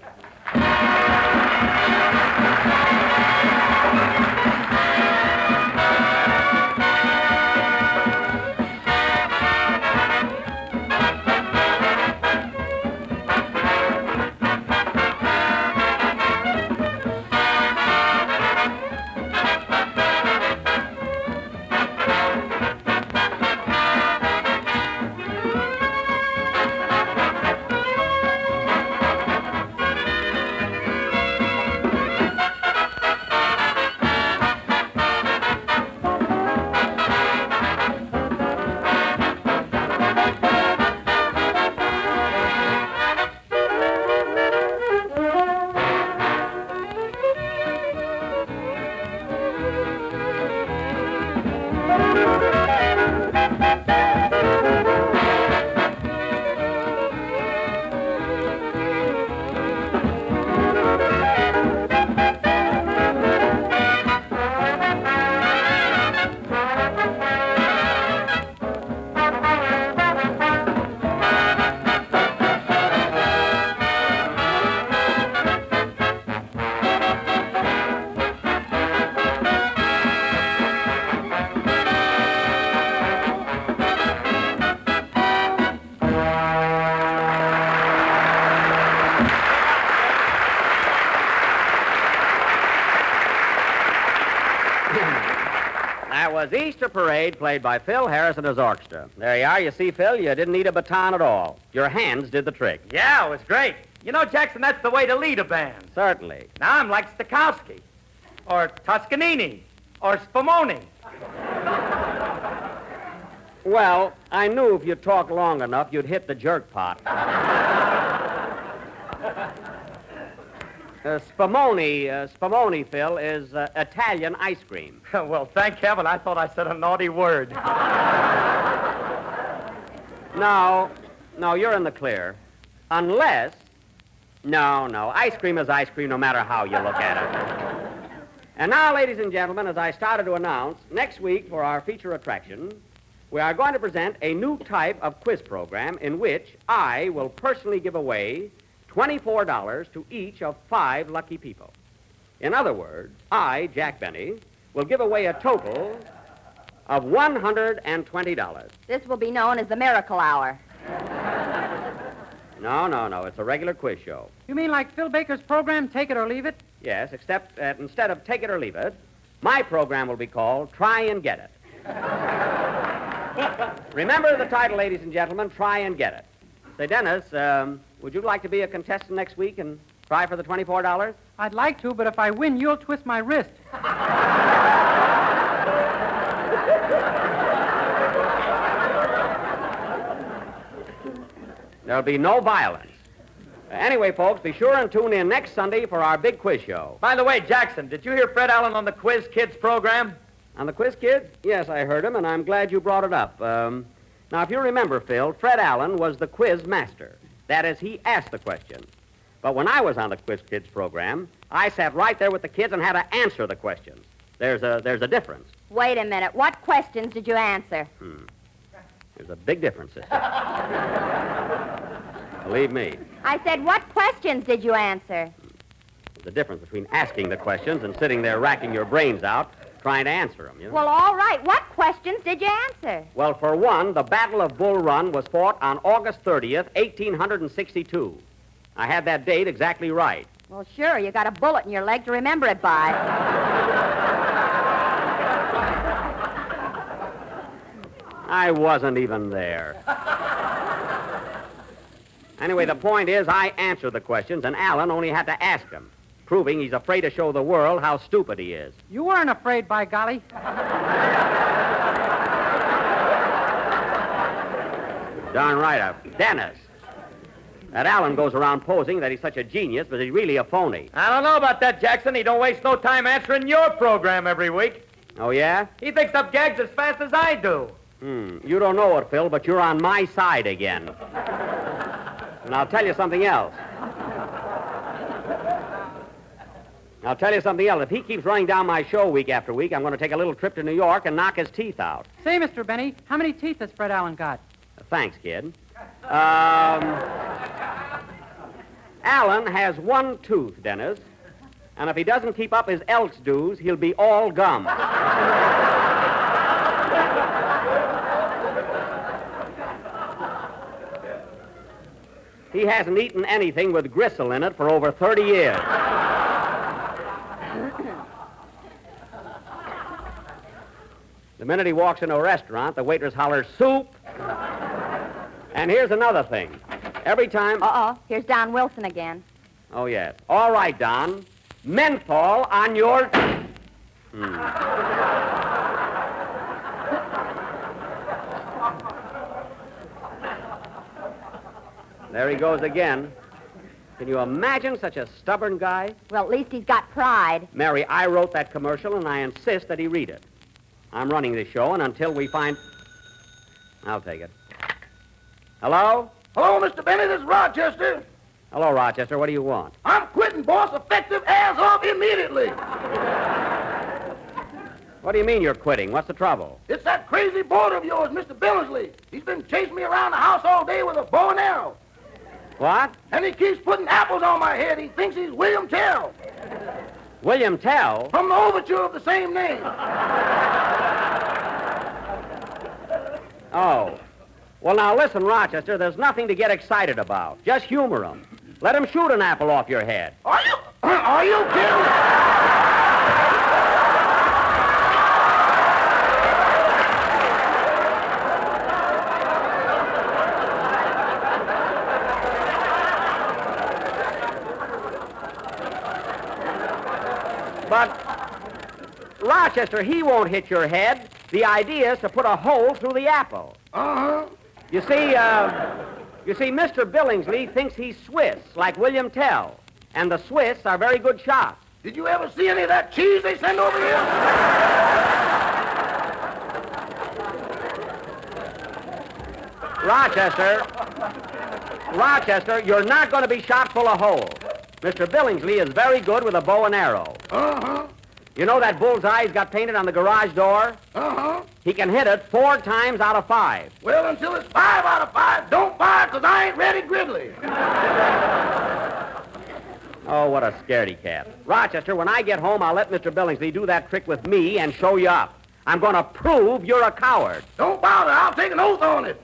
Was Easter Parade, played by Phil Harris and his orchestra. There you are. You see, Phil, you didn't need a baton at all. Your hands did the trick. Yeah, it was great. You know, Jackson, that's the way to lead a band. Certainly. Now I'm like Stokowski, or Toscanini, or Spumoni. Well, I knew if you talked long enough, you'd hit the jerk pot. Spumoni, Phil, is Italian ice cream. Well, thank heaven, I thought I said a naughty word. No, you're in the clear. Unless... No, ice cream is ice cream no matter how you look at it. And now, ladies and gentlemen, as I started to announce, next week for our feature attraction, we are going to present a new type of quiz program in which I will personally give away $24 to each of 5 lucky people. In other words, I, Jack Benny, will give away a total of $120. This will be known as the Miracle Hour. No, it's a regular quiz show. You mean like Phil Baker's program, Take It or Leave It? Yes, except that instead of Take It or Leave It, my program will be called Try and Get It. Remember the title, ladies and gentlemen. Try and get it. Say, Dennis, would you like to be a contestant next week and try for the $24? I'd like to, but if I win, you'll twist my wrist. There'll be no violence. Anyway, folks, be sure and tune in next Sunday for our big quiz show. By the way, Jackson, did you hear Fred Allen on the Quiz Kids program? On the Quiz Kids? Yes, I heard him, and I'm glad you brought it up. Now, if you remember, Phil, Fred Allen was the quiz master. That is, he asked the questions. But when I was on the Quiz Kids program, I sat right there with the kids and had to answer the questions. There's a difference. Wait a minute. What questions did you answer? There's a big difference, sister. Believe me. I said, what questions did you answer? There's a difference between asking the questions and sitting there racking your brains out trying to answer them, you know? Well, all right. What questions did you answer? Well, for one, the Battle of Bull Run was fought on August 30th, 1862. I had that date exactly right. Well, sure. You got a bullet in your leg to remember it by. I wasn't even there. Anyway, the point is I answered the questions, and Alan only had to ask them, proving he's afraid to show the world how stupid he is. You weren't afraid, by golly. Darn right, Dennis. That Alan goes around posing that he's such a genius, but he's really a phony. I don't know about that, Jackson. He don't waste no time answering your program every week. Oh, yeah? He thinks up gags as fast as I do. You don't know it, Phil, but you're on my side again. And I'll tell you something else. If he keeps running down my show week after week, I'm going to take a little trip to New York and knock his teeth out. Say, Mr. Benny, how many teeth has Fred Allen got? Thanks, kid. Alan has one tooth, Dennis. And if he doesn't keep up his Elks dues, he'll be all gum. He hasn't eaten anything with gristle in it for over 30 years. The minute he walks into a restaurant, the waitress hollers, soup. And here's another thing. Every time... Here's Don Wilson again. Oh, yes. All right, Don. Menthol on your... There he goes again. Can you imagine such a stubborn guy? Well, at least he's got pride. Mary, I wrote that commercial, and I insist that he read it. I'm running this show, and until we find... I'll take it. Hello? Hello, Mr. Benny. This is Rochester. Hello, Rochester. What do you want? I'm quitting, boss, effective as of immediately. What do you mean you're quitting? What's the trouble? It's that crazy boarder of yours, Mr. Billingsley. He's been chasing me around the house all day with a bow and arrow. What? And he keeps putting apples on my head. He thinks he's William Tell. William Tell? From the overture of the same name. Oh. Well, now, listen, Rochester, there's nothing to get excited about. Just humor him. Let him shoot an apple off your head. Are you kidding? But, Rochester, he won't hit your head. The idea is to put a hole through the apple. Uh-huh. You see, Mr. Billingsley thinks he's Swiss, like William Tell. And the Swiss are very good shots. Did you ever see any of that cheese they send over here? Rochester, you're not going to be shot full of holes. Mr. Billingsley is very good with a bow and arrow. Uh-huh. You know that bullseye he's got painted on the garage door? Uh-huh. He can hit it 4 times out of 5. Well, until it's 5 out of 5, don't fire, because I ain't ready Gridley. Oh, what a scaredy cat. Rochester, when I get home, I'll let Mr. Billingsley do that trick with me and show you up. I'm going to prove you're a coward. Don't bother. I'll take an oath on it.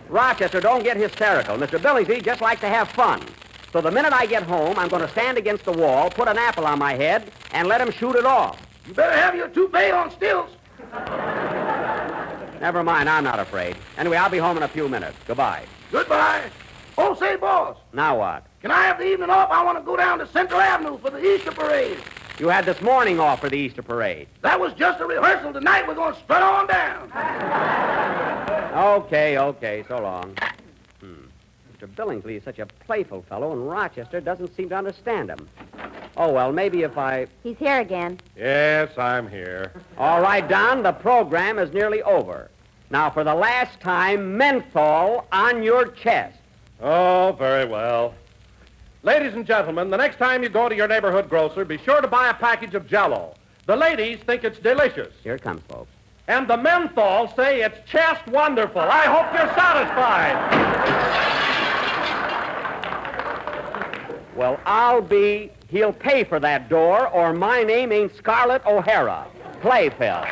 Rochester, don't get hysterical. Mr. Billingsley just likes to have fun. So the minute I get home, I'm going to stand against the wall, put an apple on my head, and let him shoot it off. You better have your toupee on stilts. Never mind, I'm not afraid. Anyway, I'll be home in a few minutes. Goodbye. Goodbye. Oh, say, boss, Now what? can I have the evening off? I want to go down to Central Avenue for the Easter parade. You had this morning off for the Easter parade. That was just a rehearsal. Tonight we're going to strut on down. Okay, so long. Mr. Billingsley is such a playful fellow, and Rochester doesn't seem to understand him. Oh, well, maybe if I... He's here again. Yes, I'm here. All right, Don, the program is nearly over. Now, for the last time, menthol on your chest. Oh, very well. Ladies and gentlemen, the next time you go to your neighborhood grocer, be sure to buy a package of Jell-O. The ladies think it's delicious. Here it comes, folks. And the menthol say it's chest wonderful. I hope you're satisfied. Well, he'll pay for that door, or my name ain't Scarlett O'Hara. Play, Phil.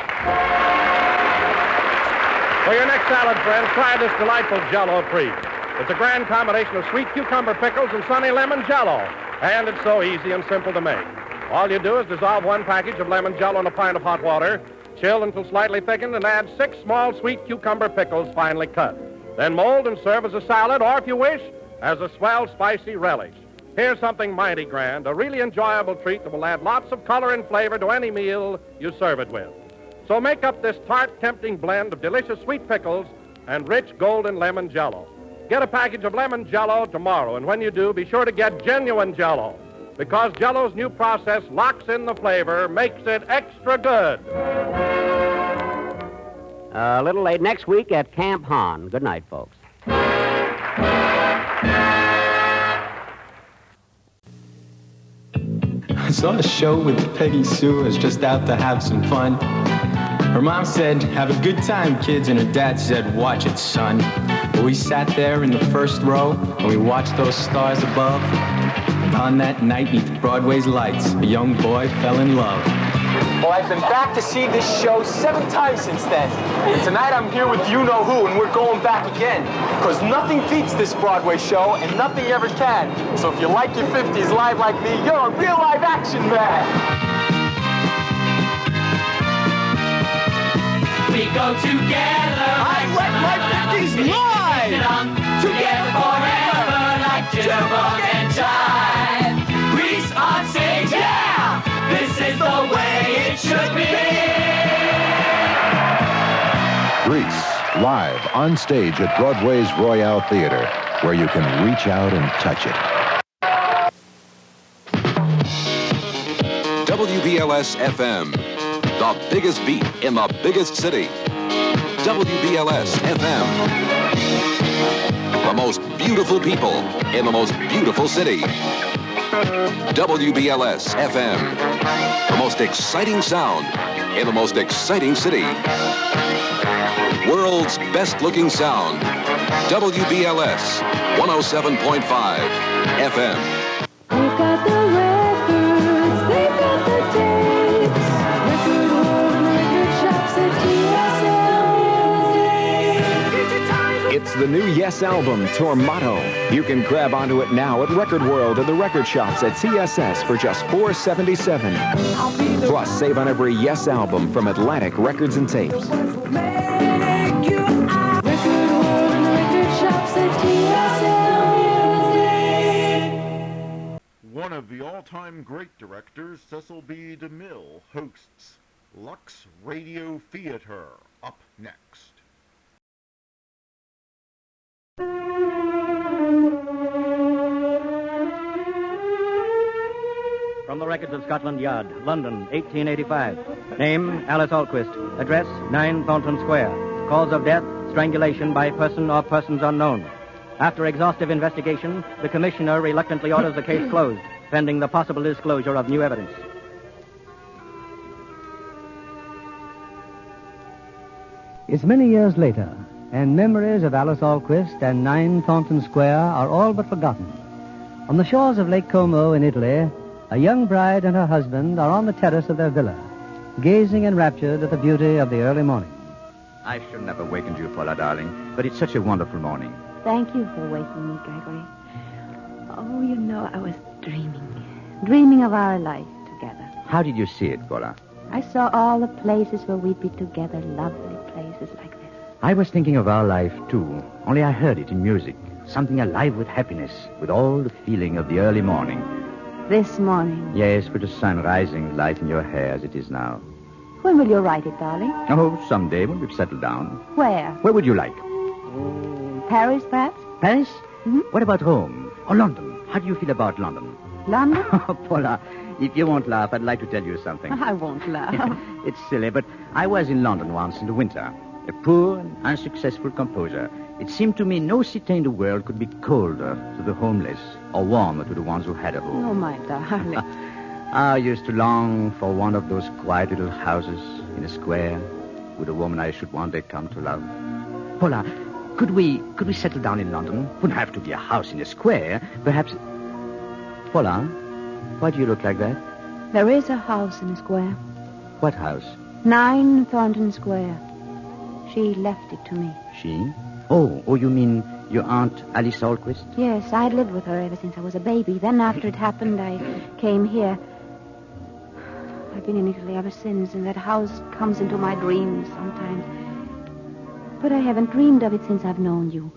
For your next salad, friends, try this delightful Jell-O treat. It's a grand combination of sweet cucumber pickles and sunny lemon Jell-O. And it's so easy and simple to make. All you do is dissolve one package of lemon Jell-O in a pint of hot water, chill until slightly thickened, and add 6 small sweet cucumber pickles finely cut. Then mold and serve as a salad, or if you wish, as a swell spicy relish. Here's something mighty grand, a really enjoyable treat that will add lots of color and flavor to any meal you serve it with. So make up this tart, tempting blend of delicious sweet pickles and rich golden lemon Jell-O. Get a package of lemon Jell-O tomorrow, and when you do, be sure to get genuine Jell-O, because Jell-O's new process locks in the flavor, makes it extra good. A little late next week at Camp Hahn. Good night, folks. I saw a show with Peggy Sue who was just out to have some fun. Her mom said, "Have a good time, kids," and her dad said, "Watch it, son." But we sat there in the first row, and we watched those stars above. And on that night, beneath Broadway's lights, a young boy fell in love. Well, I've been back to see this show 7 times since then. And tonight I'm here with you-know-who, and we're going back again. Because nothing beats this Broadway show, and nothing ever can. So if you like your 50s live like me, you're a real live action man. We go together. I like my 50s live! Together forever, like Jitterbug and Jive. Grease on stage, yeah! This is the way it should be. Grease, live on stage at Broadway's Royale Theater, where you can reach out and touch it. WBLS FM, the biggest beat in the biggest city. WBLS FM, the most beautiful people in the most beautiful city. WBLS FM, the most exciting sound in the most exciting city. World's best-looking sound. WBLS 107.5 FM. They've got the records, they've got the tapes. Record World and record shops at TSL. It's the new Yes album, Tormato. You can grab onto it now at Record World and the record shops at CSS for just $4.77. Plus, save on every Yes album from Atlantic Records and Tapes. Record World and record shops at TSL. One of the all-time great directors, Cecil B. DeMille, hosts Lux Radio Theater. Up next. From the records of Scotland Yard, London, 1885. Name, Alice Alquist. Address, 9 Thornton Square. Cause of death, strangulation by person or persons unknown. After exhaustive investigation, the commissioner reluctantly orders the case closed, pending the possible disclosure of new evidence. It's many years later, and memories of Alice Alquist and 9 Thornton Square are all but forgotten. On the shores of Lake Como in Italy, a young bride and her husband are on the terrace of their villa, gazing enraptured at the beauty of the early morning. I shouldn't have awakened you, Paula, darling, but it's such a wonderful morning. Thank you for waking me, Gregory. Oh, you know, I was dreaming of our life together. How did you see it, Paula? I saw all the places where we'd be together, lovely places like this. I was thinking of our life, too, only I heard it in music. Something alive with happiness, with all the feeling of the early morning. This morning. Yes, with the sun rising light in your hair as it is now. When will you write it, darling? Oh, someday when we've settled down. Where? Where would you like? Paris, perhaps? Paris? Mm-hmm. What about Rome? Or London? How do you feel about London? London? Oh, Paula, if you won't laugh, I'd like to tell you something. I won't laugh. It's silly, but I was in London once in the winter. A poor and unsuccessful composer. It seemed to me no city in the world could be colder to the homeless or warmer to the ones who had a home. Oh, my darling. I used to long for one of those quiet little houses in a square with a woman I should one day come to love. Paula, could we settle down in London? Wouldn't have to be a house in a square. Perhaps... Paula, why do you look like that? There is a house in a square. What house? 9 Thornton Square. She left it to me. She? Oh, you mean your Aunt Alice Alquist? Yes, I'd lived with her ever since I was a baby. Then after it happened, I came here. I've been in Italy ever since, and that house comes into my dreams sometimes. But I haven't dreamed of it since I've known you.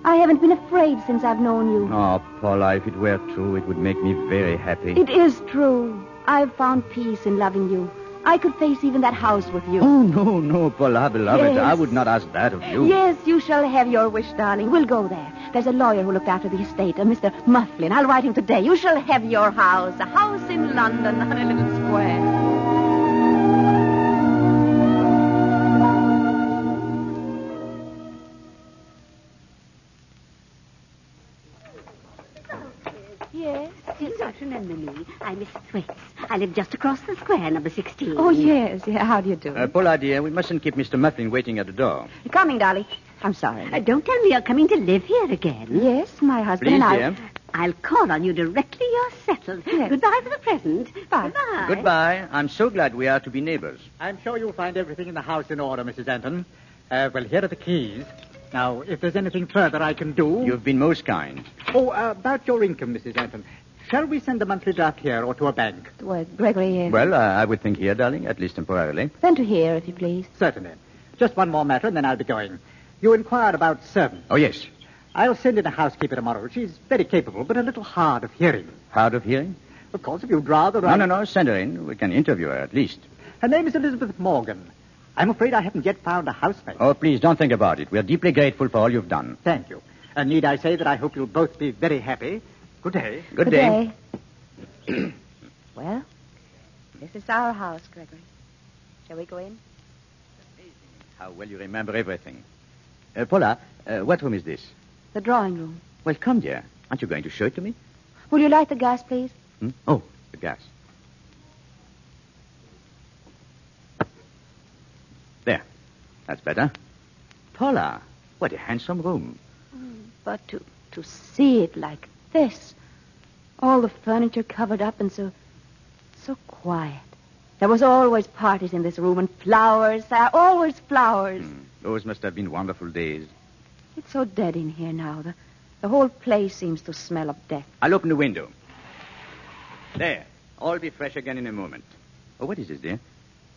I haven't been afraid since I've known you. Oh, Paula, if it were true, it would make me very happy. It is true. I've found peace in loving you. I could face even that house with you. Oh, no, Paula, beloved. Yes. I would not ask that of you. Yes, you shall have your wish, darling. We'll go there. There's a lawyer who looked after the estate, a Mr. Mufflin. I'll write him today. You shall have your house, a house in London on a little square. Yes? Introduction, Emily. I'm Miss Thwaites. I live just across the square, number 16. Oh, yes. Yeah, how do you do? Paula, dear, we mustn't keep Mr. Mufflin waiting at the door. Coming, darling. I'm sorry. Don't tell me you're coming to live here again. Yes, my husband Please, and I... dear. I'll call on you directly you're settled. Yes. Goodbye for the present. Bye. Goodbye. Goodbye. I'm so glad we are to be neighbors. I'm sure you'll find everything in the house in order, Mrs. Anton. Well, here are the keys. Now, if there's anything further I can do... You've been most kind. Oh, about your income, Mrs. Anton. Shall we send the monthly draft here or to a bank? Well, Gregory... Well, I would think here, darling, at least temporarily. Then to here, if you please. Certainly. Just one more matter, and then I'll be going. You inquired about servants. Oh, yes. I'll send in a housekeeper tomorrow. She's very capable, but a little hard of hearing. Hard of hearing? Of course, if you'd rather... No, send her in. We can interview her, at least. Her name is Elizabeth Morgan. I'm afraid I haven't yet found a housemate. Oh, please, don't think about it. We're deeply grateful for all you've done. Thank you. And need I say that I hope you'll both be very happy. Good day. Good day. Well, this is our house, Gregory. Shall we go in? How well you remember everything. Paula, what room is this? The drawing room. Well, come, dear. Aren't you going to show it to me? Will you light the gas, please? Oh, the gas. There. That's better. Paula, what a handsome room. But to see it like this, all the furniture covered up and so quiet. There was always parties in this room and flowers, always flowers. Those must have been wonderful days. It's so dead in here now. The whole place seems to smell of death. I'll open the window. There. All be fresh again in a moment. Oh, what is this, dear?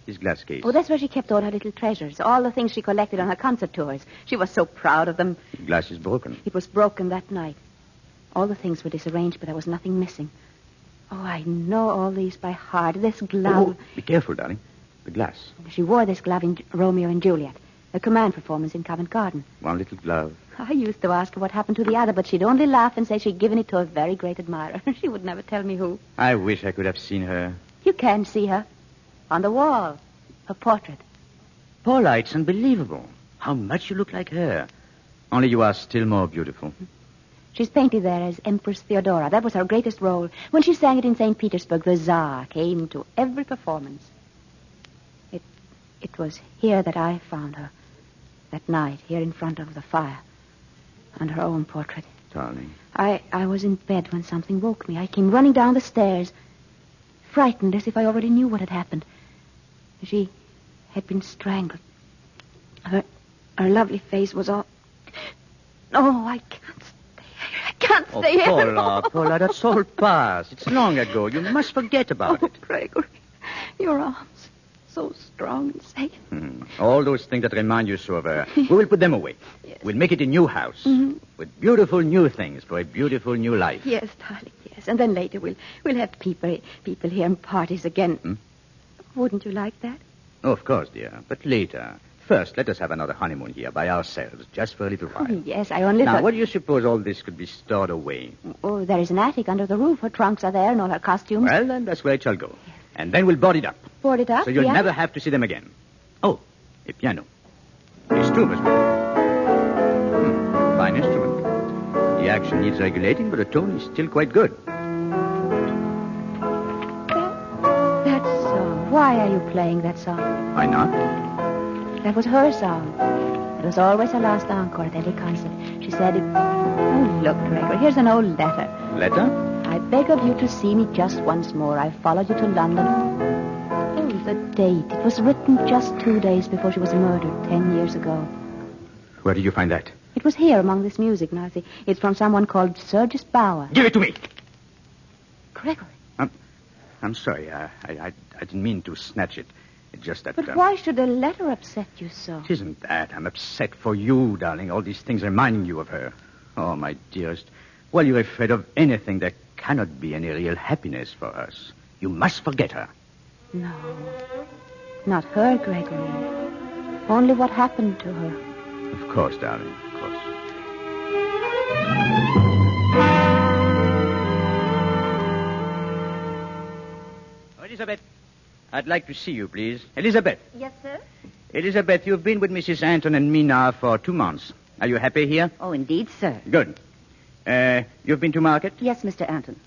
This glass case. Oh, that's where she kept all her little treasures, all the things she collected on her concert tours. She was so proud of them. The glass is broken. It was broken that night. All the things were disarranged, but there was nothing missing. Oh, I know all these by heart. This glove... Oh, be careful, darling. The glass. She wore this glove in Romeo and Juliet, a command performance in Covent Garden. One little glove. I used to ask her what happened to the other, but she'd only laugh and say she'd given it to a very great admirer. She would never tell me who. I wish I could have seen her. You can see her. On the wall. Her portrait. Paula, it's unbelievable. How much you look like her. Only you are still more beautiful. She's painted there as Empress Theodora. That was her greatest role. When she sang it in St. Petersburg, the Tsar came to every performance. It was here that I found her. That night, here in front of the fire. And her own portrait. Darling. I was in bed when something woke me. I came running down the stairs, frightened as if I already knew what had happened. She had been strangled. Her lovely face was all... Oh, I can't stay here. Paula, that's all past. It's long ago. You must forget about it. Gregory, your arms. so strong and safe. All those things that remind you so of her, we will put them away. Yes. We'll make it a new house with beautiful new things for a beautiful new life. Yes, darling, yes. And then later we'll have people here and parties again. Wouldn't you like that? Oh, of course, dear. But later. First, let us have another honeymoon here by ourselves, just for a little while. Oh, yes, I only Now, thought... where do you suppose all this could be stored away? Oh, there is an attic under the roof. Her trunks are there and all her costumes. Well, then that's where it shall go. And then we'll board it up. Board it up? So you'll yeah? never have to see them again. Oh, a piano. This too must be. Fine instrument. The action needs regulating, but the tone is still quite good. That song. Why are you playing that song? Why not? That was her song. It was always her last encore at every concert. She said it... Oh, look, Gregory, here's an old letter. Letter? I beg of you to see me just once more. I followed you to London. Oh, the date. It was written just 2 days before she was murdered 10 years ago. Where did you find that? It was here among this music. Now, see, it's from someone called Sergius Bauer. Give it to me. Gregory. I'm sorry. I didn't mean to snatch it. It's just that... But why should a letter upset you so? It isn't that. I'm upset for you, darling. All these things reminding you of her. Oh, my dearest. While you're afraid of anything, there cannot be any real happiness for us. You must forget her. No. Not her, Gregory. Only what happened to her. Of course, darling. Of course. Elizabeth, I'd like to see you, please. Elizabeth. Yes, sir? Elizabeth, you've been with Mrs. Anton and me now for 2 months. Are you happy here? Oh, indeed, sir. Good. You've been to market? Yes, Mr. Anton.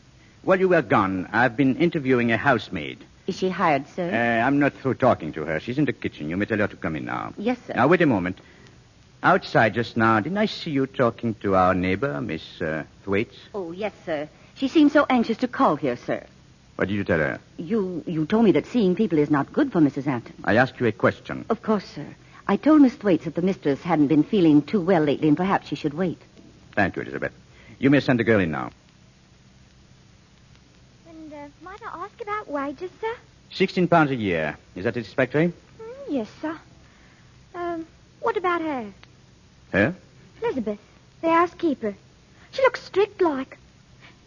While you were gone, I've been interviewing a housemaid. Is she hired, sir? I'm not through talking to her. She's in the kitchen. You may tell her to come in now. Yes, sir. Now, wait a moment. Outside just now, didn't I see you talking to our neighbor, Miss Thwaites? Oh, yes, sir. She seemed so anxious to call here, sir. What did you tell her? You told me that seeing people is not good for Mrs. Anton. I asked you a question. Of course, sir. I told Miss Thwaites that the mistress hadn't been feeling too well lately and perhaps she should wait. Thank you, Elizabeth. You may send the girl in now. And might I ask about wages, sir? £16 a year. Is that satisfactory? Yes, sir. What about her? Her? Elizabeth, the housekeeper. She looks strict like.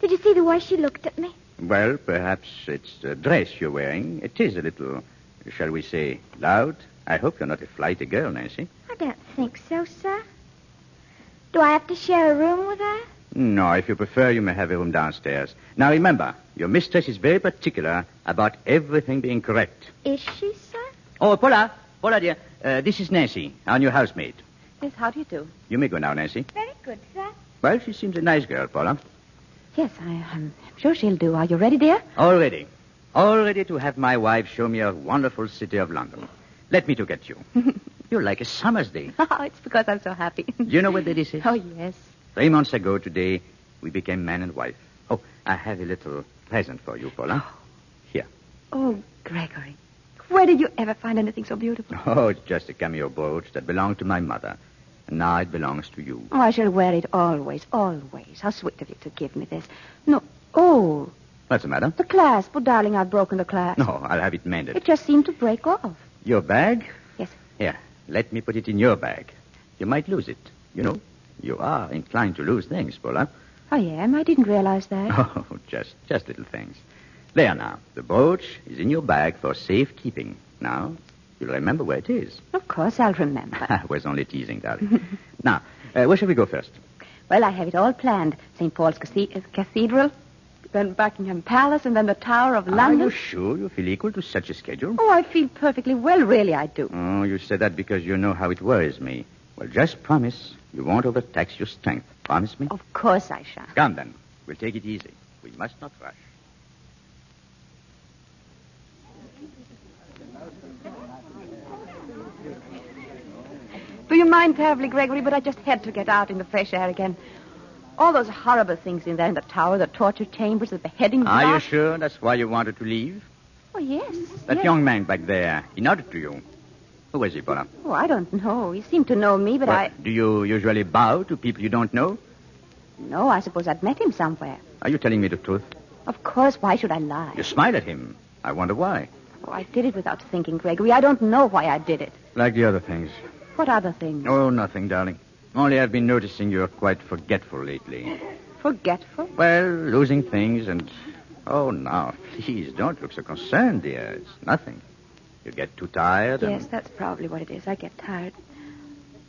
Did you see the way she looked at me? Well, perhaps it's the dress you're wearing. It is a little, shall we say, loud. I hope you're not a flighty girl, Nancy. I don't think so, sir. Do I have to share a room with her? No, if you prefer, you may have a room downstairs. Now, remember, your mistress is very particular about everything being correct. Is she, sir? Oh, Paula, dear, this is Nancy, our new housemaid. Yes, how do you do? You may go now, Nancy. Very good, sir. Well, she seems a nice girl, Paula. Yes, I'm sure she'll do. Are you ready, dear? All ready. All ready to have my wife show me a wonderful city of London. Let me to get you. You're like a summer's day. Oh, it's because I'm so happy. Do you know where this is? Oh, yes. 3 months ago today, we became man and wife. Oh, I have a little present for you, Paula. Here. Oh, Gregory. Where did you ever find anything so beautiful? Oh, it's just a cameo brooch that belonged to my mother. And now it belongs to you. Oh, I shall wear it always, always. How sweet of you to give me this. No. Oh. What's the matter? The clasp. Oh, darling, I've broken the clasp. No, I'll have it mended. It just seemed to break off. Your bag? Yes. Here, let me put it in your bag. You might lose it. You know, you are inclined to lose things, Paula. I am. I didn't realize that. Oh, just little things. There now. The brooch is in your bag for safekeeping. Now, you'll remember where it is. Of course, I'll remember. I was only teasing, darling. Now, where shall we go first? Well, I have it all planned. St. Paul's Cathedral, then Buckingham Palace, and then the Tower of London. Are you sure you feel equal to such a schedule? Oh, I feel perfectly well. Really, I do. Oh, you say that because you know how it worries me. Well, just promise you won't overtax your strength. Promise me? Of course I shall. Come then. We'll take it easy. We must not rush. Do you mind terribly, Gregory, but I just had to get out in the fresh air again. All those horrible things in there in the tower, the torture chambers, the beheading block. Are you sure that's why you wanted to leave? Oh, yes. That young man back there, he nodded to you. Who was he, Paula? Oh, I don't know. He seemed to know me, but Do you usually bow to people you don't know? No, I suppose I'd met him somewhere. Are you telling me the truth? Of course. Why should I lie? You smile at him. I wonder why. Oh, I did it without thinking, Gregory. I don't know why I did it. Like the other things. What other things? Oh, nothing, darling. Only I've been noticing you're quite forgetful lately. Forgetful? Well, losing things and... Oh, now, please, don't look so concerned, dear. It's nothing. You get too tired and... Yes, that's probably what it is. I get tired.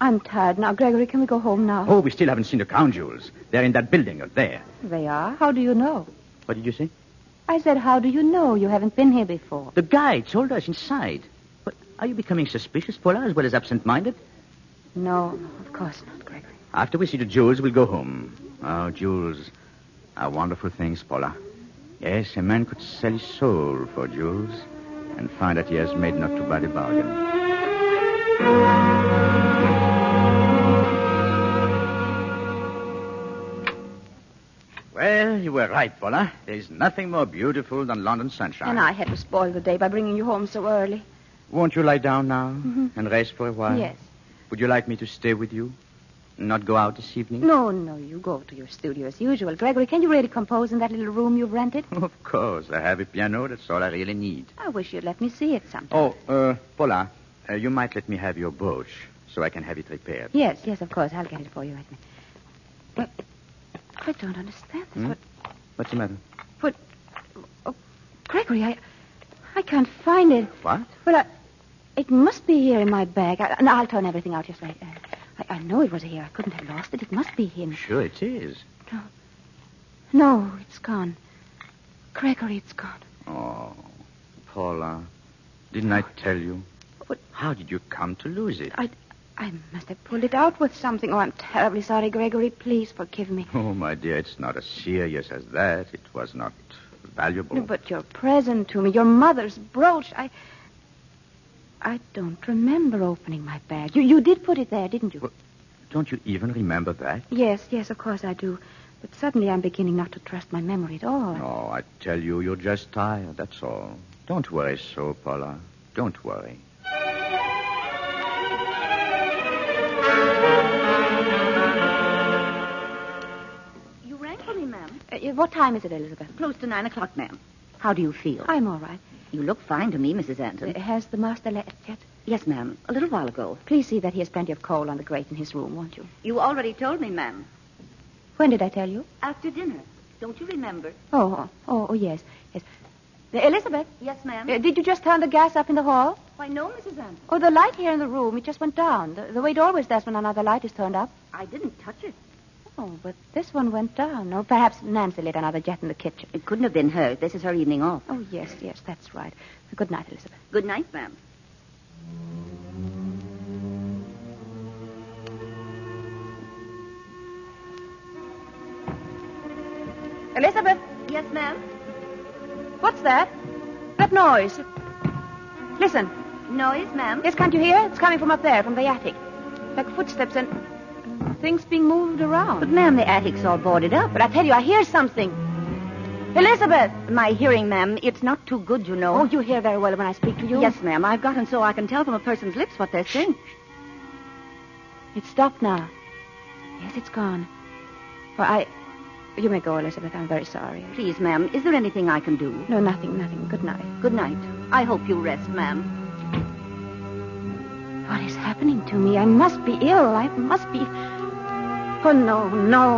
I'm tired now. Gregory, can we go home now? Oh, we still haven't seen the crown jewels. They're in that building up there. They are? How do you know? What did you say? I said, how do you know? You haven't been here before. The guide told us inside. But are you becoming suspicious, Paula, as well as absent-minded? No, of course not, Gregory. After we see the jewels, we'll go home. Oh, jewels are wonderful things, Paula. Yes, a man could sell his soul for jewels and find that he has made not too bad a bargain. Well, you were right, Paula. There's nothing more beautiful than London sunshine. And I had to spoil the day by bringing you home so early. Won't you lie down now and rest for a while? Yes. Would you like me to stay with you? Not go out this evening? No, you go to your studio as usual. Gregory, can you really compose in that little room you've rented? Of course. I have a piano. That's all I really need. I wish you'd let me see it sometime. Oh, Paula, you might let me have your brooch so I can have it repaired. Yes, of course. I'll get it for you. But I don't understand this. What's the matter? Gregory, I can't find it. What? Well, it must be here in my bag. I'll turn everything out just right. I know it was here. I couldn't have lost it. It must be him. Sure it is. No, it's gone. Gregory, it's gone. Oh, Paula, didn't I tell you? How did you come to lose it? I must have pulled it out with something. Oh, I'm terribly sorry, Gregory. Please forgive me. Oh, my dear, it's not as serious as that. It was not valuable. But your present to me, your mother's brooch, I don't remember opening my bag. You did put it there, didn't you? Well, don't you even remember that? Yes, of course I do. But suddenly I'm beginning not to trust my memory at all. Oh, I tell you, you're just tired, that's all. Don't worry so, Paula. Don't worry. You rang for me, ma'am. What time is it, Elizabeth? Close to 9 o'clock, ma'am. How do you feel? I'm all right. You look fine to me, Mrs. Anton. Has the master left yet? Yes, ma'am. A little while ago. Please see that he has plenty of coal on the grate in his room, won't you? You already told me, ma'am. When did I tell you? After dinner. Don't you remember? Oh, yes. Elizabeth? Yes, ma'am. Did you just turn the gas up in the hall? Why, no, Mrs. Anton. Oh, the light here in the room, it just went down. The way it always does when another light is turned up. I didn't touch it. Oh, but this one went down. Oh, perhaps Nancy lit another jet in the kitchen. It couldn't have been her. This is her evening off. Oh, yes, that's right. Good night, Elizabeth. Good night, ma'am. Elizabeth? Yes, ma'am? What's that? That noise. Listen. Noise, ma'am? Yes, can't you hear? It's coming from up there, from the attic. Like footsteps and things being moved around. But, ma'am, the attic's all boarded up. But I tell you, I hear something. Elizabeth! My hearing, ma'am, it's not too good, you know. Oh, you hear very well when I speak to you? Yes, ma'am. I've gotten so I can tell from a person's lips what they're saying. It's stopped now. Yes, it's gone. Well, You may go, Elizabeth. I'm very sorry. Please, ma'am, is there anything I can do? No, nothing. Good night. Good night. I hope you rest, ma'am. What is happening to me? I must be ill. I must be... Oh, no.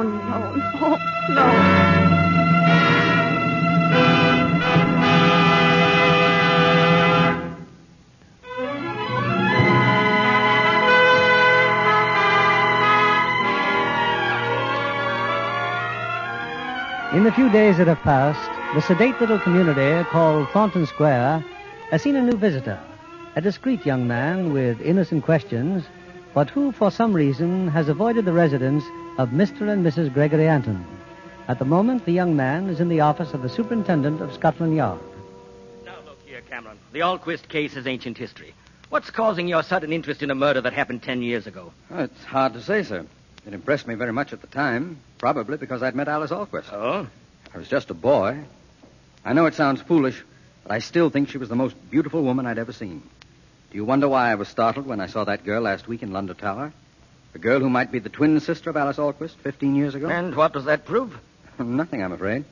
In the few days that have passed, the sedate little community called Thornton Square has seen a new visitor, a discreet young man with innocent questions, but who, for some reason, has avoided the residence of Mr. and Mrs. Gregory Anton. At the moment, the young man is in the office of the superintendent of Scotland Yard. Now, look here, Cameron. The Alquist case is ancient history. What's causing your sudden interest in a murder that happened 10 years ago? Well, it's hard to say, sir. It impressed me very much at the time, probably because I'd met Alice Alquist. Oh? I was just a boy. I know it sounds foolish, but I still think she was the most beautiful woman I'd ever seen. Do you wonder why I was startled when I saw that girl last week in London Tower? The girl who might be the twin sister of Alice Alquist 15 years ago? And what does that prove? Nothing, I'm afraid.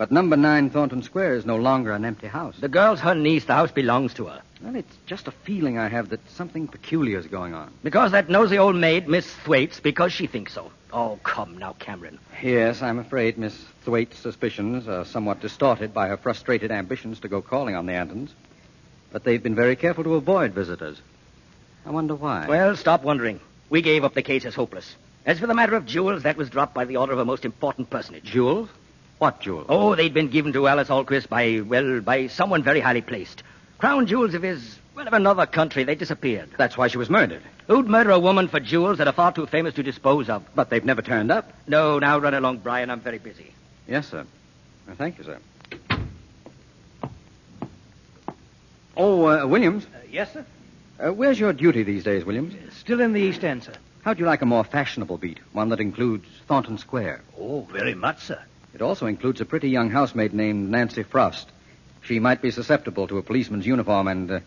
But number 9 Thornton Square is no longer an empty house. The girl's her niece. The house belongs to her. Well, it's just a feeling I have that something peculiar is going on. Because that nosy old maid, Miss Thwaites, because she thinks so. Oh, come now, Cameron. Yes, I'm afraid Miss Thwaites' suspicions are somewhat distorted by her frustrated ambitions to go calling on the Antons. But they've been very careful to avoid visitors. I wonder why. Well, stop wondering. We gave up the case as hopeless. As for the matter of jewels, that was dropped by the order of a most important personage. Jewels? What jewels? Oh, they'd been given to Alice Alquist by someone very highly placed. Crown jewels of of another country. They disappeared. That's why she was murdered. Who'd murder a woman for jewels that are far too famous to dispose of? But they've never turned up. No, now run along, Brian. I'm very busy. Yes, sir. Thank you, sir. Williams? Yes, sir? Where's your duty these days, Williams? Still in the East End, sir. How'd you like a more fashionable beat? One that includes Thornton Square? Oh, very much, sir. It also includes a pretty young housemaid named Nancy Frost. She might be susceptible to a policeman's uniform, and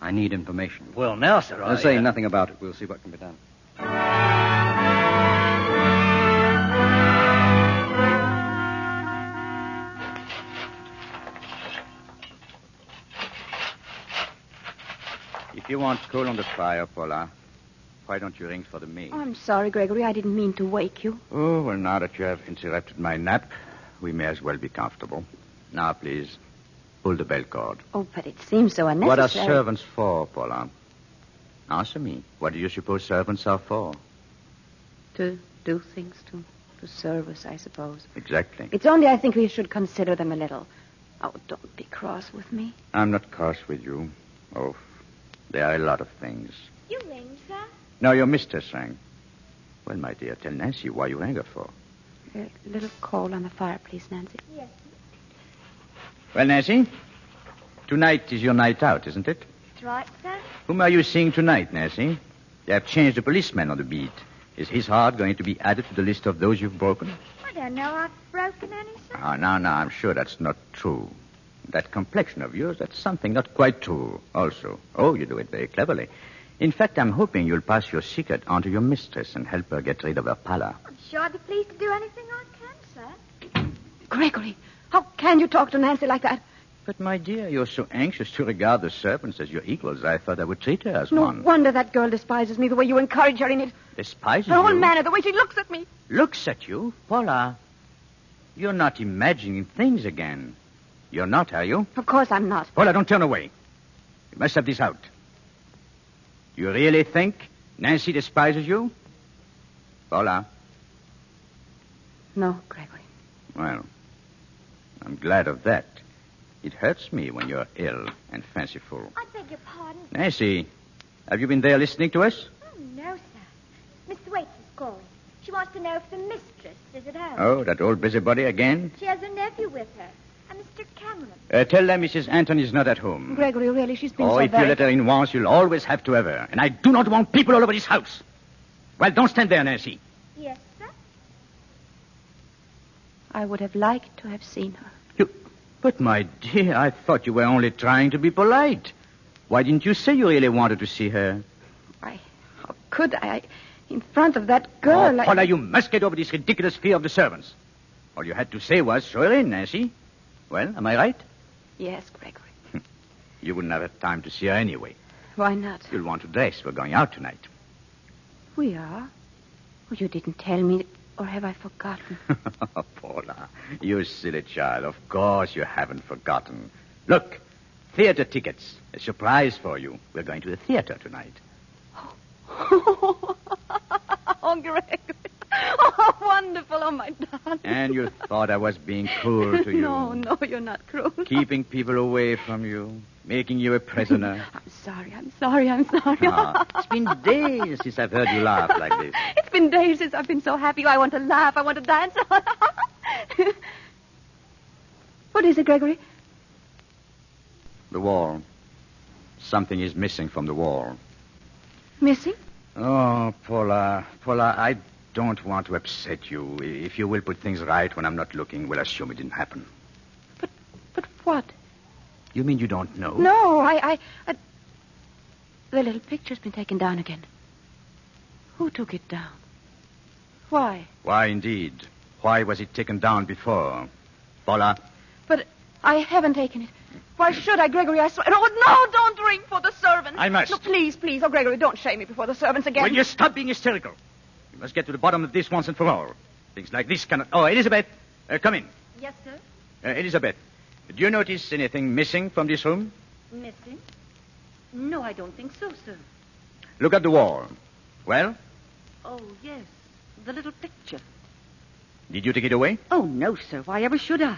I need information. Well, now, sir, Say nothing about it. We'll see what can be done. If you want coal on the fire, Paula, why don't you ring for the maid? Oh, I'm sorry, Gregory. I didn't mean to wake you. Oh, well, now that you have interrupted my nap, we may as well be comfortable. Now, please, pull the bell cord. Oh, but it seems so unnecessary. What are servants for, Paula? Answer me. What do you suppose servants are for? To do things, to serve us, I suppose. Exactly. It's only I think we should consider them a little. Oh, don't be cross with me. I'm not cross with you. Oh, there are a lot of things. You ring, sir? No, your mistress rang. Well, my dear, tell Nancy why you rang her for. A little coal on the fire, please, Nancy. Yes. Well, Nancy, tonight is your night out, isn't it? That's right, sir. Whom are you seeing tonight, Nancy? They have changed the policeman on the beat. Is his heart going to be added to the list of those you've broken? I don't know I've broken any, sir. Oh, no, I'm sure that's not true. That complexion of yours, that's something not quite true also. Oh, you do it very cleverly. In fact, I'm hoping you'll pass your secret on to your mistress and help her get rid of her pallor. I'm sure I'd be pleased to do anything I can, sir. Gregory, how can you talk to Nancy like that? But, my dear, you're so anxious to regard the servants as your equals, I thought I would treat her as No one. wonder that girl despises me the way you encourage her in it. Despises Her whole you? manner, the way she looks at me. Looks at you? Paula, you're not imagining things again. You're not, are you? Of course I'm not. Paula, don't turn away. You must have this out. Do you really think Nancy despises you? Paula? No, Gregory. Well, I'm glad of that. It hurts me when you're ill and fanciful. I beg your pardon. Nancy, have you been there listening to us? Oh, no, sir. Miss Thwaites is calling. She wants to know if the mistress is at home. Oh, that old busybody again? She has her nephew with her, a Mr. Cameron. Tell them Mrs. Anton is not at home. Gregory, really, she's been Oh, so if you let her in once, you'll always have to have her. And I do not want people all over this house. Well, don't stand there, Nancy. Yes, sir? I would have liked to have seen her. But, my dear, I thought you were only trying to be polite. Why didn't you say you really wanted to see her? How could I? In front of that girl, Paula, you must get over this ridiculous fear of the servants. All you had to say was, show her in, Nancy. Well, am I right? Yes, Gregory. You wouldn't have had time to see her anyway. Why not? You'll want to dress. We're going out tonight. We are? Oh, you didn't tell me, or have I forgotten? Paula, you silly child. Of course you haven't forgotten. Look, theater tickets. A surprise for you. We're going to the theater tonight. Oh, Gregory. Oh, wonderful. Oh, my darling. And you thought I was being cruel to you. No, you're not cruel. Keeping people away from you. Making you a prisoner. I'm sorry. It's been days since I've heard you laugh like this. It's been days since I've been so happy. I want to laugh. I want to dance. What is it, Gregory? The wall. Something is missing from the wall. Missing? Oh, Paula, I don't want to upset you. If you will put things right when I'm not looking, we'll assume it didn't happen. But what? You mean you don't know? No, I... The little picture's been taken down again. Who took it down? Why? Why, indeed. Why was it taken down before? Paula, But I haven't taken it. Why should I, Gregory? I swear. Oh, no, don't ring for the servants. I must. No, please, please. Oh, Gregory, don't shame me before the servants again. Will you stop being hysterical? You must get to the bottom of this once and for all. Things like this cannot... Oh, Elizabeth, come in. Yes, sir. Elizabeth, do you notice anything missing from this room? Missing? No, I don't think so, sir. Look at the wall. Well? Oh, yes. The little picture. Did you take it away? Oh, no, sir. Why ever should I?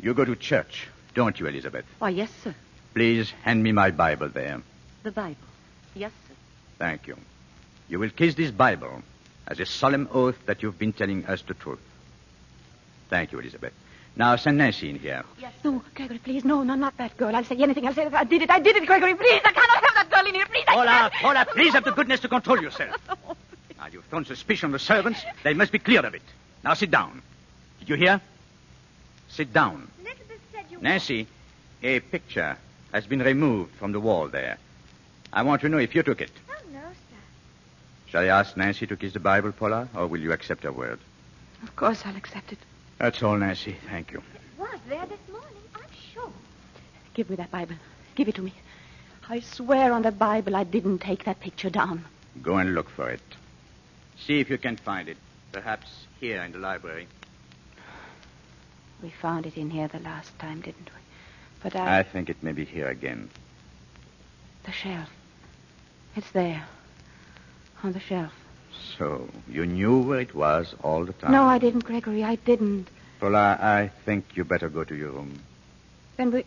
You go to church, don't you, Elizabeth? Why, yes, sir. Please hand me my Bible there. The Bible. Yes, sir. Thank you. You will kiss this Bible as a solemn oath that you've been telling us the truth. Thank you, Elizabeth. Now, send Nancy in here. Yes. No, Gregory, please. No, not that girl. I'll say anything. I'll say that I did it, Gregory. Please, I cannot have that girl in here. Please, Paula, please have the goodness to control yourself. Now, you've thrown suspicion on the servants. They must be cleared of it. Now, sit down. Did you hear? Sit down. Elizabeth said you... Nancy, a picture has been removed from the wall there. I want to know if you took it. Oh, no, sir. Shall I ask Nancy to kiss the Bible, Paula, or will you accept her word? Of course I'll accept it. That's all, Nancy. Thank you. It was there this morning, I'm sure. Give me that Bible. Give it to me. I swear on the Bible I didn't take that picture down. Go and look for it. See if you can find it. Perhaps here in the library. We found it in here the last time, didn't we? But I think it may be here again. The shelf. It's there. On the shelf. So, you knew where it was all the time? No, I didn't, Gregory. I didn't. Paula, I think you better go to your room. Then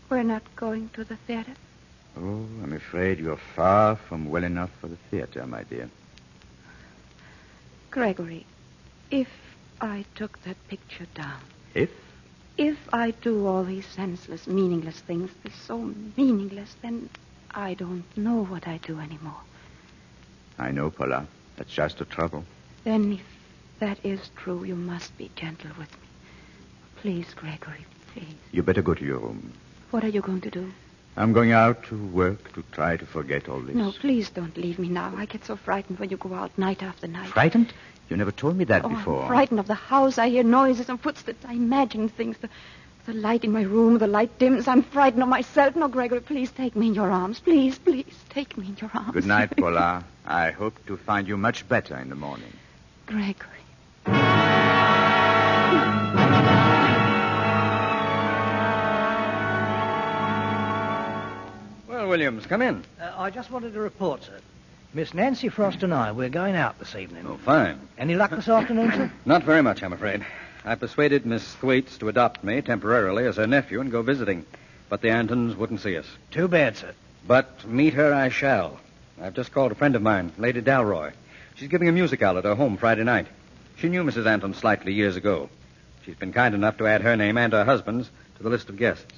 we're not going to the theater? Oh, I'm afraid you're far from well enough for the theater, my dear. Gregory, if I took that picture down... If? If I do all these senseless, meaningless things, they're so meaningless, then I don't know what I do anymore. I know, Paula. That's just the trouble. Then if that is true, you must be gentle with me. Please, Gregory, please. You better go to your room. What are you going to do? I'm going out to work to try to forget all this. No, please don't leave me now. I get so frightened when you go out night after night. Frightened? You never told me that before. I'm frightened of the house. I hear noises and footsteps. I imagine things. The light in my room, the light dims. I'm frightened of myself. No, Gregory, please take me in your arms. Please, please, take me in your arms. Good night, Paula. I hope to find you much better in the morning. Gregory. Well, Williams, come in. I just wanted to report, sir. Miss Nancy Frost and I, we're going out this evening. Oh, fine. Any luck this afternoon, sir? Not very much, I'm afraid. I persuaded Miss Thwaites to adopt me temporarily as her nephew and go visiting. But the Antons wouldn't see us. Too bad, sir. But meet her I shall. I've just called a friend of mine, Lady Dalroy. She's giving a music out at her home Friday night. She knew Mrs. Anton slightly years ago. She's been kind enough to add her name and her husband's to the list of guests.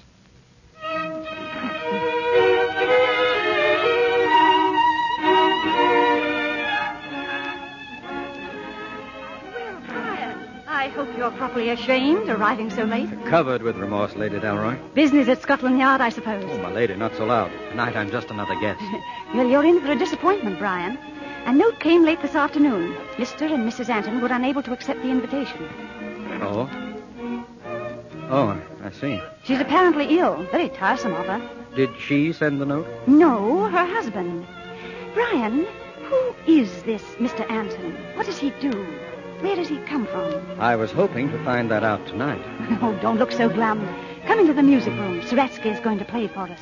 I hope you're properly ashamed, arriving so late. Covered with remorse, Lady Dalroy. Business at Scotland Yard, I suppose. Oh, my lady, not so loud. Tonight I'm just another guest. Well, you're in for a disappointment, Brian. A note came late this afternoon. Mr. and Mrs. Anton were unable to accept the invitation. Oh? Oh, I see. She's apparently ill. Very tiresome of her. Did she send the note? No, her husband. Brian, who is this Mr. Anton? What does he do? Where does he come from? I was hoping to find that out tonight. Oh, don't look so glum. Come into the music room. Suratsky is going to play for us.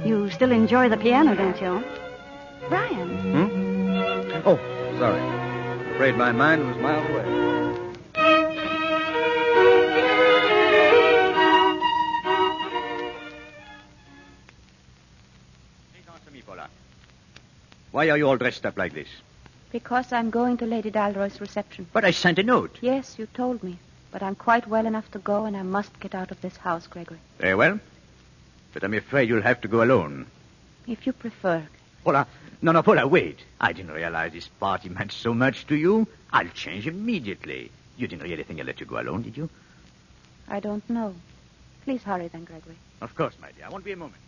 You still enjoy the piano, don't you? Brian. Oh, sorry. I'm afraid my mind was miles away. Answer me, Paula. Why are you all dressed up like this? Because I'm going to Lady Dalroy's reception. But I sent a note. Yes, you told me. But I'm quite well enough to go, and I must get out of this house, Gregory. Very well. But I'm afraid you'll have to go alone. If you prefer. Paula, no, Paula, wait. I didn't realize this party meant so much to you. I'll change immediately. You didn't really think I'd let you go alone, did you? I don't know. Please hurry then, Gregory. Of course, my dear. I won't be a moment.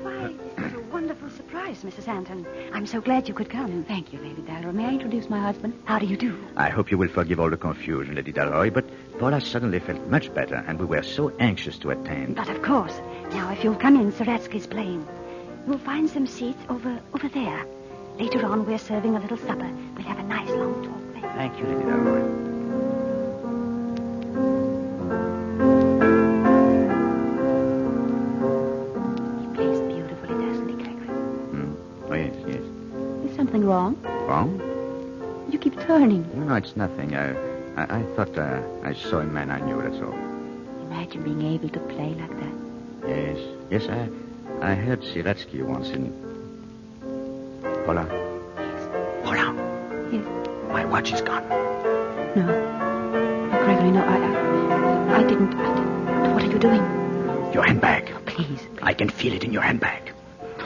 Why, it's a wonderful surprise, course, Mrs. Anton. I'm so glad you could come. Thank you, Lady Dalroy. May I introduce my husband? How do you do? I hope you will forgive all the confusion, Lady Dalroy, but Paula suddenly felt much better, and we were so anxious to attend. But of course. Now, if you'll come in, Saratsky's playing. You'll find some seats over there. Later on, we're serving a little supper. We'll have a nice long talk there. Thank you, Lady Dalroy. Something wrong? Wrong? You keep turning. No, it's nothing. I thought I saw a man I knew, that's all. Imagine being able to play like that. Yes, I heard Siratsky once in... Paula? Yes. Paula? Yes. My watch is gone. No. Gregory, no, I didn't. What are you doing? Your handbag. Oh, please. I can feel it in your handbag.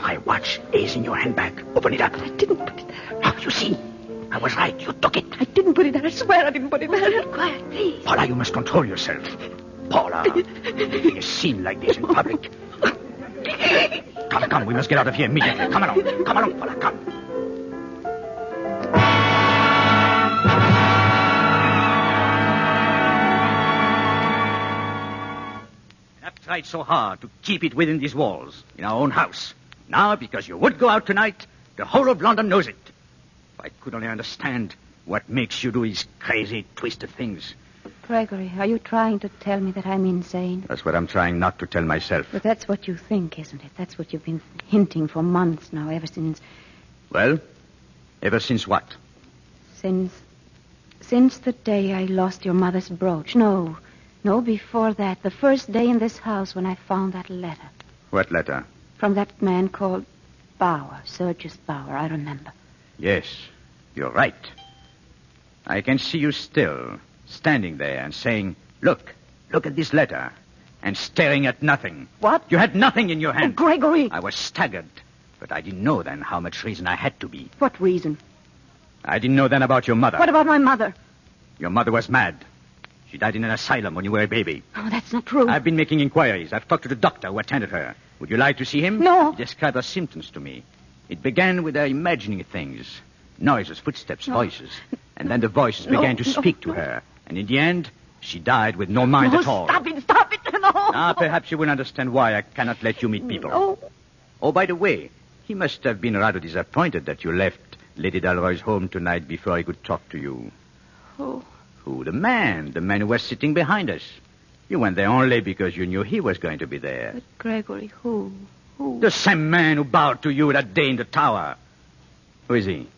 My watch is in your handbag. Open it up. I didn't put it there. Now, you see. I was right. You took it. I didn't put it there. I swear I didn't put it there. Quiet, please. Paula, you must control yourself. Paula, in a scene like this in public. Come, we must get out of here immediately. Come along, Paula, come. I've tried so hard to keep it within these walls, in our own house. Now, because you would go out tonight, the whole of London knows it. If I could only understand what makes you do these crazy, twisted things. Gregory, are you trying to tell me that I'm insane? That's what I'm trying not to tell myself. But that's what you think, isn't it? That's what you've been hinting for months now, ever since... Well, ever since what? Since the day I lost your mother's brooch. No, before that. The first day in this house when I found that letter. What letter? From that man called Bauer, Sergius Bauer, I remember. Yes, you're right. I can see you still, standing there and saying, look at this letter, and staring at nothing. What? You had nothing in your hand. Oh, Gregory! I was staggered, but I didn't know then how much reason I had to be. What reason? I didn't know then about your mother. What about my mother? Your mother was mad. She died in an asylum when you were a baby. Oh, that's not true. I've been making inquiries. I've talked to the doctor who attended her. Would you like to see him? No. He described her symptoms to me. It began with her imagining things. Noises, footsteps, voices. And then the voices began to speak to her. And in the end, she died with no mind at all. Stop it, no. Perhaps you will understand why I cannot let you meet people. No. Oh, by the way, he must have been rather disappointed that you left Lady Dalroy's home tonight before he could talk to you. Who? Who? The man who was sitting behind us. You went there only because you knew he was going to be there. But Gregory, who? The same man who bowed to you that day in the tower. Who is he?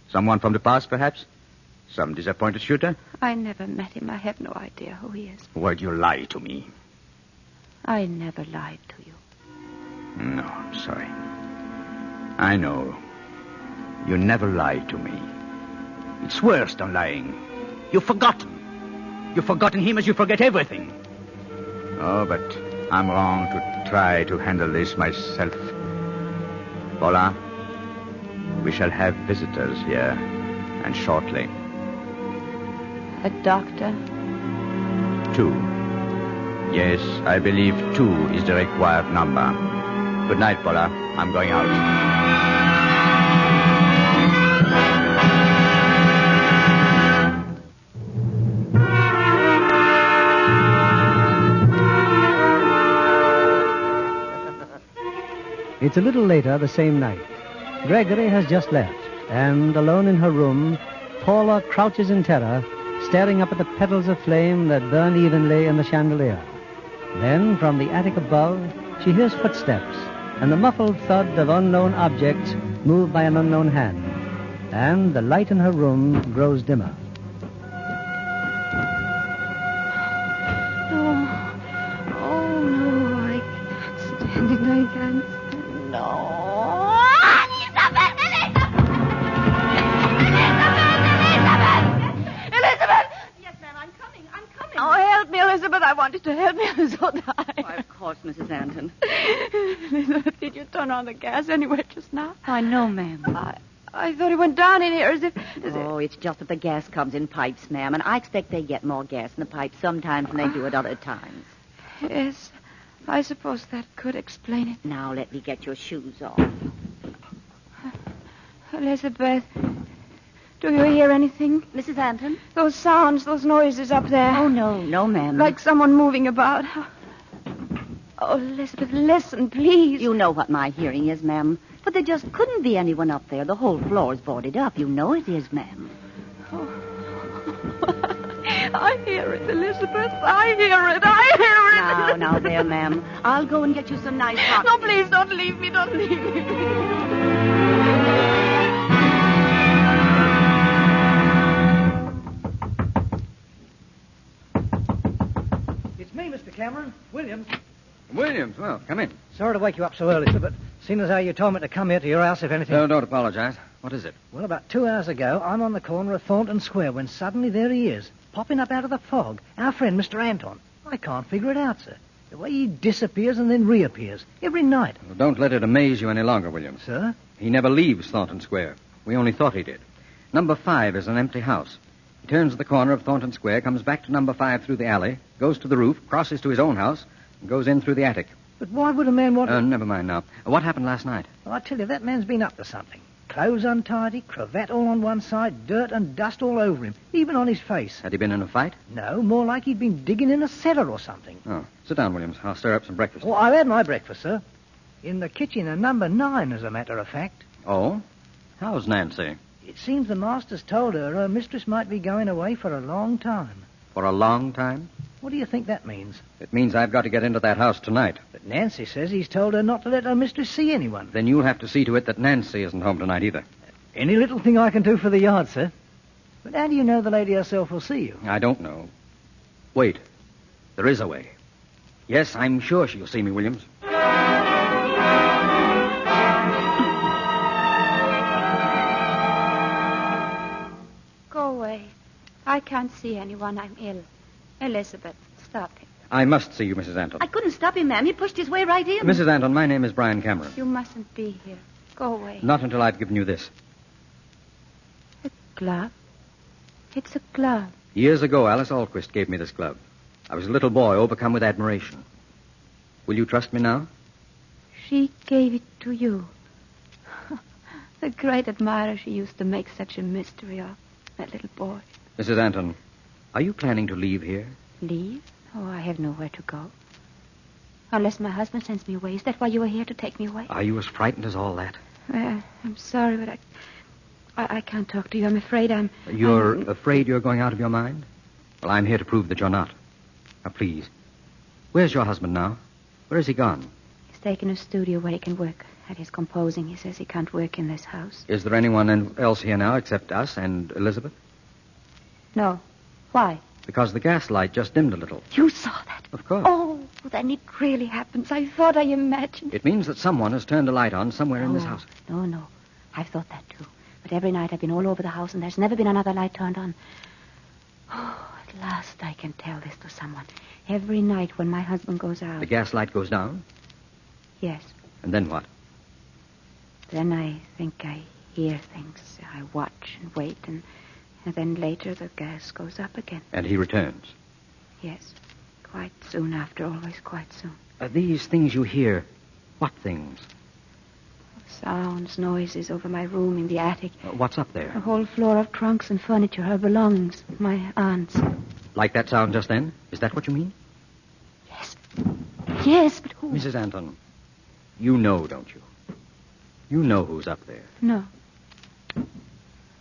Someone from the past, perhaps? Some disappointed shooter? I never met him. I have no idea who he is. Why'd you lie to me? I never lied to you. No, I'm sorry. I know. You never lied to me. It's worse than lying. You've forgotten. You've forgotten him as you forget everything. Oh, but I'm wrong to try to handle this myself. Paula, we shall have visitors here, and shortly. A doctor? 2. Yes, I believe 2 is the required number. Good night, Paula. I'm going out. It's a little later the same night. Gregory has just left, and alone in her room, Paula crouches in terror, staring up at the petals of flame that burn evenly in the chandelier. Then, from the attic above, she hears footsteps and the muffled thud of unknown objects moved by an unknown hand. And the light in her room grows dimmer. I can't stand. No. Oh, help me, Elizabeth. I wanted to help me. I was so tired. Why, of course, Mrs. Anton. Elizabeth, did you turn on the gas anywhere just now? I know, ma'am. I thought it went down in here as if... It's just that the gas comes in pipes, ma'am, and I expect they get more gas in the pipes sometimes than they do at other times. Yes, I suppose that could explain it. Now let me get your shoes off. Elizabeth, do you hear anything? Mrs. Anton? Those sounds, those noises up there. Oh, no, ma'am. Like someone moving about. Oh, Elizabeth, listen, please. You know what my hearing is, ma'am. But there just couldn't be anyone up there. The whole floor's boarded up. You know it is, ma'am. I hear it, Elizabeth. I hear it. Now, there, ma'am. I'll go and get you some nice hot. No, please, don't leave me. Don't leave me. It's me, Mr. Cameron. Williams. Williams, well, come in. Sorry to wake you up so early, sir, but seeing as how you told me to come here to your house, if anything... No, don't apologize. What is it? Well, about 2 hours ago, I'm on the corner of Thornton Square when suddenly there he is, popping up out of the fog. Our friend, Mr. Anton. I can't figure it out, sir. The way he disappears and then reappears every night. Well, don't let it amaze you any longer, Williams. Sir? He never leaves Thornton Square. We only thought he did. Number 5 is an empty house. He turns the corner of Thornton Square, comes back to number 5 through the alley, goes to the roof, crosses to his own house, and goes in through the attic. But why would a man want to... Never mind now. What happened last night? Well, I tell you, that man's been up to something. Clothes untidy, cravat all on one side, dirt and dust all over him, even on his face. Had he been in a fight? No, more like he'd been digging in a cellar or something. Oh, sit down, Williams. I'll stir up some breakfast. Oh, I've had my breakfast, sir. In the kitchen in number 9, as a matter of fact. Oh? How's Nancy? It seems the master's told her mistress might be going away for a long time. For a long time? What do you think that means? It means I've got to get into that house tonight. But Nancy says he's told her not to let her mistress see anyone. Then you'll have to see to it that Nancy isn't home tonight either. Any little thing I can do for the yard, sir. But how do you know the lady herself will see you? I don't know. Wait. There is a way. Yes, I'm sure she'll see me, Williams. Go away. I can't see anyone. I'm ill. Elizabeth, stop it. I must see you, Mrs. Anton. I couldn't stop him, ma'am. He pushed his way right in. Mrs. Anton, my name is Brian Cameron. You mustn't be here. Go away. Not until I've given you this. A glove? It's a glove. Years ago, Alice Alquist gave me this glove. I was a little boy, overcome with admiration. Will you trust me now? She gave it to you. The great admirer she used to make such a mystery of, that little boy. Mrs. Anton, are you planning to leave here? Leave? Oh, I have nowhere to go. Unless my husband sends me away. Is that why you were here, to take me away? Are you as frightened as all that? I'm sorry, but I can't talk to you. I'm afraid You're afraid you're going out of your mind? Well, I'm here to prove that you're not. Now, please. Where's your husband now? Where has he gone? He's taken a studio where he can work at his composing. He says he can't work in this house. Is there anyone else here now except us and Elizabeth? No. Why? Because the gas light just dimmed a little. You saw that? Of course. Oh, then it really happens. I thought I imagined. It means that someone has turned a light on somewhere in this house. No. I've thought that, too. But every night I've been all over the house, and there's never been another light turned on. Oh, at last I can tell this to someone. Every night when my husband goes out. The gas light goes down? Yes. And then what? Then I think I hear things. I watch and wait, and then later the gas goes up again. And he returns? Yes. Quite soon after, always quite soon. Are these things you hear, what things? Sounds, noises over my room in the attic. What's up there? A whole floor of trunks and furniture, her belongings, my aunt's. Like that sound just then? Is that what you mean? Yes. Yes, but who? Mrs. Anton, you know, don't you? You know who's up there. No.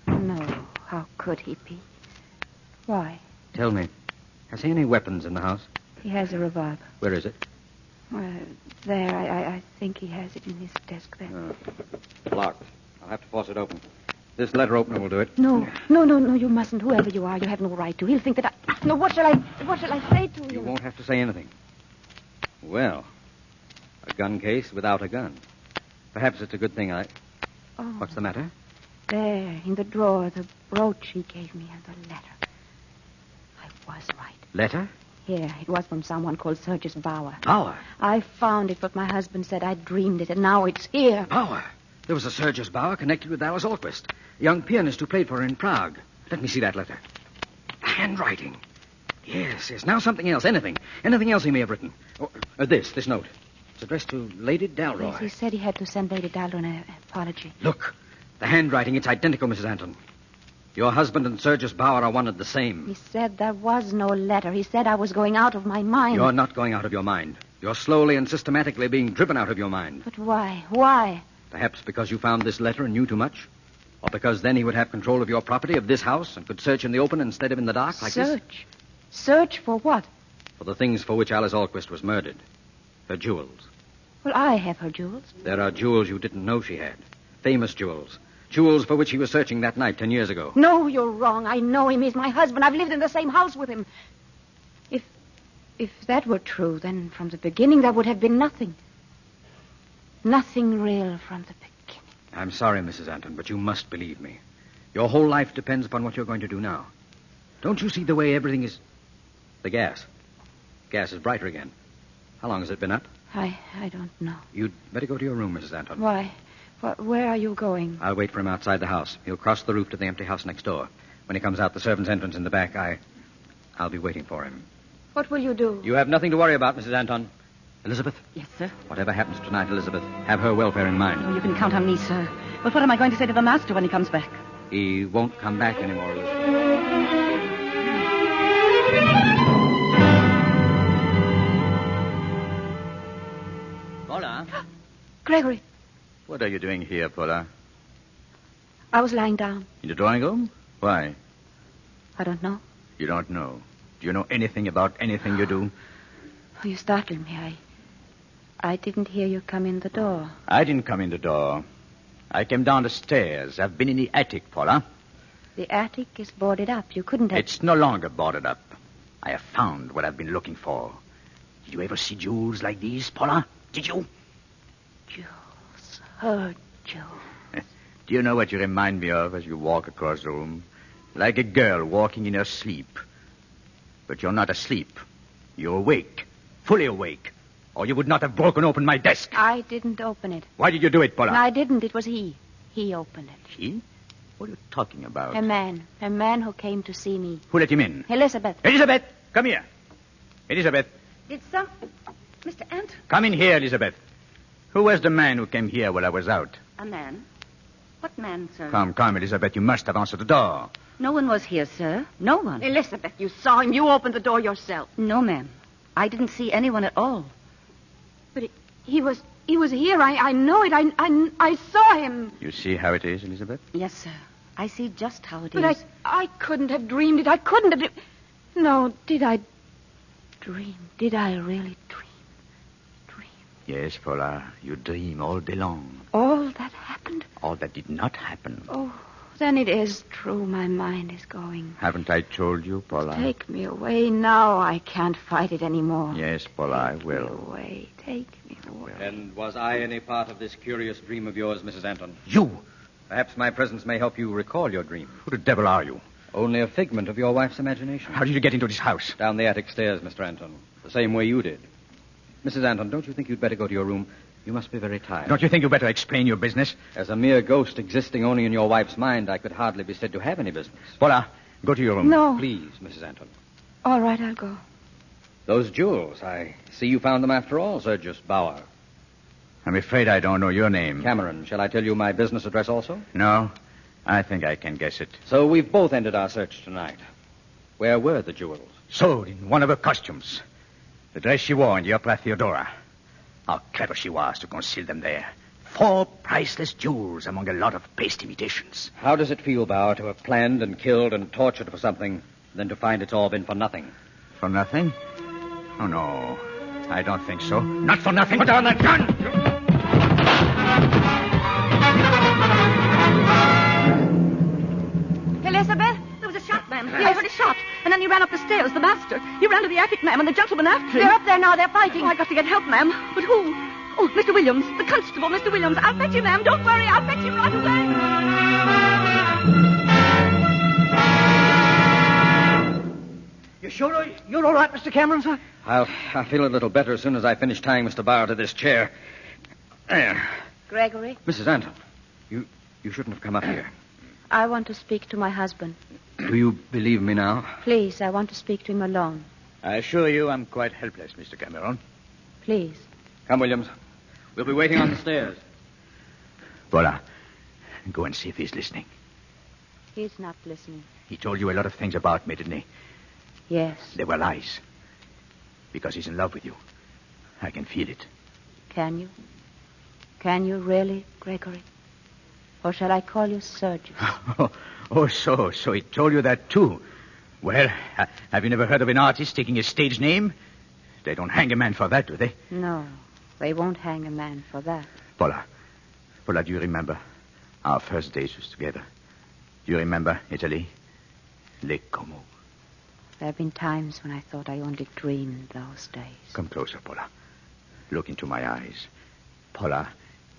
No. How could he be? Why? Tell me, has he any weapons in the house? He has a revolver. Where is it? There. I think he has it in his desk there. Locked. I'll have to force it open. This letter opener will do it. No, you mustn't. Whoever you are, you have no right to. He'll think that I... No, what shall I say to him? You won't have to say anything. Well, a gun case without a gun. Perhaps it's a good thing Oh. What's the matter? There, in the drawer, the brooch he gave me and the letter. I was right. Letter? Here, it was from someone called Sergius Bauer. Bauer? I found it, but my husband said I dreamed it, and now it's here. Bauer? There was a Sergius Bauer connected with Alice Alquist, a young pianist who played for her in Prague. Let me see that letter. Handwriting. Yes. Now something else. Anything else he may have written. This note. It's addressed to Lady Dalroy. Yes, he said he had to send Lady Dalroy an apology. Look. The handwriting, it's identical, Mrs. Anton. Your husband and Sergius Bauer are one and the same. He said there was no letter. He said I was going out of my mind. You're not going out of your mind. You're slowly and systematically being driven out of your mind. But why? Why? Perhaps because you found this letter and knew too much. Or because then he would have control of your property, of this house, and could search in the open instead of in the dark like this. Search? Search for what? For the things for which Alice Alquist was murdered. Her jewels. Well, I have her jewels. There are jewels you didn't know she had. Famous jewels. Jewels for which he was searching that night 10 years ago. No, you're wrong. I know him. He's my husband. I've lived in the same house with him. If that were true, then from the beginning there would have been nothing. Nothing real from the beginning. I'm sorry, Mrs. Anton, but you must believe me. Your whole life depends upon what you're going to do now. Don't you see the way everything is... The gas. Gas is brighter again. How long has it been up? I don't know. You'd better go to your room, Mrs. Anton. Why? Where are you going? I'll wait for him outside the house. He'll cross the roof to the empty house next door. When he comes out the servants' entrance in the back, I'll be waiting for him. What will you do? You have nothing to worry about, Mrs. Anton. Elizabeth? Yes, sir? Whatever happens tonight, Elizabeth, have her welfare in mind. Oh, you can count on me, sir. But what am I going to say to the master when he comes back? He won't come back anymore, Elizabeth. Paula? Gregory, What are you doing here, Paula? I was lying down. In the drawing room? Why? I don't know. You don't know. Do you know anything about anything you do? Oh, you startled me. I didn't hear you come in the door. I didn't come in the door. I came down the stairs. I've been in the attic, Paula. The attic is boarded up. You couldn't have... It's no longer boarded up. I have found what I've been looking for. Did you ever see jewels like these, Paula? Did you? Jewels. Her jewels. Do you know what you remind me of as you walk across the room? Like a girl walking in her sleep. But you're not asleep. You're awake. Fully awake. Or you would not have broken open my desk. I didn't open it. Why did you do it, Paula? No, I didn't. It was he. He opened it. He? What are you talking about? A man. A man who came to see me. Who let him in? Elizabeth. Elizabeth, come here. Elizabeth, Did some... Mr. Ant? come in here, Elizabeth. Who was the man who came here while I was out? A man? What man, sir? Come, Elizabeth. You must have answered the door. No one was here, sir. No one. Elizabeth, you saw him. You opened the door yourself. No, ma'am. I didn't see anyone at all. But he was here. I know it. I saw him. You see how it is, Elizabeth? Yes, sir. I see just how it But is. I couldn't have dreamed it. I couldn't have... No, did I dream? Did I really dream? Yes, Paula. You dream all day long. All that happened? All that did not happen. Oh, then it is true. My mind is going. Haven't I told you, Paula? Take me away now. I can't fight it anymore. Yes, Paula, I will. Take me away. Take me away. And was I any part of this curious dream of yours, Mrs. Anton? You? Perhaps my presence may help you recall your dream. Who the devil are you? Only a figment of your wife's imagination. How did you get into this house? Down the attic stairs, Mr. Anton. The same way you did. Mrs. Anton, don't you think you'd better go to your room? You must be very tired. Don't you think you better explain your business? As a mere ghost existing only in your wife's mind, I could hardly be said to have any business. Paula, go to your room. No. Please, Mrs. Anton. All right, I'll go. Those jewels, I see you found them after all, Sergius Bauer. I'm afraid I don't know your name. Cameron, shall I tell you my business address also? No, I think I can guess it. So we've both ended our search tonight. Where were the jewels? Sold in one of her costumes. The dress she wore in the Opera Theodora. How clever she was to conceal them there. 4 priceless jewels among a lot of paste imitations. How does it feel, Bauer, to have planned and killed and tortured for something, then to find it's all been for nothing? For nothing? Oh, no. I don't think so. Not for nothing. Put down that gun! Elizabeth? There was a shot, ma'am. I heard a shot. And then he ran up the stairs, the master. He ran to the attic, ma'am, and the gentleman after him. They're up there now. They're fighting. Oh, I got to get help, ma'am. But who? Oh, Mr. Williams. The constable, Mr. Williams. I'll fetch him, ma'am. Don't worry. I'll fetch him right away. You sure you're all right, Mr. Cameron, sir? I'll feel a little better as soon as I finish tying Mr. Bauer to this chair. There. Gregory, Mrs. Anton, you shouldn't have come up here. I want to speak to my husband. Do you believe me now? Please, I want to speak to him alone. I assure you I'm quite helpless, Mr. Cameron. Please. Come, Williams. We'll be waiting on the stairs. Paula, Go and see if he's listening. He's not listening. He told you a lot of things about me, didn't he? Yes. They were lies. Because he's in love with you. I can feel it. Can you? Can you really, Gregory? Or shall I call you Sergius? So he told you that too. Well, have you never heard of an artist taking a stage name? They don't hang a man for that, do they? No, they won't hang a man for that. Paula, do you remember our first days together? Do you remember Italy? Lake Como. There have been times when I thought I only dreamed those days. Come closer, Paula. Look into my eyes. Paula,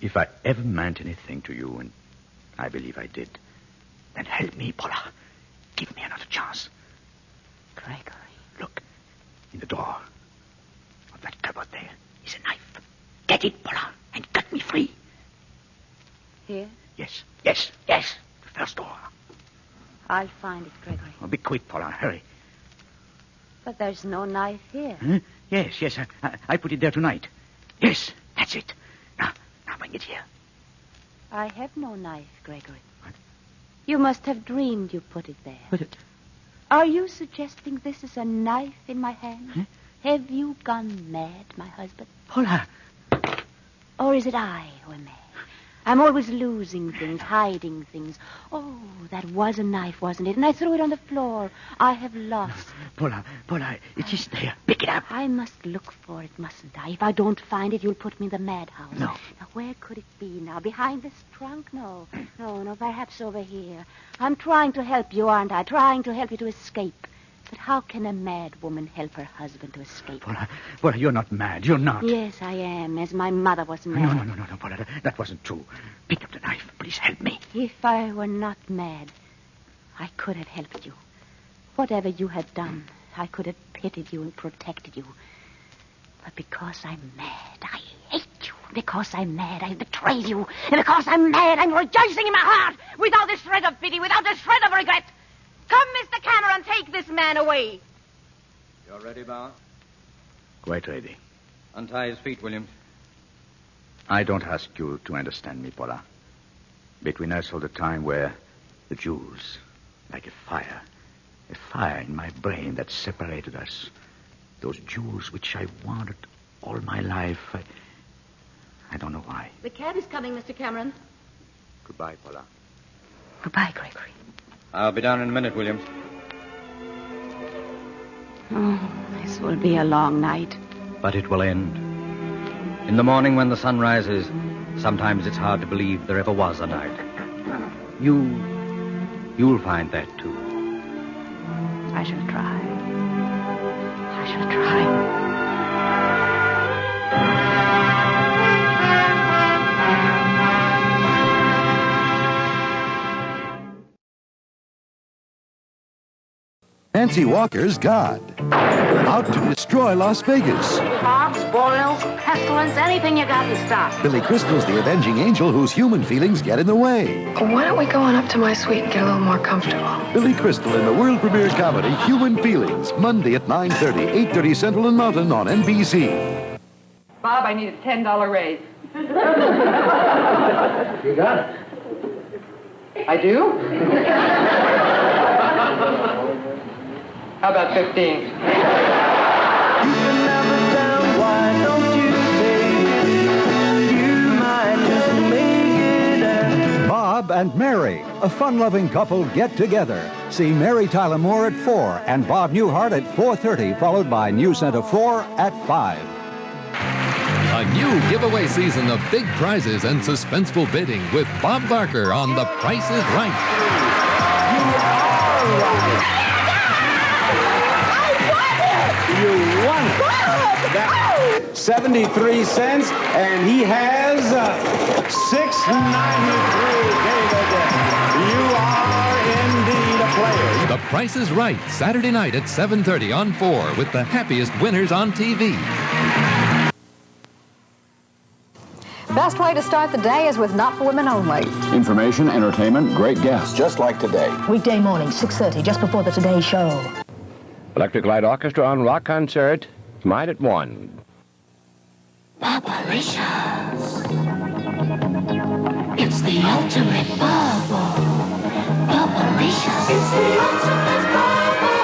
if I ever meant anything to you, and I believe I did, then help me, Paula. Give me another chance. Gregory. Look, in the door of that cupboard there is a knife. Get it, Paula, and cut me free. Here? Yes. The first door. I'll find it, Gregory. Oh, be quick, Paula. Hurry. But there's no knife here. Huh? Yes. I put it there tonight. Yes, that's it. Now bring it here. I have no knife, Gregory. What? You must have dreamed you put it there. Put it? Are you suggesting this is a knife in my hand? Huh? Have you gone mad, my husband? Paula. Or is it I who am mad? I'm always losing things, hiding things. Oh, that was a knife, wasn't it? And I threw it on the floor. I have lost. Paula, it is there. Pick it up. I must look for it, mustn't I? If I don't find it, you'll put me in the madhouse. No. Now, where could it be now? Behind this trunk? No, perhaps over here. I'm trying to help you, aren't I? Trying to help you to escape. But how can a mad woman help her husband to escape? Paula, you're not mad. You're not. Yes, I am, as my mother was mad. No, Paula, that wasn't true. Pick up the knife. Please help me. If I were not mad, I could have helped you. Whatever you had done, I could have pitied you and protected you. But because I'm mad, I hate you. Because I'm mad, I betray you. And because I'm mad, I'm rejoicing in my heart without a shred of pity, without a shred of regret. Come, Mr. Cameron, take this man away. You're ready, Bauer? Quite ready. Untie his feet, Williams. I don't ask you to understand me, Paula. Between us all the time were the jewels, like a fire in my brain that separated us. Those jewels which I wanted all my life. I don't know why. The cab is coming, Mr. Cameron. Goodbye, Paula. Goodbye, Gregory. I'll be down in a minute, Williams. Oh, this will be a long night. But it will end. In the morning when the sun rises, sometimes it's hard to believe there ever was a night. You'll find that, too. I shall try. I shall try. Nancy Walker's God. Out to destroy Las Vegas. Hogs, boils, pestilence, anything you got in stock. Billy Crystal's the avenging angel whose human feelings get in the way. Why don't we go on up to my suite and get a little more comfortable? Billy Crystal in the world premiere comedy Human Feelings, Monday at 9:30, 8:30 Central and Mountain on NBC. Bob, I need a $10 raise. You got it. I do? How about 15? Bob and Mary, a fun-loving couple, get together. See Mary Tyler Moore at 4 and Bob Newhart at 4:30, followed by New Center 4 at 5. A new giveaway season of big prizes and suspenseful bidding with Bob Barker on The Price is Right. You won it. That 73 cents, and he has $6.93, David. You are indeed a player. The Price is Right, Saturday night at 7:30 on 4 with the happiest winners on TV. Best way to start the day is with Not for Women Only. Information, entertainment, great guests, just like today. Weekday morning, 6:30, just before the Today Show. Electric Light Orchestra on Rock Concert, tonight at 1. Bobalicious. It's It's the ultimate bubble. Bubblicious. It's the ultimate bubble.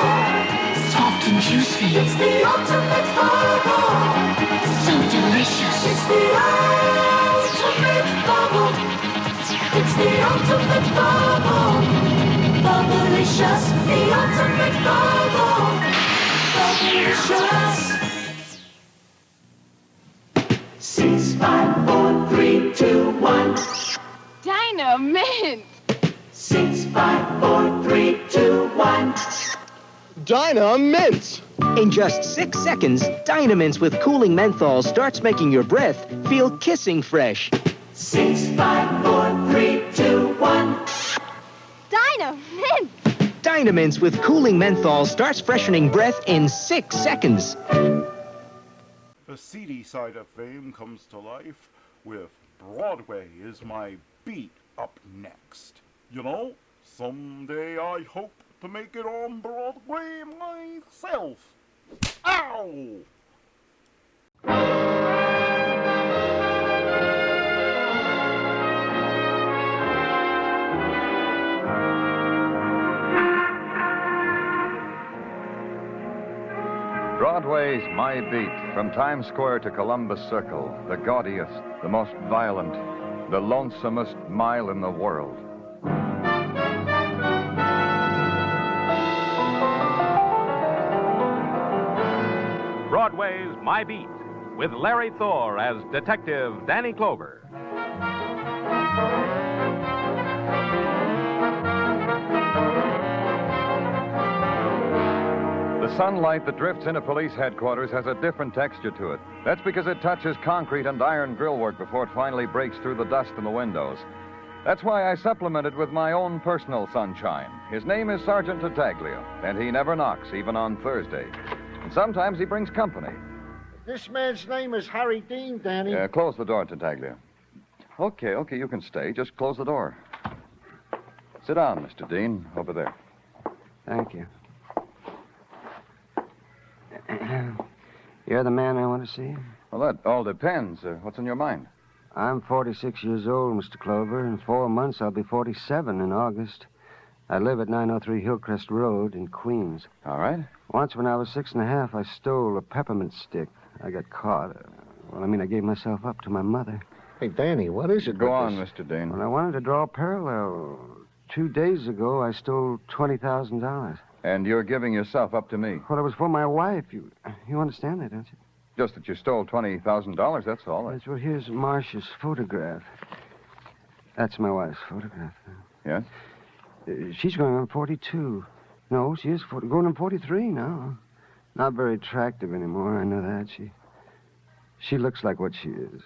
Soft and juicy. It's the ultimate bubble. So delicious. It's the ultimate bubble. It's the ultimate bubble. Bubblicious. The ultimate bubble. Bubblicious. 6, 5, 4, 3, 2, 1. Dynamint! 6, 5, 4, 3, 2, 1. Dynamint! In just 6 seconds, Dynamints with cooling menthol starts making your breath feel kissing fresh. 6, 5, 4, 3, 2, 1. Dynamint! Dynamints with cooling menthol starts freshening breath in 6 seconds. The seedy side of fame comes to life with Broadway is my beat up next. You know, someday I hope to make it on Broadway myself. Ow! Broadway's My Beat, from Times Square to Columbus Circle, the gaudiest, the most violent, the lonesomest mile in the world. Broadway's My Beat, with Larry Thor as Detective Danny Clover. The sunlight that drifts into police headquarters has a different texture to it. That's because it touches concrete and iron grillwork before it finally breaks through the dust in the windows. That's why I supplement it with my own personal sunshine. His name is Sergeant Tartaglia, and he never knocks, even on Thursday. And sometimes he brings company. This man's name is Harry Dean, Danny. Close the door, Tartaglia. Okay, you can stay. Just close the door. Sit down, Mr. Dean, over there. Thank you. You're the man I want to see? Well, that all depends. What's on your mind? I'm 46 years old, Mr. Clover. In 4 months, I'll be 47 in August. I live at 903 Hillcrest Road in Queens. All right. Once when I was 6 1/2, I stole a peppermint stick. I got caught. I gave myself up to my mother. Hey, Danny, what is it? Go on, Mr. Dean. Well, I wanted to draw a parallel. 2 days ago, I stole $20,000. And you're giving yourself up to me? Well, it was for my wife. You understand that, don't you? Just that you stole $20,000, that's all. Yes, well, here's Marcia's photograph. That's my wife's photograph. Yes? She's going on 42. No, she is going on 43 now. Not very attractive anymore, I know that. She looks like what she is.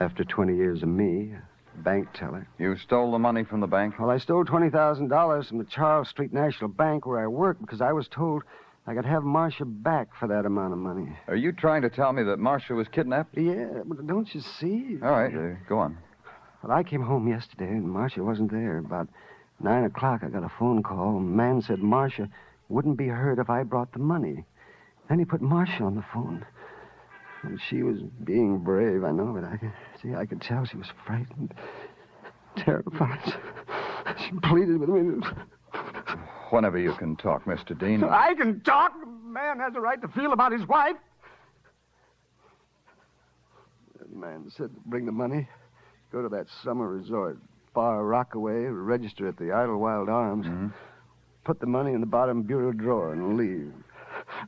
After 20 years of me, a bank teller. You stole the money from the bank? Well, I stole $20,000 from the Charles Street National Bank where I work because I was told I could have Marcia back for that amount of money. Are you trying to tell me that Marcia was kidnapped? Yeah, but don't you see? All right, go on. Well, I came home yesterday and Marcia wasn't there. About 9 o'clock, I got a phone call. A man said Marcia wouldn't be hurt if I brought the money. Then he put Marcia on the phone. And she was being brave, I know, but I could tell she was frightened, terrified. She pleaded with me. Whenever you can talk, Mr. Dean. I can talk? A man has a right to feel about his wife. The man said, bring the money, go to that summer resort, Far Rockaway, register at the Idlewild Arms, put the money in the bottom bureau drawer and leave.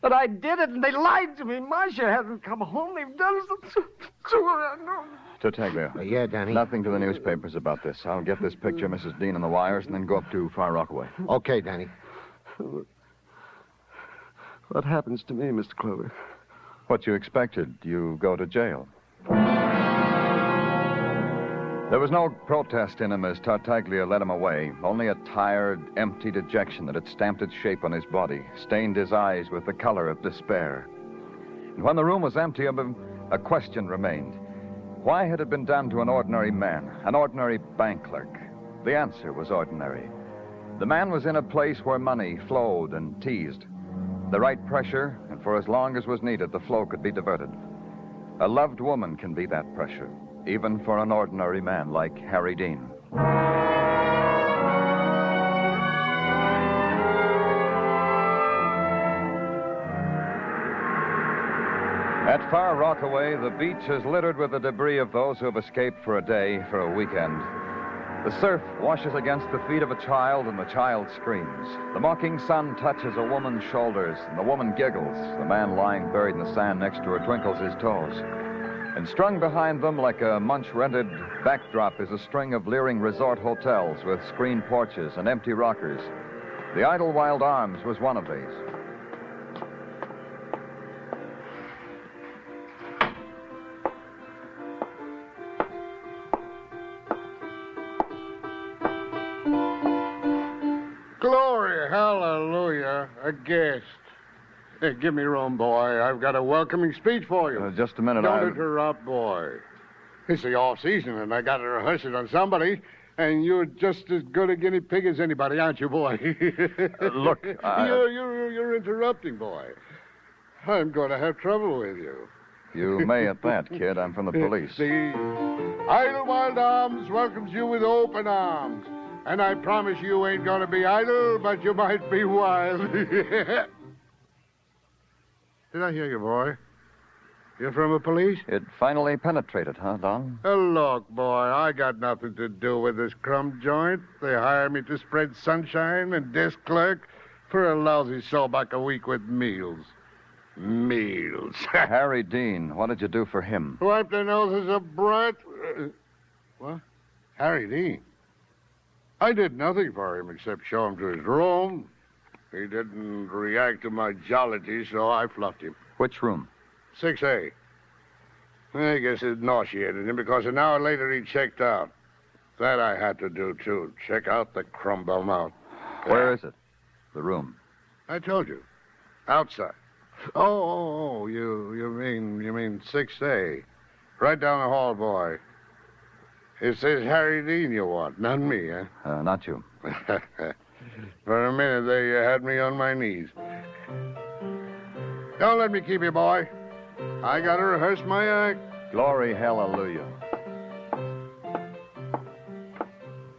But I did it, and they lied to me. Marcia hasn't come home. They've done something to her. I know. Tartaglia. Yeah, Danny? Nothing to the newspapers about this. I'll get this picture of Mrs. Dean on the wires and then go up to Far Rockaway. Okay, Danny. What happens to me, Mr. Clover? What you expected. You go to jail. There was no protest in him as Tartaglia led him away, only a tired, empty dejection that had stamped its shape on his body, stained his eyes with the color of despair. And when the room was empty of him, a question remained. Why had it been done to an ordinary man, an ordinary bank clerk? The answer was ordinary. The man was in a place where money flowed and teased. The right pressure, and for as long as was needed, the flow could be diverted. A loved woman can be that pressure. even for an ordinary man like Harry Dean. At Far Rockaway, the beach is littered with the debris of those who have escaped for a day, for a weekend. The surf washes against the feet of a child, and the child screams. The mocking sun touches a woman's shoulders, and the woman giggles. The man lying buried in the sand next to her twinkles his toes. And strung behind them like a Munch-rented backdrop is a string of leering resort hotels with screened porches and empty rockers. The Idlewild Arms was one of these. Glory, hallelujah, a guest. Hey, give me room, boy. I've got a welcoming speech for you. Just a minute, Don't interrupt, boy. It's the off-season, and I got to rehearse it on somebody, and you're just as good a guinea pig as anybody, aren't you, boy? Look, You're interrupting, boy. I'm going to have trouble with you. You may at that, kid. I'm from the police. The Idlewild Arms welcomes you with open arms. And I promise you ain't gonna be idle, but you might be wild. Did I hear you, boy? You're from the police? It finally penetrated, huh, Don? Look, boy, I got nothing to do with this crumb joint. They hired me to spread sunshine and desk clerk for a lousy sawbuck a week with meals. Meals. Harry Dean, what did you do for him? Wipe their noses of brat. What? Harry Dean? I did nothing for him except show him to his room. He didn't react to my jollity, so I fluffed him. Which room? 6A. I guess it nauseated him because an hour later he checked out. That I had to do, too. Check out the crumb bum out. Where is it? The room. I told you. Outside. Oh, you mean 6A. Right down the hall, boy. It says Harry Dean you want, not me, huh? Not you. For a minute there, you had me on my knees. Don't let me keep you, boy. I gotta rehearse my act. Glory, hallelujah.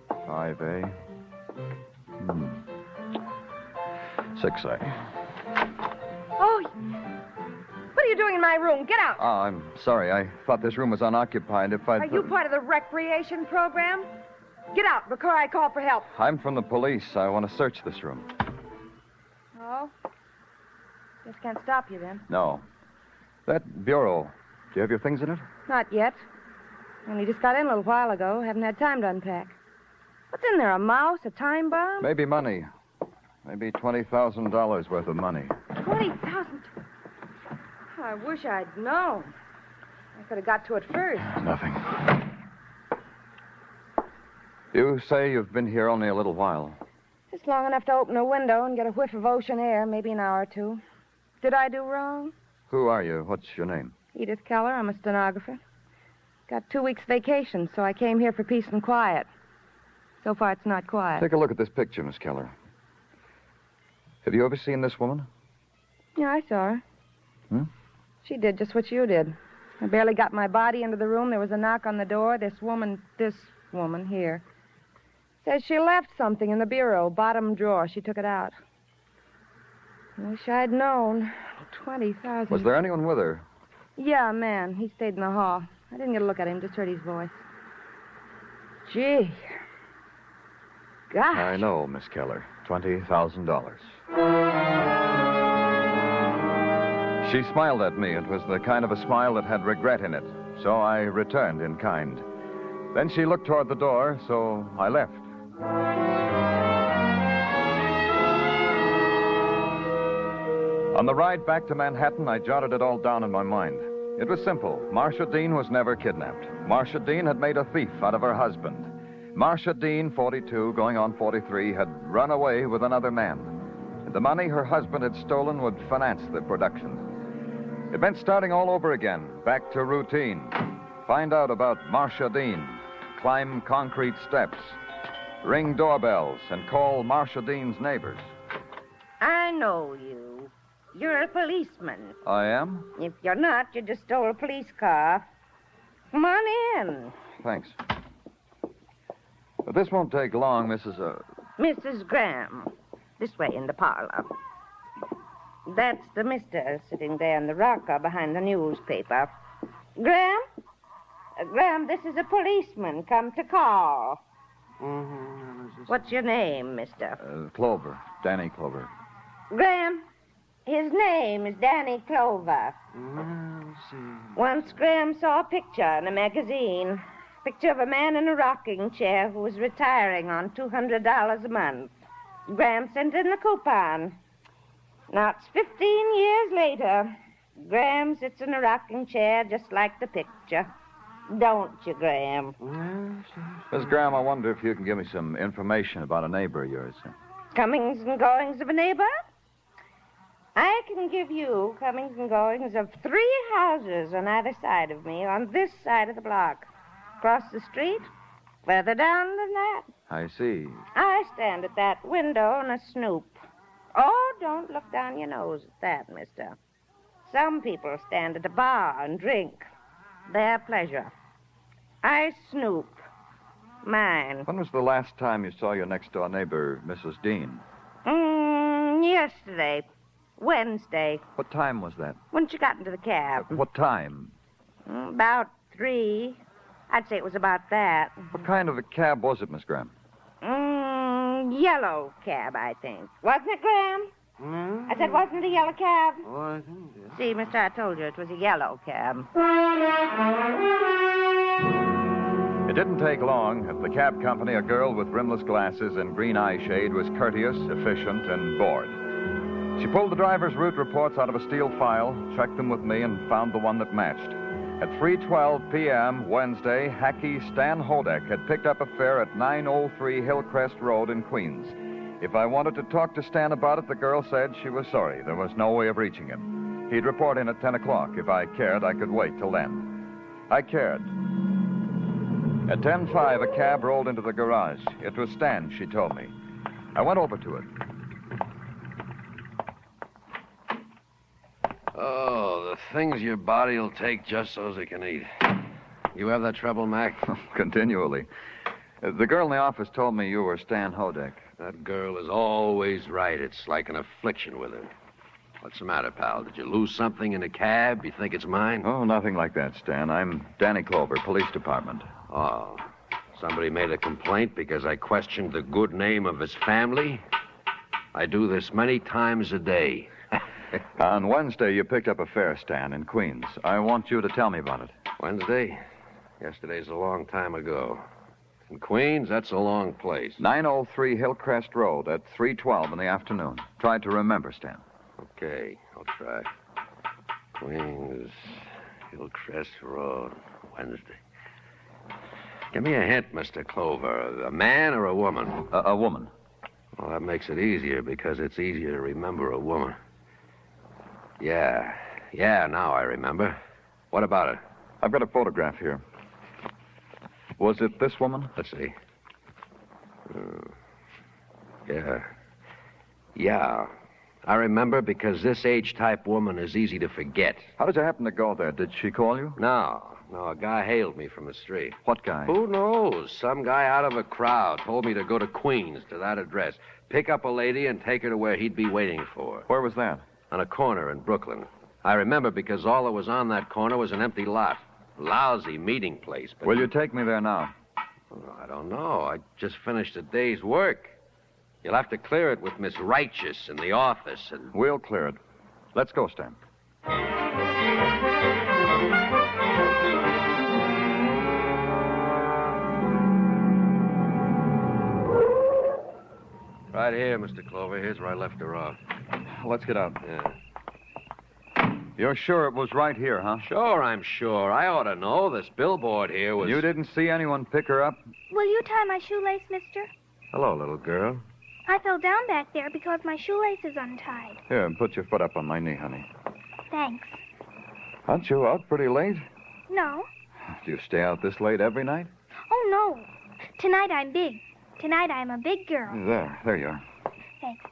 5A. 6A. Oh, what are you doing in my room? Get out. Oh, I'm sorry. I thought this room was unoccupied. If I'd... Are you part of the recreation program? Get out before I call for help. I'm from the police. I want to search this room. Oh? Just can't stop you then. No. That bureau, do you have your things in it? Not yet. Only just got in a little while ago. Haven't had time to unpack. What's in there, a mouse, a time bomb? Maybe money. Maybe $20,000 worth of money. 20,000? I wish I'd known. I could have got to it first. Nothing. You say you've been here only a little while. Just long enough to open a window and get a whiff of ocean air, maybe an hour or two. Did I do wrong? Who are you? What's your name? Edith Keller. I'm a stenographer. Got 2 weeks vacation, so I came here for peace and quiet. So far, it's not quiet. Take a look at this picture, Miss Keller. Have you ever seen this woman? Yeah, I saw her. Hmm? She did just what you did. I barely got my body into the room. There was a knock on the door. This woman here, says she left something in the bureau, bottom drawer. She took it out. I wish I'd known. 20,000. Was there anyone with her? Yeah, a man. He stayed in the hall. I didn't get a look at him, just heard his voice. Gee. Gosh. I know, Miss Keller. $20,000. She smiled at me. It was the kind of a smile that had regret in it. So I returned in kind. Then she looked toward the door, so I left. On the ride back to Manhattan, I jotted it all down in my mind. It was simple. Marcia Dean was never kidnapped. Marcia Dean had made a thief out of her husband. Marcia Dean, 42, going on 43, had run away with another man. The money her husband had stolen would finance the production. It meant starting all over again, back to routine. Find out about Marcia Dean. Climb concrete steps. Ring doorbells and call Marcia Dean's neighbors. I know you. You're a policeman. I am? If you're not, you just stole a police car. Come on in. Thanks. But this won't take long, Mrs. Graham. This way in the parlor. That's the mister sitting there in the rocker behind the newspaper. Graham? Graham, this is a policeman come to call. What's your name, mister? Clover. Danny Clover. Graham, his name is Danny Clover. Once Graham saw a picture in a magazine. Picture of a man in a rocking chair who was retiring on $200 a month. Graham sent in the coupon. Now it's 15 years later. Graham sits in a rocking chair just like the picture. Don't you, Graham? Miss Graham, I wonder if you can give me some information about a neighbor of yours. Comings and goings of a neighbor? I can give you comings and goings of 3 houses on either side of me on this side of the block. Across the street, further down than that. I see. I stand at that window and a snoop. Oh, don't look down your nose at that, mister. Some people stand at a bar and drink. Their pleasure. I snoop. Mine. When was the last time you saw your next-door neighbor, Mrs. Dean? Yesterday. Wednesday. What time was that? When she got into the cab. What time? About 3. I'd say it was about that. What kind of a cab was it, Miss Graham? Yellow cab, I think. Wasn't it, Graham? I said, wasn't it a yellow cab? Oh, I think it is. See, mister, I told you it was a yellow cab. It didn't take long. At the cab company, a girl with rimless glasses and green eye shade was courteous, efficient, and bored. She pulled the driver's route reports out of a steel file, checked them with me, and found the one that matched. At 3:12 p.m. Wednesday, hacky Stan Hodek had picked up a fare at 903 Hillcrest Road in Queens. If I wanted to talk to Stan about it, the girl said she was sorry. There was no way of reaching him. He'd report in at 10 o'clock. If I cared, I could wait till then. I cared. At 10:05, a cab rolled into the garage. It was Stan, she told me. I went over to it. Oh, the things your body will take just so's it can eat. You have that trouble, Mac? Continually. The girl in the office told me you were Stan Hodek. That girl is always right. It's like an affliction with her. What's the matter, pal? Did you lose something in a cab? You think it's mine? Oh, nothing like that, Stan. I'm Danny Clover, police department. Oh, somebody made a complaint because I questioned the good name of his family? I do this many times a day. On Wednesday, you picked up a fare, Stan, in Queens. I want you to tell me about it. Wednesday? Yesterday's a long time ago. In Queens, that's a long place. 903 Hillcrest Road at 3:12 in the afternoon. Try to remember, Stan. Okay, I'll try. Queens, Hillcrest Road, Wednesday. Give me a hint, Mr. Clover. A man or a woman? A woman. Well, that makes it easier because it's easier to remember a woman. Yeah, now I remember. What about her? I've got a photograph here. Was it this woman? Let's see. Yeah. I remember because this age-type woman is easy to forget. How did you happen to go there? Did she call you? No, a guy hailed me from the street. What guy? Who knows? Some guy out of a crowd told me to go to Queens, to that address, pick up a lady and take her to where he'd be waiting for her. Where was that? On a corner in Brooklyn. I remember because all that was on that corner was an empty lot. Lousy meeting place. But Will you take me there now? Oh, I don't know. I just finished a day's work. You'll have to clear it with Miss Righteous in the office and... We'll clear it. Let's go, Stan. Right here, Mr. Clover. Here's where I left her off. Let's get out. Yeah. You're sure it was right here, huh? Sure, I'm sure. I ought to know. This billboard here was... You didn't see anyone pick her up? Will you tie my shoelace, mister? Hello, little girl. I fell down back there because my shoelace is untied. Here, put your foot up on my knee, honey. Thanks. Aren't you out pretty late? No. Do you stay out this late every night? Oh, no. Tonight I'm big. Tonight I'm a big girl. There you are. Thanks.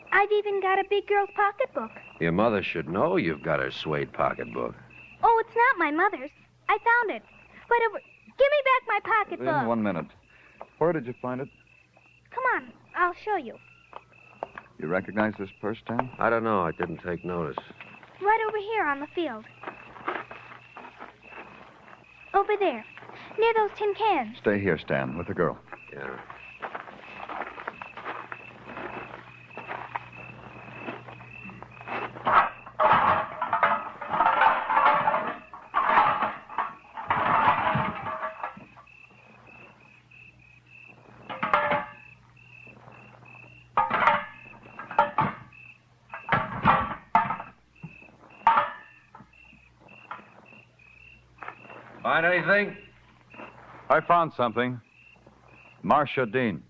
I've even got a big girl's pocketbook. Your mother should know you've got her suede pocketbook. Oh, it's not my mother's. I found it. Right over. Give me back my pocketbook. In 1 minute. Where did you find it? Come on, I'll show you. You recognize this purse, Stan? I don't know. I didn't take notice. Right over here on the field. Over there, near those tin cans. Stay here, Stan, with the girl. Yeah. Find anything? I found something. Marcia Dean.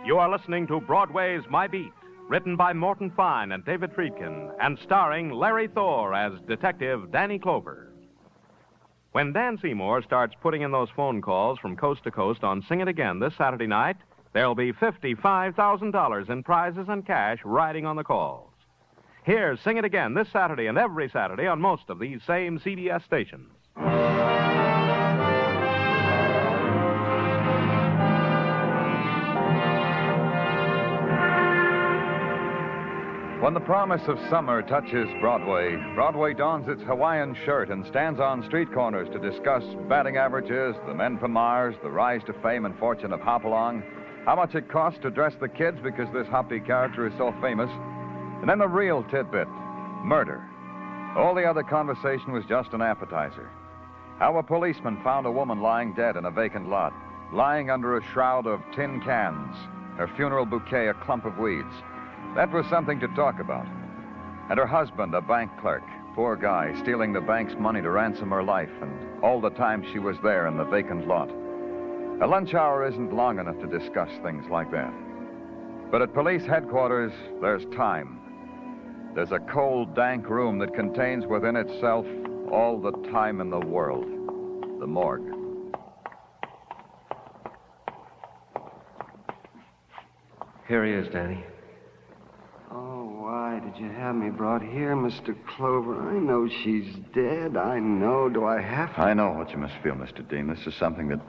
You are listening to Broadway's My Beat, written by Morton Fine and David Friedkin, and starring Larry Thor as Detective Danny Clover. When Dan Seymour starts putting in those phone calls from coast to coast on Sing It Again this Saturday night, there'll be $55,000 in prizes and cash riding on the calls. Here's Sing It Again this Saturday and every Saturday on most of these same CBS stations. When the promise of summer touches Broadway, Broadway dons its Hawaiian shirt and stands on street corners to discuss batting averages, the men from Mars, the rise to fame and fortune of Hopalong, how much it costs to dress the kids because this Hoppy character is so famous, and then the real tidbit, murder. All the other conversation was just an appetizer. How a policeman found a woman lying dead in a vacant lot, lying under a shroud of tin cans, her funeral bouquet a clump of weeds. That was something to talk about. And her husband, a bank clerk, poor guy, stealing the bank's money to ransom her life, and all the time she was there in the vacant lot. A lunch hour isn't long enough to discuss things like that. But at police headquarters, there's time. There's a cold, dank room that contains within itself all the time in the world. The morgue. Here he is, Danny. Oh, why did you have me brought here, Mr. Clover? I know she's dead. I know. Do I have to? I know what you must feel, Mr. Dean. This is something that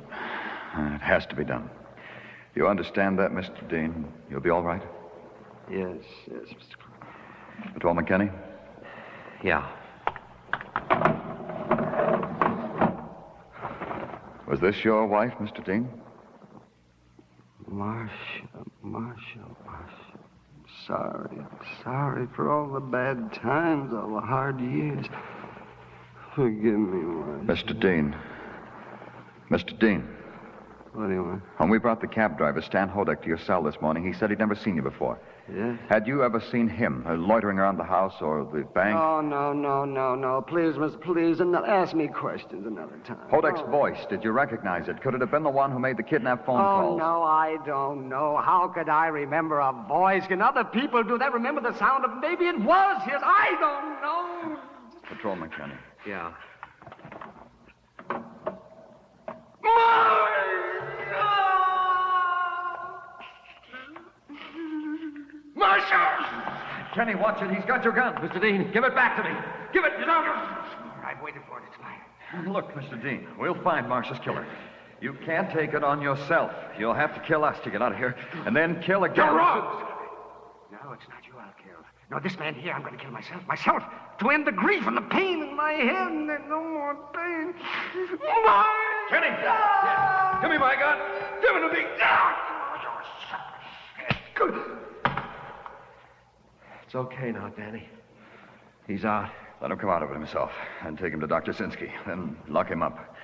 it has to be done. You understand that, Mr. Dean? You'll be all right? Yes, Mr. Clover. Patrolman Kenny? Yeah. Was this your wife, Mr. Dean? Marcia. Sorry for all the bad times, all the hard years. Forgive me, Marcia. Mr. Dean. Mr. Dean. What do you want? When we brought the cab driver, Stan Hodek, to your cell this morning, he said he'd never seen you before. Yes? Had you ever seen him loitering around the house or the bank? Oh, no. Please, miss, please, and ask me questions another time. Hodek's voice, did you recognize it? Could it have been the one who made the kidnap phone calls? No, I don't know. How could I remember a voice? Can other people do that? Remember the sound of... Maybe it was his. I don't know. Patrolman Kenny. Yeah. Marcia! Kenny, watch it. He's got your gun. Mr. Dean, give it back to me. Give it. I've waited for it. It's mine. Look, Mr. Dean, we'll find Marcia's killer. You can't take it on yourself. You'll have to kill us to get out of here, and then kill again. You're wrong! No, it's not you I'll kill. No, this man here, I'm going to kill myself. Myself! To end the grief and the pain in my head, and there's no more pain. Kenny! Yeah. Give me my gun! Give it to me! Good. It's okay now, Danny. He's out. Let him come out of it himself and take him to Dr. Sinsky. Then lock him up.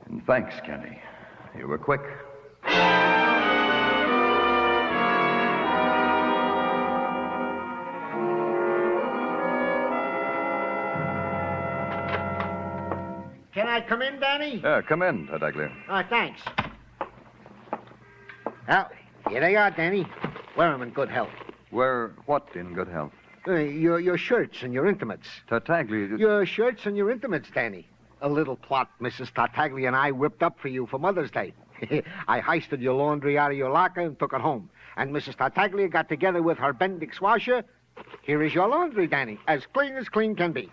And thanks, Kenny. You were quick. Can I come in, Danny? Yeah, come in, Tadaglia. Thanks. Well, here they are, Danny. Wear them in good health. Wear what in good health? Your shirts and your intimates. Tartaglia... Your shirts and your intimates, Danny. A little plot Mrs. Tartaglia and I whipped up for you for Mother's Day. I heisted your laundry out of your locker and took it home. And Mrs. Tartaglia got together with her Bendix washer. Here is your laundry, Danny, as clean can be.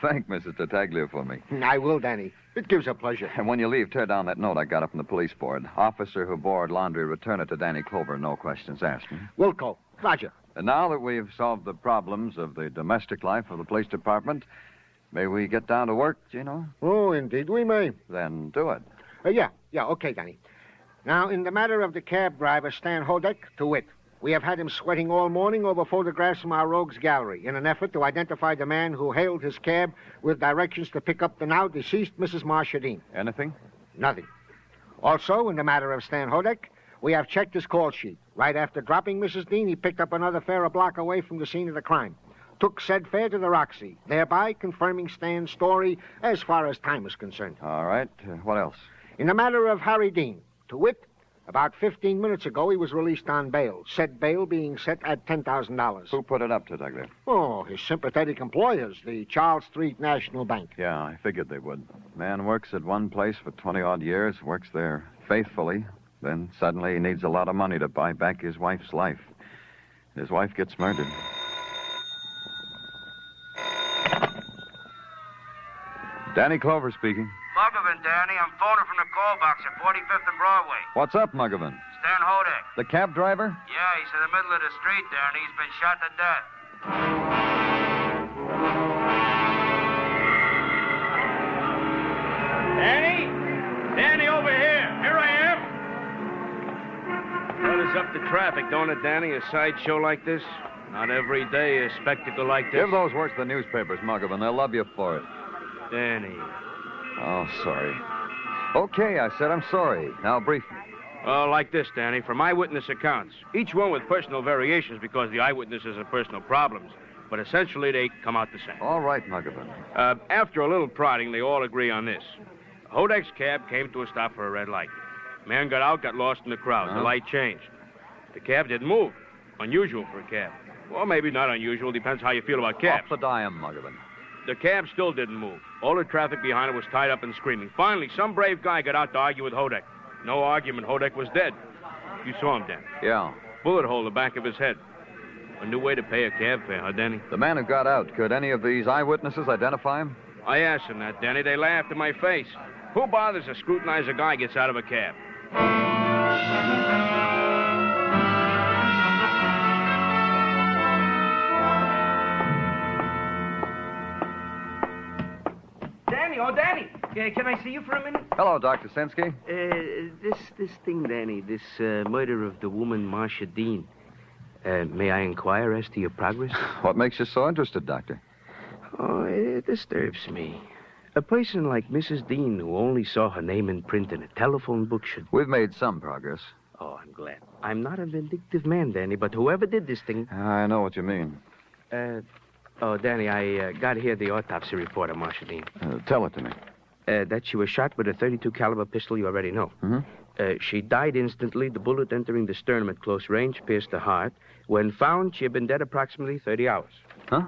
Thank Mrs. Tartaglia for me. I will, Danny. It gives her pleasure. And when you leave, tear down that note I got up from the police board. Officer who bore laundry, return it to Danny Clover, no questions asked. Wilco. Roger. And now that we've solved the problems of the domestic life of the police department, may we get down to work, Gino? Oh, indeed we may. Then do it. Yeah, okay, Danny. Now, in the matter of the cab driver, Stan Hodek, to wit, we have had him sweating all morning over photographs from our rogues gallery in an effort to identify the man who hailed his cab with directions to pick up the now deceased Mrs. Marcia Dean. Anything? Nothing. Also, in the matter of Stan Hodek, we have checked his call sheet. Right after dropping Mrs. Dean, he picked up another fare a block away from the scene of the crime. Took said fare to the Roxy, thereby confirming Stan's story as far as time is concerned. All right. What else? In the matter of Harry Dean, to wit, about 15 minutes ago, he was released on bail. Said bail being set at $10,000. Who put it up to Douglas? Oh, his sympathetic employers, the Charles Street National Bank. Yeah, I figured they would. Man works at one place for 20-odd years, works there faithfully, then suddenly he needs a lot of money to buy back his wife's life. His wife gets murdered. Danny Clover speaking. Muggavan, Danny. I'm phoning from the call box at 45th and Broadway. What's up, Muggavan? Stan Hodek. The cab driver? Yeah, he's in the middle of the street, Danny. He's been shot to death. Danny? Danny, over here. Here I am. That is up to traffic, don't it, Danny? A sideshow like this? Not every day a spectacle like this. Give those words to the newspapers, Muggavan. They'll love you for it. Danny. Oh, sorry. Okay, I said I'm sorry. Now brief me. Well, like this, Danny. From eyewitness accounts, each one with personal variations because the eyewitnesses have personal problems. But essentially, they come out the same. All right, Muggavan. After a little prodding, they all agree on this. Hodek's cab came to a stop for a red light. Man got out, got lost in the crowd. The light changed. The cab didn't move. Unusual for a cab. Well, maybe not unusual. Depends how you feel about cabs. Off the dime, Muggavan. The cab still didn't move. All the traffic behind it was tied up and screaming. Finally, some brave guy got out to argue with Hodek. No argument. Hodek was dead. You saw him, Danny. Yeah. Bullet hole in the back of his head. A new way to pay a cab fare, huh, Danny? The man who got out, could any of these eyewitnesses identify him? I asked them that, Danny. They laughed in my face. Who bothers to scrutinize a guy gets out of a cab? Danny, oh, Danny. Can I see you for a minute? Hello, Dr. Sinsky. This thing, Danny, this murder of the woman Marcia Dean. May I inquire as to your progress? What makes you so interested, Doctor? Oh, it disturbs me. A person like Mrs. Dean, who only saw her name in print in a telephone book, should... We've made some progress. Oh, I'm glad. I'm not a vindictive man, Danny, but whoever did this thing... I know what you mean. Danny, I got here the autopsy report on Marcia Dean. Tell it to me. That she was shot with a .32 caliber pistol, you already know. Mm-hmm. She died instantly. The bullet entering the sternum at close range pierced the heart. When found, she had been dead approximately 30 hours. Huh?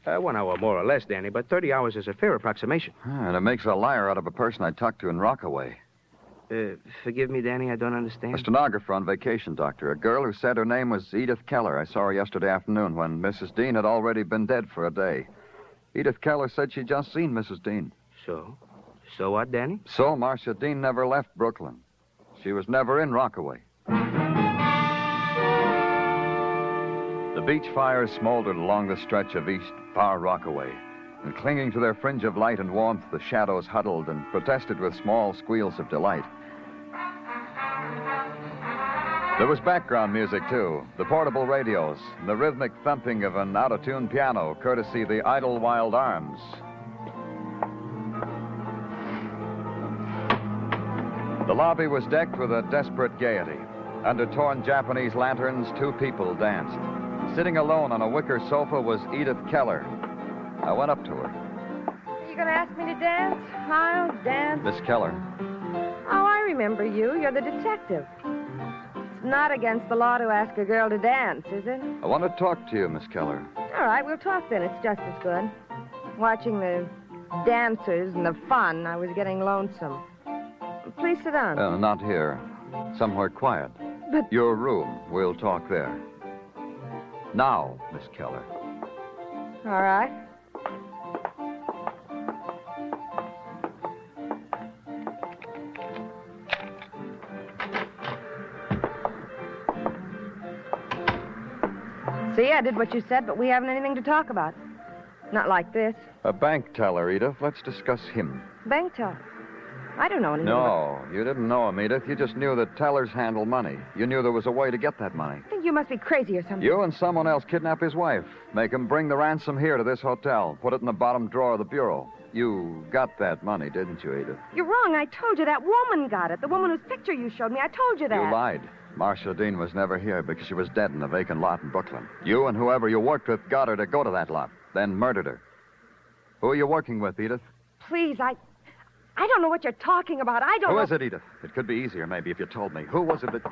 1 hour more or less, Danny, but 30 hours is a fair approximation. And it makes a liar out of a person I talked to in Rockaway. Forgive me, Danny, I don't understand. A stenographer on vacation, Doctor. A girl who said her name was Edith Keller. I saw her yesterday afternoon when Mrs. Dean had already been dead for a day. Edith Keller said she'd just seen Mrs. Dean. So? So what, Danny? So Marcia Dean never left Brooklyn. She was never in Rockaway. The beach fires smoldered along the stretch of East Far Rockaway, and clinging to their fringe of light and warmth, the shadows huddled and protested with small squeals of delight. There was background music, too, the portable radios, and the rhythmic thumping of an out-of-tune piano, courtesy the Idlewild Arms. The lobby was decked with a desperate gaiety. Under torn Japanese lanterns, 2 people danced. Sitting alone on a wicker sofa was Edith Keller. I went up to her. Are you going to ask me to dance? I'll dance. Miss Keller. Oh, I remember you. You're the detective. It's not against the law to ask a girl to dance, is it? I want to talk to you, Miss Keller. All right, we'll talk then. It's just as good. Watching the dancers and the fun, I was getting lonesome. Please sit down. Not here. Somewhere quiet. But... Your room. We'll talk there. Now, Miss Keller. All right. See, I did what you said, but we haven't anything to talk about. Not like this. A bank teller, Edith. Let's discuss him. Bank teller? I don't know anything No, you didn't know him, Edith. You just knew that tellers handle money. You knew there was a way to get that money. I think you must be crazy or something. You and someone else kidnap his wife. Make him bring the ransom here to this hotel. Put it in the bottom drawer of the bureau. You got that money, didn't you, Edith? You're wrong. I told you that woman got it. The woman whose picture you showed me. I told you that. You lied. Marcia Dean was never here because she was dead in a vacant lot in Brooklyn. You and whoever you worked with got her to go to that lot, then murdered her. Who are you working with, Edith? Please, I don't know what you're talking about. I don't know. Who is it, Edith? It could be easier, maybe, if you told me. Who was it that...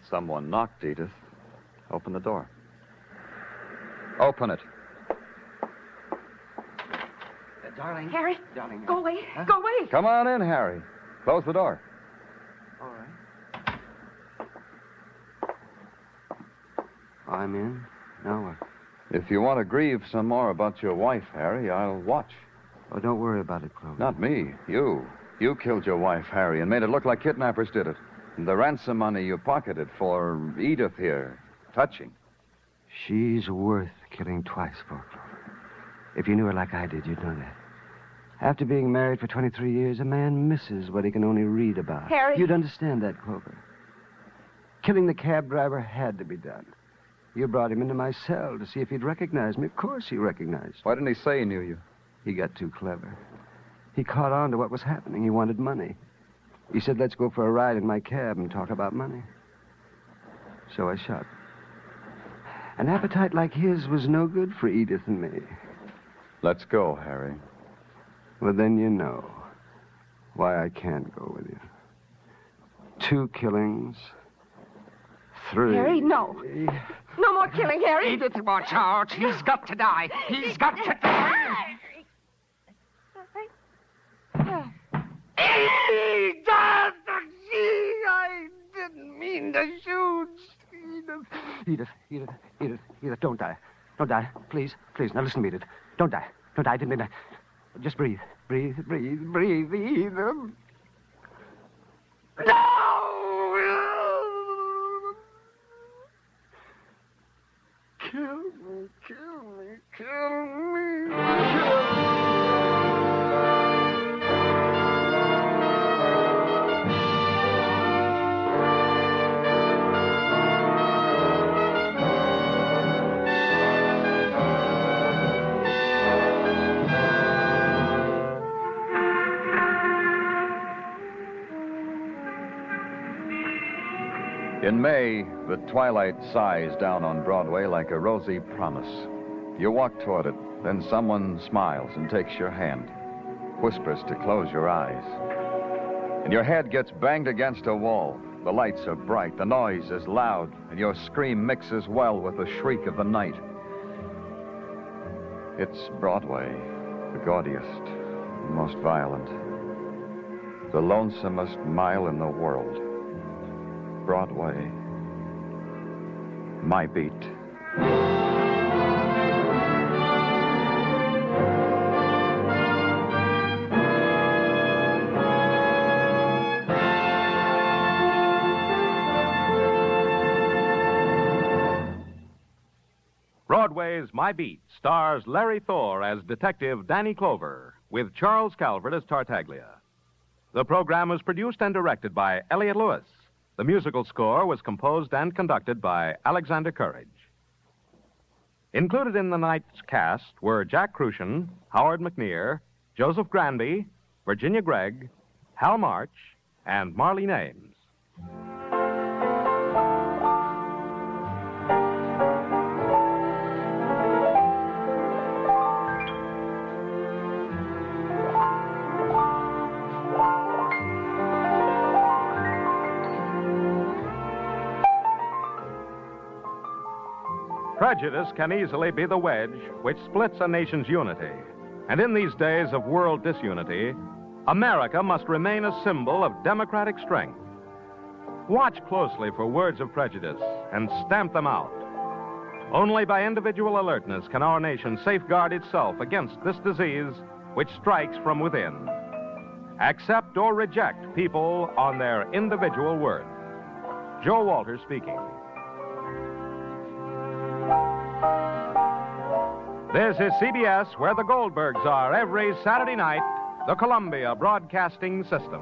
Someone knocked, Edith. Open the door. Open it. Darling. Harry, Darling. go away. Huh? Go away. Come on in, Harry. Close the door. All right. I'm in. Now what? If you want to grieve some more about your wife, Harry, I'll watch. Oh, don't worry about it, Clover. Not me. You. You killed your wife, Harry, and made it look like kidnappers did it. And the ransom money you pocketed for Edith here. Touching. She's worth killing twice for, Clover. If you knew her like I did, you'd know that. After being married for 23 years, a man misses what he can only read about. Harry. You'd understand that, Clover. Killing the cab driver had to be done. You brought him into my cell to see if he'd recognize me. Of course he recognized. Why didn't he say he knew you? He got too clever. He caught on to what was happening. He wanted money. He said, let's go for a ride in my cab and talk about money. So I shot. An appetite like his was no good for Edith and me. Let's go, Harry. Well, then you know why I can't go with you. 2 killings. 3. Harry, no. No more killing, Harry. Edith, watch out. He's got to die. He's got to die. Edith! I didn't mean to shoot. Edith, don't die. Don't die. Please. Now listen to me, Edith. Don't die. I didn't mean to... Just breathe. Breathe, Edith. No! Kill me. In May, the twilight sighs down on Broadway like a rosy promise. You walk toward it, then someone smiles and takes your hand, whispers to close your eyes. And your head gets banged against a wall. The lights are bright, the noise is loud, and your scream mixes well with the shriek of the night. It's Broadway, the gaudiest, the most violent, the lonesomest mile in the world. Broadway, my beat. Broadway's My Beat stars Larry Thor as Detective Danny Clover, with Charles Calvert as Tartaglia. The program was produced and directed by Elliott Lewis. The musical score was composed and conducted by Alexander Courage. Included in the night's cast were Jack Crucian, Howard McNear, Joseph Granby, Virginia Gregg, Hal March, and Marlene Ames. Prejudice can easily be the wedge which splits a nation's unity. And in these days of world disunity, America must remain a symbol of democratic strength. Watch closely for words of prejudice and stamp them out. Only by individual alertness can our nation safeguard itself against this disease which strikes from within. Accept or reject people on their individual worth. Joe Walters speaking. This is CBS, where the Goldbergs are every Saturday night, the Columbia Broadcasting System.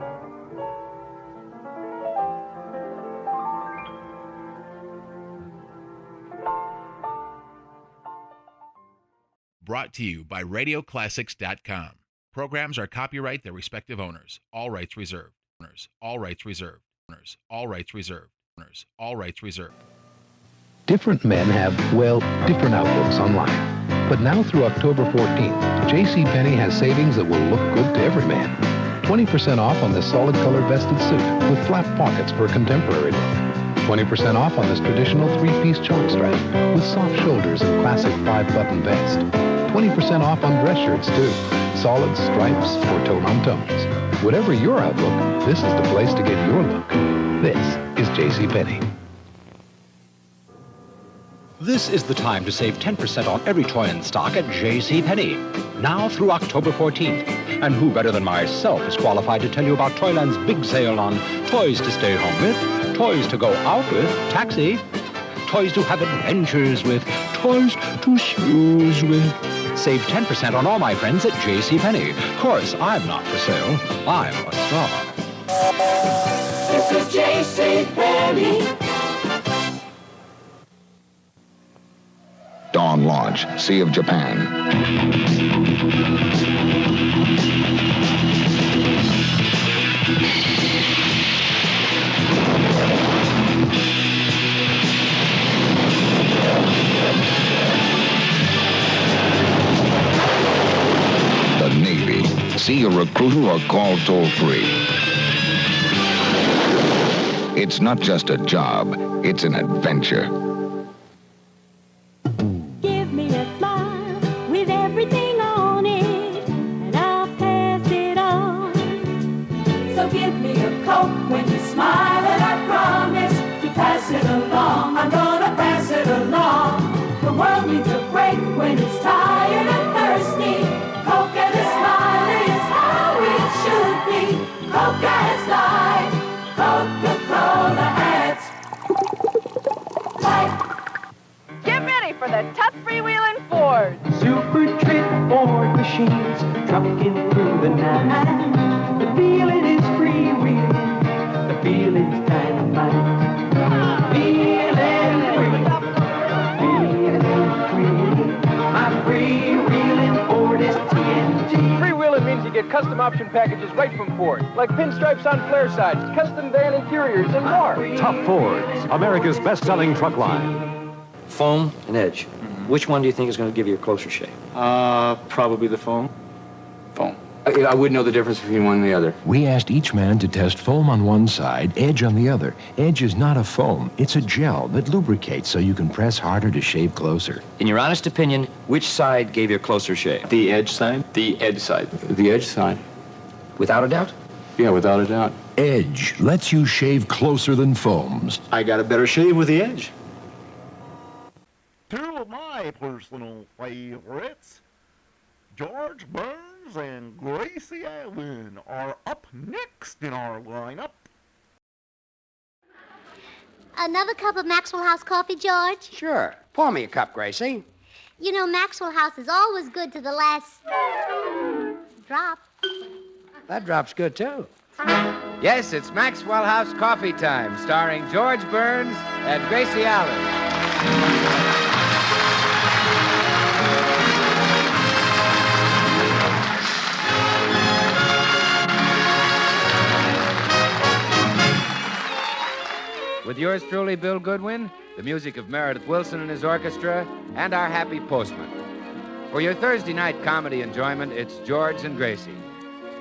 Brought to you by RadioClassics.com. Programs are copyright their respective owners. All rights reserved. Owners. All rights reserved. Owners. All rights reserved. Owners. All rights reserved. Different men have, well, different outlooks on life. But now through October 14th, JCPenney has savings that will look good to every man. 20% off on this solid color vested suit with flat pockets for a contemporary look. 20% off on this traditional three-piece chalk stripe with soft shoulders and classic 5-button vest. 20% off on dress shirts, too. Solid stripes or tone-on-tones. Whatever your outlook, this is the place to get your look. This is JCPenney. This is the time to save 10% on every toy in stock at JCPenney. Now through October 14th. And who better than myself is qualified to tell you about Toyland's big sale on toys to stay home with, toys to go out with, taxi, toys to have adventures with, toys to snooze with. Save 10% on all my friends at JCPenney. Of course, I'm not for sale. I'm a star. This is JCPenney. Dawn launch, Sea of Japan. The Navy. See a recruiter or call toll-free. It's not just a job, it's an adventure. For the tough freewheeling Ford. Super trip Ford machines, trucking through the night. The feeling is freewheeling, the feeling's dynamite. Feeling free, my freewheeling Ford is TNT. Freewheeling means you get custom option packages right from Ford, like pinstripes on flare sides, custom van interiors, and more. Top Fords, America's best-selling truck line. Foam and edge. Which one do you think is going to give you a closer shape? Probably the foam. Foam. I wouldn't know the difference between one and the other. We asked each man to test foam on one side, edge on the other. Edge is not a foam. It's a gel that lubricates so you can press harder to shave closer. In your honest opinion, which side gave you a closer shape? The edge side? The edge side. The edge side. Without a doubt? Yeah, without a doubt. Edge lets you shave closer than foams. I got a better shave with the edge. Two of my personal favorites, George Burns and Gracie Allen, are up next in our lineup. Another cup of Maxwell House coffee, George? Sure. Pour me a cup, Gracie. You know, Maxwell House is always good to the last drop. That drop's good, too. Yes, it's Maxwell House coffee time, starring George Burns and Gracie Allen. With yours truly, Bill Goodwin, the music of Meredith Wilson and his orchestra, and our happy postman. For your Thursday night comedy enjoyment, it's George and Gracie.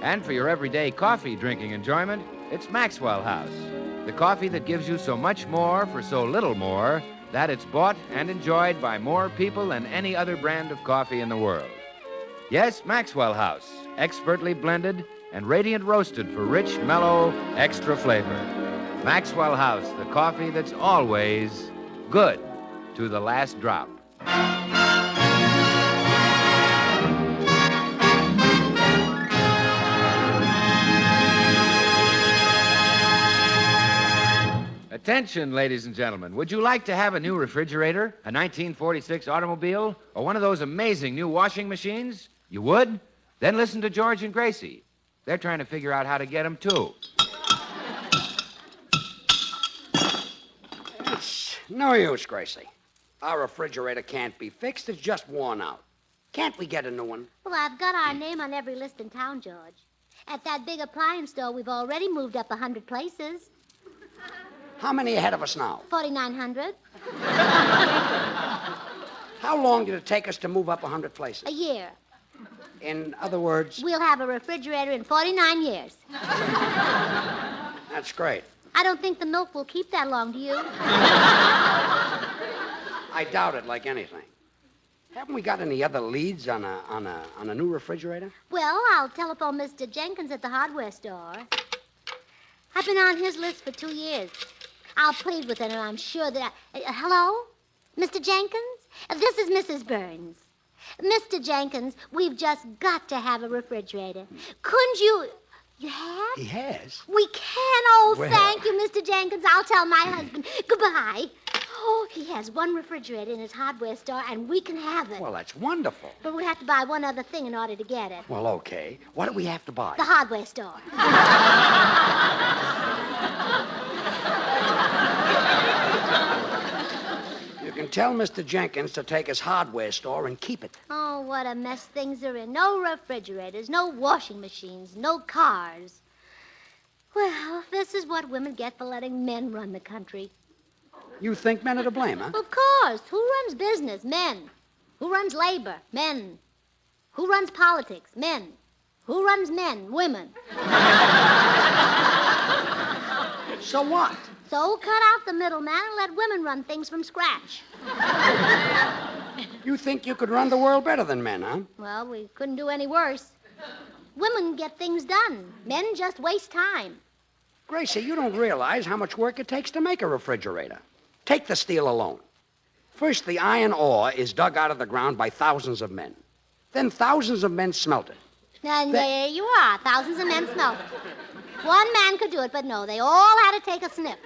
And for your everyday coffee drinking enjoyment, it's Maxwell House, the coffee that gives you so much more for so little more that it's bought and enjoyed by more people than any other brand of coffee in the world. Yes, Maxwell House, expertly blended and radiant roasted for rich, mellow, extra flavor. Maxwell House, the coffee that's always good to the last drop. Attention, ladies and gentlemen. Would you like to have a new refrigerator, a 1946 automobile, or one of those amazing new washing machines? You would? Then listen to George and Gracie. They're trying to figure out how to get them, too. It's no use, Gracie. Our refrigerator can't be fixed. It's just worn out. Can't we get a new one? Well, I've got our name on every list in town, George. At that big appliance store, we've already moved up 100 places. How many ahead of us now? 4,900. How long did it take us to move up 100 places? A year. In other words? We'll have a refrigerator in 49 years. That's great. I don't think the milk will keep that long, do you? I doubt it like anything. Haven't we got any other leads on a new refrigerator? Well, I'll telephone Mr. Jenkins at the hardware store. I've been on his list for 2 years. I'll plead with him, and I'm sure that hello? Mr. Jenkins? This is Mrs. Burns. Mr. Jenkins, we've just got to have a refrigerator. Couldn't you... You have? He has. We can. Oh, Well. Thank you, Mr. Jenkins. I'll tell my husband. Goodbye. Oh, he has one refrigerator in his hardware store, and we can have it. Well, that's wonderful. But we have to buy one other thing in order to get it. Well, okay. What do we have to buy? The hardware store. You can tell Mr. Jenkins to take his hardware store and keep it. Oh, what a mess things are in. No refrigerators, no washing machines, no cars. Well, this is what women get for letting men run the country. You think men are to blame, huh? Of course. Who runs business? Men. Who runs labor? Men. Who runs politics? Men. Who runs men? Women. So what? So cut out the middleman and let women run things from scratch. You think you could run the world better than men, huh? Well, we couldn't do any worse. Women get things done. Men just waste time. Gracie, you don't realize how much work it takes to make a refrigerator. Take the steel alone. First, the iron ore is dug out of the ground by thousands of men. Then thousands of men smelt it. And there you are. Thousands of men smelt it. One man could do it, but no, they all had to take a sniff.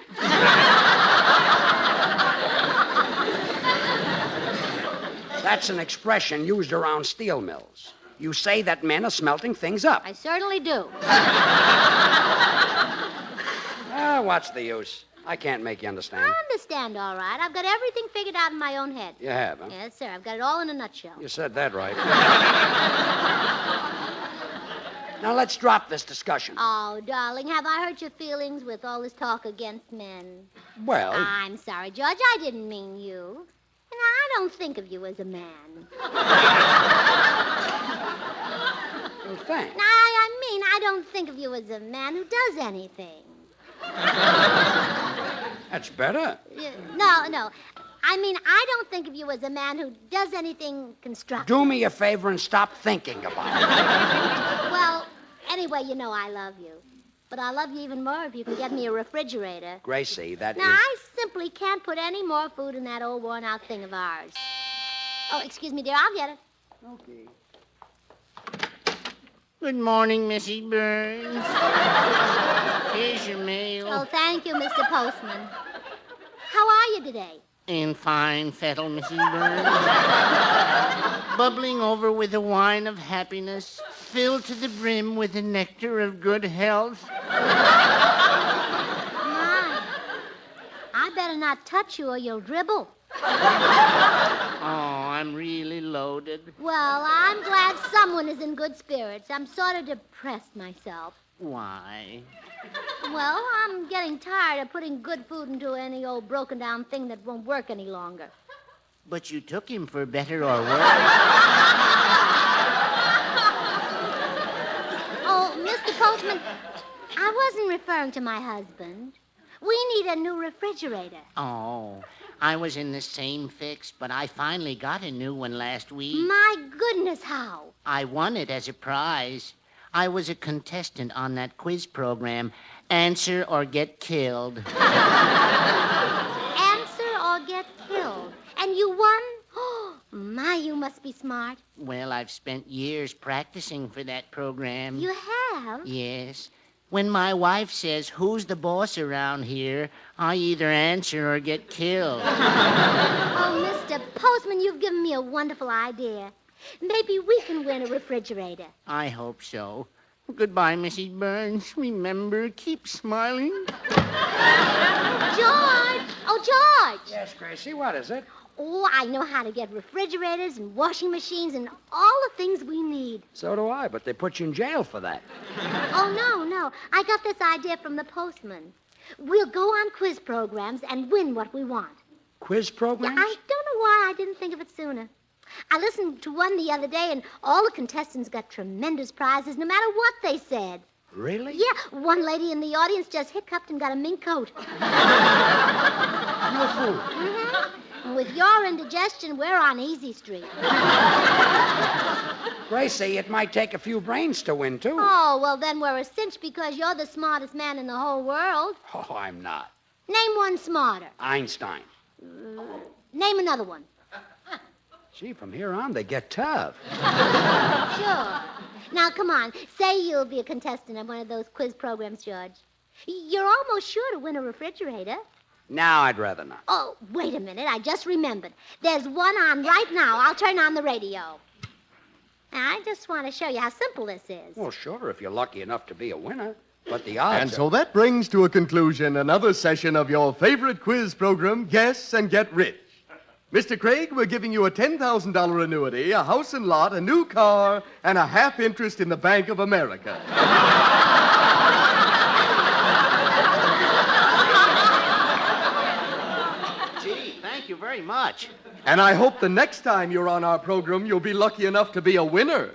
That's an expression used around steel mills. You say that men are smelting things up. I certainly do. What's the use? I can't make you understand. I understand, all right. I've got everything figured out in my own head. You have, huh? Yes, sir. I've got it all in a nutshell. You said that right. Now, let's drop this discussion. Oh, darling, have I hurt your feelings with all this talk against men? Well... I'm sorry, George. I didn't mean you. And I don't think of you as a man. Well, thanks. I mean, I don't think of you as a man who does anything. That's better. No. I mean, I don't think of you as a man who does anything constructive. Do me a favor and stop thinking about it. Well, anyway, you know I love you. But I'll love you even more if you can get me a refrigerator. Gracie, that Now, is... I simply can't put any more food in that old worn-out thing of ours. Oh, excuse me, dear. I'll get it. Okay. Good morning, Mrs. Burns. Here's your mail. Oh, thank you, Mr. Postman. How are you today? In fine fettle, Mrs. Burns. Bubbling over with the wine of happiness, filled to the brim with the nectar of good health. My. I better not touch you or you'll dribble. Oh, I'm really loaded. Well, I'm glad someone is in good spirits. I'm sort of depressed myself. Why? Well, I'm getting tired of putting good food into any old broken-down thing that won't work any longer. But you took him for better or worse. Oh, Mr. Postman, I wasn't referring to my husband. We need a new refrigerator. Oh, I was in the same fix, but I finally got a new one last week. My goodness, how? I won it as a prize. I was a contestant on that quiz program, Answer or Get Killed. Answer or get killed. And you won? Oh, my, you must be smart. Well, I've spent years practicing for that program. You have? Yes. When my wife says, "Who's the boss around here?" I either answer or get killed. Oh, Mr. Postman, you've given me a wonderful idea. Maybe we can win a refrigerator. I hope so. Goodbye, Mrs. Burns. Remember, keep smiling. George! Oh, George! Yes, Gracie, what is it? Oh, I know how to get refrigerators and washing machines and all the things we need. So do I, but they put you in jail for that. Oh, no. I got this idea from the postman. We'll go on quiz programs and win what we want. Quiz programs? Yeah, I don't know why I didn't think of it sooner. I listened to one the other day, and all the contestants got tremendous prizes no matter what they said. Really? Yeah, one lady in the audience just hiccuped and got a mink coat. No fool. Mm-hmm. With your indigestion, we're on Easy Street. Gracie, it might take a few brains to win, too. Oh, well, then we're a cinch because you're the smartest man in the whole world. Oh, I'm not. Name one smarter. Einstein. Name another one. Gee, from here on, they get tough. Sure. Now, come on. Say you'll be a contestant on one of those quiz programs, George. You're almost sure to win a refrigerator. Now, I'd rather not. Oh, wait a minute. I just remembered. There's one on right now. I'll turn on the radio. I just want to show you how simple this is. Well, sure, if you're lucky enough to be a winner. But the odds And so that brings to a conclusion another session of your favorite quiz program, Guess and Get Rich. Mr. Craig, we're giving you a $10,000 annuity, a house and lot, a new car, and a half interest in the Bank of America. Gee, thank you very much. And I hope the next time you're on our program, you'll be lucky enough to be a winner.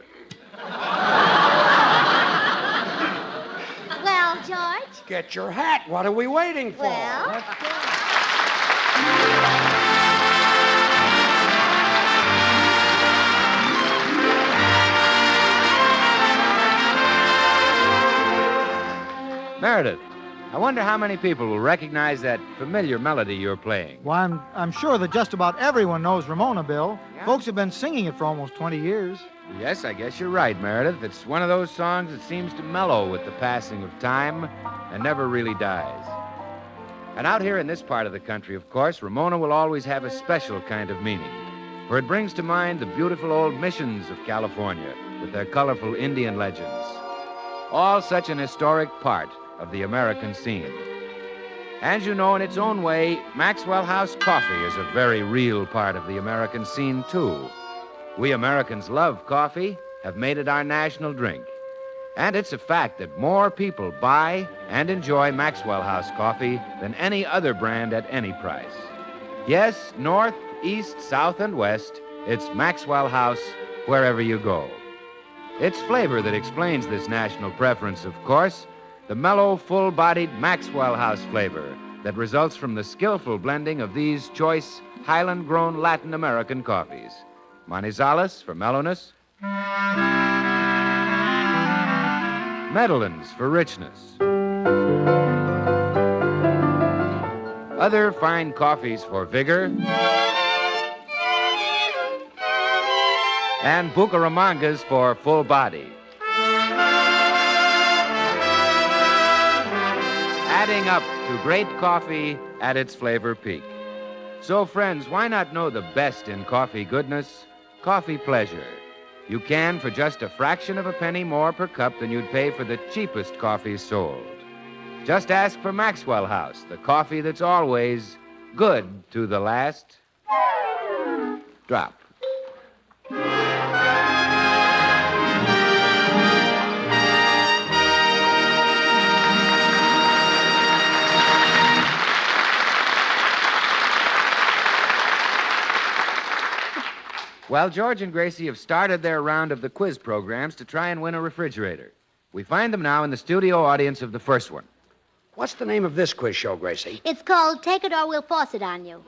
Well, George? Get your hat. What are we waiting for? Well... Meredith, I wonder how many people will recognize that familiar melody you're playing. Well, I'm sure that just about everyone knows Ramona, Bill. Yeah. Folks have been singing it for almost 20 years. Yes, I guess you're right, Meredith. It's one of those songs that seems to mellow with the passing of time and never really dies. And out here in this part of the country, of course, Ramona will always have a special kind of meaning, for it brings to mind the beautiful old missions of California with their colorful Indian legends. All such an historic part of the American scene. As you know, in its own way, Maxwell House coffee is a very real part of the American scene, too. We Americans love coffee, have made it our national drink. And it's a fact that more people buy and enjoy Maxwell House coffee than any other brand at any price. Yes, north, east, south, and west, it's Maxwell House wherever you go. It's flavor that explains this national preference, of course, the mellow, full-bodied Maxwell House flavor that results from the skillful blending of these choice, Highland-grown Latin American coffees. Manizales for mellowness, Medellins for richness. Other fine coffees for vigor, and Bucaramangas for full body. Adding up to great coffee at its flavor peak. So, friends, why not know the best in coffee goodness? Coffee pleasure. You can for just a fraction of a penny more per cup than you'd pay for the cheapest coffee sold. Just ask for Maxwell House, the coffee that's always good to the last drop. Well, George and Gracie have started their round of the quiz programs to try and win a refrigerator. We find them now in the studio audience of the first one. What's the name of this quiz show, Gracie? It's called Take It or We'll Force It on You.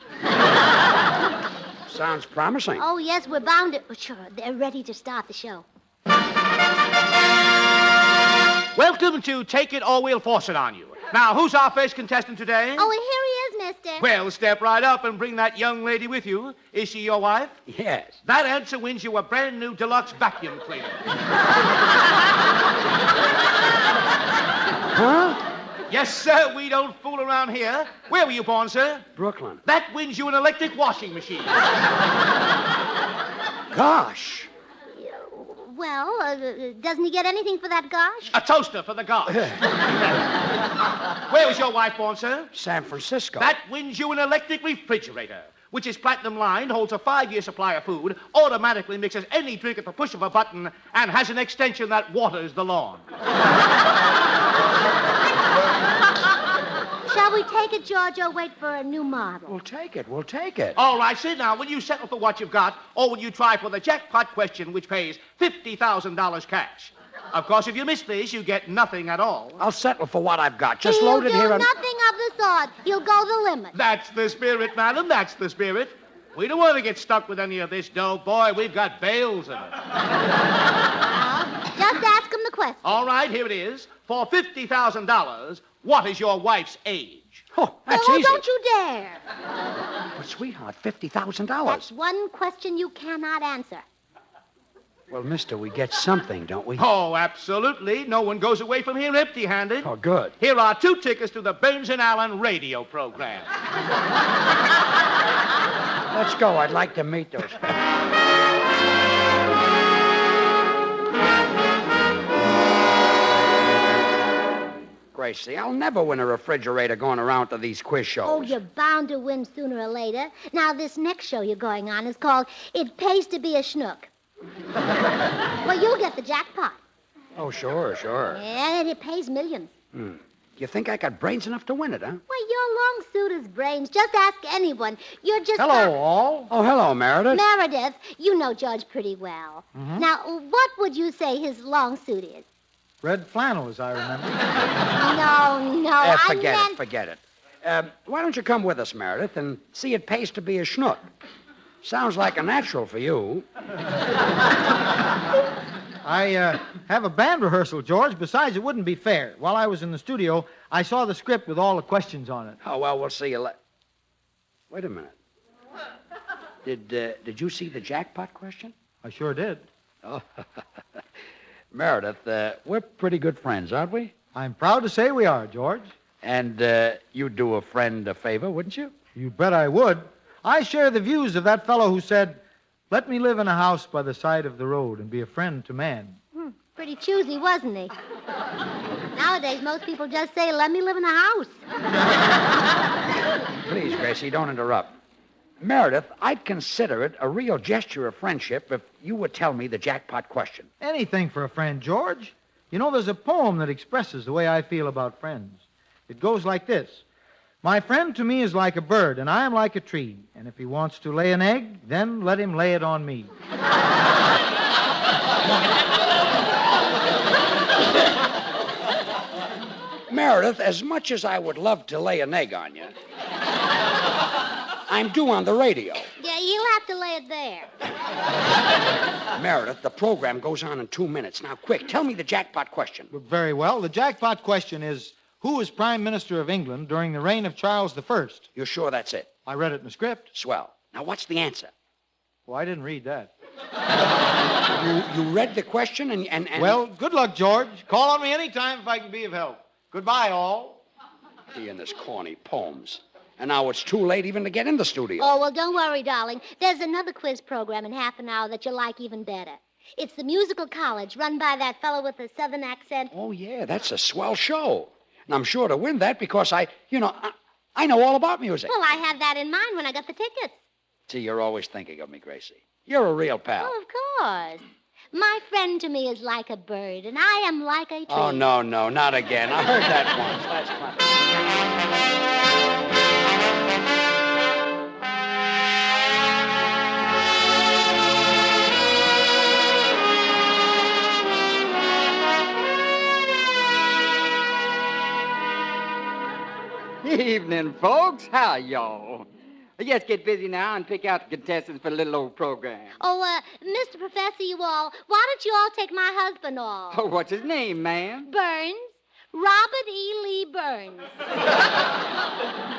Sounds promising. Oh, yes, we're bound to... Sure, they're ready to start the show. Welcome to Take It or We'll Force It on You. Now, who's our first contestant today? Oh, here he is, mister. Well, step right up and bring that young lady with you. Is she your wife? Yes. That answer wins you a brand new deluxe vacuum cleaner. Huh? Yes, sir, we don't fool around here. Where were you born, sir? Brooklyn. That wins you an electric washing machine. Gosh. Well, doesn't he get anything for that gosh? A toaster for the gosh. Where was your wife born, sir? San Francisco. That wins you an electric refrigerator, which is platinum lined, holds a 5-year supply of food, automatically mixes any drink at the push of a button, and has an extension that waters the lawn. Shall we take it, George, or wait for a new model? We'll take it. We'll take it. All right, sit now. Will you settle for what you've got, or will you try for the jackpot question, which pays $50,000 cash? Of course, if you miss this, you get nothing at all. I'll settle for what I've got. Just load it here and... nothing of the sort. You'll go the limit. That's the spirit, madam. That's the spirit. We don't want to get stuck with any of this dough. Boy, we've got bales of it. Just ask him the question. All right, here it is. For $50,000, what is your wife's age? Oh, that's Oh, easy. don't you dare. But, sweetheart, $50,000. That's one question you cannot answer. Well, mister, we get something, don't we? Oh, absolutely. No one goes away from here empty-handed. Oh, good. Here are 2 tickets to the Burns and Allen radio program. Let's go. I'd like to meet those people. Gracie, I'll never win a refrigerator going around to these quiz shows. Oh, you're bound to win sooner or later. Now, this next show you're going on is called It Pays to Be a Schnook. Well, you'll get the jackpot. Oh, sure. And it pays millions. You think I got brains enough to win it, huh? Well, your long suit is brains. Just ask anyone. You're just... Hello, all. Oh, hello, Meredith. Meredith, you know George pretty well. Mhm. Now, what would you say his long suit is? Red flannel, as I remember. No, Forget it. Why don't you come with us, Meredith, and see It Pays to Be a Schnook? Sounds like a natural for you. I have a band rehearsal, George. Besides, it wouldn't be fair. While I was in the studio, I saw the script with all the questions on it. Oh, well, we'll see you later. Wait a minute. Did you see the jackpot question? I sure did. Oh, Meredith, we're pretty good friends, aren't we? I'm proud to say we are, George. And you'd do a friend a favor, wouldn't you? You bet I would. I share the views of that fellow who said, "Let me live in a house by the side of the road and be a friend to man." Pretty choosy, wasn't he? Nowadays, most people just say, "Let me live in a house." Please, Gracie, don't interrupt. Meredith, I'd consider it a real gesture of friendship if you would tell me the jackpot question. Anything for a friend, George. You know, there's a poem that expresses the way I feel about friends. It goes like this. My friend to me is like a bird, and I am like a tree. And if he wants to lay an egg, then let him lay it on me. Meredith, as much as I would love to lay an egg on you, I'm due on the radio. Yeah, you'll have to lay it there. Meredith, the program goes on in 2 minutes. Now, quick, tell me the jackpot question. Very well. The jackpot question is, who was Prime Minister of England during the reign of Charles I? You're sure that's it? I read it in the script. Swell. Now, what's the answer? Well, I didn't read that. You read the question and... Well, good luck, George. Call on me anytime if I can be of help. Goodbye, all. He and his corny poems. And now it's too late even to get in the studio. Oh, well, don't worry, darling. There's another quiz program in half an hour that you'll like even better. It's the musical college run by that fellow with the southern accent. Oh, yeah, that's a swell show. And I'm sure to win that because I know all about music. Well, I had that in mind when I got the tickets. See, you're always thinking of me, Gracie. You're a real pal. Oh, of course. My friend to me is like a bird, and I am like a tree. Oh, no, not again. I heard that once. That's funny. evening, folks. How y'all? Let's get busy now and pick out the contestants for the little old program. Oh, Mr. Professor, you all, why don't you all take my husband off? Oh, what's his name, ma'am? Burns. Robert E. Lee Burns.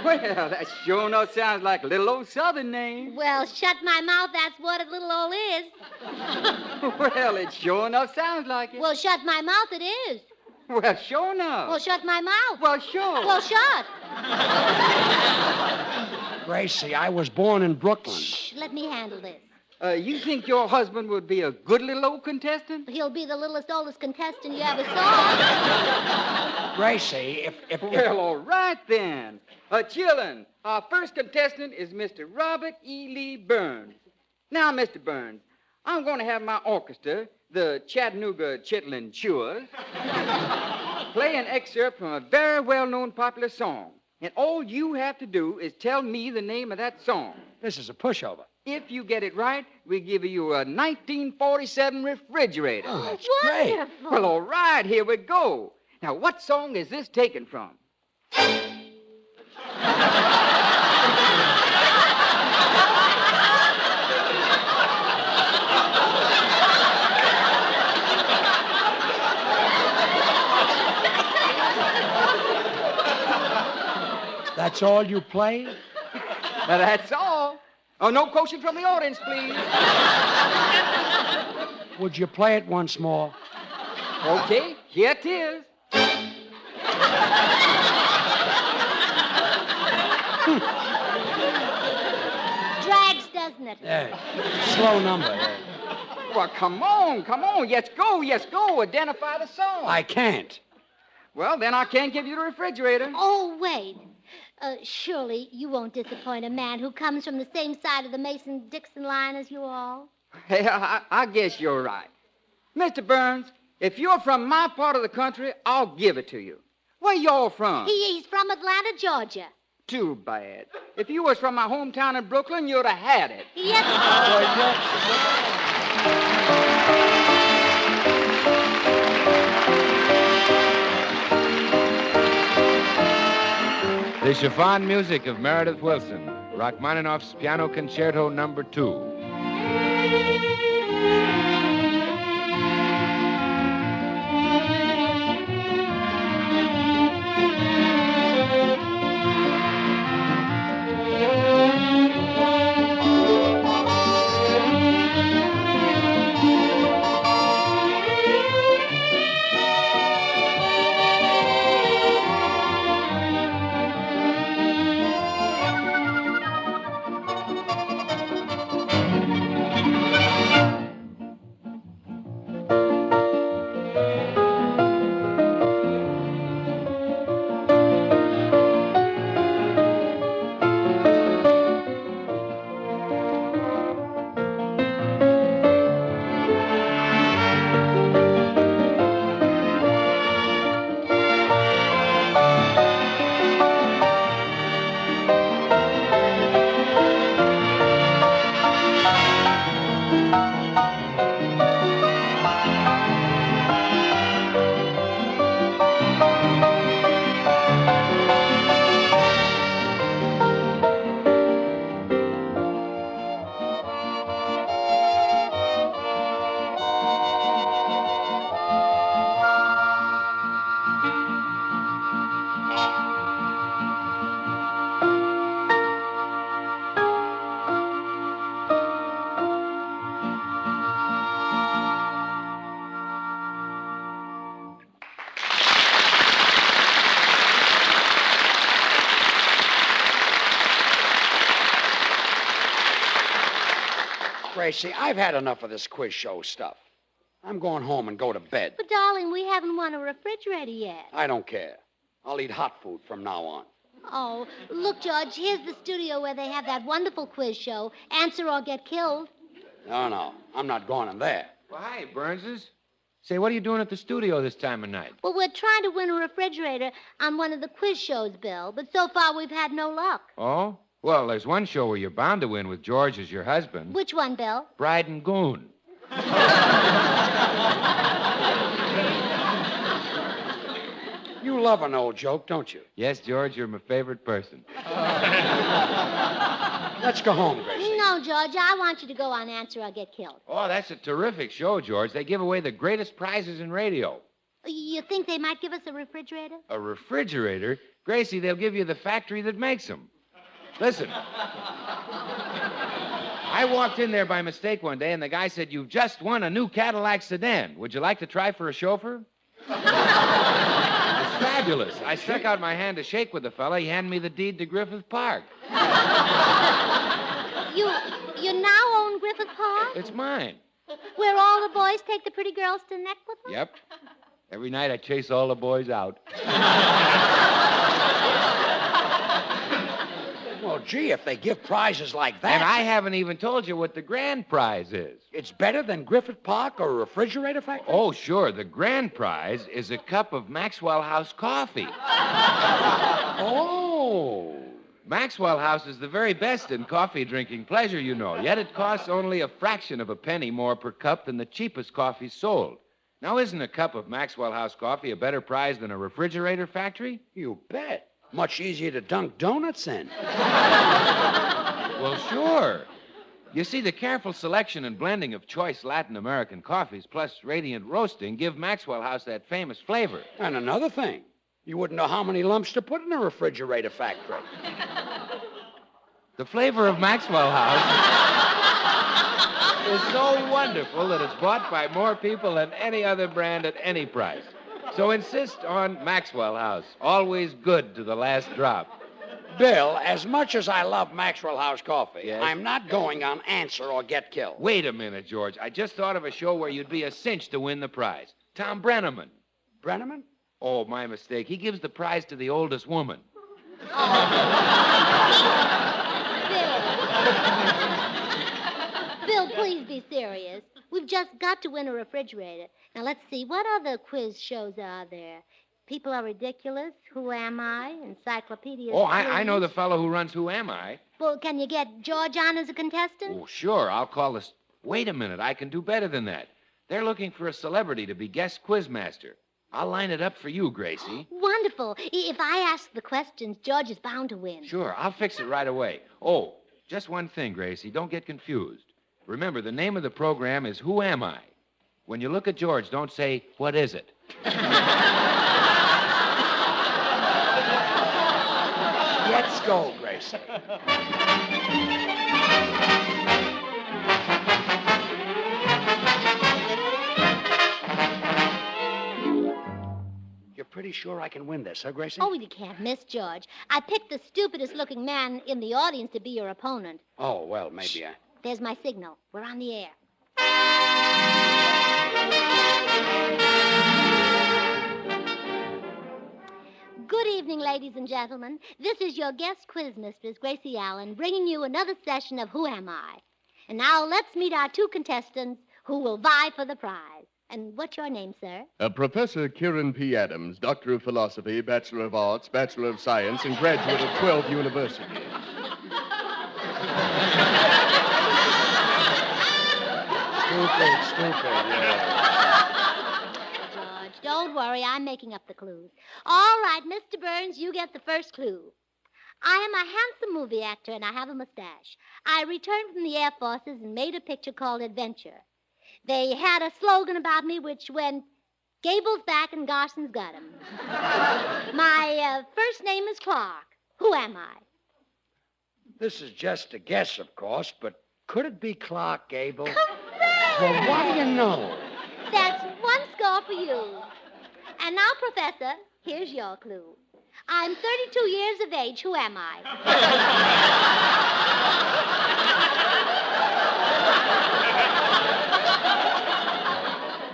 Well, that sure enough sounds like a little old Southern name. Well, shut my mouth, that's what a little old is. Well, it sure enough sounds like it. Well, shut my mouth, it is. Well, sure enough. Well, shut my mouth. Well, sure. Well, shut. Gracie, I was born in Brooklyn. Shh, let me handle this. You think your husband would be a good little old contestant? He'll be the littlest, oldest contestant you ever saw. Gracie, if... Well, all right, then. Chillin', our first contestant is Mr. Robert E. Lee Burns. Now, Mr. Burns, I'm going to have my orchestra, the Chattanooga Chitlin' Chewers, play an excerpt from a very well-known popular song. And all you have to do is tell me the name of that song. This is a pushover. If you get it right, we give you a 1947 refrigerator. Oh, that's great. Wonderful. Well, all right, here we go. Now, what song is this taken from? That's all you play? That's all. Oh, no quotient from the audience, please. Would you play it once more? Okay, here it is. Drags, doesn't it? Yeah. Slow number. Yeah. Well, come on. Yes, go. Identify the song. I can't. Well, then I can't give you the refrigerator. Oh, wait. Surely you won't disappoint a man who comes from the same side of the Mason-Dixon line as you all. Hey, I guess you're right. Mr. Burns, if you're from my part of the country, I'll give it to you. Where y'all from? He's from Atlanta, Georgia. Too bad. If you was from my hometown in Brooklyn, you'd have had it. Yes. The chiffon music of Meredith Willson, Rachmaninoff's Piano Concerto No. 2. Gracie, I've had enough of this quiz show stuff. I'm going home and go to bed. But, darling, we haven't won a refrigerator yet. I don't care. I'll eat hot food from now on. Oh, look, George, here's the studio where they have that wonderful quiz show, Answer or Get Killed. No, I'm not going in there. Well, hi, Burnses. Say, what are you doing at the studio this time of night? Well, we're trying to win a refrigerator on one of the quiz shows, Bill, but so far we've had no luck. Oh? Well, there's one show where you're bound to win with George as your husband. Which one, Bill? Bride and Goon. You You love an old joke, don't you? Yes, George, you're my favorite person. Let's go home, Gracie. No, George, I want you to go on Answer or Get Killed. Oh, that's a terrific show, George. They give away the greatest prizes in radio. You think they might give us a refrigerator? A refrigerator? Gracie, they'll give you the factory that makes them. Listen. I walked in there by mistake one day, and the guy said, "You've just won a new Cadillac sedan. Would you like to try for a chauffeur?" It's fabulous. I stuck out my hand to shake with the fella. He handed me the deed to Griffith Park. You now own Griffith Park? It's mine. Where all the boys take the pretty girls to neck with them? Yep. Every night I chase all the boys out. Well, gee, if they give prizes like that... And I haven't even told you what the grand prize is. It's better than Griffith Park or a refrigerator factory? Oh, sure. The grand prize is a cup of Maxwell House coffee. Oh. Maxwell House is the very best in coffee drinking pleasure, you know. Yet it costs only a fraction of a penny more per cup than the cheapest coffee sold. Now, isn't a cup of Maxwell House coffee a better prize than a refrigerator factory? You bet. Much easier to dunk donuts in. Well, sure. You see, the careful selection and blending of choice Latin American coffees plus radiant roasting give Maxwell House that famous flavor. And another thing, you wouldn't know how many lumps to put in a refrigerator factory. The flavor of Maxwell House is so wonderful that it's bought by more people than any other brand at any price. So insist on Maxwell House. Always good to the last drop. Bill, as much as I love Maxwell House coffee, yes? I'm not going on Answer or Get Killed. Wait a minute, George. I just thought of a show where you'd be a cinch to win the prize. Tom Brenneman. Brenneman? Oh, my mistake. He gives the prize to the oldest woman. Bill, please be serious. We've just got to win a refrigerator. Now, let's see. What other quiz shows are there? People Are Ridiculous, Who Am I, Encyclopedia. Oh, I know the fellow who runs Who Am I? Well, can you get George on as a contestant? Oh, sure. I'll call this. Wait a minute. I can do better than that. They're looking for a celebrity to be guest quizmaster. I'll line it up for you, Gracie. Wonderful. If I ask the questions, George is bound to win. Sure. I'll fix it right away. Oh, just one thing, Gracie. Don't get confused. Remember, the name of the program is Who Am I? When you look at George, don't say, "What is it?" Let's go, Gracie. You're pretty sure I can win this, huh, Gracie? Oh, you can't miss, George. I picked the stupidest-looking man in the audience to be your opponent. Oh, well, maybe I... There's my signal. We're on the air. Good evening, ladies and gentlemen. This is your guest quiz mistress, Gracie Allen, bringing you another session of Who Am I? And now let's meet our two contestants who will vie for the prize. And what's your name, sir? Professor Kieran P. Adams, Doctor of Philosophy, Bachelor of Arts, Bachelor of Science, and graduate of 12 universities. Stupid, yeah. George, don't worry. I'm making up the clues. All right, Mr. Burns, you get the first clue. I am a handsome movie actor, and I have a mustache. I returned from the Air Forces and made a picture called Adventure. They had a slogan about me which went, "Gable's back and Garson's got him." My first name is Clark. Who am I? This is just a guess, of course, but could it be Clark Gable? Well, what do you know? That's one score for you. And now, Professor, here's your clue. I'm 32 years of age. Who am I?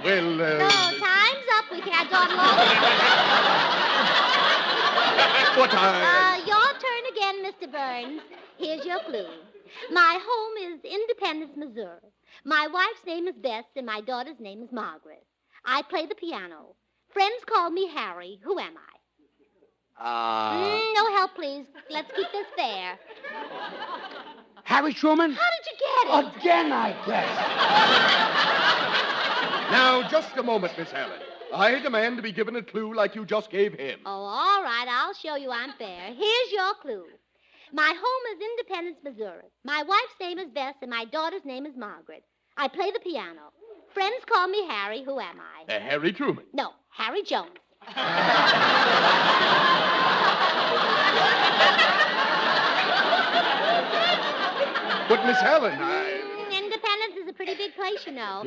Well, No, time's up. We can't dawdle on. What Your turn again, Mr. Burns. Here's your clue. My home is Independence, Missouri. My wife's name is Bess, and my daughter's name is Margaret. I play the piano. Friends call me Harry. Who am I? No help, please. Let's keep this fair. Harry Truman? How did you get it? Again, I guess. Now, just a moment, Miss Allen. I demand to be given a clue like you just gave him. Oh, all right. I'll show you I'm fair. Here's your clue. My home is Independence, Missouri. My wife's name is Bess, and my daughter's name is Margaret. I play the piano. Friends call me Harry. Who am I? Harry Truman. No, Harry Jones. But, Miss Helen, Independence is a pretty big place, you know.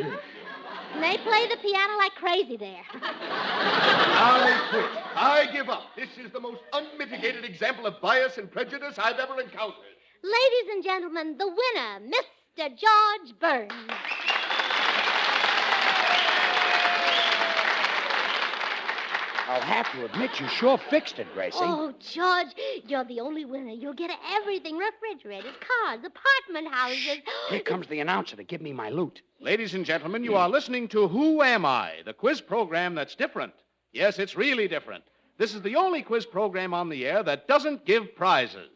And they play the piano like crazy there. I quit. I give up. This is the most unmitigated example of bias and prejudice I've ever encountered. Ladies and gentlemen, the winner, Mr. George Burns. I'll have to admit, you sure fixed it, Gracie. Oh, George, you're the only winner. You'll get everything, refrigerators, cars, apartment houses. Here comes the announcer to give me my loot. Ladies and gentlemen, you are listening to Who Am I, the quiz program that's different. Yes, it's really different. This is the only quiz program on the air that doesn't give prizes.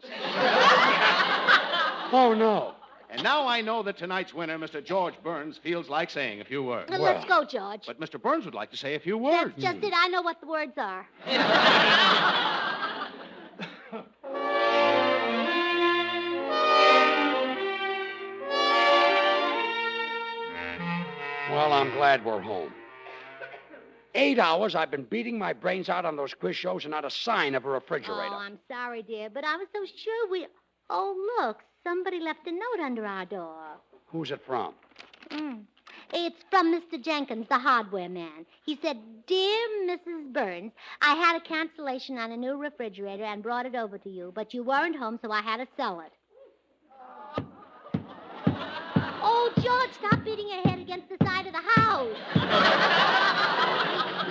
Oh, no. And now I know that tonight's winner, Mr. George Burns, feels like saying a few words. Let's go, George. But Mr. Burns would like to say a few words. That's just it. I know what the words are. Well, I'm glad we're home. 8 hours I've been beating my brains out on those quiz shows and not a sign of a refrigerator. Oh, I'm sorry, dear, but I was so sure we... Oh, look, somebody left a note under our door. Who's it from? It's from Mr. Jenkins, the hardware man. He said, Dear Mrs. Burns, I had a cancellation on a new refrigerator and brought it over to you, but you weren't home, so I had to sell it. Oh, George, stop beating your head against the side of the house.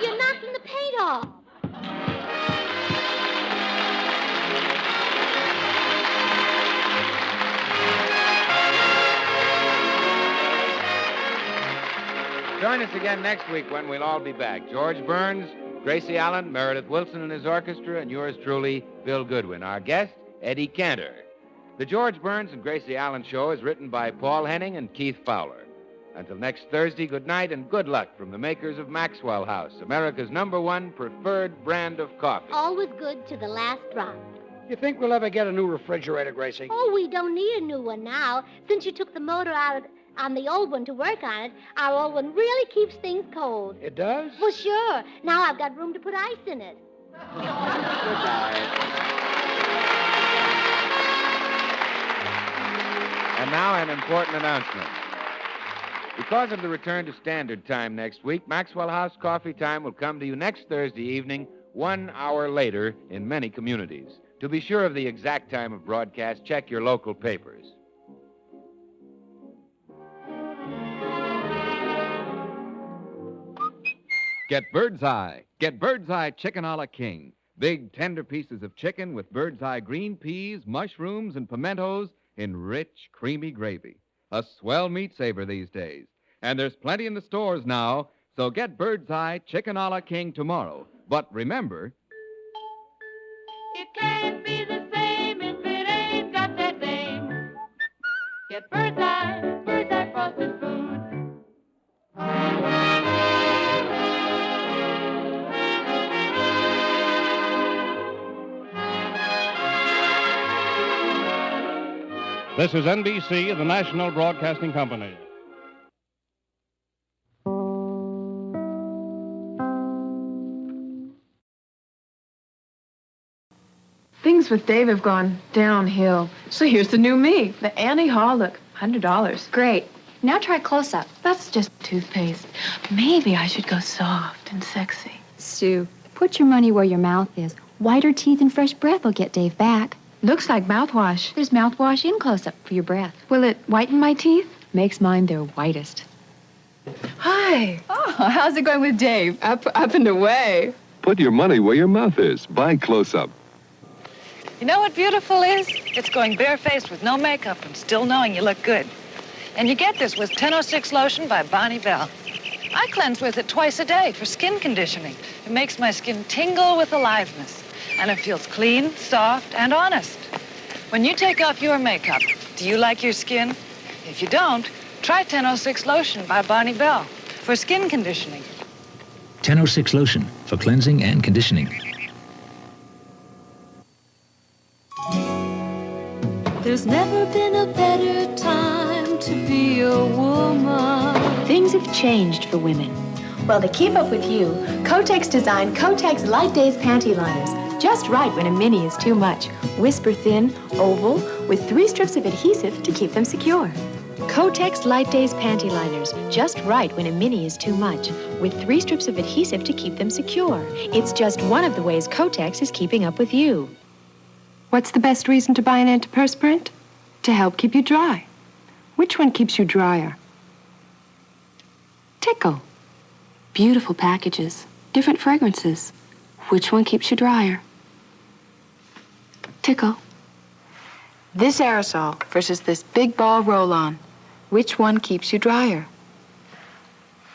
You're knocking the paint off. Join us again next week when we'll all be back. George Burns, Gracie Allen, Meredith Wilson and his orchestra, and yours truly, Bill Goodwin. Our guest, Eddie Cantor. The George Burns and Gracie Allen Show is written by Paul Henning and Keith Fowler. Until next Thursday, good night and good luck from the makers of Maxwell House, America's #1 preferred brand of coffee. Always good to the last drop. You think we'll ever get a new refrigerator, Gracie? Oh, we don't need a new one now. Since you took the motor out on the old one to work on it, our old one really keeps things cold. It does? Well, sure. Now I've got room to put ice in it. Good night. And now an important announcement. Because of the return to standard time next week, Maxwell House Coffee Time will come to you next Thursday evening, 1 hour later in many communities. To be sure of the exact time of broadcast, check your local papers. Get Bird's Eye. Get Bird's Eye Chicken a la King. Big, tender pieces of chicken with Bird's Eye green peas, mushrooms, and pimentos in rich, creamy gravy. A swell meat saver these days. And there's plenty in the stores now, so get Bird's Eye Chicken a la King tomorrow. But remember... It can't be the same if it ain't got that name. Get Bird's Eye frosted foods. This is NBC, the National Broadcasting Company. Things with Dave have gone downhill. So here's the new me, the Annie Hall look, $100. Great. Now try close-up. That's just toothpaste. Maybe I should go soft and sexy. Sue, put your money where your mouth is. Whiter teeth and fresh breath will get Dave back. Looks like mouthwash. There's mouthwash in close-up for your breath. Will it whiten my teeth? Makes mine their whitest. Hi. Oh, how's it going with Dave? Up and away. Put your money where your mouth is. Buy Close-Up. You know what beautiful is? It's going barefaced with no makeup and still knowing you look good. And you get this with 1006 lotion by Bonnie Bell. I cleanse with it twice a day for skin conditioning. It makes my skin tingle with aliveness. And it feels clean, soft, and honest. When you take off your makeup, do you like your skin? If you don't, try 1006 lotion by Bonnie Bell for skin conditioning. 1006 lotion for cleansing and conditioning. There's never been a better time to be a woman. Things have changed for women. Well, to keep up with you, Kotex designed Kotex Light Days panty liners. Just right when a mini is too much. Whisper thin, oval, with 3 strips of adhesive to keep them secure. Kotex Light Days panty liners. Just right when a mini is too much. With 3 strips of adhesive to keep them secure. It's just one of the ways Kotex is keeping up with you. What's the best reason to buy an antiperspirant? To help keep you dry. Which one keeps you drier? Tickle. Beautiful packages, different fragrances. Which one keeps you drier? Tickle. This aerosol versus this big ball roll-on. Which one keeps you drier?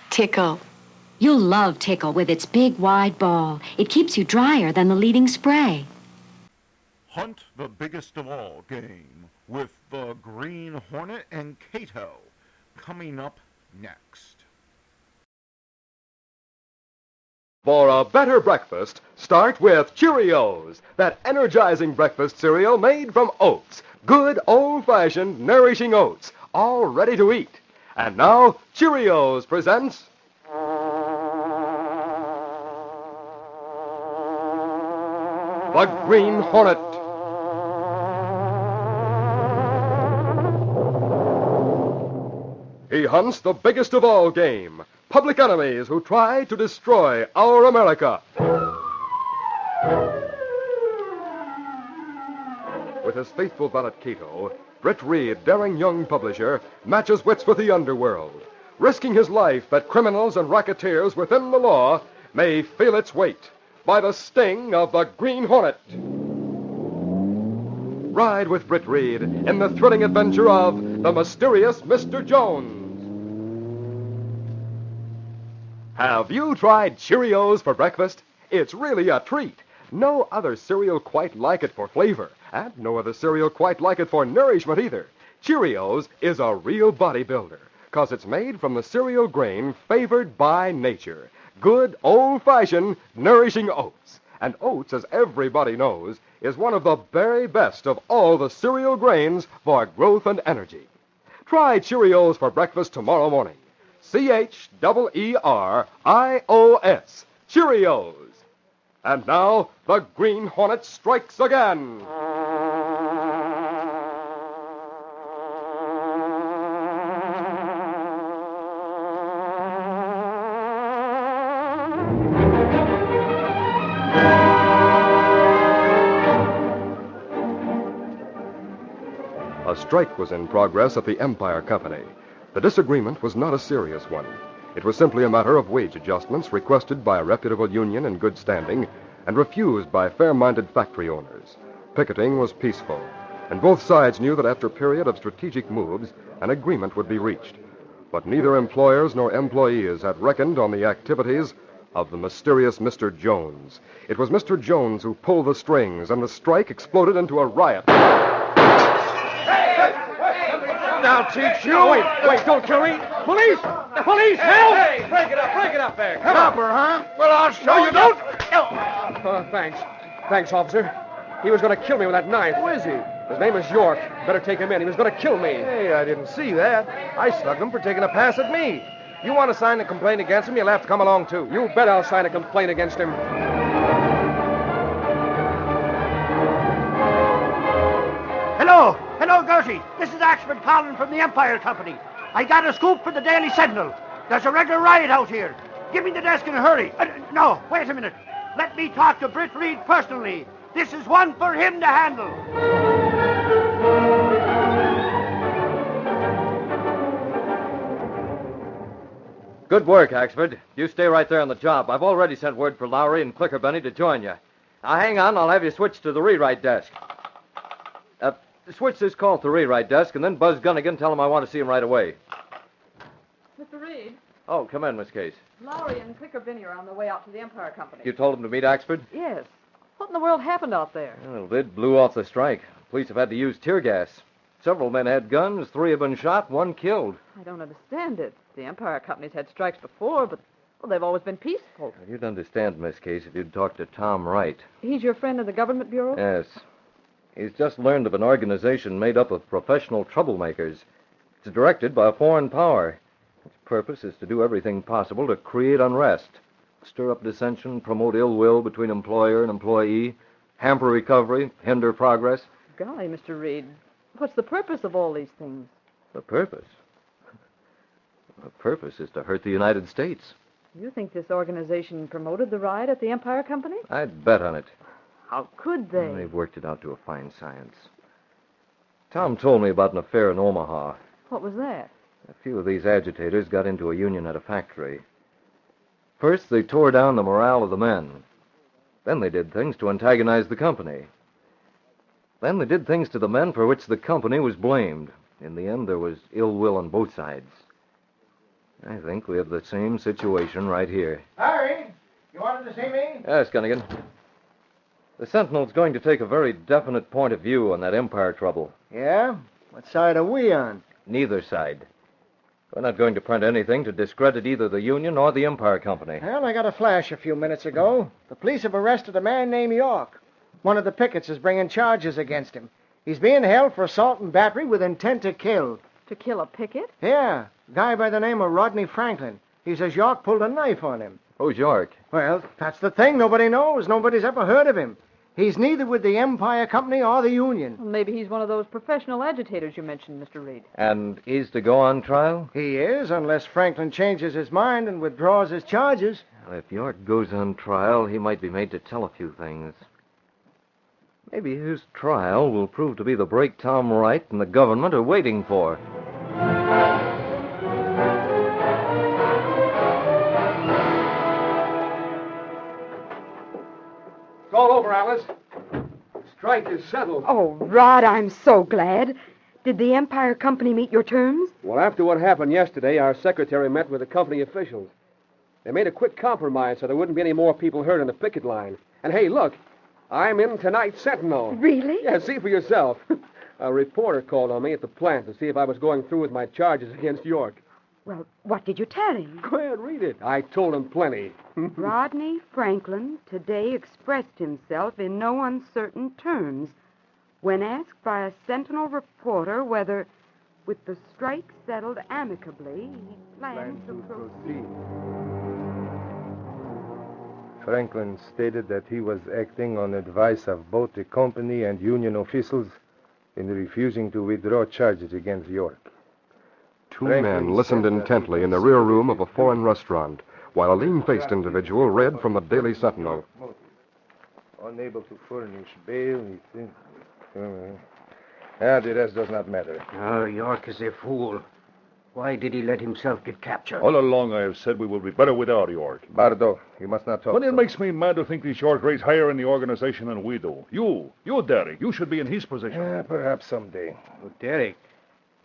Tickle. You'll love Tickle with its big, wide ball. It keeps you drier than the leading spray. Hunt the biggest of all game with the Green Hornet and Cato coming up next. For a better breakfast, start with Cheerios, that energizing breakfast cereal made from oats. Good, old-fashioned, nourishing oats, all ready to eat. And now, Cheerios presents... The Green Hornet. He hunts the biggest of all game, public enemies who try to destroy our America. With his faithful valet Cato, Britt Reed, daring young publisher, matches wits with the underworld, risking his life that criminals and racketeers within the law may feel its weight by the sting of the Green Hornet. Ride with Britt Reed in the thrilling adventure of the mysterious Mr. Jones. Have you tried Cheerios for breakfast? It's really a treat. No other cereal quite like it for flavor, and no other cereal quite like it for nourishment either. Cheerios is a real bodybuilder, 'cause it's made from the cereal grain favored by nature. Good, old-fashioned, nourishing oats. And oats, as everybody knows, is one of the very best of all the cereal grains for growth and energy. Try Cheerios for breakfast tomorrow morning. Cheerios. Cheerios. And now, the Green Hornet strikes again. A strike was in progress at the Empire Company. The disagreement was not a serious one. It was simply a matter of wage adjustments requested by a reputable union in good standing and refused by fair-minded factory owners. Picketing was peaceful, and both sides knew that after a period of strategic moves, an agreement would be reached. But neither employers nor employees had reckoned on the activities of the mysterious Mr. Jones. It was Mr. Jones who pulled the strings, and the strike exploded into a riot. Now teach you. Oh, wait, don't kill me. Police! Police, help! Hey, break it up there. Come Copper, huh? Well, I'll show you. Don't. Thanks. Thanks, officer. He was going to kill me with that knife. Who is he? His name is York. Better take him in. He was going to kill me. Hey, I didn't see that. I slugged him for taking a pass at me. You want to sign a complaint against him, you'll have to come along, too. You bet I'll sign a complaint against him. Hello, Gertie. This is Ashford Collin from the Empire Company. I got a scoop for the Daily Sentinel. There's a regular riot out here. Give me the desk in a hurry. No, wait a minute. Let me talk to Britt Reed personally. This is one for him to handle. Good work, Axford. You stay right there on the job. I've already sent word for Lowry and Clicker Benny to join you. Now, hang on. I'll have you switch to the rewrite desk. Switch this call to the rewrite desk, and then buzz Gunnigan. Tell him I want to see him right away. Mr. Reed, Oh, come in, Miss Case. Lowry and Clicker Benny are on their way out to the Empire Company. You told him to meet Axford? Yes. What in the world happened out there? Well, it blew off the strike. Police have had to use tear gas. Several men had guns. 3 have been shot. 1 killed. I don't understand it. The Empire Company's had strikes before, but Well, they've always been peaceful. You'd understand, Miss Case, if you'd talk to Tom Wright. He's your friend in the government bureau? Yes. He's just learned of an organization made up of professional troublemakers. It's directed by a foreign power. Its purpose is to do everything possible to create unrest, stir up dissension, promote ill will between employer and employee, hamper recovery, hinder progress. Golly, Mr. Reed, what's the purpose of all these things? The purpose? The purpose is to hurt the United States. You think this organization promoted the riot at the Empire Company? I'd bet on it. How could they? They've worked it out to a fine science. Tom told me about an affair in Omaha. What was that? A few of these agitators got into a union at a factory. First, they tore down the morale of the men. Then they did things to antagonize the company. Then they did things to the men for which the company was blamed. In the end, there was ill will on both sides. I think we have the same situation right here. Harry, you wanted to see me? Yes, Gunnigan. The Sentinel's going to take a very definite point of view on that Empire trouble. Yeah? What side are we on? Neither side. We're not going to print anything to discredit either the Union or the Empire Company. Well, I got a flash a few minutes ago. The police have arrested a man named York. One of the pickets is bringing charges against him. He's being held for assault and battery with intent to kill. To kill a picket? Yeah, a guy by the name of Rodney Franklin. He says York pulled a knife on him. Who's York? Well, that's the thing. Nobody knows. Nobody's ever heard of him. He's neither with the Empire Company or the Union. Well, maybe he's one of those professional agitators you mentioned, Mr. Reed. And he's to go on trial? He is, unless Franklin changes his mind and withdraws his charges. Well, if York goes on trial, he might be made to tell a few things. Maybe his trial will prove to be the break Tom Wright and the government are waiting for. It's all over, Alice. The strike is settled. Oh, Rod, I'm so glad. Did the Empire Company meet your terms? Well, after what happened yesterday, our secretary met with the company officials. They made a quick compromise so there wouldn't be any more people hurt on the picket line. And hey, look, I'm in tonight's Sentinel. Really? Yeah, see for yourself. A reporter called on me at the plant to see if I was going through with my charges against York. Well, what did you tell him? Go ahead, read it. I told him plenty. Rodney Franklin today expressed himself in no uncertain terms when asked by a Sentinel reporter whether, with the strike settled amicably, he planned to proceed. Franklin stated that he was acting on advice of both the company and union officials in refusing to withdraw charges against York. Two men listened intently in the rear room of a foreign restaurant, while a lean-faced individual read from the Daily Sentinel. Unable to furnish bail, he thinks... the rest does not matter. Oh, York is a fool. Why did he let himself get captured? All along I have said we will be better without York. Bardo, you must not talk. But it makes me mad to think this York rates higher in the organization than we do. You, Derek, you should be in his position. Perhaps someday. Oh, Derek,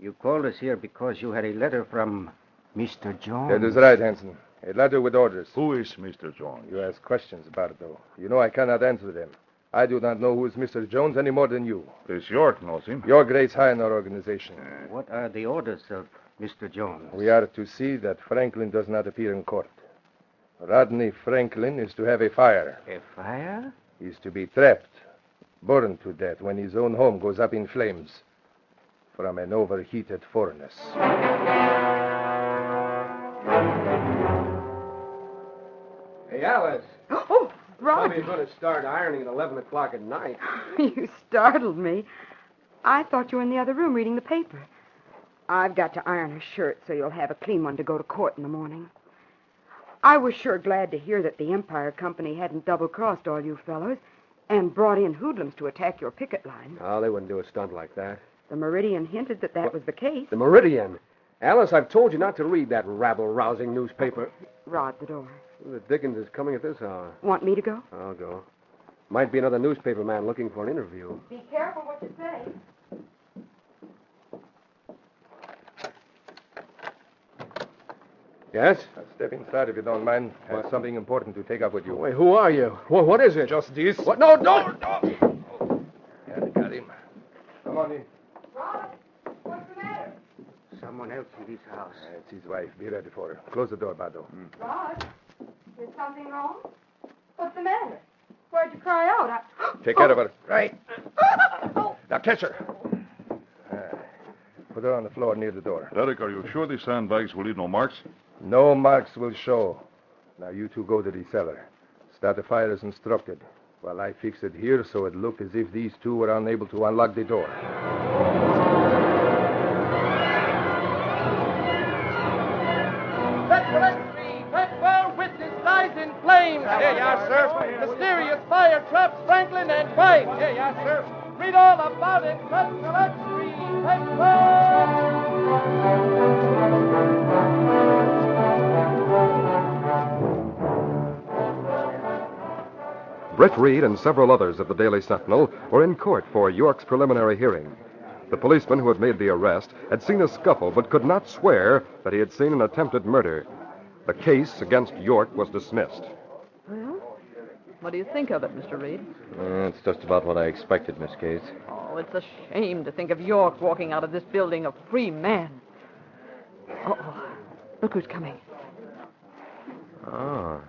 you called us here because you had a letter from Mr. Jones. That is right, Hanson. A letter with orders. Who is Mr. Jones? You ask questions, Bardo. You know I cannot answer them. I do not know who is Mr. Jones any more than you. This York knows him. York rates high in our organization. What are the orders of Mr. Jones? We are to see that Franklin does not appear in court. Rodney Franklin is to have a fire. A fire? He is to be trapped, burned to death when his own home goes up in flames from an overheated furnace. Hey, Alice. Oh, Rod. Tell me you're going to start ironing at 11 o'clock at night. You startled me. I thought you were in the other room reading the paper. I've got to iron a shirt so you'll have a clean one to go to court in the morning. I was sure glad to hear that the Empire Company hadn't double-crossed all you fellows and brought in hoodlums to attack your picket line. Oh, they wouldn't do a stunt like that. The Meridian hinted that that was the case. The Meridian? Alice, I've told you not to read that rabble-rousing newspaper. Rod, the door. The Dickens is coming at this hour. Want me to go? I'll go. Might be another newspaper man looking for an interview. Be careful what you say. Yes? Step inside if you don't mind. I have something important to take up with you. Wait, who are you? What is it? Just this. What? No, don't! Yeah, got him. Come on in. Rod, what's the matter? someone else in this house. It's his wife. Be ready for her. Close the door, Bado. Rod, is something wrong? What's the matter? Why'd you cry out? Take care of her. Right. Now catch her. Put her on the floor near the door. Derek, are you sure these sandbags will leave no marks? No marks will show. Now you two go to the cellar. Start the fire as instructed, while I fix it here so it look as if these two were unable to unlock the door. That witness lies in flames. Here you are, sir. Mysterious fire traps Franklin and White. Here you are, sir. Read all about it. Let's read. Britt Reed and several others of the Daily Sentinel were in court for York's preliminary hearing. The policeman who had made the arrest had seen a scuffle but could not swear that he had seen an attempted murder. The case against York was dismissed. Well, what do you think of it, Mr. Reed? It's just about what I expected, Miss Case. Oh, it's a shame to think of York walking out of this building a free man. Uh-oh. Look who's coming. Ah,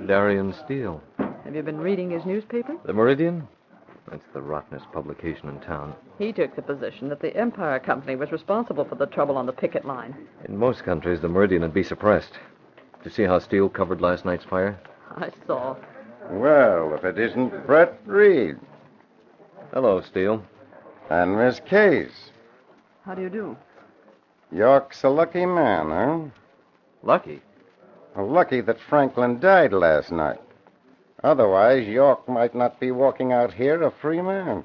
Darian Steele. Have you been reading his newspaper? The Meridian? That's the rottenest publication in town. He took the position that the Empire Company was responsible for the trouble on the picket line. In most countries, the Meridian would be suppressed. Did you see how Steele covered last night's fire? I saw. Well, if it isn't Brett Reed. Hello, Steele. And Miss Case. How do you do? York's a lucky man, huh? Lucky? Lucky that Franklin died last night. Otherwise, York might not be walking out here a free man.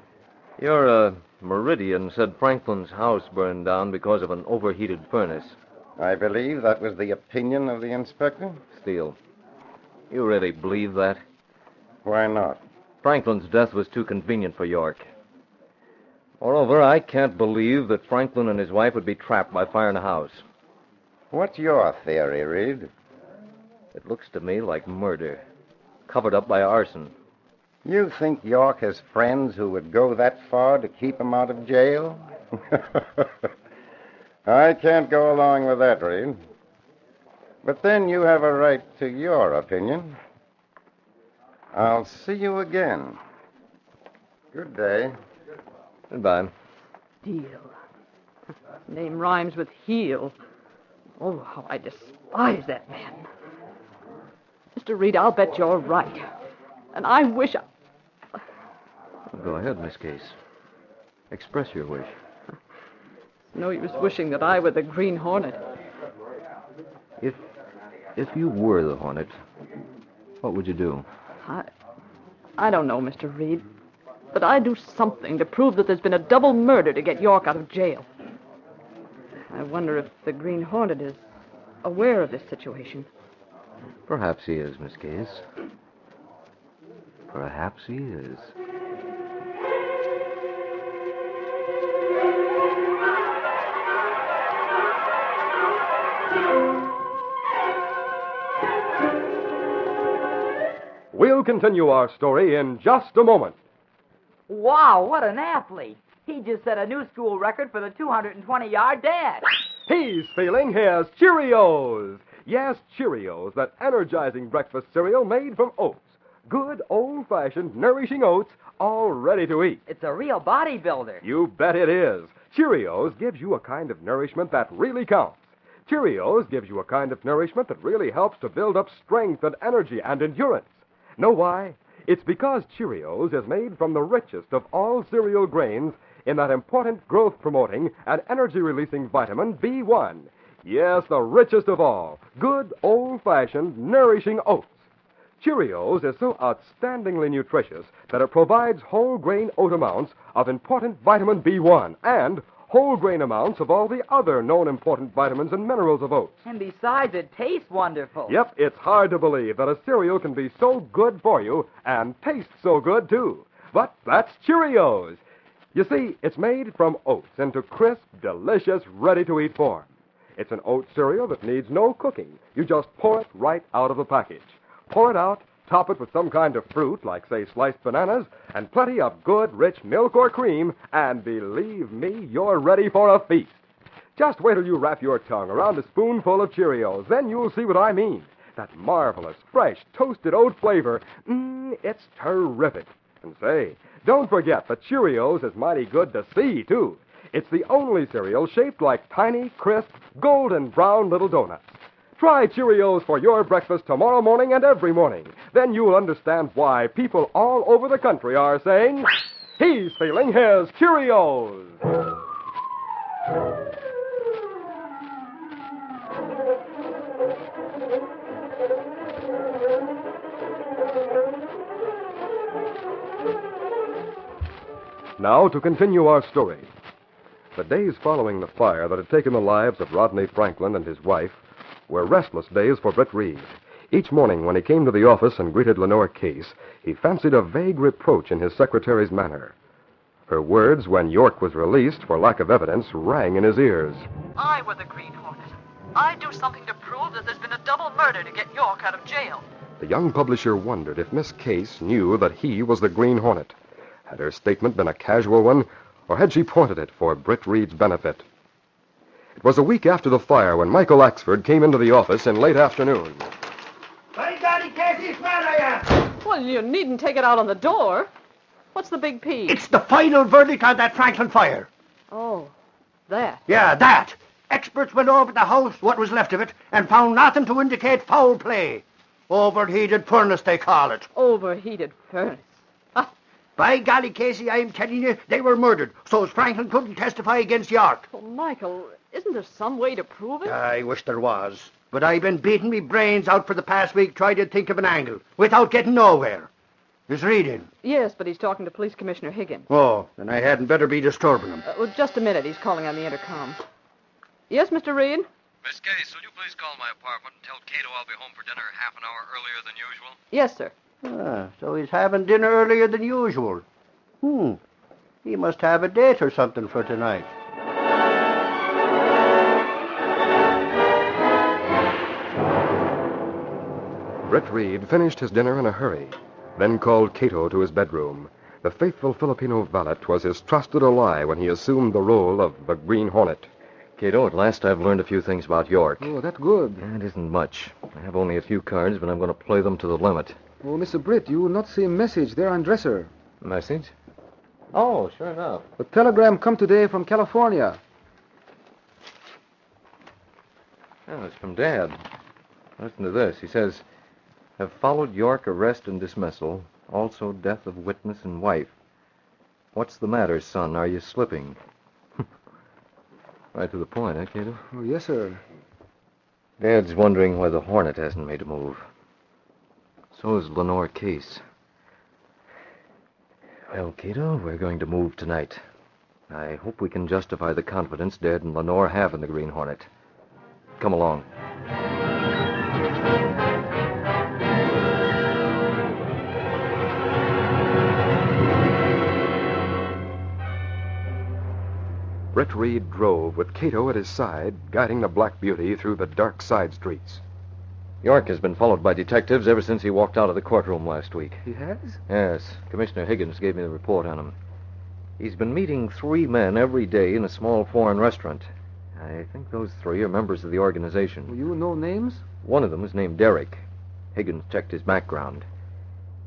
Your Meridian said Franklin's house burned down because of an overheated furnace. I believe that was the opinion of the inspector. Steele, you really believe that? Why not? Franklin's death was too convenient for York. Moreover, I can't believe that Franklin and his wife would be trapped by fire in a house. What's your theory, Reed? It looks to me like murder, covered up by arson. You think York has friends who would go that far to keep him out of jail? I can't go along with that, Reed. But then you have a right to your opinion. I'll see you again. Good day. Goodbye. Steele. Name rhymes with heel. Oh, how I despise that man. Mr. Reed, I'll bet you're right. And I wish Go ahead, Miss Case. Express your wish. No use wishing that I were the Green Hornet. If you were the Hornet, what would you do? I don't know, Mr. Reed. But I'd do something to prove that there's been a double murder to get York out of jail. I wonder if the Green Hornet is aware of this situation. Perhaps he is, Miss Case. Perhaps he is. We'll continue our story in just a moment. Wow, what an athlete. He just set a new school record for the 220-yard dash. He's feeling his Cheerios. Yes, Cheerios, that energizing breakfast cereal made from oats. Good, old-fashioned, nourishing oats, all ready to eat. It's a real bodybuilder. You bet it is. Cheerios gives you a kind of nourishment that really counts. Cheerios gives you a kind of nourishment that really helps to build up strength and energy and endurance. Know why? It's because Cheerios is made from the richest of all cereal grains in that important growth-promoting and energy-releasing vitamin B1. Yes, the richest of all. Good, old-fashioned, nourishing oats. Cheerios is so outstandingly nutritious that it provides whole grain oat amounts of important vitamin B1 and whole grain amounts of all the other known important vitamins and minerals of oats. And besides, it tastes wonderful. Yep, it's hard to believe that a cereal can be so good for you and taste so good, too. But that's Cheerios. You see, it's made from oats into crisp, delicious, ready-to-eat form. It's an oat cereal that needs no cooking. You just pour it right out of the package. Pour it out, top it with some kind of fruit, like, say, sliced bananas, and plenty of good, rich milk or cream, and believe me, you're ready for a feast. Just wait till you wrap your tongue around a spoonful of Cheerios. Then you'll see what I mean. That marvelous, fresh, toasted oat flavor. It's terrific. And say, don't forget that Cheerios is mighty good to see, too. It's the only cereal shaped like tiny, crisp, golden brown little donuts. Try Cheerios for your breakfast tomorrow morning and every morning. Then you'll understand why people all over the country are saying, he's feeling his Cheerios. Now to continue our story. The days following the fire that had taken the lives of Rodney Franklin and his wife were restless days for Britt Reed. Each morning when he came to the office and greeted Lenore Case, he fancied a vague reproach in his secretary's manner. Her words, when York was released for lack of evidence, rang in his ears. I were the Green Hornet. I'd do something to prove that there's been a double murder to get York out of jail. The young publisher wondered if Miss Case knew that he was the Green Hornet. Had her statement been a casual one, or had she pointed it for Britt Reed's benefit? It was a week after the fire when Michael Axford came into the office in late afternoon. By golly, Casey, smart I am. Well, you needn't take it out on the door. What's the big P? It's the final verdict on that Franklin fire. Oh, that. Yeah, that. Experts went over the house, what was left of it, and found nothing to indicate foul play. Overheated furnace, they call it. Overheated furnace. By golly, Casey, I'm telling you, they were murdered, so Franklin couldn't testify against York. Well, Michael, isn't there some way to prove it? I wish there was. But I've been beating me brains out for the past week trying to think of an angle, without getting nowhere. Is Reed in? Yes, but he's talking to Police Commissioner Higgins. Oh, then I hadn't better be disturbing him. Well, just a minute. He's calling on the intercom. Yes, Mr. Reed? Miss Case, will you please call my apartment and tell Cato I'll be home for dinner half an hour earlier than usual? Yes, sir. So he's having dinner earlier than usual. He must have a date or something for tonight. Britt Reed finished his dinner in a hurry, then called Cato to his bedroom. The faithful Filipino valet was his trusted ally when he assumed the role of the Green Hornet. Cato, at last I've learned a few things about York. Oh, that's good. It isn't much. I have only a few cards, but I'm going to play them to the limit. Oh, Mr. Britt, you will not see a message there on dresser. Message? Oh, sure enough. A telegram come today from California. Oh, it's from Dad. Listen to this. He says, have followed York arrest and dismissal, also death of witness and wife. What's the matter, son? Are you slipping? Right to the point, eh, Cato? Oh, yes, sir. Dad's wondering why the Hornet hasn't made a move. So is Lenore Case. Well, Cato, we're going to move tonight. I hope we can justify the confidence Dad and Lenore have in the Green Hornet. Come along. Britt Reed drove with Cato at his side, guiding the Black Beauty through the dark side streets. York has been followed by detectives ever since he walked out of the courtroom last week. He has? Yes. Commissioner Higgins gave me the report on him. He's been meeting 3 men every day in a small foreign restaurant. I think those 3 are members of the organization. Well, you know names? One of them is named Derek. Higgins checked his background.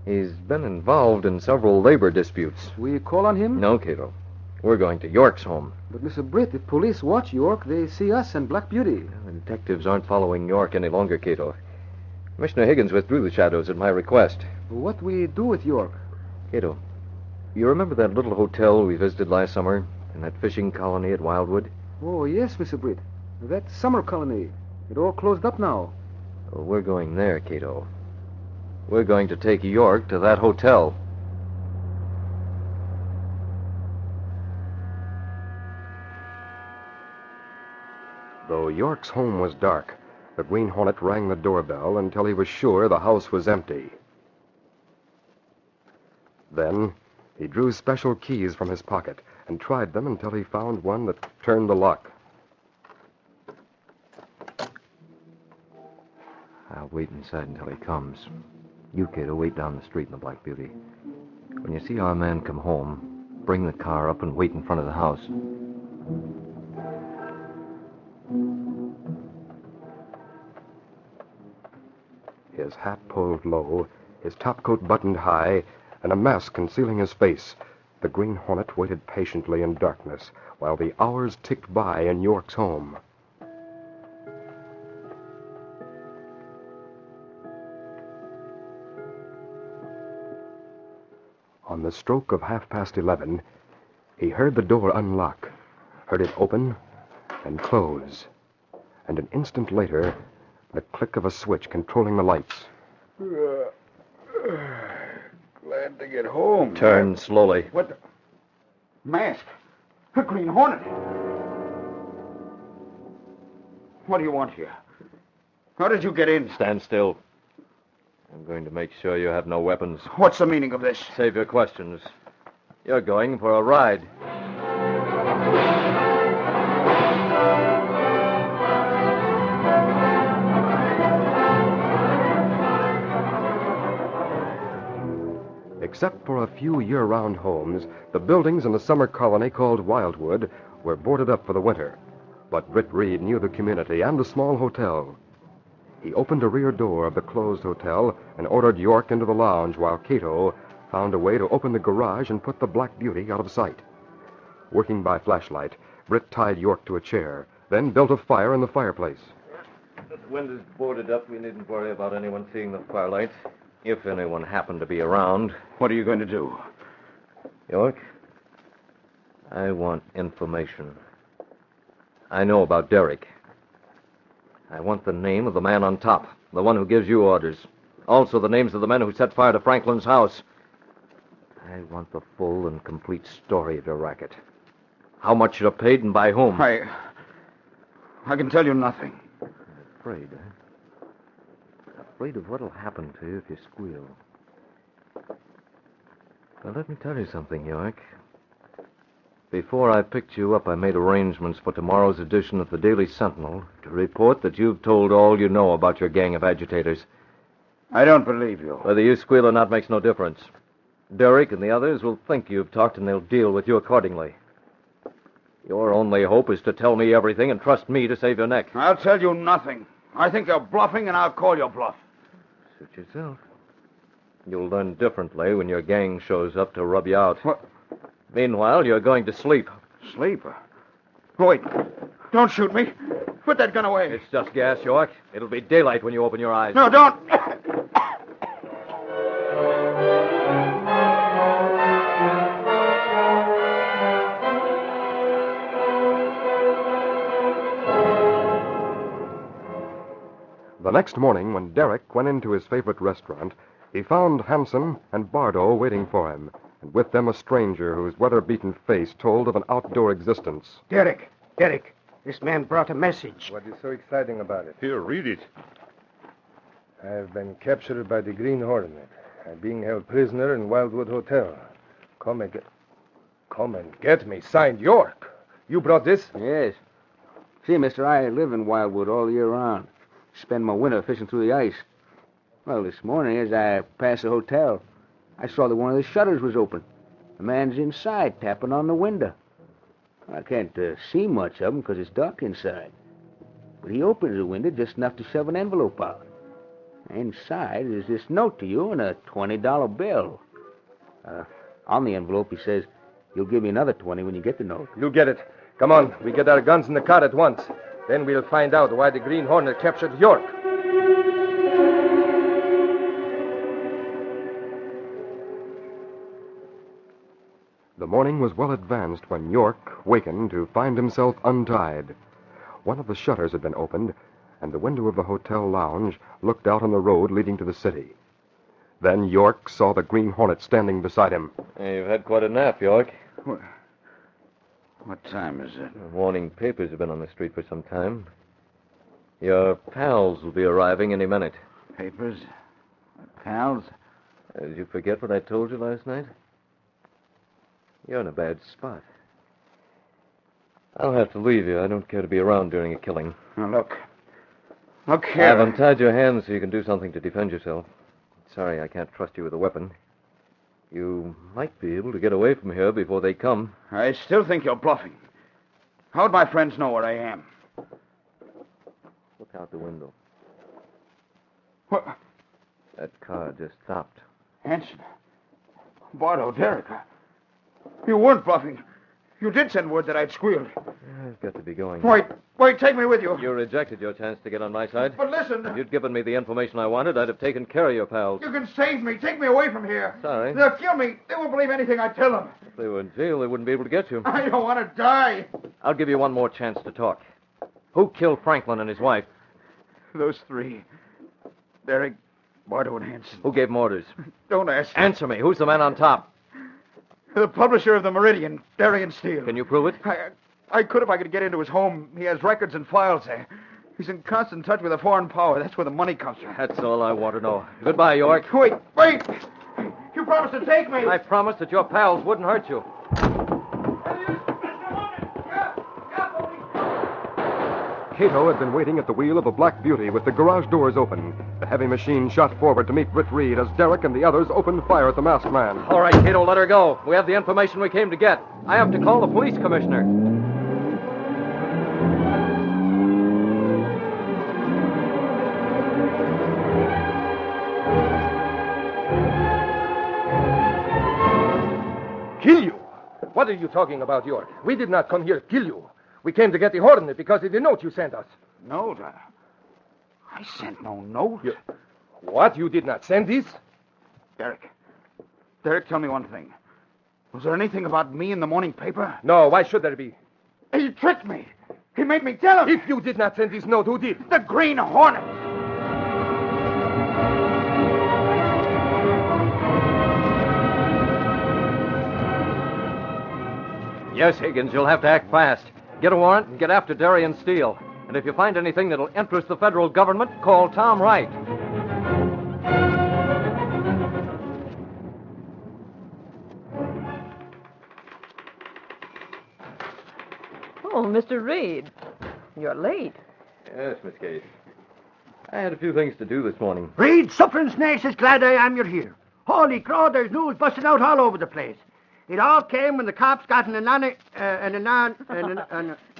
He's been involved in several labor disputes. We call on him? No, Cato. We're going to York's home. But, Mr. Britt, if police watch York, they see us and Black Beauty. The detectives aren't following York any longer, Cato. Commissioner Higgins withdrew the shadows at my request. What we do with York? Cato, you remember that little hotel we visited last summer and that fishing colony at Wildwood? Oh, yes, Mr. Britt. That summer colony. It all closed up now. Well, we're going there, Cato. We're going to take York to that hotel. Though York's home was dark, the Green Hornet rang the doorbell until he was sure the house was empty. Then he drew special keys from his pocket and tried them until he found one that turned the lock. I'll wait inside until he comes. You, Cato, wait down the street in the Black Beauty. When you see our man come home, bring the car up and wait in front of the house. his hat pulled low, his topcoat buttoned high, and a mask concealing his face, the Green Hornet waited patiently in darkness while the hours ticked by in York's home. On the stroke of 11:30, he heard the door unlock, heard it open and close, and an instant later, the click of a switch controlling the lights. Glad to get home. Turn slowly. What the... Mask. A Green Hornet. What do you want here? How did you get in? Stand still. I'm going to make sure you have no weapons. What's the meaning of this? Save your questions. You're going for a ride. Except for a few year-round homes, the buildings in the summer colony called Wildwood were boarded up for the winter. But Britt Reed knew the community and the small hotel. He opened a rear door of the closed hotel and ordered York into the lounge while Cato found a way to open the garage and put the Black Beauty out of sight. Working by flashlight, Britt tied York to a chair, then built a fire in the fireplace. The window's boarded up. We needn't worry about anyone seeing the firelight. If anyone happened to be around. What are you going to do? York, I want information. I know about Derek. I want the name of the man on top, the one who gives you orders. Also the names of the men who set fire to Franklin's house. I want the full and complete story of the racket. How much you're paid and by whom. I can tell you nothing. I'm afraid, huh? Afraid of what'll happen to you if you squeal. Well, let me tell you something, York. Before I picked you up, I made arrangements for tomorrow's edition of the Daily Sentinel to report that you've told all you know about your gang of agitators. I don't believe you. Whether you squeal or not makes no difference. Derek and the others will think you've talked and they'll deal with you accordingly. Your only hope is to tell me everything and trust me to save your neck. I'll tell you nothing. I think you're bluffing, and I'll call your bluff. Suit yourself. You'll learn differently when your gang shows up to rub you out. What? Meanwhile, you're going to sleep. Sleep? Wait. Don't shoot me. Put that gun away. It's just gas, York. It'll be daylight when you open your eyes. No, don't. The next morning, when Derek went into his favorite restaurant, he found Hanson and Bardo waiting for him, and with them a stranger whose weather-beaten face told of an outdoor existence. Derek, this man brought a message. What is so exciting about it? Here, read it. I have been captured by the Green Hornet. I'm being held prisoner in Wildwood Hotel. Come and get me. Signed, York. You brought this? Yes. See, mister, I live in Wildwood all year round. Spend my winter fishing through the ice. Well, this morning, as I passed the hotel, I saw that one of the shutters was open. The man's inside, tapping on the window. I can't see much of him because it's dark inside. But he opens the window just enough to shove an envelope out. Inside is this note to you and a $20 bill. On the envelope, he says, you'll give me another 20 when you get the note. You get it. Come on, we get our guns in the car at once. Then we'll find out why the Green Hornet captured York. The morning was well advanced when York wakened to find himself untied. One of the shutters had been opened, and the window of the hotel lounge looked out on the road leading to the city. Then York saw the Green Hornet standing beside him. Hey, you've had quite a nap, York. What time is it? The morning papers have been on the street for some time. Your pals will be arriving any minute. Papers? Pals? Did you forget what I told you last night? You're in a bad spot. I'll have to leave you. I don't care to be around during a killing. Now, look here. I've untied your hands so you can do something to defend yourself. Sorry, I can't trust you with a weapon. You might be able to get away from here before they come. I still think you're bluffing. How'd my friends know where I am? Look out the window. That car just stopped. Hanson. Bardo, Derek. You weren't bluffing. You did send word that I'd squealed. I've got to be going. Wait, take me with you. You rejected your chance to get on my side. But listen. If you'd given me the information I wanted, I'd have taken care of your pals. You can save me. Take me away from here. Sorry. They'll kill me. They won't believe anything I tell them. If they were in jail, they wouldn't be able to get you. I don't want to die. I'll give you one more chance to talk. Who killed Franklin and his wife? Those three. Derek, Bardo, and Hanson. Who gave them orders? Don't ask. Answer me. Who's the man on top? The publisher of the Meridian, Darian Steele. Can you prove it? I could if I could get into his home. He has records and files there. He's in constant touch with a foreign power. That's where the money comes from. That's all I want to know. Goodbye, York. Wait! You promised to take me. I promised that your pals wouldn't hurt you. Cato had been waiting at the wheel of the Black Beauty with the garage doors open. The heavy machine shot forward to meet Britt Reed as Derek and the others opened fire at the masked man. All right, Cato, let her go. We have the information we came to get. I have to call the police commissioner. Kill you? What are you talking about, York? We did not come here to kill you. We came to get the Hornet because of the note you sent us. Note? I sent no note. What? You did not send this? Derek, tell me one thing. Was there anything about me in the morning paper? No, why should there be? He tricked me. He made me tell him. If you did not send this note, who did? The Green Hornet. Yes, Higgins, you'll have to act fast. Get a warrant and get after Darian Steele. And if you find anything that'll interest the federal government, call Tom Wright. Oh, Mr. Reed. You're late. Yes, Miss Case. I had a few things to do this morning. Reed, Suffering Snakes is glad I am you're here. Holy crow, there's news busting out all over the place. It all came when the cops got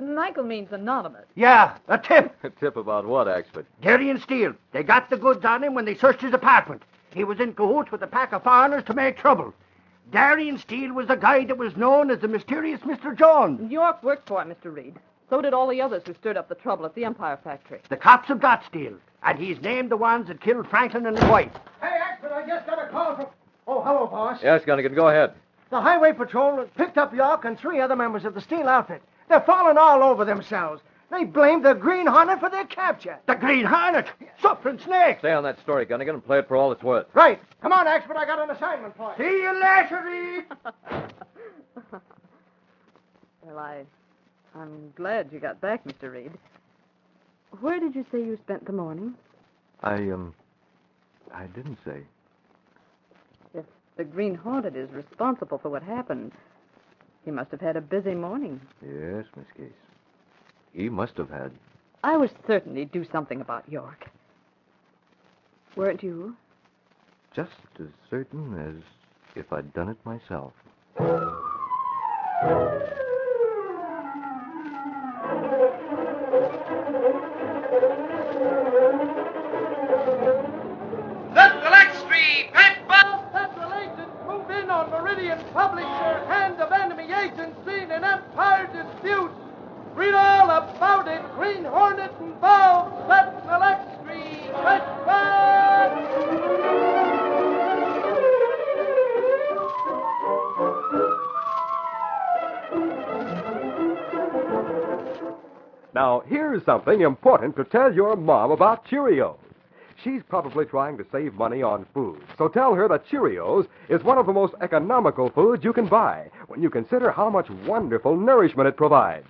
Michael means anonymous. Yeah, a tip. A tip about what, Axford? Darian Steele. They got the goods on him when they searched his apartment. He was in cahoots with a pack of foreigners to make trouble. Darian Steele was the guy that was known as the mysterious Mr. Jones. York worked for him, Mr. Reed. So did all the others who stirred up the trouble at the Empire factory. The cops have got Steele, and he's named the ones that killed Franklin and his wife. Hey, Axford, I just got a call from... Oh, hello, boss. Yes, Gunnigan, go ahead. The Highway Patrol picked up York and 3 other members of the Steele outfit. They're falling all over themselves. They blamed the Green Hornet for their capture. The Green Hornet? Suffering Snake. Stay on that story, Gunnigan, and play it for all it's worth. Right. Come on, Axford, I got an assignment for you. See you later, Reed. Well, I'm glad you got back, Mr. Reed. Where did you say you spent the morning? I didn't say. If the Green Hornet is responsible for what happened, he must have had a busy morning. Yes, Miss Case. He must have had. I was certain he'd do something about York. Weren't you? Just as certain as if I'd done it myself. Let the Lux people! Federal agents move in on Meridian publisher hand of enemy agents seen in Empire dispute. Read all about it. Green Hornet involved. Let the Lux Now, here's something important to tell your mom about Cheerios. She's probably trying to save money on food, so tell her that Cheerios is one of the most economical foods you can buy when you consider how much wonderful nourishment it provides.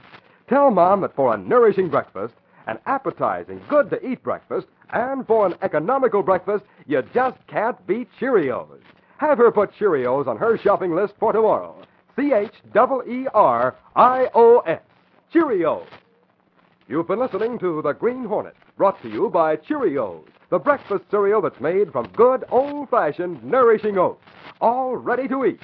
Tell Mom that for a nourishing breakfast, an appetizing, good-to-eat breakfast, and for an economical breakfast, you just can't beat Cheerios. Have her put Cheerios on her shopping list for tomorrow. Cheerios. Cheerios. You've been listening to The Green Hornet, brought to you by Cheerios, the breakfast cereal that's made from good, old-fashioned, nourishing oats, all ready to eat.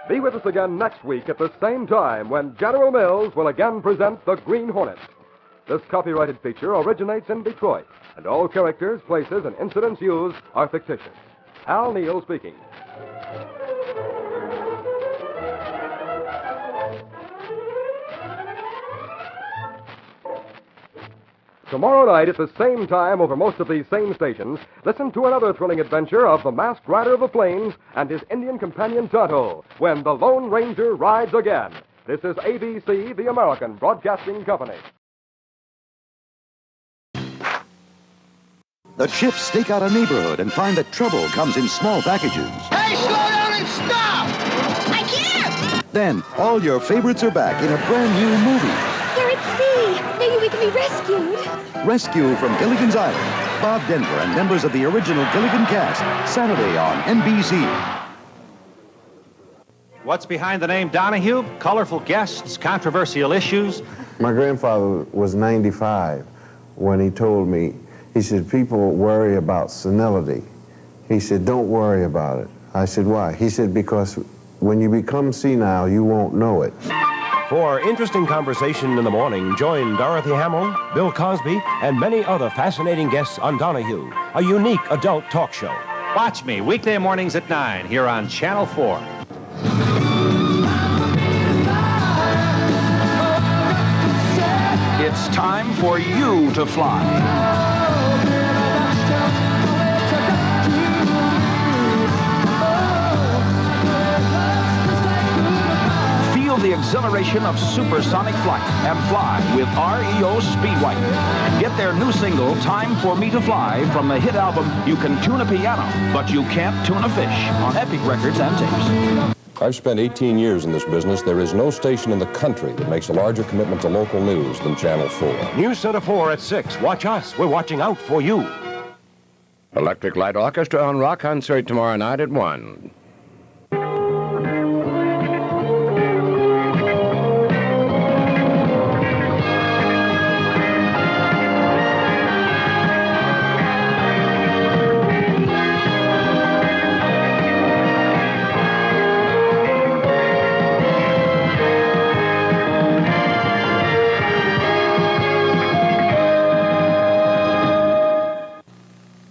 Be with us again next week at the same time when General Mills will again present The Green Hornet. This copyrighted feature originates in Detroit, and all characters, places, and incidents used are fictitious. Hal Neal speaking. Tomorrow night at the same time over most of these same stations, listen to another thrilling adventure of the masked rider of the plains and his Indian companion Tonto when the Lone Ranger rides again. This is ABC, the American Broadcasting Company. The chips stake out a neighborhood and find that trouble comes in small packages. Hey, slow down and stop! I can't! Then, all your favorites are back in a brand new movie. We're at sea. Maybe we can be rescued. Rescue from Gilligan's Island. Bob Denver and members of the original Gilligan cast. Saturday on NBC. What's behind the name Donahue? Colorful guests, controversial issues. My grandfather was 95 when he told me, he said, people worry about senility. He said, don't worry about it. I said, why? He said, because when you become senile, you won't know it. For interesting conversation in the morning, join Dorothy Hamill, Bill Cosby, and many other fascinating guests on Donahue, a unique adult talk show. Watch me weekday mornings at 9 here on Channel 4. It's time for you to fly. Feel the exhilaration of supersonic flight and fly with REO Speedway. Get their new single, Time for Me to Fly, from the hit album You Can Tune a Piano, but You Can't Tune a Fish, on Epic Records and Tapes. I've spent 18 years in this business. There is no station in the country that makes a larger commitment to local news than Channel 4. News Center 4 at 6. Watch us. We're watching out for you. Electric Light Orchestra on rock concert tomorrow night at 1.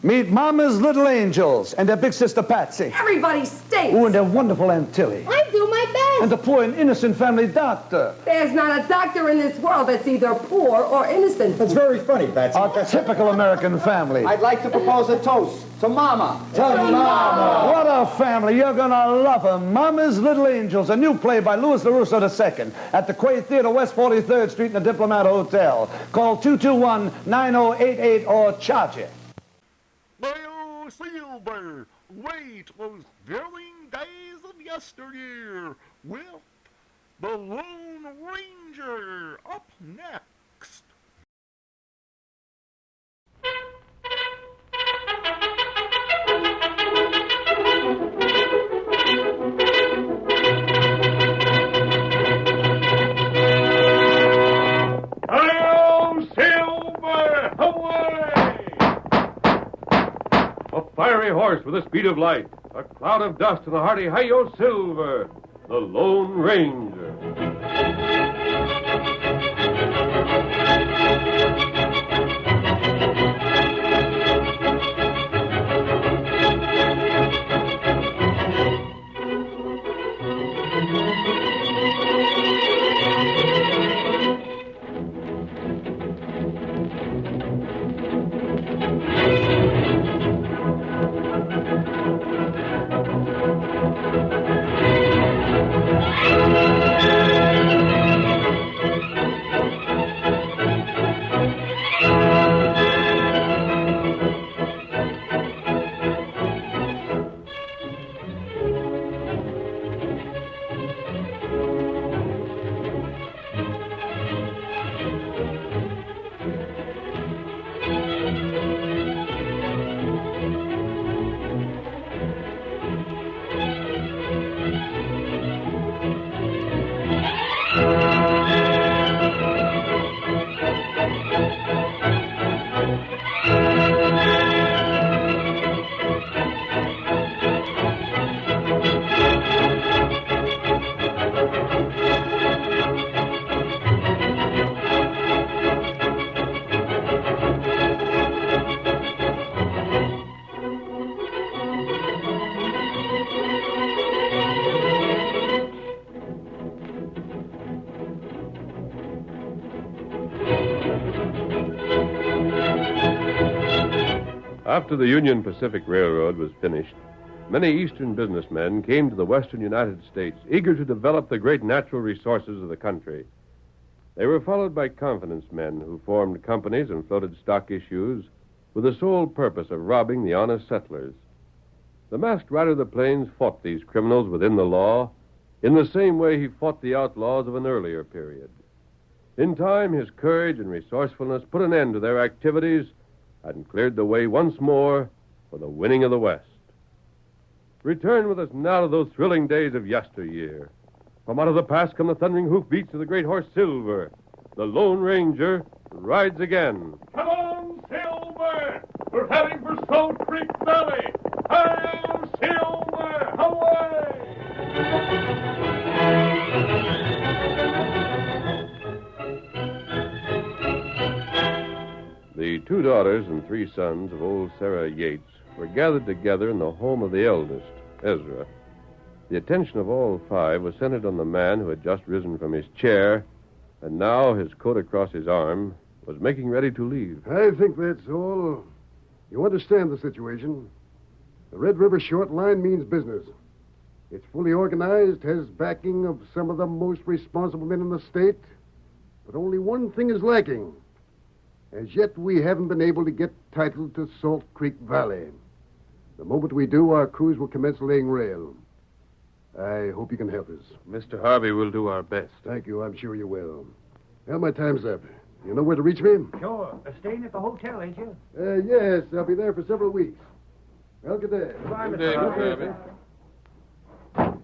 Meet Mama's Little Angels and their big sister Patsy. Everybody stays. Oh, and their wonderful Aunt Tilly. I do my best. And the poor and innocent family doctor. There's not a doctor in this world that's either poor or innocent. That's very funny, Patsy. A typical American family. I'd like to propose a toast to Mama. To Mama. What a family. You're going to love them. Mama's Little Angels, a new play by Louis LaRusso II at the Quay Theater, West 43rd Street in the Diplomat Hotel. Call 221-9088 or charge it. Well, Silver, wait those thrilling days of yesteryear with the Lone Ranger up next. Hail, Silver, away! A fiery horse with the speed of light, a cloud of dust, and a hearty hi-yo Silver, the Lone Ranger. After the Union Pacific Railroad was finished, many eastern businessmen came to the western United States, eager to develop the great natural resources of the country. They were followed by confidence men who formed companies and floated stock issues with the sole purpose of robbing the honest settlers. The masked rider of the plains fought these criminals within the law in the same way he fought the outlaws of an earlier period. In time, his courage and resourcefulness put an end to their activities and cleared the way once more for the winning of the West. Return with us now to those thrilling days of yesteryear. From out of the past come the thundering hoofbeats of the great horse Silver. The Lone Ranger rides again. Come on, Silver! We're heading for Salt Creek Valley! Hail, Silver! Away! The 2 daughters and 3 sons of old Sarah Yates were gathered together in the home of the eldest, Ezra. The attention of all 5 was centered on the man who had just risen from his chair, and now, his coat across his arm, was making ready to leave. I think that's all. You understand the situation. The Red River Short Line means business. It's fully organized, has backing of some of the most responsible men in the state, but only one thing is lacking. As yet, we haven't been able to get title to Salt Creek Valley. The moment we do, our crews will commence laying rail. I hope you can help us. Mr. Harvey will do our best. Thank you. I'm sure you will. Well, my time's up. You know where to reach me? Sure. Staying at the hotel, ain't you? Yes. I'll be there for several weeks. Well, good day. Goodbye, Good day, Mr. Harvey.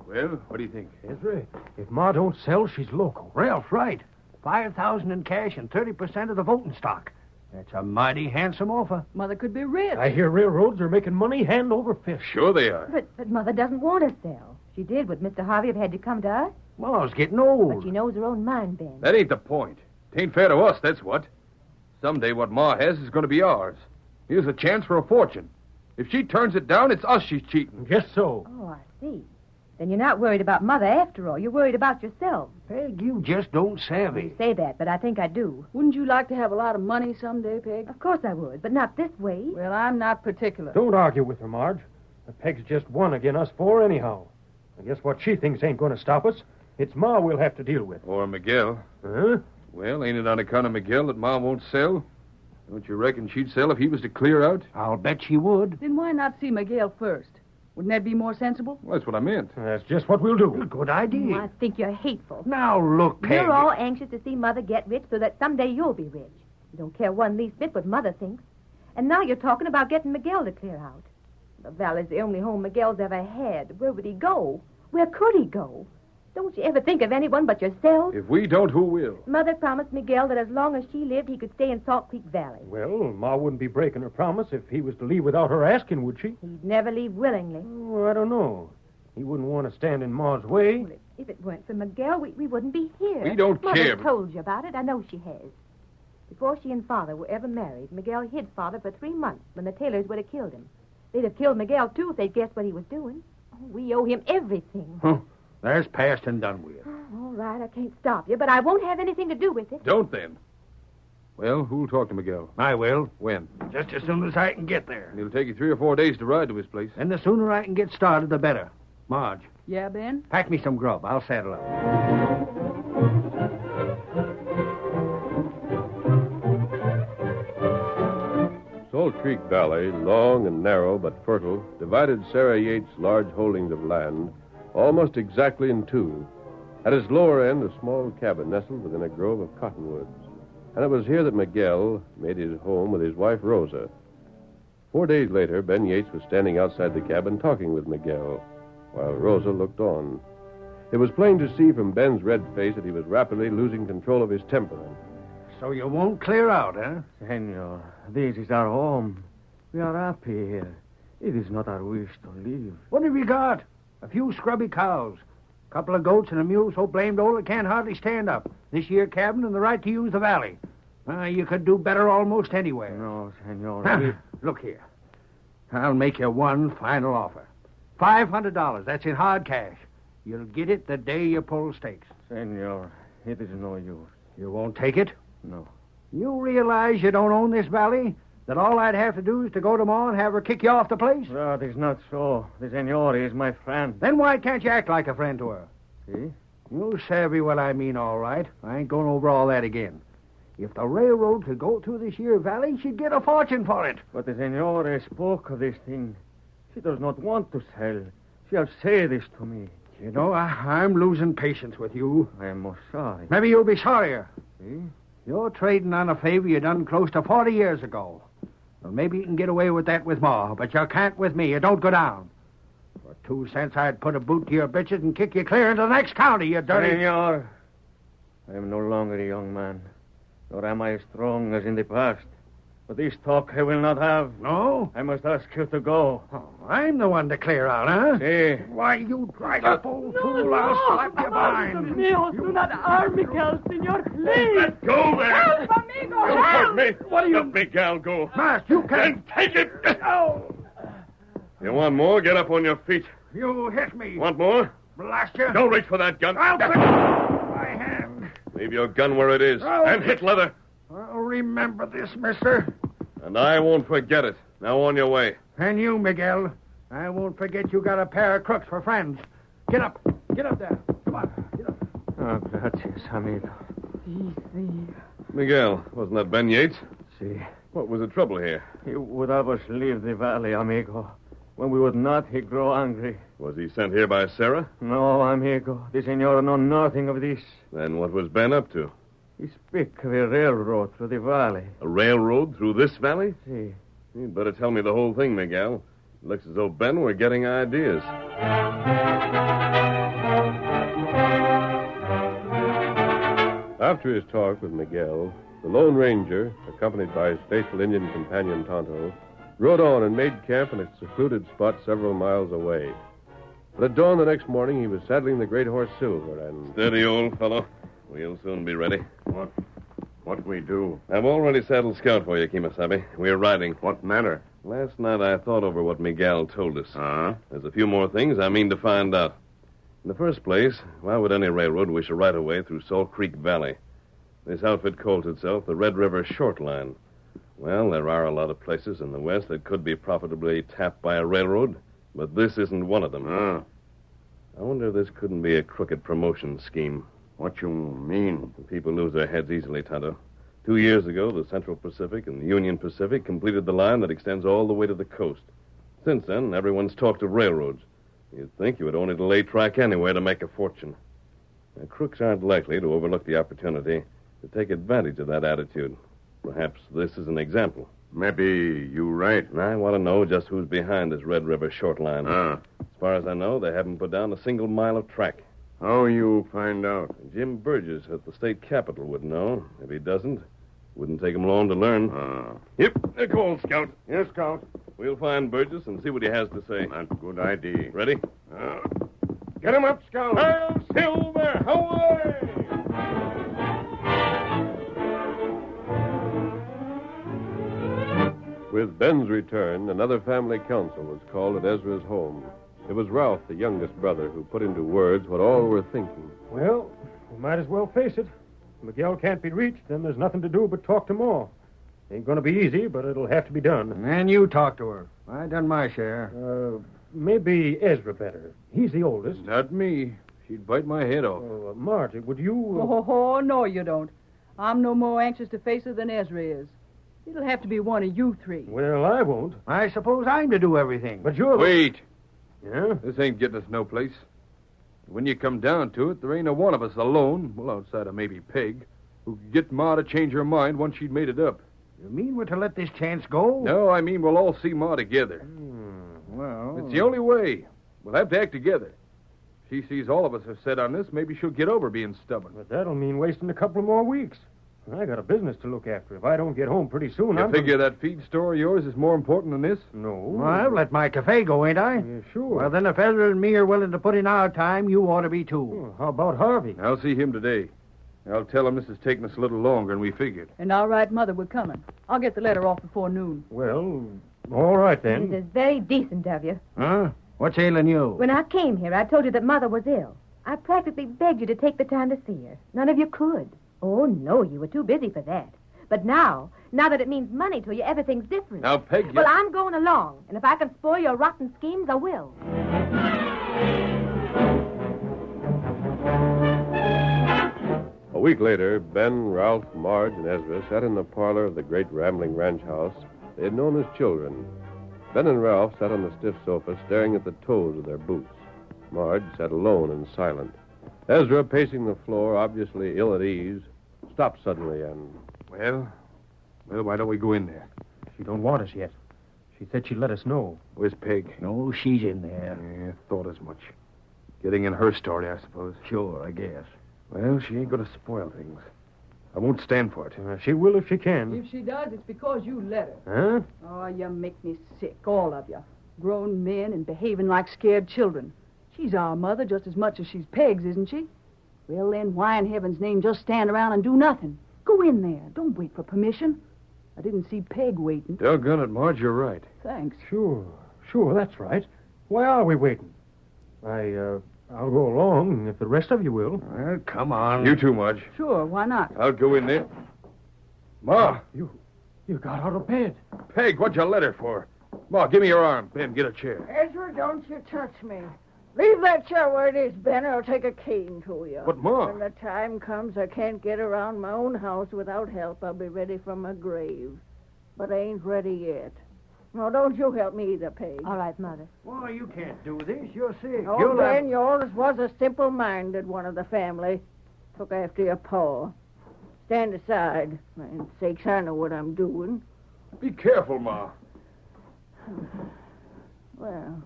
Well, what do you think? Ezra, if Ma don't sell, she's loco. Ralph's right. $5,000 in cash and 30% of the voting stock. That's a mighty handsome offer. Mother could be rich. I hear railroads are making money hand over fist. Sure they are. But Mother doesn't want to sell. She did. Would Mr. Harvey have had to come to us? Ma's getting old. But she knows her own mind, Ben. That ain't the point. It ain't fair to us, that's what. Someday what Ma has is going to be ours. Here's a chance for a fortune. If she turns it down, it's us she's cheating. Just so. Oh, I see. Then you're not worried about Mother after all. You're worried about yourself. Peg, you just don't savvy. You say that, but I think I do. Wouldn't you like to have a lot of money someday, Peg? Of course I would, but not this way. Well, I'm not particular. Don't argue with her, Marge. The Peg's just one again us 4 anyhow. I guess what she thinks ain't going to stop us. It's Ma we'll have to deal with. Or Miguel. Huh? Well, ain't it on account of Miguel that Ma won't sell? Don't you reckon she'd sell if he was to clear out? I'll bet she would. Then why not see Miguel first? Wouldn't that be more sensible? Well, that's what I meant. That's just what we'll do. Good idea. I think you're hateful. Now, look, Peg. You're all anxious to see Mother get rich so that someday you'll be rich. You don't care one least bit what Mother thinks. And now you're talking about getting Miguel to clear out. The Valley's the only home Miguel's ever had. Where would he go? Where could he go? Don't you ever think of anyone but yourself? If we don't, who will? Mother promised Miguel that as long as she lived, he could stay in Salt Creek Valley. Well, Ma wouldn't be breaking her promise if he was to leave without her asking, would she? He'd never leave willingly. Oh, I don't know. He wouldn't want to stand in Ma's way. Well, if it weren't for Miguel, we wouldn't be here. We don't care. Mother's told you about it. I know she has. Before she and Father were ever married, Miguel hid Father for 3 months when the Taylors would have killed him. They'd have killed Miguel, too, if they'd guessed what he was doing. Oh, we owe him everything. Huh. That's past and done with. Oh, all right, I can't stop you, but I won't have anything to do with it. Don't then. Well, who'll talk to Miguel? I will. When? Just as soon as I can get there. It'll take you 3 or 4 days to ride to his place. And the sooner I can get started, the better. Marge. Yeah, Ben? Pack me some grub. I'll saddle up. Salt Creek Valley, long and narrow but fertile, divided Sarah Yates' large holdings of land almost exactly in 2. At its lower end, a small cabin nestled within a grove of cottonwoods. And it was here that Miguel made his home with his wife, Rosa. 4 days later, Ben Yates was standing outside the cabin talking with Miguel, while Rosa looked on. It was plain to see from Ben's red face that he was rapidly losing control of his temperament. So you won't clear out, eh? Senor, this is our home. We are happy here. It is not our wish to leave. What have you got? A few scrubby cows. A couple of goats and a mule so blamed old it can't hardly stand up. This here cabin and the right to use the valley. You could do better almost anywhere. No, senor. Look here. I'll make you one final offer. $500. That's in hard cash. You'll get it the day you pull stakes. Senor, it is no use. You won't take it? No. You realize you don't own this valley? That all I'd have to do is to go tomorrow and have her kick you off the place? That is not so. The senor is my friend. Then why can't you act like a friend to her? See? You savvy what I mean, all right. I ain't going over all that again. If the railroad could go through this here valley, she'd get a fortune for it. But the senora spoke of this thing. She does not want to sell. She has said this to me. You know, I'm losing patience with you. I am most sorry. Maybe you'll be sorrier. See? You're trading on a favor you done close to 40 years ago. Well, maybe you can get away with that with Ma, but you can't with me. You don't go down. For 2 cents, I'd put a boot to your bitches and kick you clear into the next county, you dirty... Senor, I am no longer a young man, nor am I as strong as in the past. But this talk I will not have. No? I must ask you to go. Oh, I'm the one to clear out, huh? See? Why, you dried up old fool, I'll slap you behind. Do not harm Miguel, senor, please. Let go there. Help, amigo, Don't help. hurt me. What do you... Let Miguel go. Mask, you Then can't... take it. Oh. You want more? Get up on your feet. You hit me. Want more? Blast you. Don't reach for that gun. I'll pick my hand. Leave your gun where it is. Oh. And hit leather. I'll remember this, mister. And I won't forget it. Now on your way. And you, Miguel. I won't forget you got a pair of crooks for friends. Get up. Get up there. Come on. Get up. Oh, gracias, amigo. Miguel, wasn't that Ben Yates? See. What was the trouble here? He would have us leave the valley, amigo. When we would not, he grow angry. Was he sent here by Sarah? No, amigo. The senor know nothing of this. Then what was Ben up to? He speak of a railroad through the valley. A railroad through this valley? See. You'd better tell me the whole thing, Miguel. It looks as though Ben were getting ideas. After his talk with Miguel, the Lone Ranger, accompanied by his faithful Indian companion Tonto, rode on and made camp in a secluded spot several miles away. But at dawn the next morning, he was saddling the great horse Silver and... Steady, old fellow. We'll soon be ready. What we do? I've already saddled Scout for you, Kemosabe. We're riding. What matter? Last night I thought over what Miguel told us. There's a few more things I mean to find out. In the first place, why would any railroad wish a right-of-way through Salt Creek Valley? This outfit calls itself the Red River Short Line. Well, there are a lot of places in the West that could be profitably tapped by a railroad, but this isn't one of them. I wonder if this couldn't be a crooked promotion scheme. What you mean? People lose their heads easily, Tonto. 2 years ago, the Central Pacific and the Union Pacific completed the line that extends all the way to the coast. Since then, everyone's talked of railroads. You'd think you would only lay track anywhere to make a fortune. Now, crooks aren't likely to overlook the opportunity to take advantage of that attitude. Perhaps this is an example. Maybe you're right. I want to know just who's behind this Red River Short Line. As far as I know, they haven't put down a single mile of track. How you find out? Jim Burgess at the state capitol would know. If he doesn't, wouldn't take him long to learn. Yep, they're called, Scout. Yes, Scout. We'll find Burgess and see what he has to say. That's a good idea. Ready? Get him up, Scout. Hail Silver! Away! With Ben's return, another family council was called at Ezra's home. It was Ralph, the youngest brother, who put into words what all were thinking. Well, we might as well face it. Miguel can't be reached, then there's nothing to do but talk to Ma. Ain't going to be easy, but it'll have to be done. And you talk to her. I done my share. Maybe Ezra better. He's the oldest. Not me. She'd bite my head off. Marty, would you... Oh, no, you don't. I'm no more anxious to face her than Ezra is. It'll have to be one of you three. Well, I won't. I suppose I'm to do everything. But you're... Wait. Yeah? This ain't getting us no place. When you come down to it, there ain't a one of us alone, well, outside of maybe Peg, who could get Ma to change her mind once she'd made it up. You mean we're to let this chance go? No, I mean we'll all see Ma together. Well... It's the only way. We'll have to act together. If she sees all of us are set on this, maybe she'll get over being stubborn. But that'll mean wasting a couple of more weeks. I got a business to look after. If I don't get home pretty soon, You figure that feed store of yours is more important than this? No. Well, I've let my cafe go, ain't I? Yeah, sure. Well, then if Ezra and me are willing to put in our time, you ought to be too. Well, how about Harvey? I'll see him today. I'll tell him this is taking us a little longer than we figured. And I'll write Mother we're coming. I'll get the letter off before noon. Well, all right then. This is very decent of you. Huh? What's ailing you? When I came here, I told you that Mother was ill. I practically begged you to take the time to see her. None of you could. Oh, no, you were too busy for that. But now that it means money to you, everything's different. Now, Peg, Well, I'm going along, and if I can spoil your rotten schemes, I will. A week later, Ben, Ralph, Marge, and Ezra sat in the parlor of the great rambling ranch house they had known as children. Ben and Ralph sat on the stiff sofa, staring at the toes of their boots. Marge sat alone and silent. Ezra, pacing the floor, obviously ill at ease, stopped suddenly and... Well, why don't we go in there? She don't want us yet. She said she'd let us know. Where's Peg? No, she's in there. Yeah, thought as much. Getting in her story, I suppose. Sure, I guess. Well, she ain't going to spoil things. I won't stand for it. She will if she can. If she does, it's because you let her. Huh? Oh, you make me sick, all of you. Grown men and behaving like scared children. She's our mother just as much as she's Peg's, isn't she? Well, then, why in heaven's name just stand around and do nothing? Go in there. Don't wait for permission. I didn't see Peg waiting. Doggone it, Marge, you're right. Thanks. Sure, that's right. Why are we waiting? I'll go along if the rest of you will. Well, come on. You too, Marge. Sure, why not? I'll go in there. Ma! You got out of bed. Peg, what'd you let her for? Ma, give me your arm. Ben, get a chair. Ezra, don't you touch me. Leave that chair where it is, Ben, or I'll take a cane to you. But, Ma... When the time comes I can't get around my own house without help, I'll be ready for my grave. But I ain't ready yet. No, don't you help me either, Peg. All right, Mother. Well, you can't do this. You're sick. Oh, Ben, yours was a simple-minded one of the family. Took after your pa. Stand aside. For sakes, I know what I'm doing. Be careful, Ma. Well,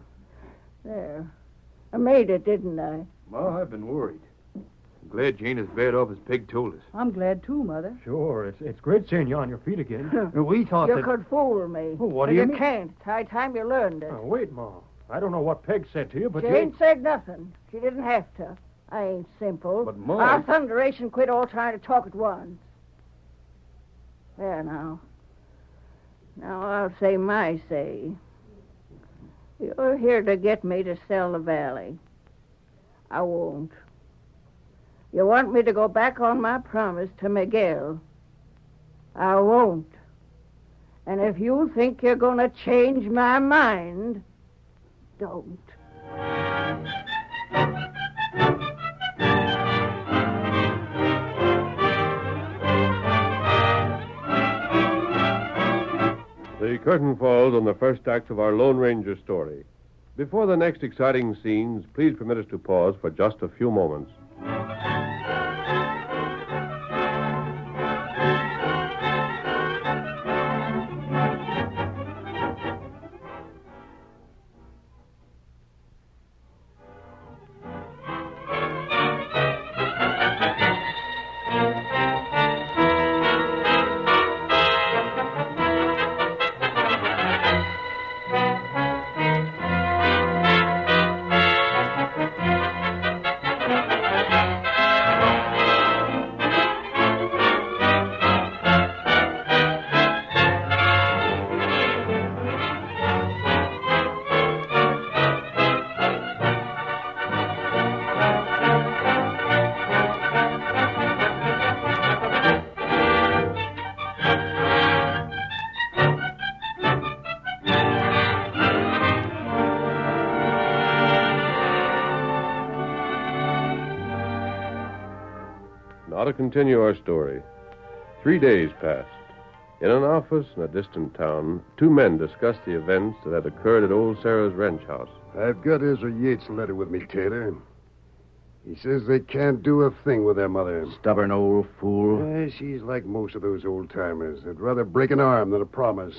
there. I made it, didn't I? Ma, I've been worried. I'm glad you ain't as bad off as Peg told us. I'm glad, too, Mother. Sure, it's great seeing you on your feet again. We thought you could fool me. Oh, what but do you you mean? Can't. It's high time you learned it. Oh, wait, Ma. I don't know what Peg said to you, but she ain't said nothing. She didn't have to. I ain't simple. But, Ma... Our thunderation quit all trying to talk at once. There, now. Now I'll say my say. You're here to get me to sell the valley. I won't. You want me to go back on my promise to Miguel. I won't. And if you think you're going to change my mind, don't. The curtain falls on the first act of our Lone Ranger story. Before the next exciting scenes, please permit us to pause for just a few moments. Now to continue our story. 3 days passed. In an office in a distant town, two men discussed the events that had occurred at old Sarah's ranch house. I've got Ezra Yates' letter with me, Taylor. He says they can't do a thing with their mother. Stubborn old fool. She's like most of those old-timers. They'd rather break an arm than a promise.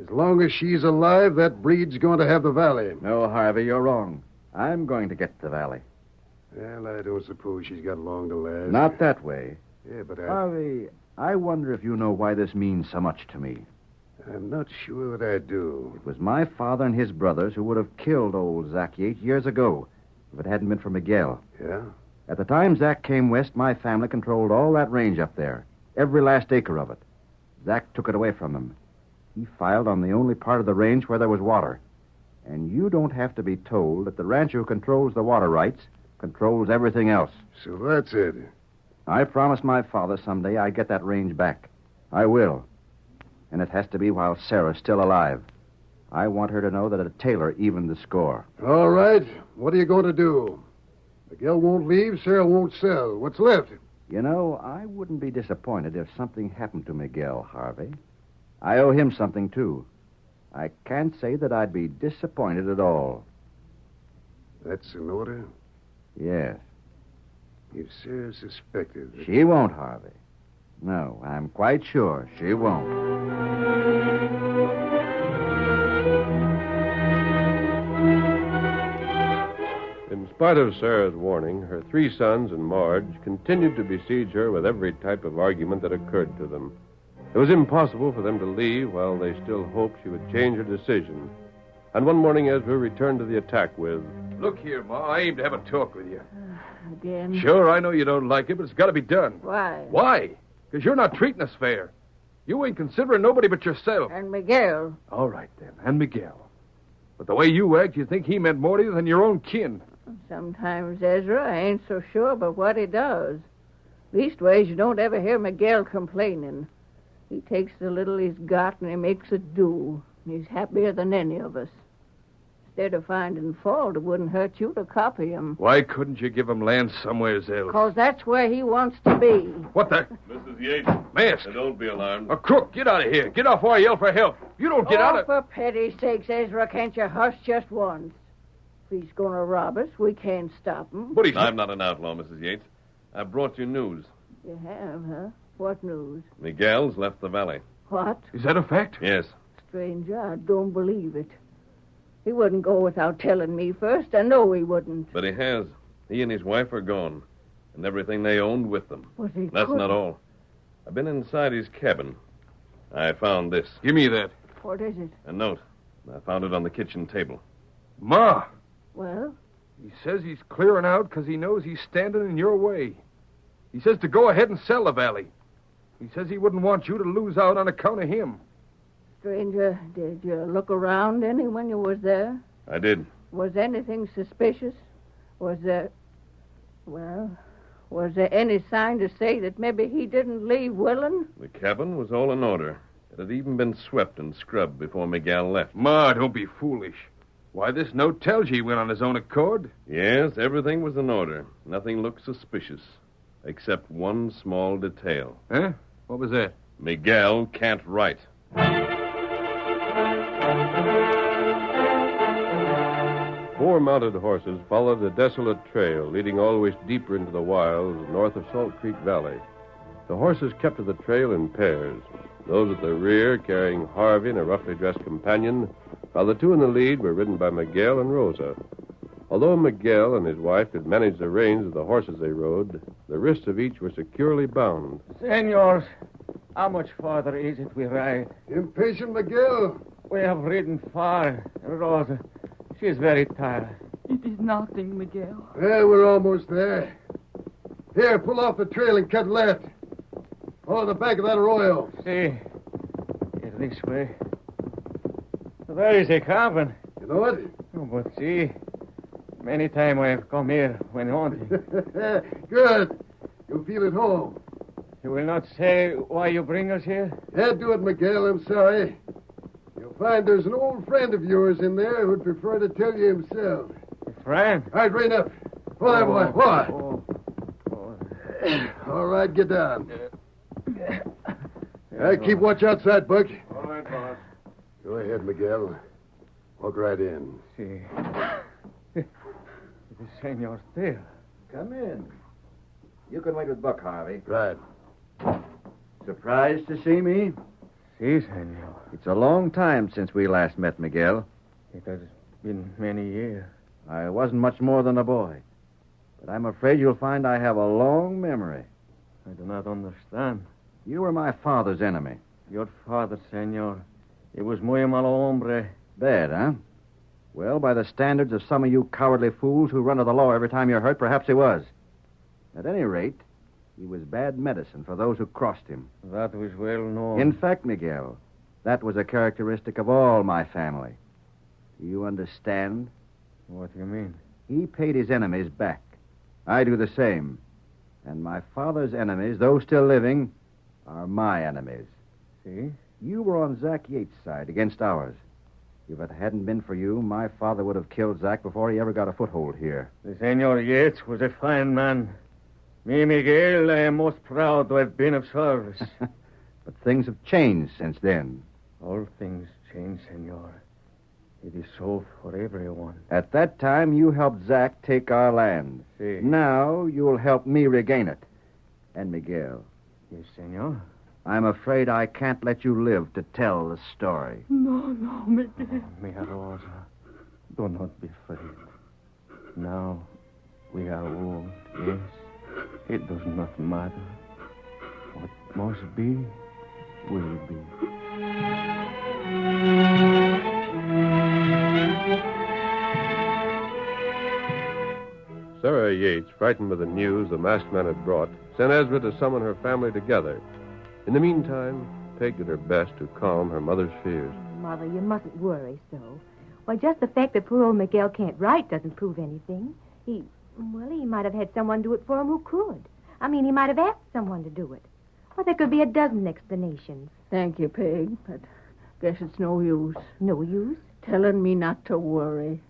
As long as she's alive, that breed's going to have the valley. No, Harvey, you're wrong. I'm going to get the valley. Well, I don't suppose she's got long to last. Not that way. Yeah, but Harvey, I wonder if you know why this means so much to me. I'm not sure that I do. It was my father and his brothers who would have killed old Zach Yates years ago if it hadn't been for Miguel. Yeah? At the time Zach came west, my family controlled all that range up there, every last acre of it. Zach took it away from him. He filed on the only part of the range where there was water. And you don't have to be told that the rancher who controls the water rights controls everything else. So that's it. I promised my father someday I'd get that range back. I will. And it has to be while Sarah's still alive. I want her to know that a tailor evened the score. All right. What are you going to do? Miguel won't leave, Sarah won't sell. What's left? You know, I wouldn't be disappointed if something happened to Miguel, Harvey. I owe him something, too. I can't say that I'd be disappointed at all. That's in order? Yes. If Sarah suspected... She won't, Harvey. No, I'm quite sure she won't. In spite of Sarah's warning, her 3 sons and Marge continued to besiege her with every type of argument that occurred to them. It was impossible for them to leave while they still hoped she would change her decision. And one morning Ezra returned to the attack with... Look here, Ma, I aim to have a talk with you. Again? Sure, I know you don't like it, but it's got to be done. Why? Why? Because you're not treating us fair. You ain't considering nobody but yourself. And Miguel. All right, then, and Miguel. But the way you act, you think he meant more to you than your own kin. Sometimes, Ezra, I ain't so sure about what he does. Leastways, you don't ever hear Miguel complaining. He takes the little he's got and he makes it do. He's happier than any of us. Instead of finding fault, it wouldn't hurt you to copy him. Why couldn't you give him land somewhere else? Because that's where he wants to be. What the? Mrs. Yates. Mask. Don't be alarmed. A crook, get out of here. Get off while I yell for help. You don't get out of... For pity's sakes, Ezra, can't you hush just once? If he's going to rob us, we can't stop him. But I'm not an outlaw, Mrs. Yates. I brought you news. You have, huh? What news? Miguel's left the valley. What? Is that a fact? Yes. Stranger, I don't believe it. He wouldn't go without telling me first. I know he wouldn't. But he has. He and his wife are gone, and everything they owned with them. But he That's couldn't. not all. I've been inside his cabin. I found this. Give me that. What is it? A note. I found it on the kitchen table. Ma. Well? He says he's clearing out because he knows he's standing in your way. He says to go ahead and sell the valley. He says he wouldn't want you to lose out on account of him. Stranger, did you look around any when you was there? I did. Was anything suspicious? Was there any sign to say that maybe he didn't leave willing? The cabin was all in order. It had even been swept and scrubbed before Miguel left. Ma, don't be foolish. Why, this note tells you he went on his own accord. Yes, everything was in order. Nothing looked suspicious, except one small detail. Huh? What was that? Miguel can't write. 4 mounted horses followed a desolate trail leading always deeper into the wilds north of Salt Creek Valley. The horses kept to the trail in pairs, those at the rear carrying Harvey and a roughly dressed companion, while the 2 in the lead were ridden by Miguel and Rosa. Although Miguel and his wife could manage the reins of the horses they rode, the wrists of each were securely bound. Senors, how much farther is it we ride? Impatient, Miguel? We have ridden far. Rosa, she is very tired. It is nothing, Miguel. Yeah, we're almost there. Here, pull off the trail and cut left. Follow the back of that arroyo. See. Get this way. There is a cabin. You know it? Oh, but see, many times I have come here when wanted. Good. You'll feel at home. You will not say why you bring us here? Can't do it, Miguel. I'm sorry. You'll find there's an old friend of yours in there who'd prefer to tell you himself. A friend? All right, rein up. Pull that boy. What? All right, get down. Keep watch outside, Buck. All right, boss. Go ahead, Miguel. Walk right in. See. It is Senor there. Come in. You can wait with Buck, Harvey. Right. Surprised to see me? Si, senor. It's a long time since we last met, Miguel. It has been many years. I wasn't much more than a boy. But I'm afraid you'll find I have a long memory. I do not understand. You were my father's enemy. Your father, senor. He was muy malo hombre. Bad, huh? Well, by the standards of some of you cowardly fools who run to the law every time you're hurt, perhaps he was. At any rate, he was bad medicine for those who crossed him. That was well known. In fact, Miguel, that was a characteristic of all my family. Do you understand? What do you mean? He paid his enemies back. I do the same. And my father's enemies, though still living, are my enemies. See? You were on Zach Yates' side against ours. If it hadn't been for you, my father would have killed Zach before he ever got a foothold here. The Senor Yates was a fine man. Me, Miguel, I am most proud to have been of service. But things have changed since then. All things change, Senor. It is so for everyone. At that time, you helped Zach take our land. Si. Now, you'll help me regain it. And Miguel. Yes, Senor. I'm afraid I can't let you live to tell the story. No, Miguel. Mia Rosa, do not be afraid. Now, we are old, yes. It does not matter. What must be, will be. Sarah Yates, frightened with the news the masked man had brought, sent Ezra to summon her family together. In the meantime, Peg did her best to calm her mother's fears. Mother, you mustn't worry so. Why, just the fact that poor old Miguel can't write doesn't prove anything. He might have had someone do it for him who could. I mean, he might have asked someone to do it. Well, there could be a dozen explanations. Thank you, Peg, but guess it's no use. No use? Telling me not to worry.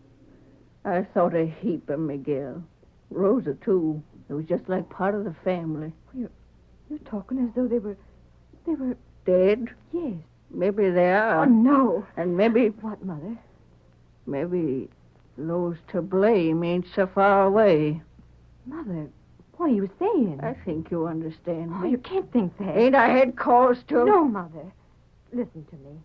I thought a heap of Miguel. Rosa, too. It was just like part of the family. You're talking as though they were dead? Yes. Maybe they are. Oh, no. And maybe... What, Mother? Maybe those to blame ain't so far away. Mother, what are you saying? I think you understand me. Oh, you can't think that. Ain't I had cause to? No, Mother. Listen to me.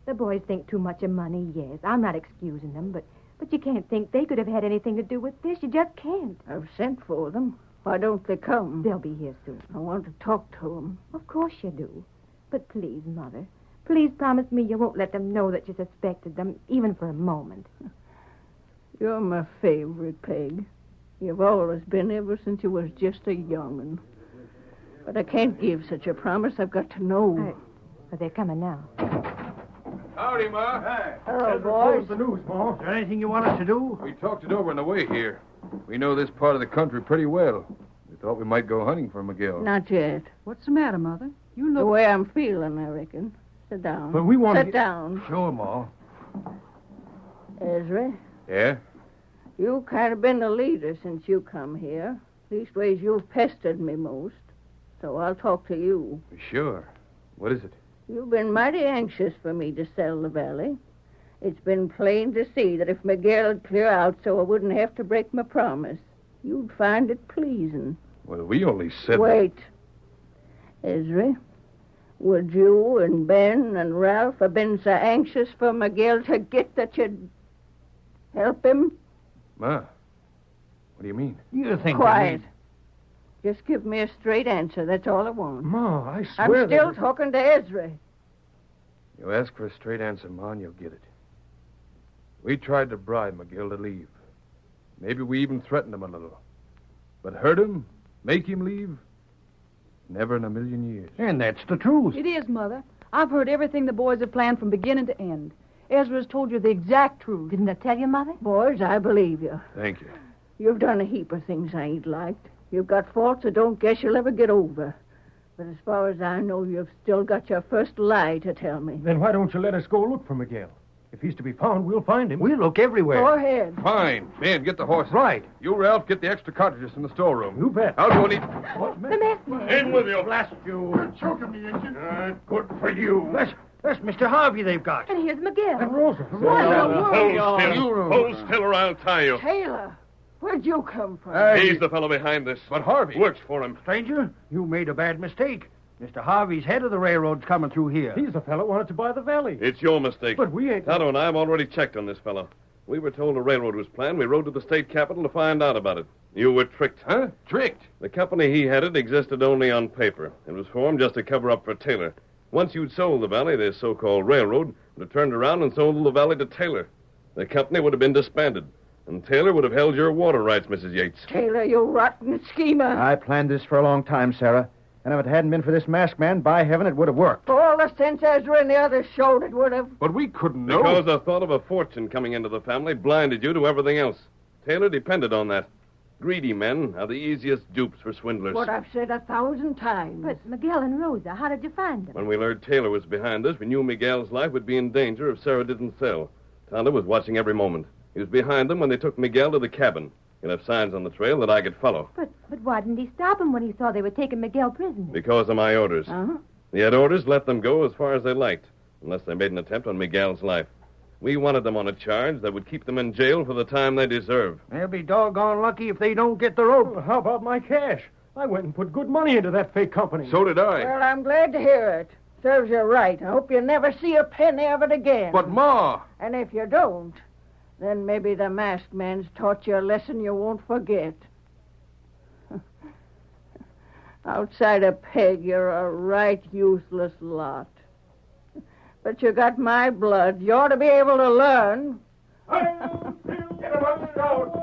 The boys think too much of money, yes. I'm not excusing them, but you can't think they could have had anything to do with this. You just can't. I've sent for them. Why don't they come? They'll be here soon. I want to talk to them. Of course you do. But please, Mother, please promise me you won't let them know that you suspected them, even for a moment. You're my favorite, Peg. You've always been ever since you was just a young'un. But I can't give such a promise. I've got to know. But they're coming now. Howdy, Ma. Hey. Hello, boys. The news, Ma. Is there anything you want us to do? We talked it over on the way here. We know this part of the country pretty well. We thought we might go hunting for Miguel. Not yet. What's the matter, Mother? You look... The way I'm feeling, I reckon. Sit down. But we want Sit down. Sure, Ma. Ezra, Yeah? you kind of been the leader since you come here. Leastways, you've pestered me most. So I'll talk to you. Sure. What is it? You've been mighty anxious for me to sell the valley. It's been plain to see that if Miguel'd clear out so I wouldn't have to break my promise, you'd find it pleasing. Well, we only said... Wait. Ezra, would you and Ben and Ralph have been so anxious for Miguel to get that you'd help him? Ma, what do you mean? You think... Quiet. Just give me a straight answer. That's all I want. Ma, I I'm swear still talking to Ezra. You ask for a straight answer, Ma, and you'll get it. We tried to bribe Miguel to leave. Maybe we even threatened him a little. But hurt him? Make him leave? Never in a million years. And that's the truth. It is, Mother. I've heard everything the boys have planned from beginning to end. Ezra's told you the exact truth. Didn't I tell you, Mother? Boys, I believe you. Thank you. You've done a heap of things I ain't liked. You've got faults I don't guess you'll ever get over. But as far as I know, you've still got your first lie to tell me. Then why don't you let us go look for Miguel? If he's to be found, we'll find him. We'll look everywhere. Go ahead. Fine. Ben, get the horses. Right. You, Ralph, get the extra cartridges from the storeroom. You bet. I'll go and eat... The masked man. In with you, blast you. You're choking me, Injun. Good for you. That's Mr. Harvey they've got. And here's Miguel. And Rosa. What in the world? Hold still or I'll tie you. Taylor, where'd you come from? He's the fellow behind this. But Harvey... Works for him. Stranger, you made a bad mistake. Mr. Harvey's head of the railroad's coming through here. He's the fellow wanted to buy the valley. It's your mistake. But we ain't... Tonto and I have already checked on this fellow. We were told a railroad was planned. We rode to the state capitol to find out about it. You were tricked. Huh? Tricked? The company he headed existed only on paper. It was formed just to cover up for Taylor. Once you'd sold the valley, this so-called railroad would have turned around and sold the valley to Taylor. The company would have been disbanded. And Taylor would have held your water rights, Mrs. Yates. Taylor, you rotten schemer. I planned this for a long time, Sarah. And if it hadn't been for this masked man, by heaven, it would have worked. For all the sense Ezra and the others showed, it would have. But we couldn't know. Because the thought of a fortune coming into the family blinded you to everything else. Taylor depended on that. Greedy men are the easiest dupes for swindlers. What I've said 1,000 times. But Miguel and Rosa, how did you find them? When we learned Taylor was behind us, we knew Miguel's life would be in danger if Sarah didn't sell. Tonda was watching every moment. He was behind them when they took Miguel to the cabin. He left signs on the trail that I could follow. But why didn't he stop them when he saw they were taking Miguel prisoner? Because of my orders. Uh-huh. He had orders to let them go as far as they liked, unless they made an attempt on Miguel's life. We wanted them on a charge that would keep them in jail for the time they deserve. They'll be doggone lucky if they don't get the rope. Well, how about my cash? I went and put good money into that fake company. So did I. Well, I'm glad to hear it. Serves you right. I hope you never see a penny of it again. But, Ma... And if you don't, then maybe the masked man's taught you a lesson you won't forget. Outside of Peg, you're a right useless lot. But you got my blood. You ought to be able to learn. Get him on the road.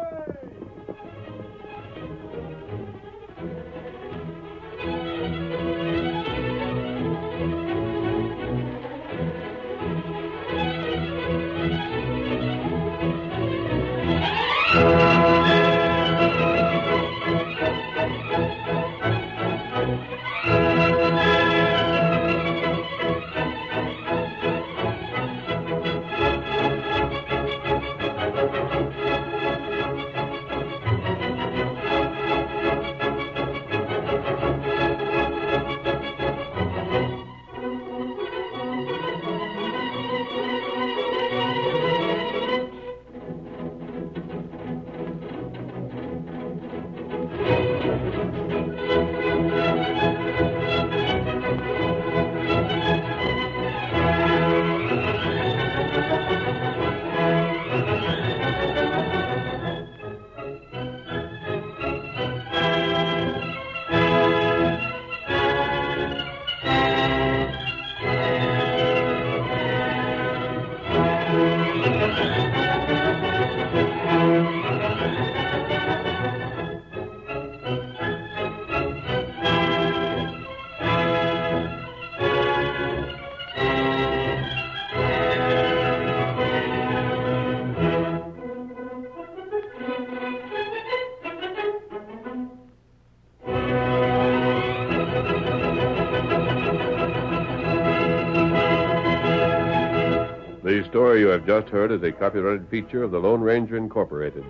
The story you have just heard is a copyrighted feature of the Lone Ranger Incorporated.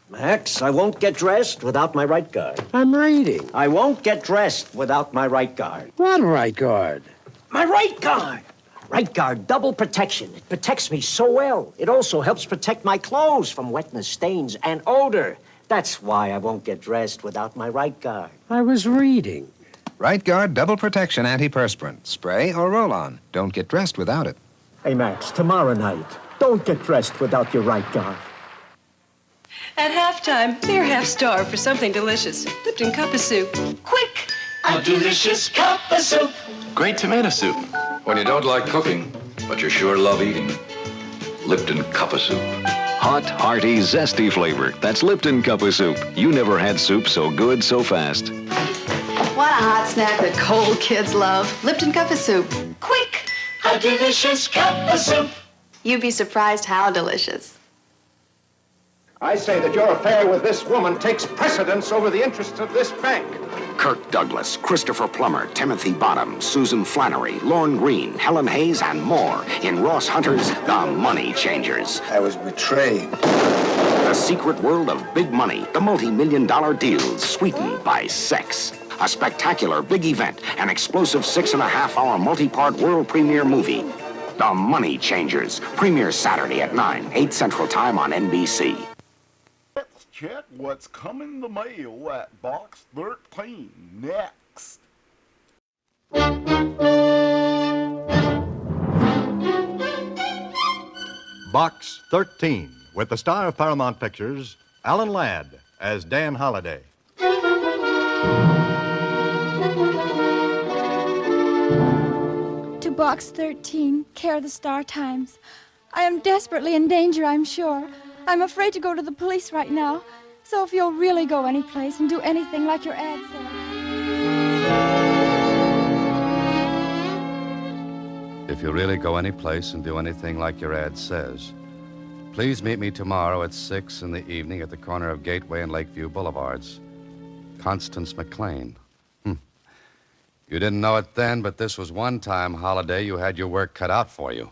Max, I won't get dressed without my right guard. I'm reading. I won't get dressed without my right guard. What right guard? My right guard! Right guard, double protection. It protects me so well. It also helps protect my clothes from wetness, stains, and odor. That's why I won't get dressed without my right guard. I was reading. Right Guard Double Protection Antiperspirant. Spray or roll-on. Don't get dressed without it. Hey, Max, tomorrow night, don't get dressed without your right guard. At halftime, they're half-starved for something delicious. Lipton cup of soup. Quick! A delicious cup of soup. Great tomato soup. When you don't like cooking, but you sure love eating. Lipton cup of soup. Hot, hearty, zesty flavor. That's Lipton Cup of Soup. You never had soup so good so fast. What a hot snack that cold kids love. Lipton cup of soup. Quick! A delicious cup of soup. You'd be surprised how delicious. I say that your affair with this woman takes precedence over the interests of this bank. Kirk Douglas, Christopher Plummer, Timothy Bottom, Susan Flannery, Lorne Green, Helen Hayes, and more in Ross Hunter's The Money Changers. I was betrayed. The secret world of big money, the multi-million-dollar deals sweetened by sex. A spectacular big event, an explosive 6.5-hour multi-part world premiere movie. The Money Changers, premieres Saturday at 9, 8 Central Time on NBC. Let's check what's coming the mail at Box 13 next. Box 13, with the star of Paramount Pictures, Alan Ladd, as Dan Holliday. To Box 13, care of the Star Times. I am desperately in danger, I'm sure. I'm afraid to go to the police right now. So if you'll really go anyplace and do anything like your ad said. if you really go any place and do anything like your ad says, please meet me tomorrow at 6 in the evening at the corner of Gateway and Lakeview Boulevards. Constance McLean. You didn't know it then, but this was one time, Holiday, you had your work cut out for you.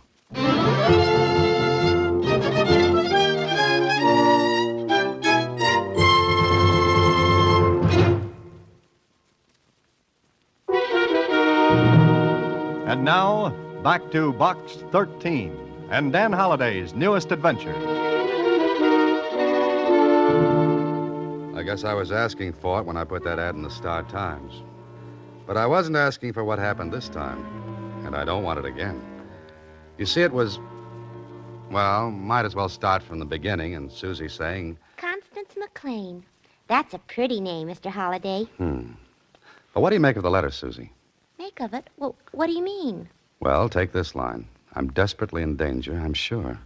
And now, back to Box 13 and Dan Holliday's newest adventure. I guess I was asking for it when I put that ad in the Star-Times. But I wasn't asking for what happened this time, and I don't want it again. You see, it was, well, might as well start from the beginning, and Susie saying... Constance McLean. That's a pretty name, Mr. Holliday. But what do you make of the letter, Susie? Make of it? Well, what do you mean? Well, take this line. I'm desperately in danger, I'm sure.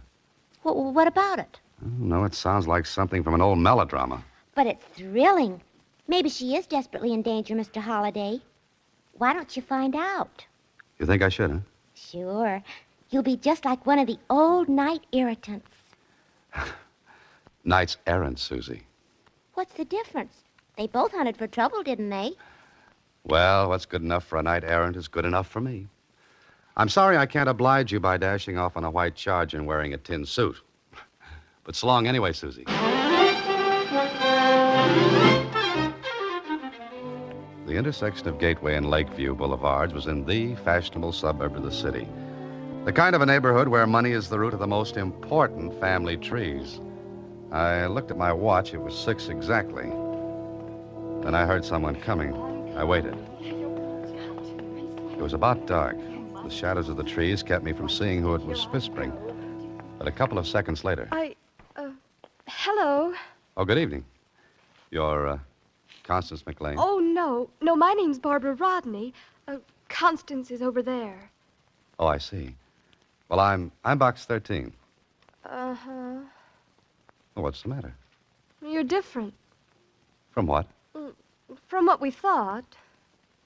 What about it? Oh, no, it sounds like something from an old melodrama. But it's thrilling. Maybe she is desperately in danger, Mr. Holliday. Why don't you find out? You think I should, huh? Sure. You'll be just like one of the old knight irritants. Knights errant, Susie. What's the difference? They both hunted for trouble, didn't they? Well, what's good enough for a knight errant is good enough for me. I'm sorry I can't oblige you by dashing off on a white charger and wearing a tin suit. But so long anyway, Susie. The intersection of Gateway and Lakeview Boulevards was in the fashionable suburb of the city. The kind of a neighborhood where money is the root of the most important family trees. I looked at my watch. It was 6 exactly. Then I heard someone coming. I waited. It was about dark. The shadows of the trees kept me from seeing who it was whispering. But a couple of seconds later... Hello. Oh, good evening. You're, Constance McLean? Oh, no. No, my name's Barbara Rodney. Constance is over there. Oh, I see. Well, I'm Box 13. Uh-huh. Well, what's the matter? You're different. From what? From what we thought.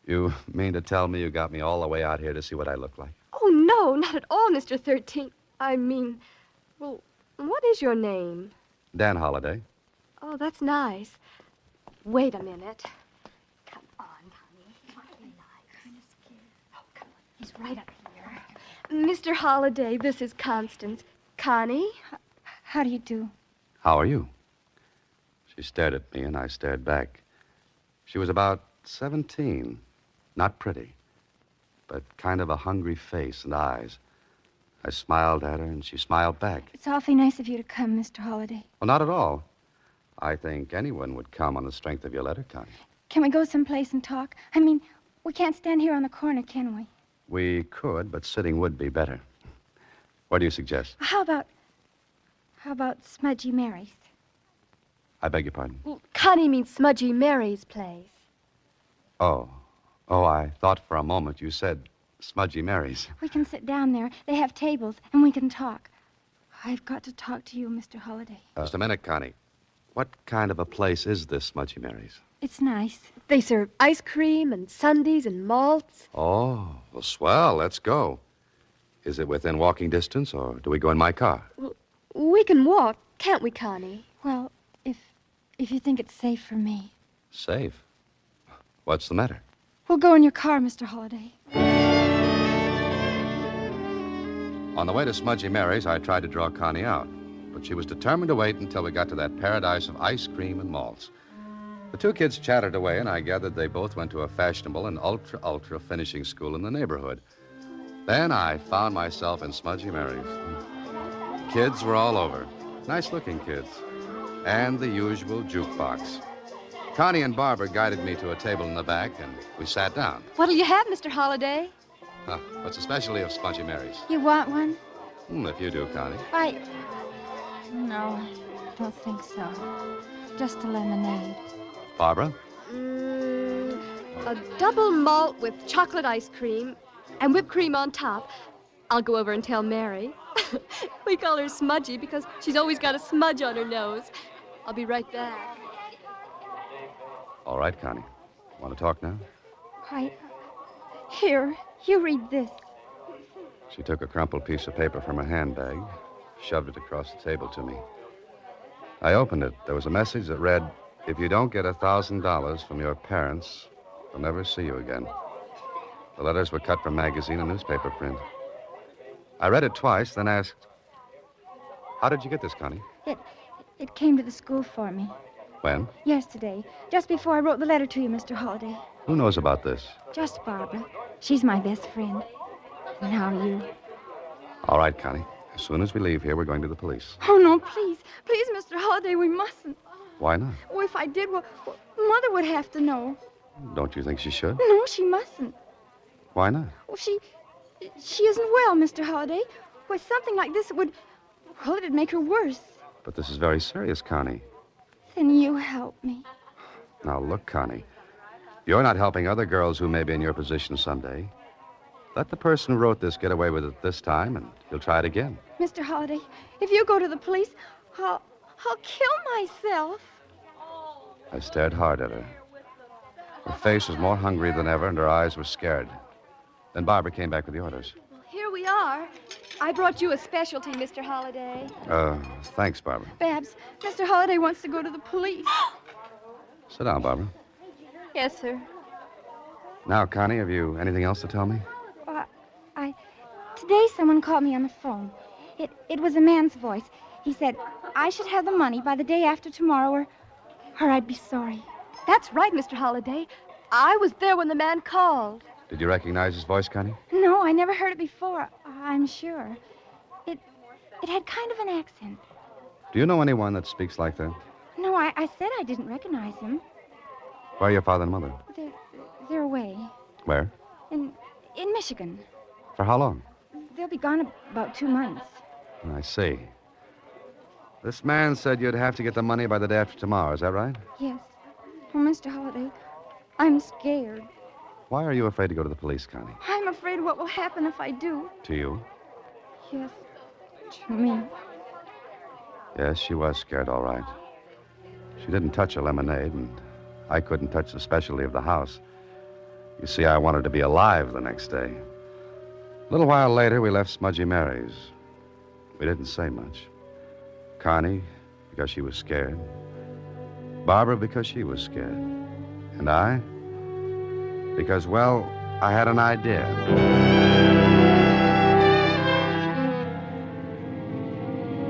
You mean to tell me you got me all the way out here to see what I look like? Oh, no, not at all, Mr. 13. I mean, well, what is your name? Dan Holliday. Oh, that's nice. Wait a minute. Come on, honey. Kind of scared. Oh, come on. He's right up here. Mr. Holliday, this is Constance. Connie? How do you do? How are you? She stared at me, and I stared back. She was about 17. Not pretty, but kind of a hungry face and eyes. I smiled at her, and she smiled back. It's awfully nice of you to come, Mr. Holliday. Well, not at all. I think anyone would come on the strength of your letter, Connie. Can we go someplace and talk? I mean, we can't stand here on the corner, can we? We could, but sitting would be better. What do you suggest? How about Smudgy Mary's? I beg your pardon? Well, Connie means Smudgy Mary's place. Oh, I thought for a moment you said Smudgy Mary's. We can sit down there. They have tables, and we can talk. I've got to talk to you, Mr. Holliday. Just a minute, Connie. What kind of a place is this Smudgy Mary's? It's nice. They serve ice cream and sundaes and malts. Oh, well, swell. Let's go. Is it within walking distance, or do we go in my car? Well, we can walk, can't we, Connie? Well, if you think it's safe for me. Safe? What's the matter? We'll go in your car, Mr. Holliday. On the way to Smudgy Mary's, I tried to draw Connie out, but she was determined to wait until we got to that paradise of ice cream and malts. The two kids chattered away, and I gathered they both went to a fashionable and ultra finishing school in the neighborhood. Then I found myself in Smudgy Mary's. Kids were all over. Nice-looking kids. And the usual jukebox. Connie and Barbara guided me to a table in the back, and we sat down. What'll you have, Mr. Holliday? What's the specialty of Smudgy Mary's? You want one? If you do, Connie. No, I don't think so. Just a lemonade. Barbara? A double malt with chocolate ice cream and whipped cream on top. I'll go over and tell Mary. We call her Smudgy because she's always got a smudge on her nose. I'll be right back. All right, Connie. Want to talk now? Here, you read this. She took a crumpled piece of paper from her handbag, shoved it across the table to me. I opened it. There was a message that read, "If you don't get $1,000 from your parents, we'll never see you again." The letters were cut from magazine and newspaper print. I read it twice, then asked, "How did you get this, Connie?" It came to the school for me. When? Yesterday, just before I wrote the letter to you, Mr. Holliday. Who knows about this? Just Barbara. She's my best friend. Now you. All right, Connie. As soon as we leave here, we're going to the police. Oh, no, please. Please, Mr. Holliday, we mustn't. Why not? Oh, if I did, well, Mother would have to know. Don't you think she should? No, she mustn't. Why not? Well, she isn't well, Mr. Holliday. With something like this, it'd make her worse. But this is very serious, Connie. Then you help me. Now, look, Connie. You're not helping other girls who may be in your position someday. Let the person who wrote this get away with it this time, and he'll try it again. Mr. Holliday, if you go to the police, I'll kill myself. I stared hard at her. Her face was more hungry than ever, and her eyes were scared. Then Barbara came back with the orders. Well, here we are. I brought you a specialty, Mr. Holliday. Thanks, Barbara. Babs, Mr. Holliday wants to go to the police. Sit down, Barbara. Yes, sir. Now, Connie, have you anything else to tell me? Today someone called me on the phone. It was a man's voice. He said, I should have the money by the day after tomorrow or I'd be sorry. That's right, Mr. Holliday. I was there when the man called. Did you recognize his voice, Connie? No, I never heard it before, I'm sure. It had kind of an accent. Do you know anyone that speaks like that? No, I said I didn't recognize him. Where are your father and mother? They're away. Where? In Michigan. For how long? They'll be gone about 2 months. I see. This man said you'd have to get the money by the day after tomorrow, is that right? Yes. Oh, Mr. Holliday, I'm scared. Why are you afraid to go to the police, Connie? I'm afraid what will happen if I do. To you? Yes, to me. Yes, she was scared, all right. She didn't touch her lemonade, and I couldn't touch the specialty of the house. You see, I wanted to be alive the next day. A little while later, we left Smudgy Mary's. We didn't say much. Connie, because she was scared. Barbara, because she was scared. And I, because, well, I had an idea.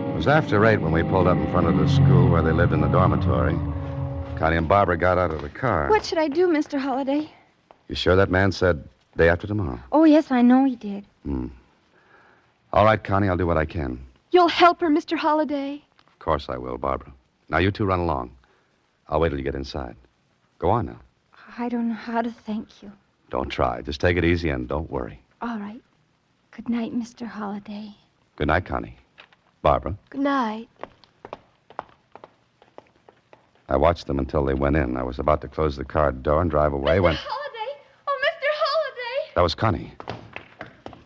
It was after 8 when we pulled up in front of the school where they lived in the dormitory. Connie and Barbara got out of the car. What should I do, Mr. Holliday? You sure that man said day after tomorrow? Oh, yes, I know he did. All right, Connie, I'll do what I can. You'll help her, Mr. Holliday. Of course I will, Barbara. Now, you two run along. I'll wait till you get inside. Go on now. I don't know how to thank you. Don't try. Just take it easy and don't worry. All right. Good night, Mr. Holliday. Good night, Connie. Barbara. Good night. I watched them until they went in. I was about to close the car door and drive away when... Holliday! Oh, Mr. Holliday! That was Connie.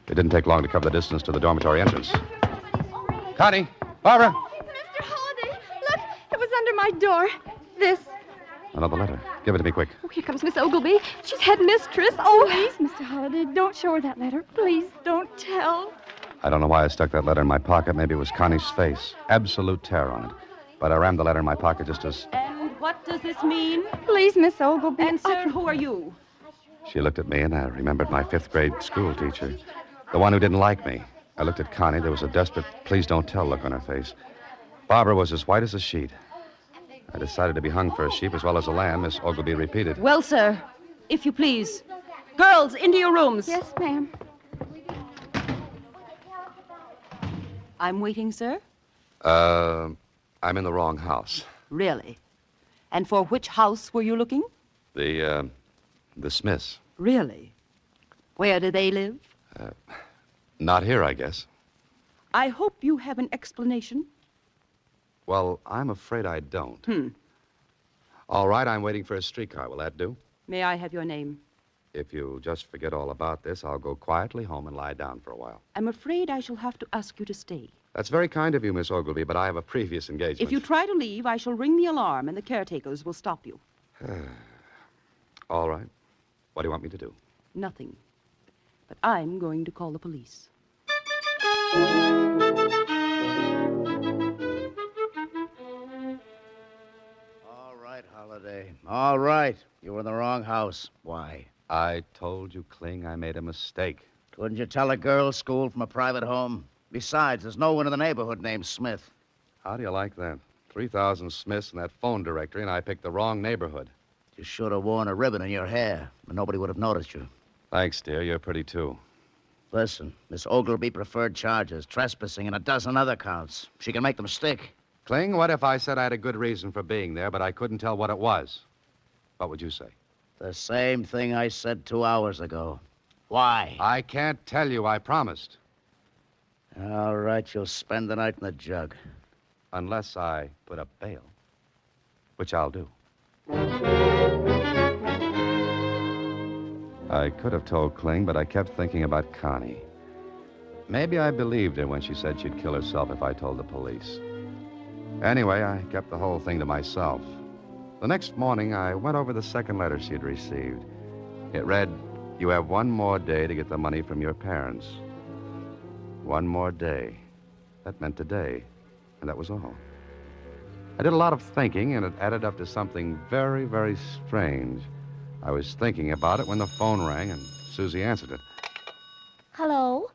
It didn't take long to cover the distance to the dormitory entrance. Connie! Barbara! Mr. Holliday, look, it was under my door. This. Another letter. Give it to me quick. Oh, here comes Miss Ogilvy. She's head mistress. Oh, Please, Mr. Holliday, don't show her that letter. Please, don't tell. I don't know why I stuck that letter in my pocket. Maybe it was Connie's face. Absolute terror on it. But I rammed the letter in my pocket just as... And what does this mean? Please, Miss Ogilvy. And, sir, who are you? She looked at me, and I remembered my 5th grade school teacher. The one who didn't like me. I looked at Connie. There was a desperate, please don't tell look on her face. Barbara was as white as a sheet. I decided to be hung for a sheep as well as a lamb, Miss Ogilvy repeated. Well, sir, if you please. Girls, into your rooms. Yes, ma'am. I'm waiting, sir. I'm in the wrong house. Really? And for which house were you looking? The Smiths. Really? Where do they live? Not here, I guess. I hope you have an explanation. Well, I'm afraid I don't. All right, I'm waiting for a streetcar. Will that do? May I have your name? If you'll just forget all about this, I'll go quietly home and lie down for a while. I'm afraid I shall have to ask you to stay. That's very kind of you, Miss Ogilvy, but I have a previous engagement. If you try to leave, I shall ring the alarm, and the caretakers will stop you. All right. What do you want me to do? Nothing. But I'm going to call the police. All right, Holiday. All right. You were in the wrong house. Why? I told you, Kling, I made a mistake. Couldn't you tell a girls' school from a private home? Besides, there's no one in the neighborhood named Smith. How do you like that? 3,000 Smiths in that phone directory, and I picked the wrong neighborhood. You should have worn a ribbon in your hair, but nobody would have noticed you. Thanks, dear. You're pretty, too. Listen, Miss Ogilvy preferred charges, trespassing, and a dozen other counts. She can make them stick. Kling, what if I said I had a good reason for being there, but I couldn't tell what it was? What would you say? The same thing I said 2 hours ago. Why? I can't tell you, I promised. All right, you'll spend the night in the jug. Unless I put up bail, which I'll do. I could have told Kling, but I kept thinking about Connie. Maybe I believed her when she said she'd kill herself if I told the police. Anyway, I kept the whole thing to myself. The next morning, I went over the second letter she'd received. It read, "You have one more day to get the money from your parents." One more day. That meant today, and that was all. I did a lot of thinking, and it added up to something very, very strange. I was thinking about it when the phone rang, and Susie answered it. Hello?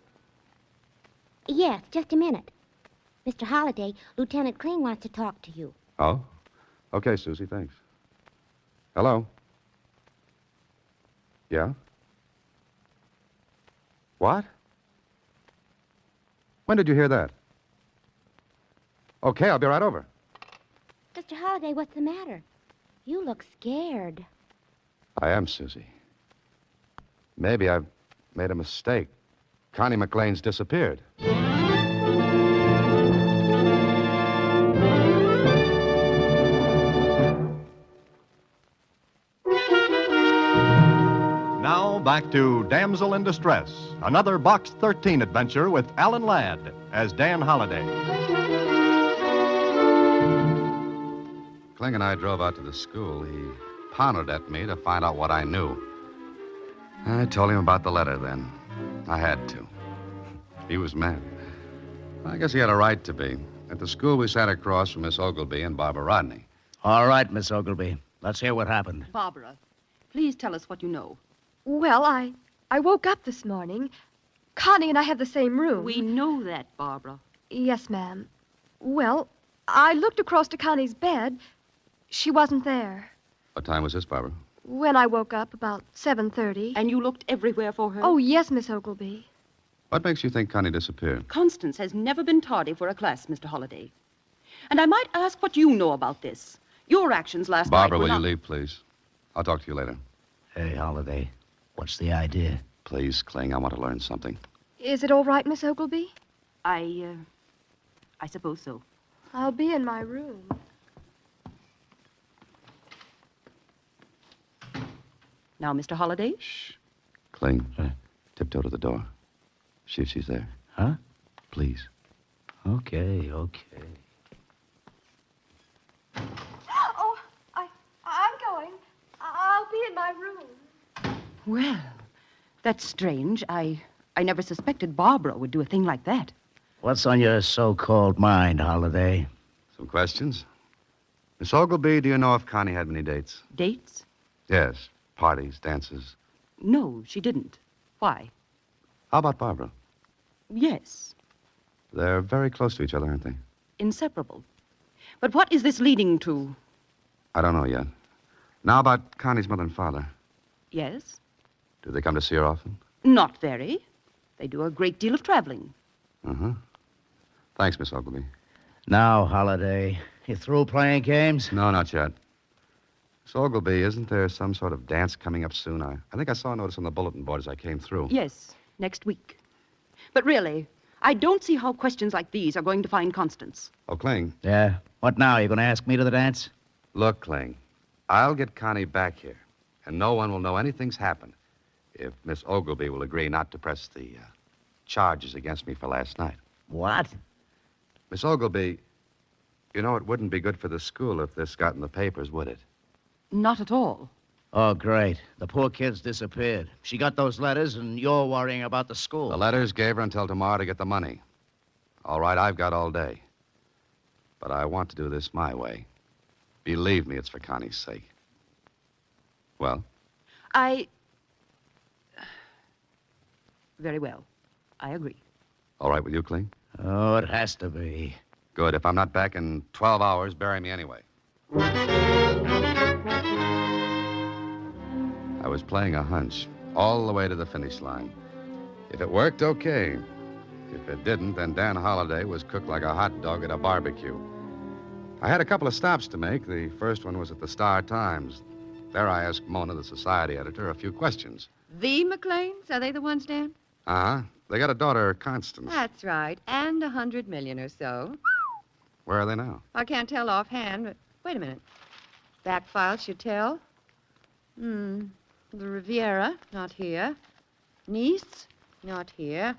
Yes, just a minute. Mr. Holliday, Lieutenant Kling wants to talk to you. Oh? Okay, Susie, thanks. Hello? Yeah? What? When did you hear that? Okay, I'll be right over. Mr. Holliday, what's the matter? You look scared. I am, Susie. Maybe I've made a mistake. Connie McLean's disappeared. Now back to Damsel in Distress, another Box 13 adventure with Alan Ladd as Dan Holliday. Kling and I drove out to the school. He pondered at me to find out what I knew. I told him about the letter then. I had to. He was mad. I guess he had a right to be. At the school, we sat across from Miss Ogilvy and Barbara Rodney. All right, Miss Ogilvy. Let's hear what happened. Barbara, please tell us what you know. Well, I woke up this morning. Connie and I have the same room. We know that, Barbara. Yes, ma'am. Well, I looked across to Connie's bed. She wasn't there. What time was this, Barbara? When I woke up, about 7:30. And you looked everywhere for her? Oh, yes, Miss Ogilvy. What makes you think Connie disappeared? Constance has never been tardy for a class, Mr. Holliday. And I might ask what you know about this. Your actions last night Barbara, were will not... you leave, please? I'll talk to you later. Hey, Holliday, what's the idea? Please, Kling, I want to learn something. Is it all right, Miss Ogilvy? I suppose so. I'll be in my room. Now, Mr. Holliday? Shh. Kling, tiptoe to the door. See if she's there. Huh? Please. Okay. Oh, I'm going. I'll be in my room. Well, that's strange. I never suspected Barbara would do a thing like that. What's on your so-called mind, Holliday? Some questions? Miss Ogilvy, do you know if Connie had many dates? Dates? Yes. Parties, dances. No, she didn't. Why? How about Barbara? Yes. They're very close to each other, aren't they? Inseparable. But what is this leading to? I don't know yet. Now about Connie's mother and father. Yes? Do they come to see her often? Not very. They do a great deal of traveling. Uh-huh. Thanks, Miss Ogilvy. Now, Holliday, you through playing games? No, not yet. Miss Ogilvy, isn't there some sort of dance coming up soon? I think I saw a notice on the bulletin board as I came through. Yes, next week. But really, I don't see how questions like these are going to find Constance. Oh, Kling. Yeah? What now? You going to ask me to the dance? Look, Kling, I'll get Connie back here, and no one will know anything's happened if Miss Ogilvy will agree not to press the charges against me for last night. What? Miss Ogilvy, you know it wouldn't be good for the school if this got in the papers, would it? Not at all. Oh, great. The poor kid's disappeared. She got those letters, and you're worrying about the school. The letters gave her until tomorrow to get the money. All right, I've got all day. But I want to do this my way. Believe me, it's for Connie's sake. Well? Very well. I agree. All right with you, Kling? Oh, it has to be. Good. If I'm not back in 12 hours, bury me anyway. I was playing a hunch all the way to the finish line. If it worked, okay. If it didn't, then Dan Holliday was cooked like a hot dog at a barbecue. I had a couple of stops to make. The first one was at the Star-Times. There I asked Mona, the society editor, a few questions. The McLeans? Are they the ones, Dan? Uh-huh. They got a daughter, Constance. That's right. And 100 million or so. Where are they now? I can't tell offhand, but wait a minute. Back file should tell. The Riviera, not here. Nice, not here.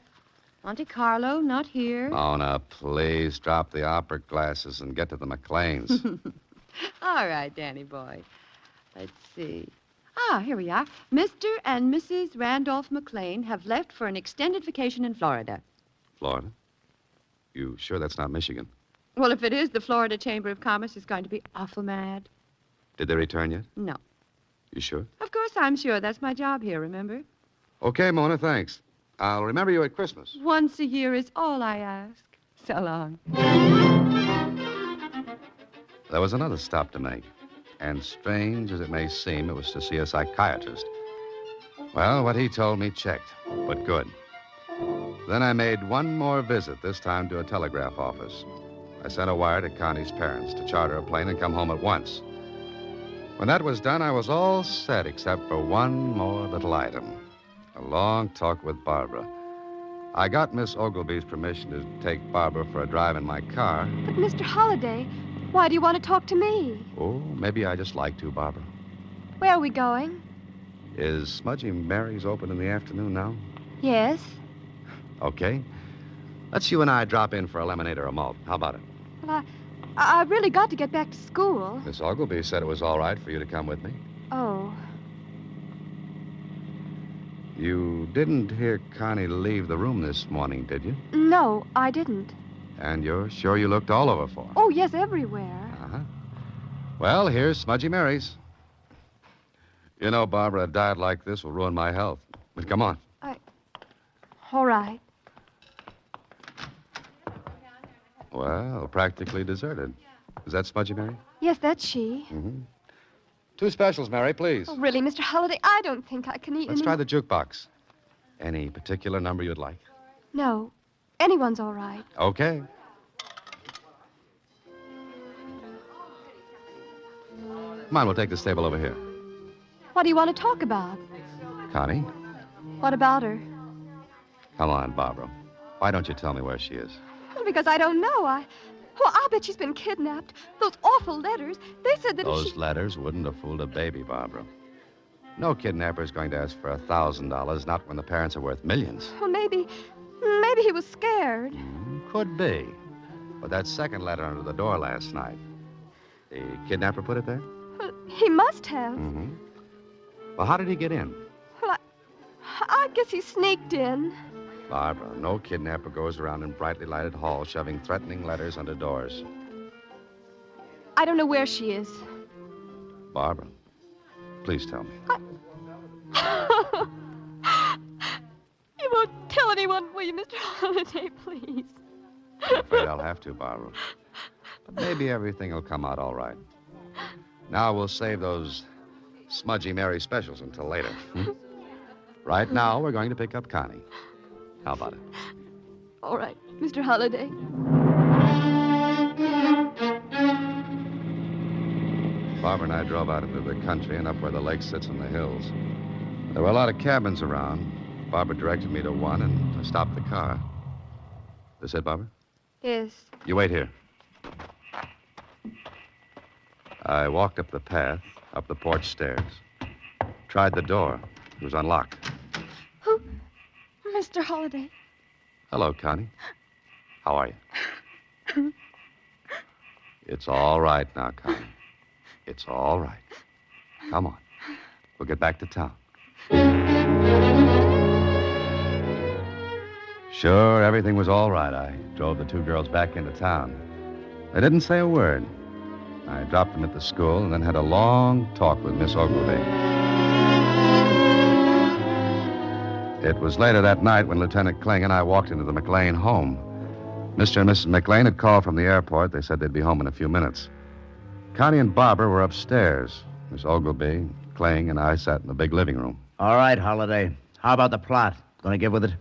Monte Carlo, not here. Mona, please drop the opera glasses and get to the McLeans. All right, Danny boy. Let's see. Here we are. Mr. and Mrs. Randolph McLean have left for an extended vacation in Florida. Florida? You sure that's not Michigan? Well, if it is, the Florida Chamber of Commerce is going to be awful mad. Did they return yet? No. You sure? Of course I'm sure. That's my job here, remember? Okay, Mona, thanks. I'll remember you at Christmas. Once a year is all I ask. So long. There was another stop to make. And strange as it may seem, it was to see a psychiatrist. Well, what he told me checked, but good. Then I made one more visit, this time to a telegraph office. I sent a wire to Connie's parents to charter a plane and come home at once. When that was done, I was all set except for one more little item. A long talk with Barbara. I got Miss Ogilvy's permission to take Barbara for a drive in my car. But, Mr. Holliday, why do you want to talk to me? Oh, maybe I just like to, Barbara. Where are we going? Is Smudgy Mary's open in the afternoon now? Yes. Okay. Let's you and I drop in for a lemonade or a malt. How about it? Well, I really got to get back to school. Miss Ogilvy said it was all right for you to come with me. Oh. You didn't hear Connie leave the room this morning, did you? No, I didn't. And you're sure you looked all over for her? Oh, yes, everywhere. Uh-huh. Well, here's Smudgy Mary's. You know, Barbara, a diet like this will ruin my health. But come on. All right. Well, practically deserted. Is that Smudgy Mary? Yes, that's she. Mm-hmm. 2 specials, Mary, please. Oh, really, Mr. Holliday, I don't think I can eat Let's any try the jukebox. Any particular number you'd like? No. Anyone's all right. Okay. Come on, we'll take this table over here. What do you want to talk about? Connie, What about her? come on, Barbara. Why don't you tell me where she is? Well, because I don't know. I'll bet she's been kidnapped. Those awful letters. They said that if Those she... letters wouldn't have fooled a baby, Barbara. No kidnapper's going to ask for $1,000, not when the parents are worth millions. Well, maybe he was scared. Could be. But that second letter under the door last night, the kidnapper put it there? Well, he must have. Mm-hmm. Well, how did he get in? Well, I guess he sneaked in. Barbara, no kidnapper goes around in brightly lighted halls shoving threatening letters under doors. I don't know where she is. Barbara, please tell me. You won't tell anyone, will you, Mr. Holliday, please? I'm afraid I'll have to, Barbara. But maybe everything will come out all right. Now we'll save those Smudgy Mary specials until later. Right now, we're going to pick up Connie. How about it? All right, Mr. Holliday. Barbara and I drove out into the country and up where the lake sits in the hills. There were a lot of cabins around. Barbara directed me to one and I stopped the car. This it, Barbara? Yes. You wait here. I walked up the path, up the porch stairs. Tried the door. It was unlocked. Who? Mr. Holliday. Hello, Connie. How are you? It's all right now, Connie. It's all right. Come on. We'll get back to town. Sure, everything was all right. I drove the two girls back into town. They didn't say a word. I dropped them at the school and then had a long talk with Miss Ogilvy. It was later that night when Lieutenant Kling and I walked into the McLean home. Mr. and Mrs. McLean had called from the airport. They said they'd be home in a few minutes. Connie and Barbara were upstairs. Miss Ogilvy, Kling, and I sat in the big living room. All right, Holiday. How about the plot? Gonna get with it?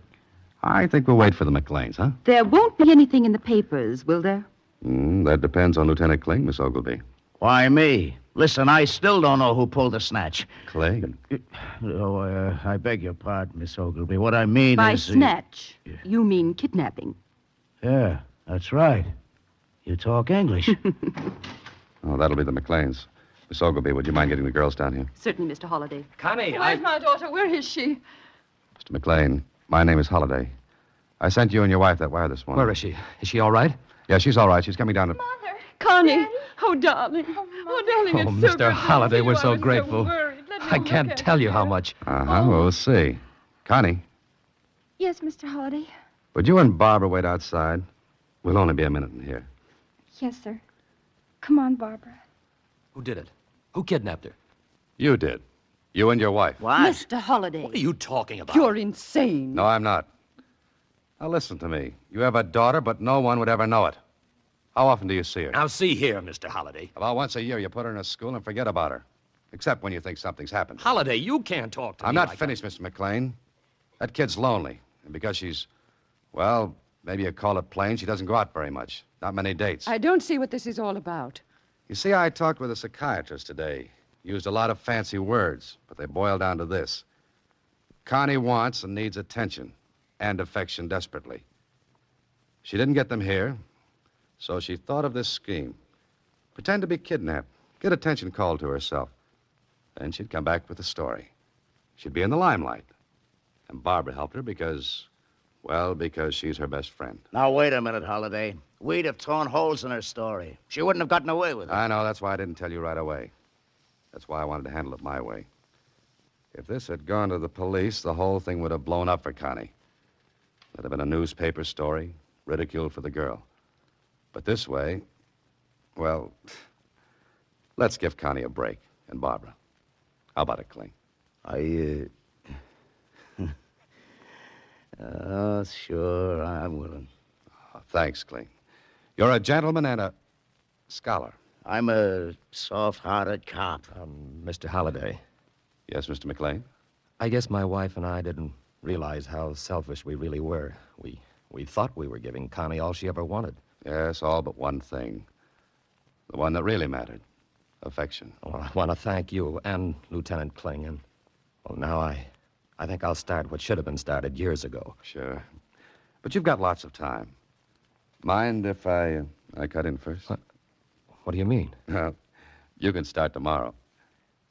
I think we'll wait for the McLeans, huh? There won't be anything in the papers, will there? That depends on Lieutenant Kling, Miss Ogilvy. Why me? Listen, I still don't know who pulled the snatch. Kling? Oh, I beg your pardon, Miss Ogilvy. What I mean By is... snatch, you mean kidnapping. Yeah, that's right. You talk English. Oh, that'll be the McLeans. Miss Ogilvy, would you mind getting the girls down here? Certainly, Mr. Holliday. Connie, Where's my daughter? Where is she? Mr. McLean, my name is Holliday. I sent you and your wife that wire this morning. Where is she? Is she all right? Yeah, she's all right. She's coming down to... Connie. Oh, darling. Oh, darling, Oh, it's so Mr. good Holliday, to see we're you. so I was grateful. worried. Let me I look can't at tell you how much. Uh-huh, well, we'll see. Connie, Yes, Mr. Holliday. would you and Barbara wait outside? We'll only be a minute in here. Yes, sir. Come on, Barbara. Who did it? Who kidnapped her? You did. You and your wife. Mr. Holliday. What are you talking about? You're insane. No, I'm not. Now, listen to me. You have a daughter, but no one would ever know it. How often do you see her? Now, see here, Mr. Holliday. About once a year, you put her in a school and forget about her. Except when you think something's happened. Holliday, you can't talk to me I'm not like finished, Mr. McLean. That kid's lonely. And because she's, well, maybe you call it plain, she doesn't go out very much. Not many dates. I don't see what this is all about. You see, I talked with a psychiatrist today. Used a lot of fancy words, but they boil down to this. Connie wants and needs attention and affection desperately. She didn't get them here, so she thought of this scheme. Pretend to be kidnapped, get attention called to herself. Then she'd come back with a story. She'd be in the limelight. And Barbara helped her because she's her best friend. Now, wait a minute, Holiday. We'd have torn holes in her story. She wouldn't have gotten away with it. I know, that's why I didn't tell you right away. That's why I wanted to handle it my way. If this had gone to the police, the whole thing would have blown up for Connie. There'd have been a newspaper story, ridicule for the girl. But this way, well, let's give Connie a break. And Barbara. How about it, Kling? Sure, I'm willing. Oh, thanks, Kling. You're a gentleman and a scholar. I'm a soft-hearted cop. Mr. Holliday. Yes, Mr. McLean? I guess my wife and I didn't realize how selfish we really were. We thought we were giving Connie all she ever wanted. Yes, all but one thing. The one that really mattered. Affection. Well, I want to thank you and Lieutenant Kling. And, well, now I think I'll start what should have been started years ago. Sure. But you've got lots of time. Mind if I cut in first? What do you mean? Well, you can start tomorrow.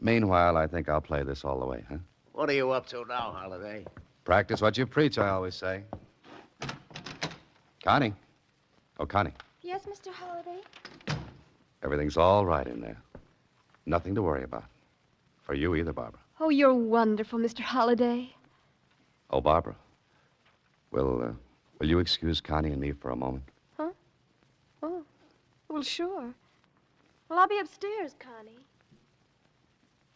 Meanwhile, I think I'll play this all the way, huh? What are you up to now, Holiday? Practice what you preach, I always say. Connie. Oh, Connie. Yes, Mr. Holliday? Everything's all right in there. Nothing to worry about. For you either, Barbara. Oh, you're wonderful, Mr. Holliday. Oh, Barbara. Will you excuse Connie and me for a moment? Huh? Oh, well, sure. Well, I'll be upstairs, Connie.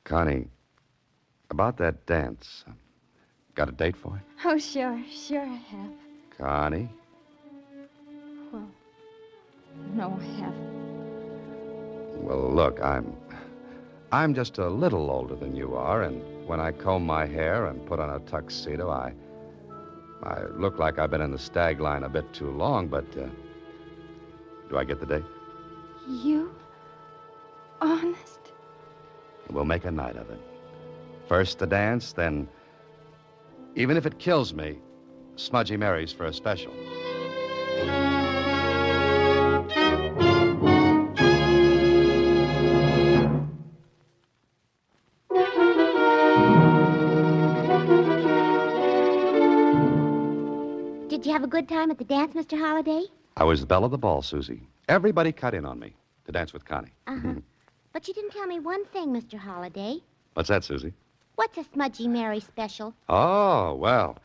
Connie, about that dance. Got a date for it? Oh, sure I have. Connie? Well, no, I haven't. Well, look, I'm just a little older than you are, and when I comb my hair and put on a tuxedo, I look like I've been in the stag line a bit too long, but do I get the date? You? Honest? We'll make a night of it. First the dance, then, even if it kills me, Smudgy marries for a special. Did you have a good time at the dance, Mr. Holliday? I was the belle of the ball, Susie. Everybody cut in on me to dance with Connie. Uh-huh. But you didn't tell me one thing, Mr. Holliday. What's that, Susie? What's a Smudgy Mary special? Oh, well,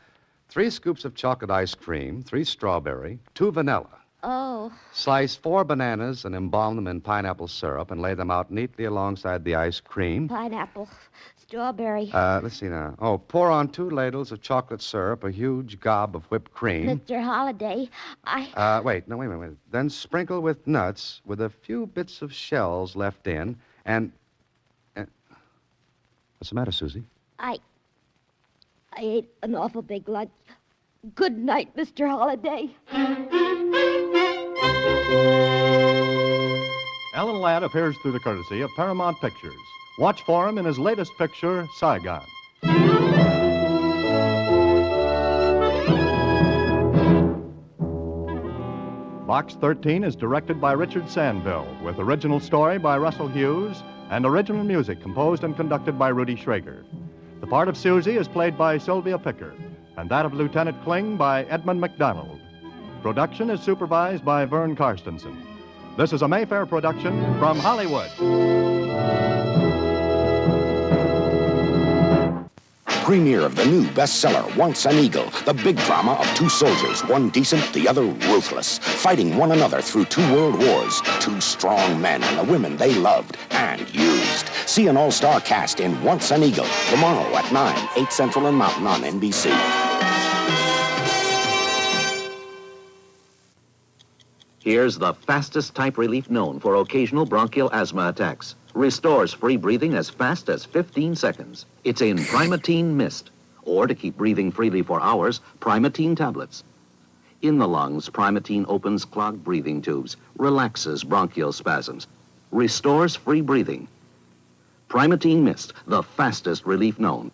3 scoops of chocolate ice cream, 3 strawberry, 2 vanilla. Oh. Slice 4 bananas and embalm them in pineapple syrup and lay them out neatly alongside the ice cream. Pineapple. Strawberry. Let's see now. Oh, pour on 2 ladles of chocolate syrup, a huge gob of whipped cream. Mr. Holiday, Wait a minute. Then sprinkle with nuts with a few bits of shells left in and... What's the matter, Susie? I ate an awful big lunch. Good night, Mr. Holiday. Alan Ladd appears through the courtesy of Paramount Pictures. Watch for him in his latest picture, Saigon. Box 13 is directed by Richard Sandville, with original story by Russell Hughes and original music composed and conducted by Rudy Schrager. The part of Susie is played by Sylvia Picker, and that of Lieutenant Kling by Edmund McDonald. Production is supervised by Vern Karstensen. This is a Mayfair production from Hollywood. Premiere of the new bestseller, Once an Eagle, the big drama of 2 soldiers, one decent, the other ruthless, fighting one another through 2 world wars, 2 strong men and the women they loved and used. See an all-star cast in Once an Eagle, tomorrow at 9, 8 Central and Mountain on NBC. Here's the fastest type relief known for occasional bronchial asthma attacks. Restores free breathing as fast as 15 seconds. It's in Primatene Mist. Or to keep breathing freely for hours, Primatene tablets. In the lungs, Primatene opens clogged breathing tubes, relaxes bronchial spasms, restores free breathing. Primatene Mist, the fastest relief known.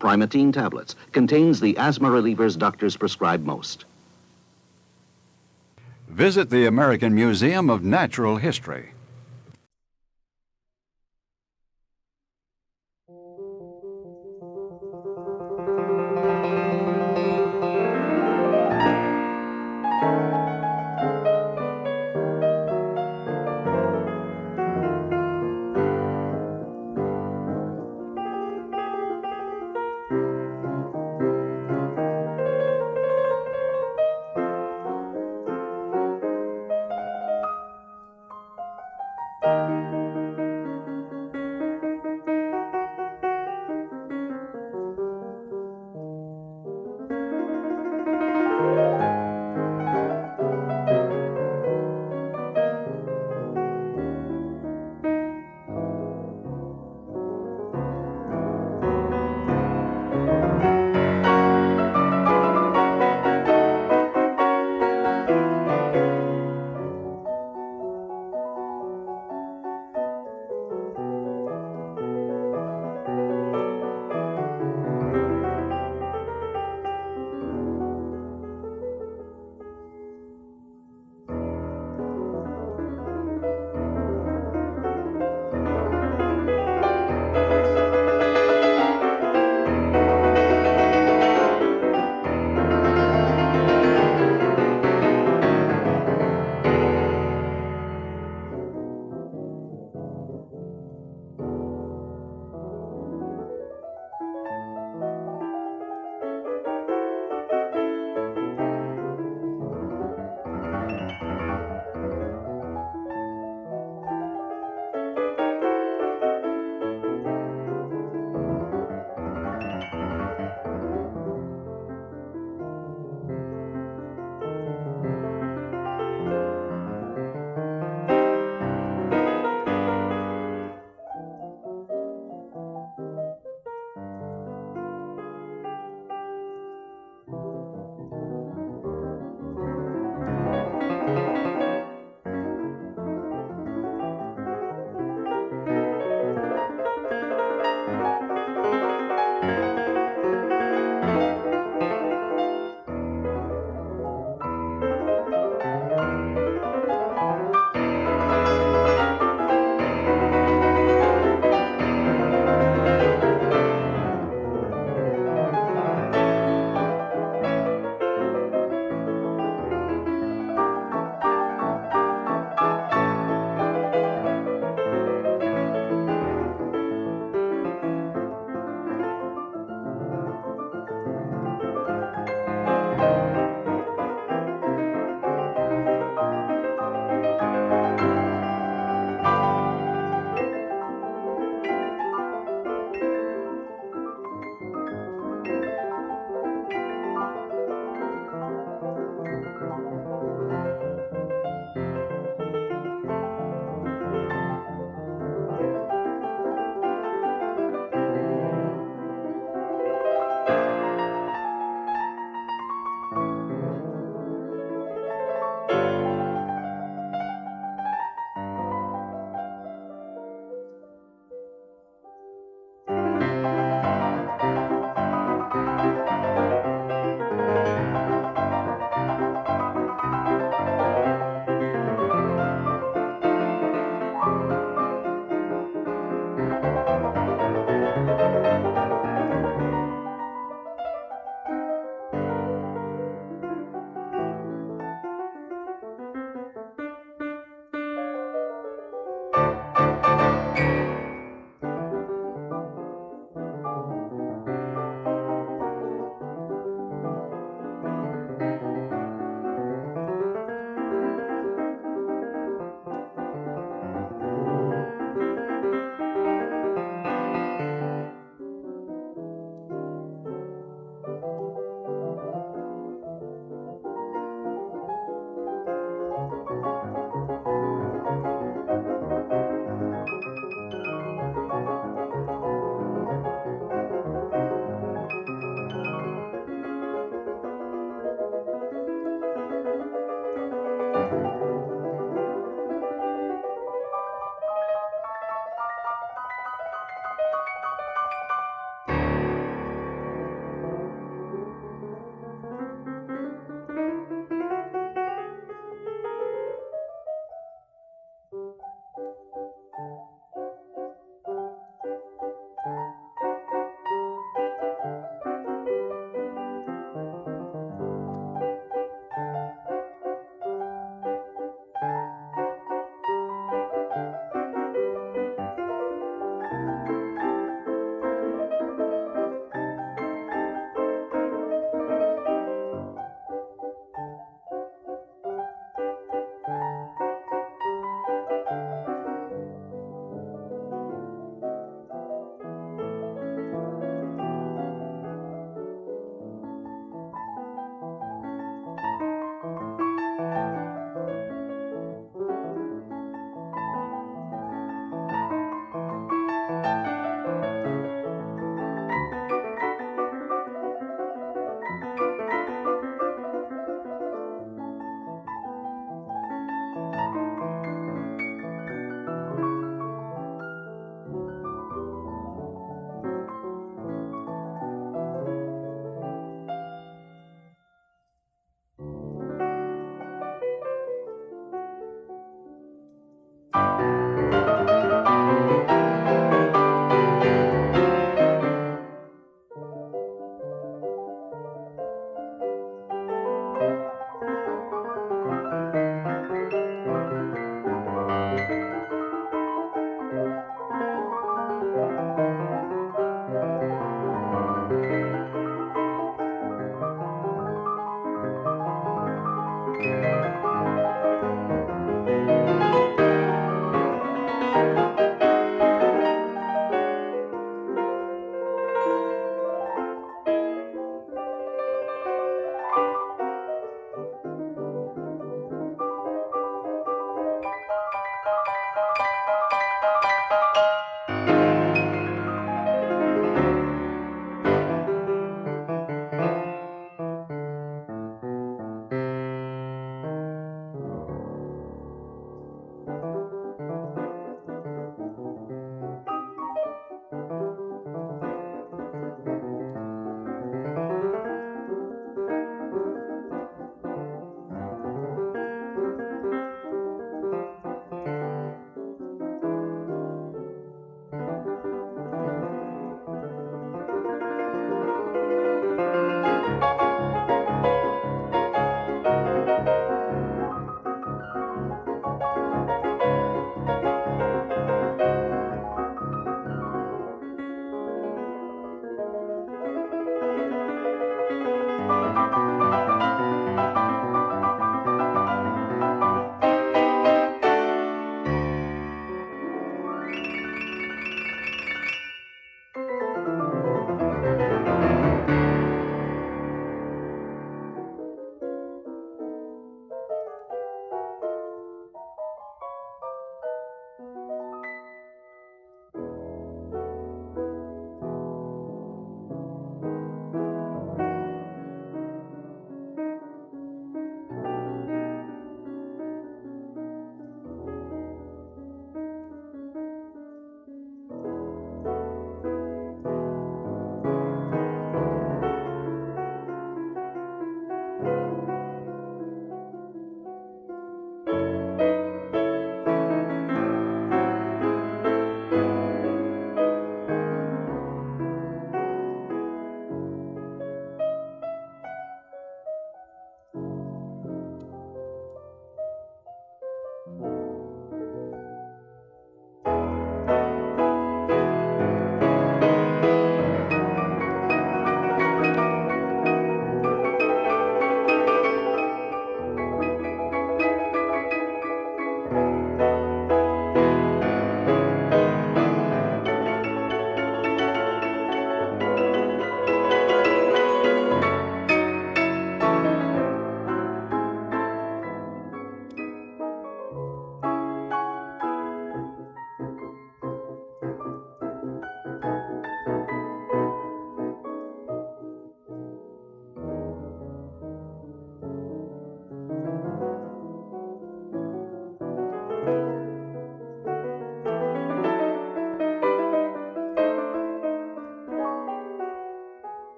Primatene tablets contains the asthma relievers doctors prescribe most. Visit the American Museum of Natural History.